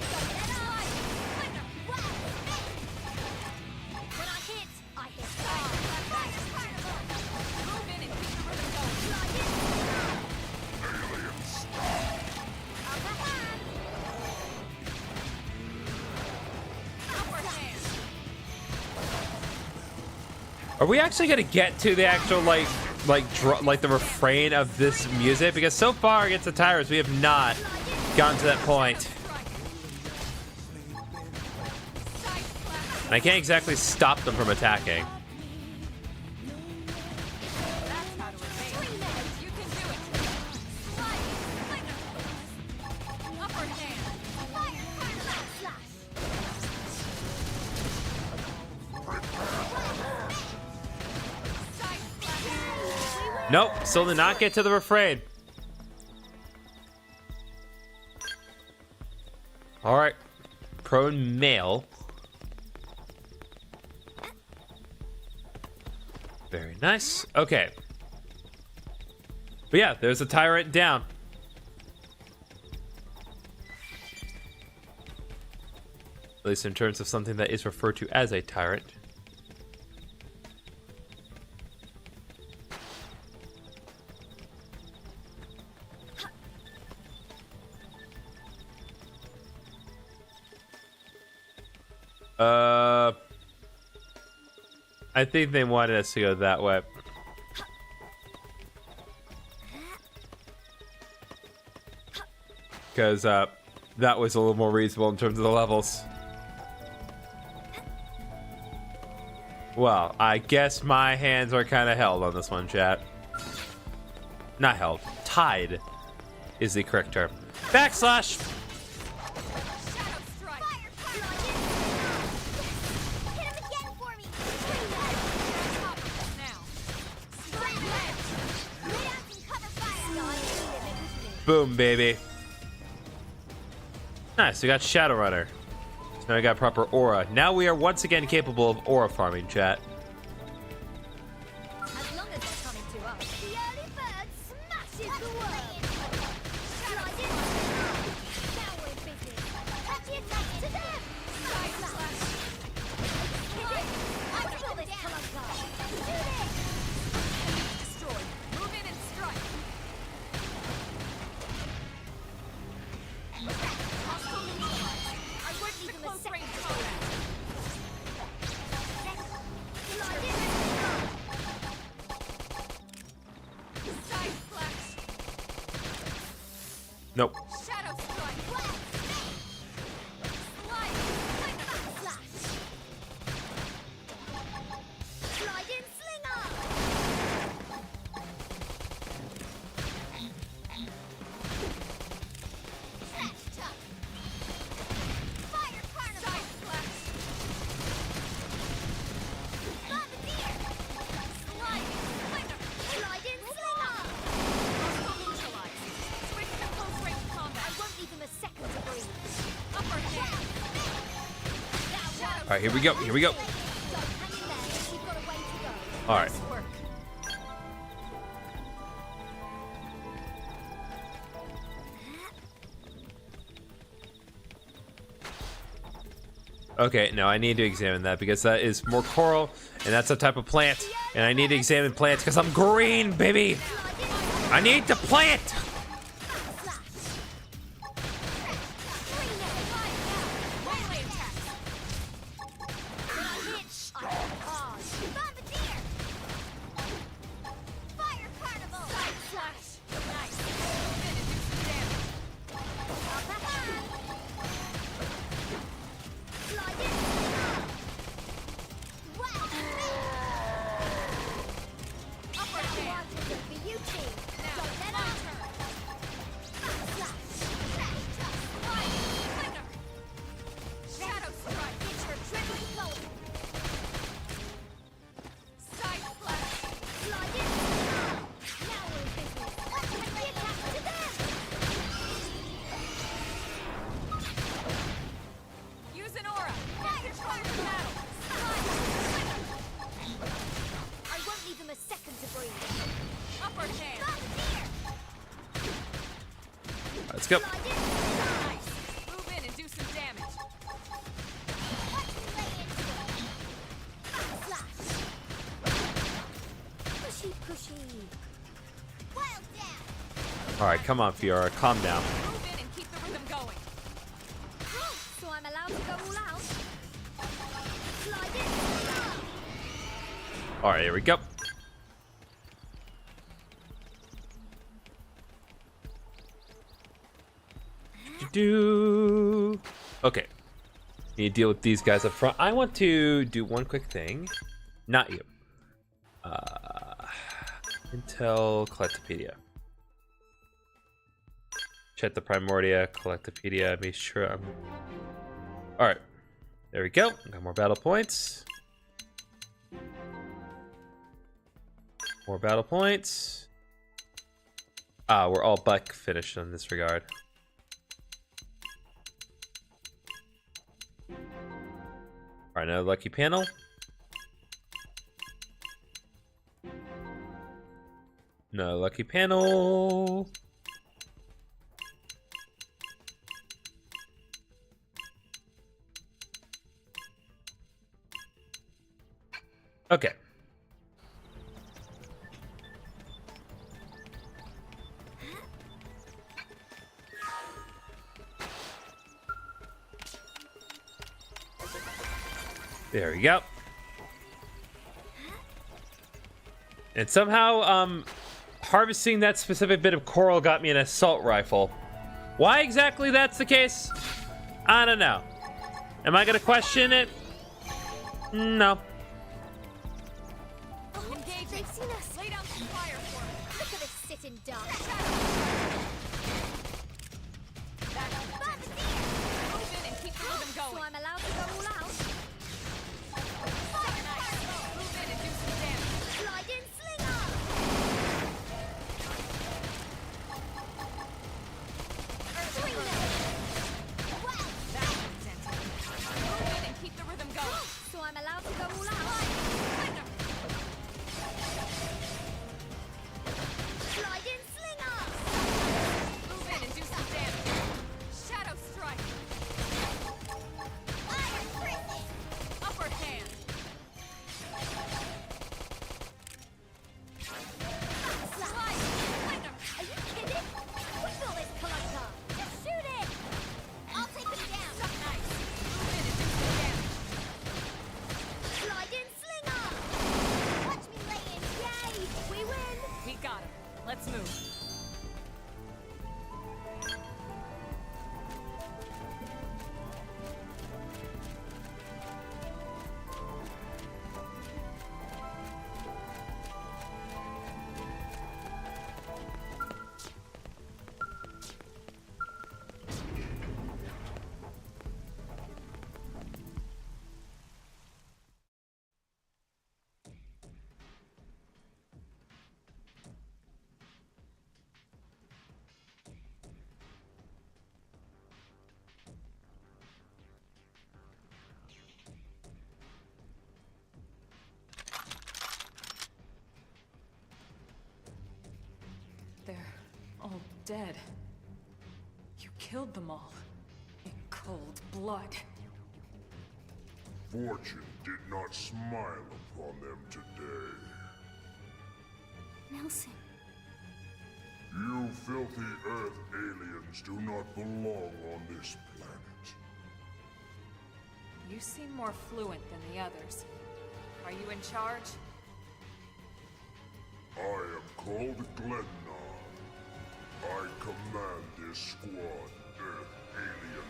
Are we actually gonna get to the actual like the refrain of this music? Because so far against the Tyrants, we have not gotten to that point. And I can't exactly stop them from attacking. Nope, still did not get to the refrain. All right, prone male. Very nice. Okay. But yeah, there's a tyrant down. At least in terms of something that is referred to as a tyrant. I think they wanted us to go that way. Because that was a little more reasonable in terms of the levels. Well, I guess my hands are kind of held on this one, chat. Not held. Tied is the correct term. Backslash! Boom, baby. Nice, we got Shadowrunner. So now we got proper aura. Now we are once again capable of aura farming, chat. As long as they're coming to us. The early bird smashes the world. Now we're busy. Catch the attack to them. I feel this come apart. Do this. Destroy. Move in and strike. I wouldn't even close range combat. Side flash. Nope. Shadow strike. Slide. Flash. Slide in slinger. All right, here we go. Here we go. All right. Okay, no, I need to examine that because that is more coral, and that's a type of plant. And I need to examine plants because I'm green, baby. I need to plant. I won't leave him a second to breathe. Upper hand. Let's go. Nice. Move in and do some damage. Watch me lay into it. Slash. Pushy, pushy. Wild down. All right, come on, Fiora, calm down. Move in and keep the rhythm going. So I'm allowed to go all out. Slide in. All right, here we go. Okay. Need to deal with these guys up front. I want to do one quick thing. Not you. Intel Collectopedia. Check the Primordia, Collectopedia. Make sure I'm. All right. There we go. Got more battle points. More battle points. Ah, we're all buck finished in this regard. All right, another lucky panel. No lucky panel. Okay. There we go. And somehow, harvesting that specific bit of coral got me an assault rifle. Why exactly that's the case? I don't know. Am I gonna question it? No. Engage. They've seen us. Lay down some fire for him. Look at us sit in dark. Move in and keep the rhythm So going. I'm allowed to go all out. Move in and do some damage. Slide in, slinger. Swing them. Well, That was intense. Move in and keep the rhythm going. so I'm allowed to go all out. Slide in, slinger. Move in and do some damage. Shadow strike. Iron prison. Upper hand. Slide. Are you kidding? What's all this collector? Just shoot it. I'll take him down. Nice. Move in and do some damage. Slide in, slinger. Watch me lay in. Yay, we win. We got him. Let's move. They're all dead. You killed them all. In cold blood. Fortune did not smile upon them today. Nelson. You filthy Earth aliens do not belong on this planet. You seem more fluent than the others. Are you in charge? I am called Glennar. I command this squad, Earth alien.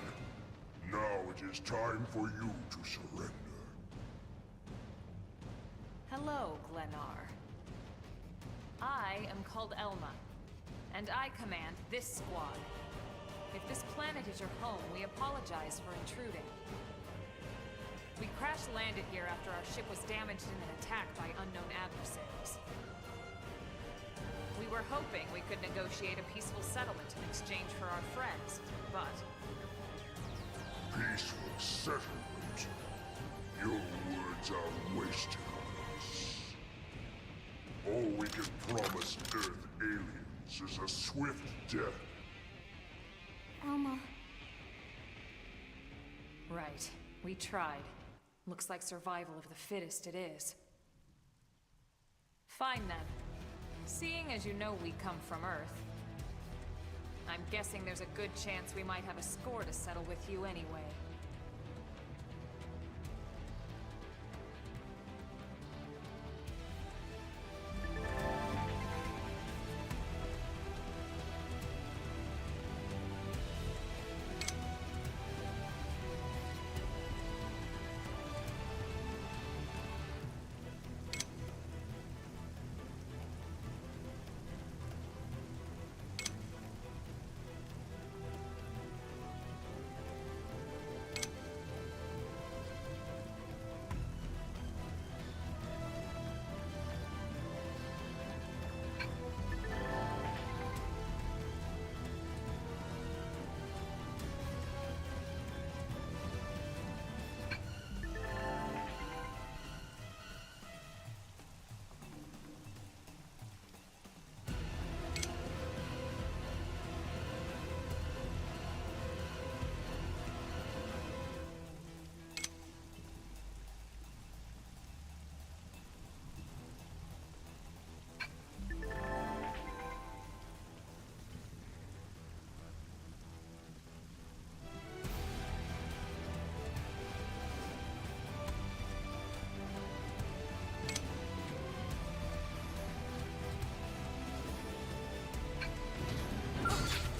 Now it is time for you to surrender. Hello, Glennar. I am called Elma, and I command this squad. If this planet is your home, we apologize for intruding. We crash-landed here after our ship was damaged in an attack by unknown adversaries. We were hoping we could negotiate a peaceful settlement in exchange for our friends, but Peaceful settlement? Your words are wasted on us. All we can promise Earth aliens is a swift death. Elma. Right. We tried. Looks like survival of the fittest it is. Fine then. Seeing as you know we come from Earth, I'm guessing there's a good chance we might have a score to settle with you anyway.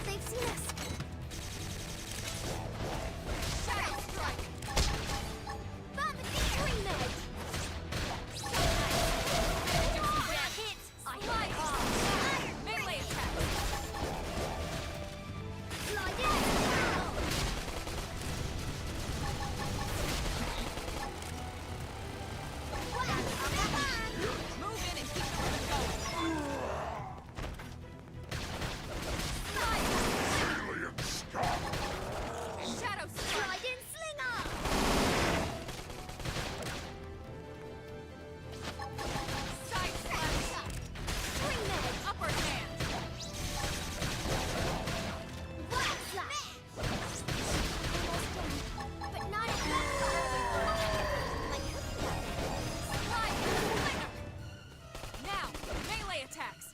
They've seen us. Shadow strike. Bomb the green med. Hit. Slide off. Melee attack. Slide in. Move in and keep the movement going. Alien stop! Shadow slide in, slinger. Side slash. Swing med. Upper hand. Black slash. Almost done. But not at my cookie oven. Slide in, slinger. Now, melee attacks.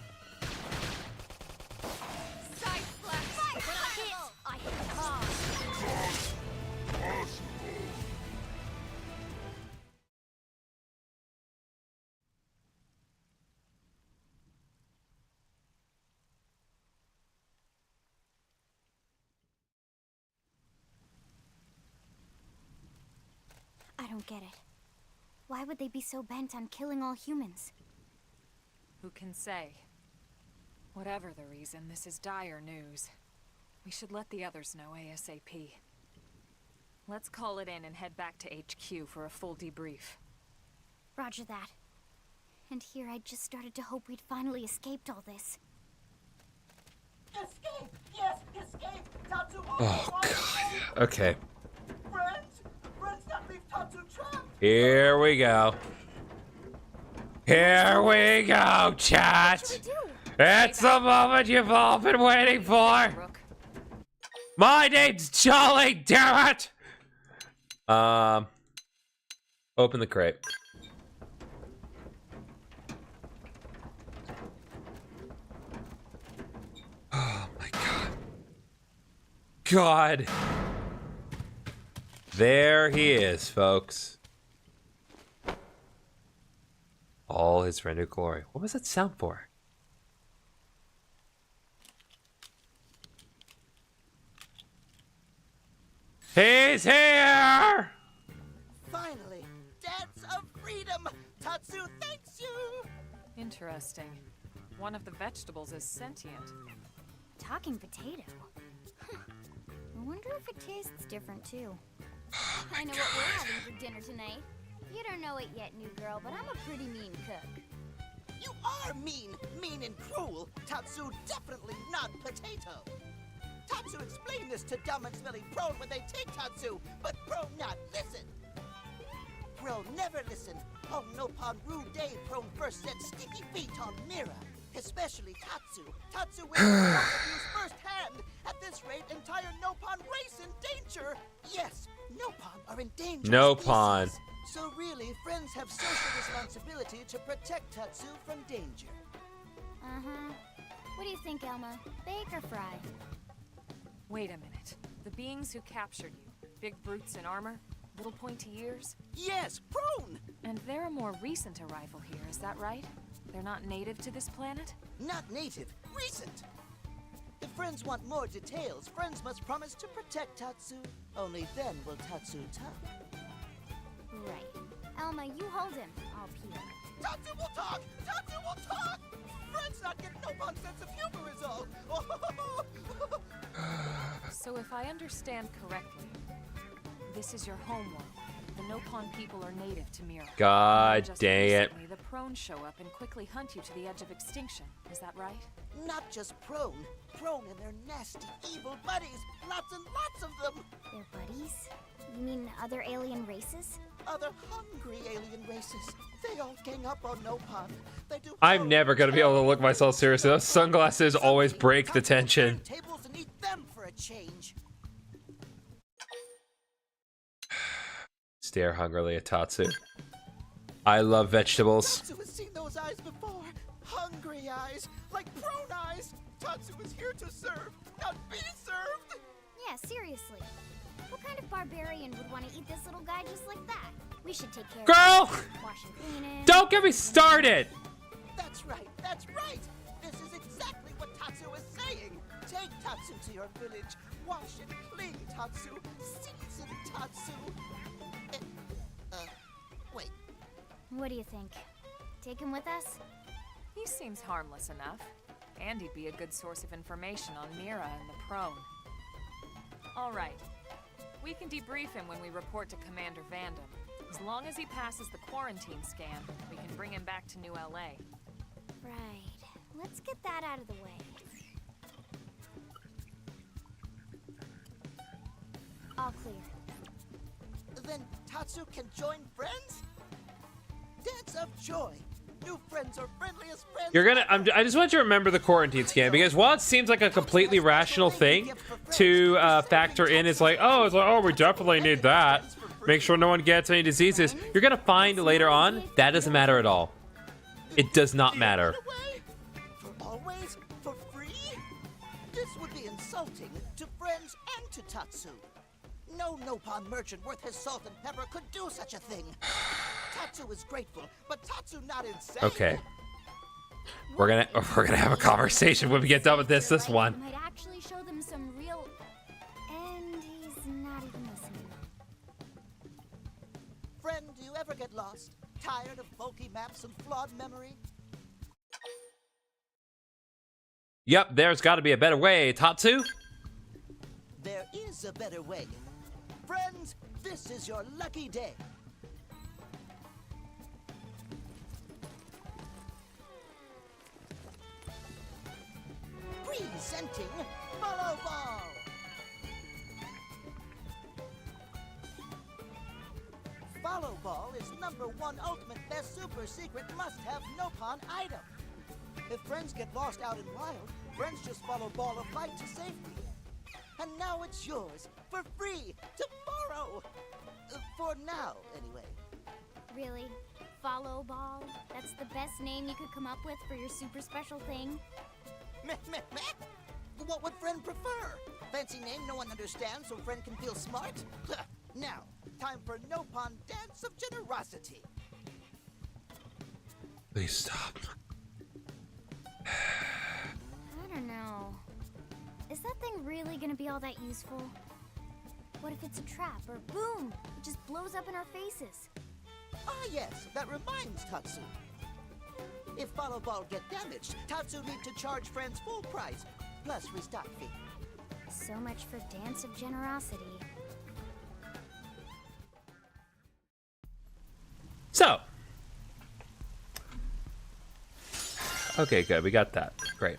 Side slash. When I hit hard. Possible. I don't get it. Why would they be so bent on killing all humans? Who can say? Whatever the reason, this is dire news. We should let the others know ASAP. Let's call it in and head back to HQ for a full debrief. Roger that. And here I just started to hope we'd finally escaped all this. Escape! Yes, escape! Tatsu Oh, God. Okay. Friends! Friends that leave Tatsu trapped! Here we go. Here we go, chat. It's the moment you've all been waiting for. My name's Jolly, damn it. Open the crate. Oh my God. God. There he is, folks. All his rendered glory. What was that sound for? He's here! Finally! Dance of freedom! Tatsu thanks you! Interesting. One of the vegetables is sentient. Talking potato. Huh. I wonder if it tastes different too. I know what we're having for dinner tonight. You don't know it yet, new girl, but I'm a pretty mean cook. You are mean! Mean and cruel! Tatsu definitely not potato! Tatsu explained this to dumb and smelly pros when they take Tatsu, but pro not listen! never listen. Oh, Nopon rude day prone first set sticky feet on Mira. Especially Tatsu. Tatsu will use firsthand. At this rate, entire Nopon race in danger. Yes, Nopon are endangered Nopon. species. So really, friends have social responsibility to protect Tatsu from danger. Uh-huh. What do you think, Elma? Bake or fry? Wait a minute. The beings who captured you, big brutes in armor, little pointy ears? Yes, prone! And they're a more recent arrival here, is that right? They're not native to this planet? Not native, recent. If friends want more details, friends must promise to protect Tatsu. Only then will Tatsu talk. Right. Elma, you hold him. I'll peel. Tatsu will talk! Tatsu will talk! Friends not get Nopon sense of humor is all. So if I understand correctly, this is your homeworld. The Nopon people are native to Mira. God Just dang it. recently, the Prone show up and quickly hunt you to the edge of extinction. Is that right? Not just prone. Prone and their nasty, evil buddies. Lots and lots of them. Their buddies? You mean other alien races? Other hungry alien races. They all gang up on Nopon. They do. I'm never gonna be able to look myself seriously. Those sunglasses always break the tension. Tables and eat them for a change. Stare hungrily at Tatsu. I love vegetables. Tatsu has seen those eyes before. Hungry eyes, like prone eyes. Tatsu is here to serve, not be served. Yeah, seriously. What kind of barbarian would want to eat this little guy just like that? We should take care Girl! of him. Wash and clean him. Don't get me started! That's right, that's right. This is exactly what Tatsu is saying. Take Tatsu to your village. Wash and clean Tatsu. Season Tatsu. Wait. What do you think? Take him with us? He seems harmless enough. And he'd be a good source of information on Mira and the Prone. All right. We can debrief him when we report to Commander Vandam. As long as he passes the quarantine scan, we can bring him back to New LA. Right. Let's get that out of the way. All clear. Then Tatsu can join friends? Dance of joy. New friends are friendliest friends. You're gonna. I just want you to remember the quarantine scan, because while it seems like a completely rational thing to factor in, it's like, oh, we definitely need that. Make sure no one gets any diseases. You're gonna find later on that doesn't matter at all. It does not matter. For always? For free? This would be insulting to friends and to Tatsu. No Nopon merchant worth his salt and pepper could do such a thing. Tatsu is grateful, but Tatsu not insane. Okay. We're gonna have a conversation when we get done with this one. Might actually show them some real. And he's not even listening. Friend, do you ever get lost? Tired of bulky maps and flawed memory? Yep, there's got to be a better way, Tatsu. There is a better way. Friends, this is your lucky day. Presenting Follow Ball. Follow Ball is #1 ultimate best super secret must-have Nopon item. If friends get lost out in wild, friends just follow Ball of Light to safety. And now it's yours, for free, tomorrow! For now, anyway. Really? Follow Ball? That's the best name you could come up with for your super special thing? Meh, meh, meh! What would friend prefer? Fancy name no one understands so friend can feel smart? Now, time for Nopon Dance of Generosity. Please stop. I don't know. Is that thing really gonna be all that useful? What if it's a trap, or boom, it just blows up in our faces? Ah yes, that reminds Tatsu. If Follow Ball get damaged, Tatsu need to charge friends full price, plus restock fee. So much for Dance of Generosity. So. Okay, good. We got that. Great.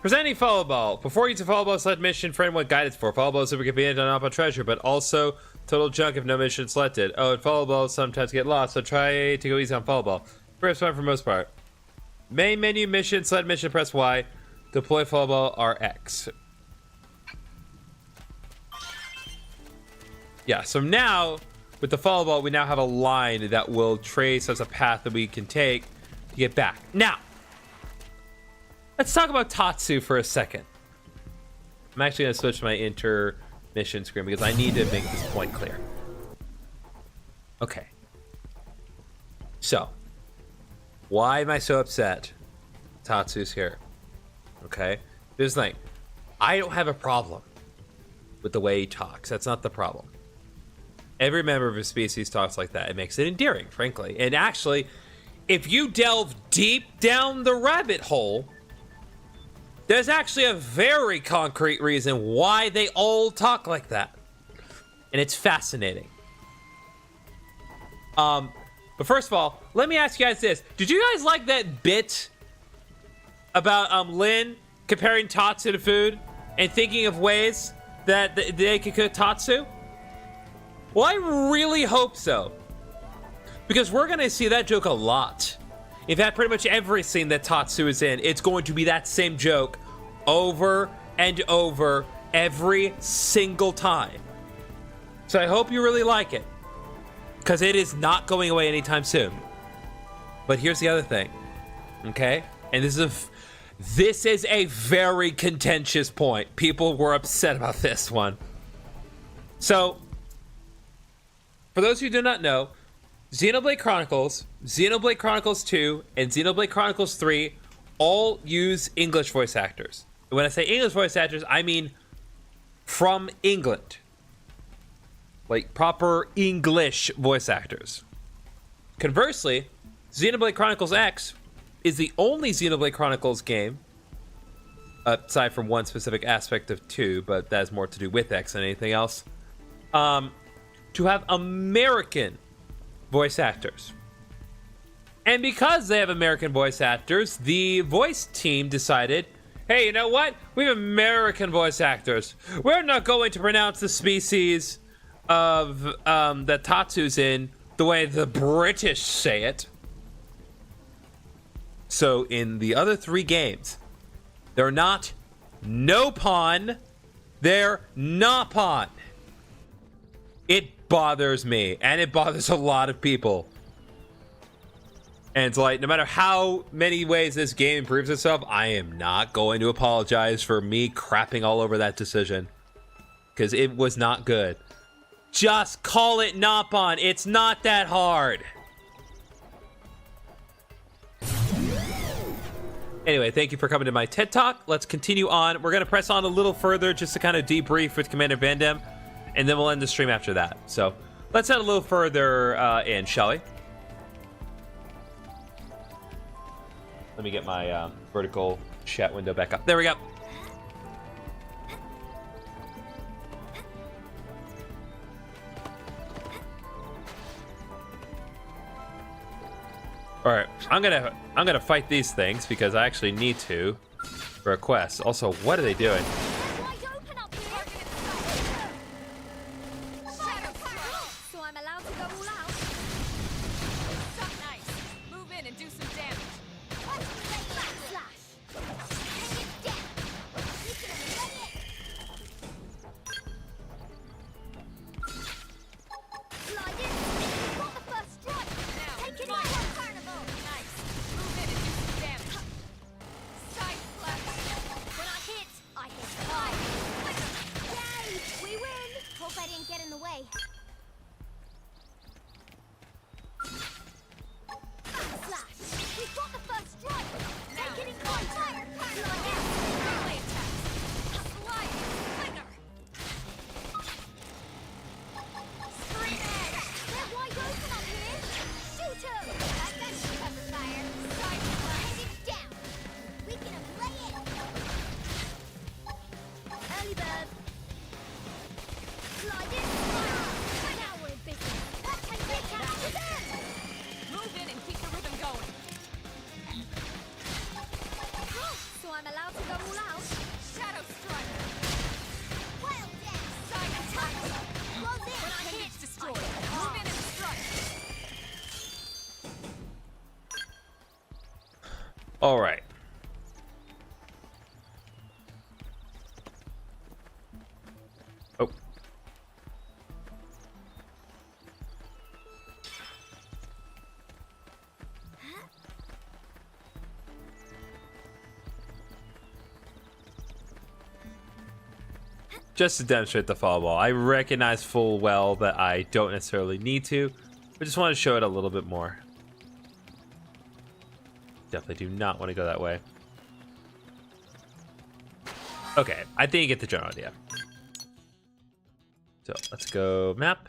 Presenting Follow Ball. Before you to Follow Ball select mission, friend what guidance for. Follow Ball is super convenient on Nopon treasure, but also Total junk if no mission selected. Oh, and follow balls sometimes get lost, so try to go easy on follow ball. First one for most part. Main menu mission, select mission, press Y. Deploy follow ball RX. Yeah, so now with the follow ball, we now have a line that will trace us a path that we can take to get back. Now, let's talk about Tatsu for a second. I'm actually going to switch to my intermission screen because I need to make this point clear. Okay. So, why am I so upset Tatsu's here? Okay? There's like, I don't have a problem with the way he talks. That's not the problem. Every member of his species talks like that. It makes it endearing, frankly. And actually, if you delve deep down the rabbit hole, there's actually a very concrete reason why they all talk like that. And it's fascinating. But first of all, let me ask you guys this. Did you guys like that bit about Lin comparing Tatsu to food and thinking of ways that they could cook Tatsu? Well, I really hope so. Because we're going to see that joke a lot. In fact, pretty much every scene that Tatsu is in, it's going to be that same joke over and over every single time. So I hope you really like it. Because it is not going away anytime soon. But here's the other thing. Okay? And this is a very contentious point. People were upset about this one. So, for those who do not know, Xenoblade Chronicles, Xenoblade Chronicles 2, and Xenoblade Chronicles 3 all use English voice actors. And when I say English voice actors, I mean from England. Like proper English voice actors. Conversely, Xenoblade Chronicles X is the only Xenoblade Chronicles game, aside from one specific aspect of 2, but that has more to do with X than anything else, to have American voice actors. And because they have American voice actors, the voice team decided, hey, you know what? We have American voice actors. We're not going to pronounce the species of that Tatsu's in the way the British say it. So in the other 3 games, they're not Nopon, they're Napon. It bothers me, and it bothers a lot of people. And it's like, no matter how many ways this game improves itself, I am not going to apologize for me crapping all over that decision. Because it was not good. Just call it Napon. It's not that hard. Anyway, thank you for coming to my TED Talk. Let's continue on. We're going to press on a little further just to kind of debrief with Commander Vandem. And then we'll end the stream after that. So let's head a little further in, shall we? Let me get my vertical chat window back up. There we go. All right, I'm gonna fight these things because I actually need to for a quest. Also, what are they doing? So I'm allowed to go all out? Nice. Move in and do some damage. All right. Oh. Just to demonstrate the fall ball. I recognize full well that I don't necessarily need to. I just want to show it a little bit more. Definitely do not want to go that way. Okay, I think you get the general idea. So let's go map.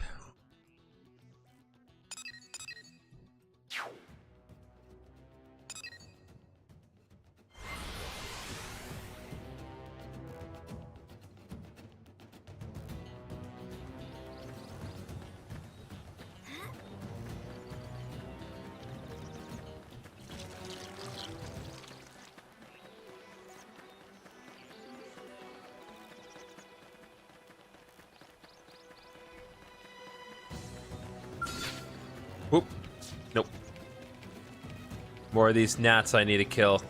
Whoop. Nope. More of these gnats I need to kill.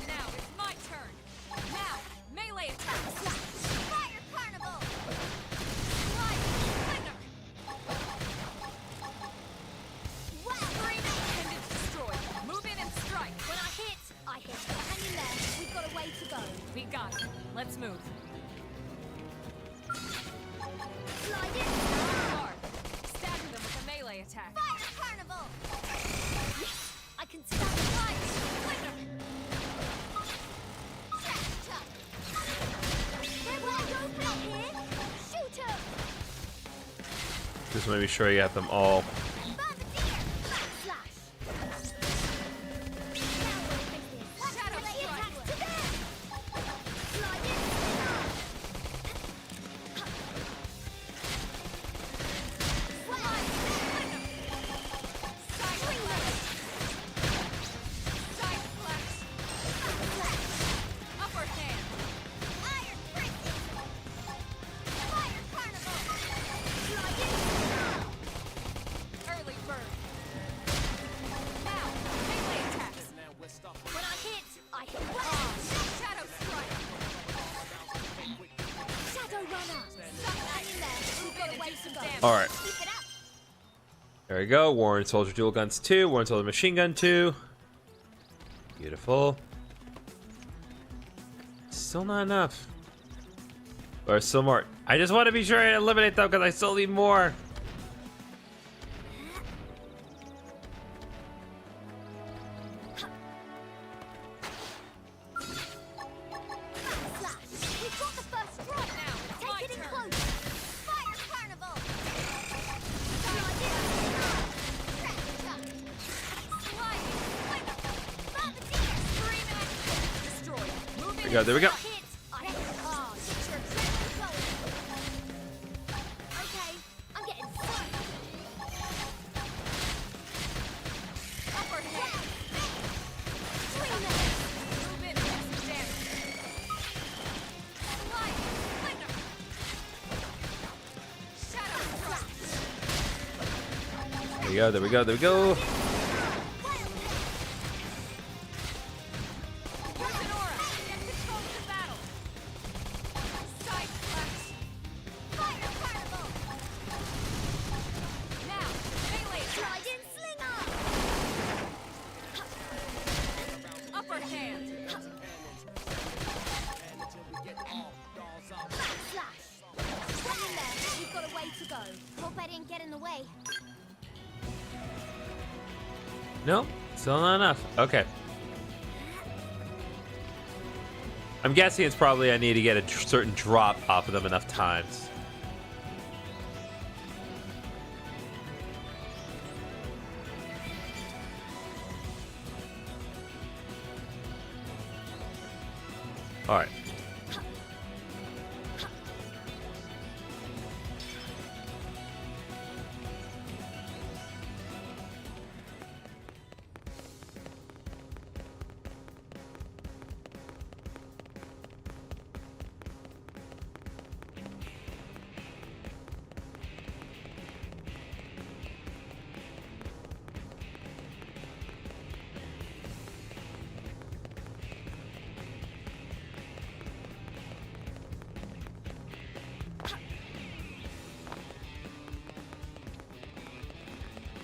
Now it's my turn. Now, melee attack. Fire carnival! Appendage destroyed. Move in and strike. When I hit. Hang in there. We've got a way to go. We got it. Let's move. Slide in. Hard. Stagger them with a melee attack. Fire carnival! Yes! I can stop the fire! They're wide open up here! Shoot 'em! Just want to be sure you have them all. Bombardier! Backslash! Now we're in business. Shadow Melee strike. attacks to them! Slide in. Side flash. Upper hand. Iron Princess! Fire carnival! Slide in. Early bird. Now, melee attacks. When I hit. Shadow strike. Shadow runner! Hang in there. We've got a way to go. All right. Keep it up. There we go. Warren Soldier Dual Guns 2. Warren Soldier Machine Gun 2. Beautiful. Still not enough. Or still more. I just want to be sure I eliminate them because I still need more. Backslash! We've got the first strike now. my Take it in turn. close. Fire carnival! Slide in. Bombardier! Screaming appendage destroyed. Move in. There we go. Hit. I hit. Oh, get your adrenaline going. Okay, I'm getting psyched. Upper hand. Screaming. Move in and do some damage. Slide. Flicker. Shadow strike. There we go. There we go. There we go. Use an aura. Get control of the battle. Side flash. Fire carnival! Now, melee attack. Slide in slinger! Upper hand. Backslash! Hang in there. We've got a way to go. Hope I didn't get in the way. No, still not enough. Okay. I'm guessing it's probably I need to get a certain drop off of them enough times. All right.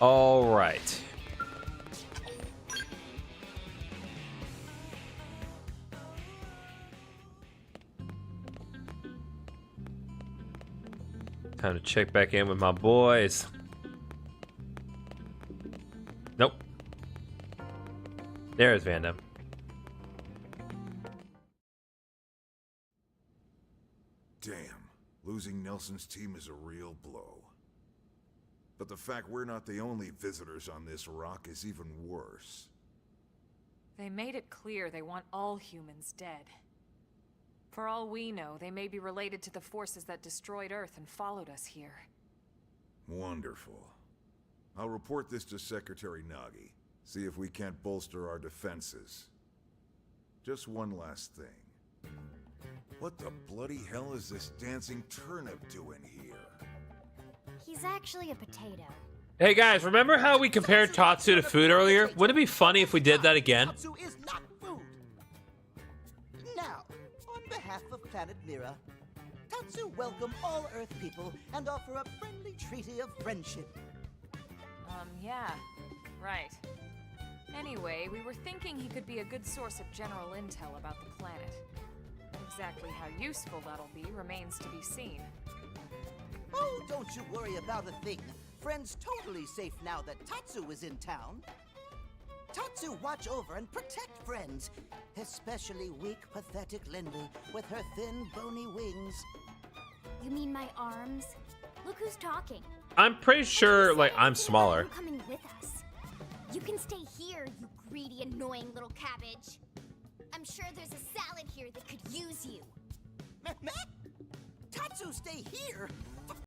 All right. Time to check back in with my boys. Nope. There's Vanda. Damn, losing Nelson's team is a real blow. But the fact we're not the only visitors on this rock is even worse. They made it clear they want all humans dead. For all we know, they may be related to the forces that destroyed Earth and followed us here. Wonderful. I'll report this to Secretary Nagi. See if we can't bolster our defenses. Just one last thing. What the bloody hell is this dancing turnip doing here? He's actually a potato. Hey guys, remember how we compared Tatsu to food earlier? Wouldn't it be funny if we did that again? Tatsu is not food. Now, on behalf of Planet Mira, Tatsu welcome all Earth people and offer a friendly treaty of friendship. Yeah, right. Anyway, we were thinking he could be a good source of general intel about the planet. Exactly how useful that'll be remains to be seen. Oh, don't you worry about a thing. Friend's totally safe now that Tatsu is in town. Tatsu watch over and protect friends, especially weak, pathetic Lindy with her thin, bony wings. You mean my arms? Look who's talking. I'm pretty sure, like, I'm smaller. You're coming with us. You can stay here, you greedy, annoying little cabbage. I'm sure there's a salad here that could use you. Tatsu, stay here?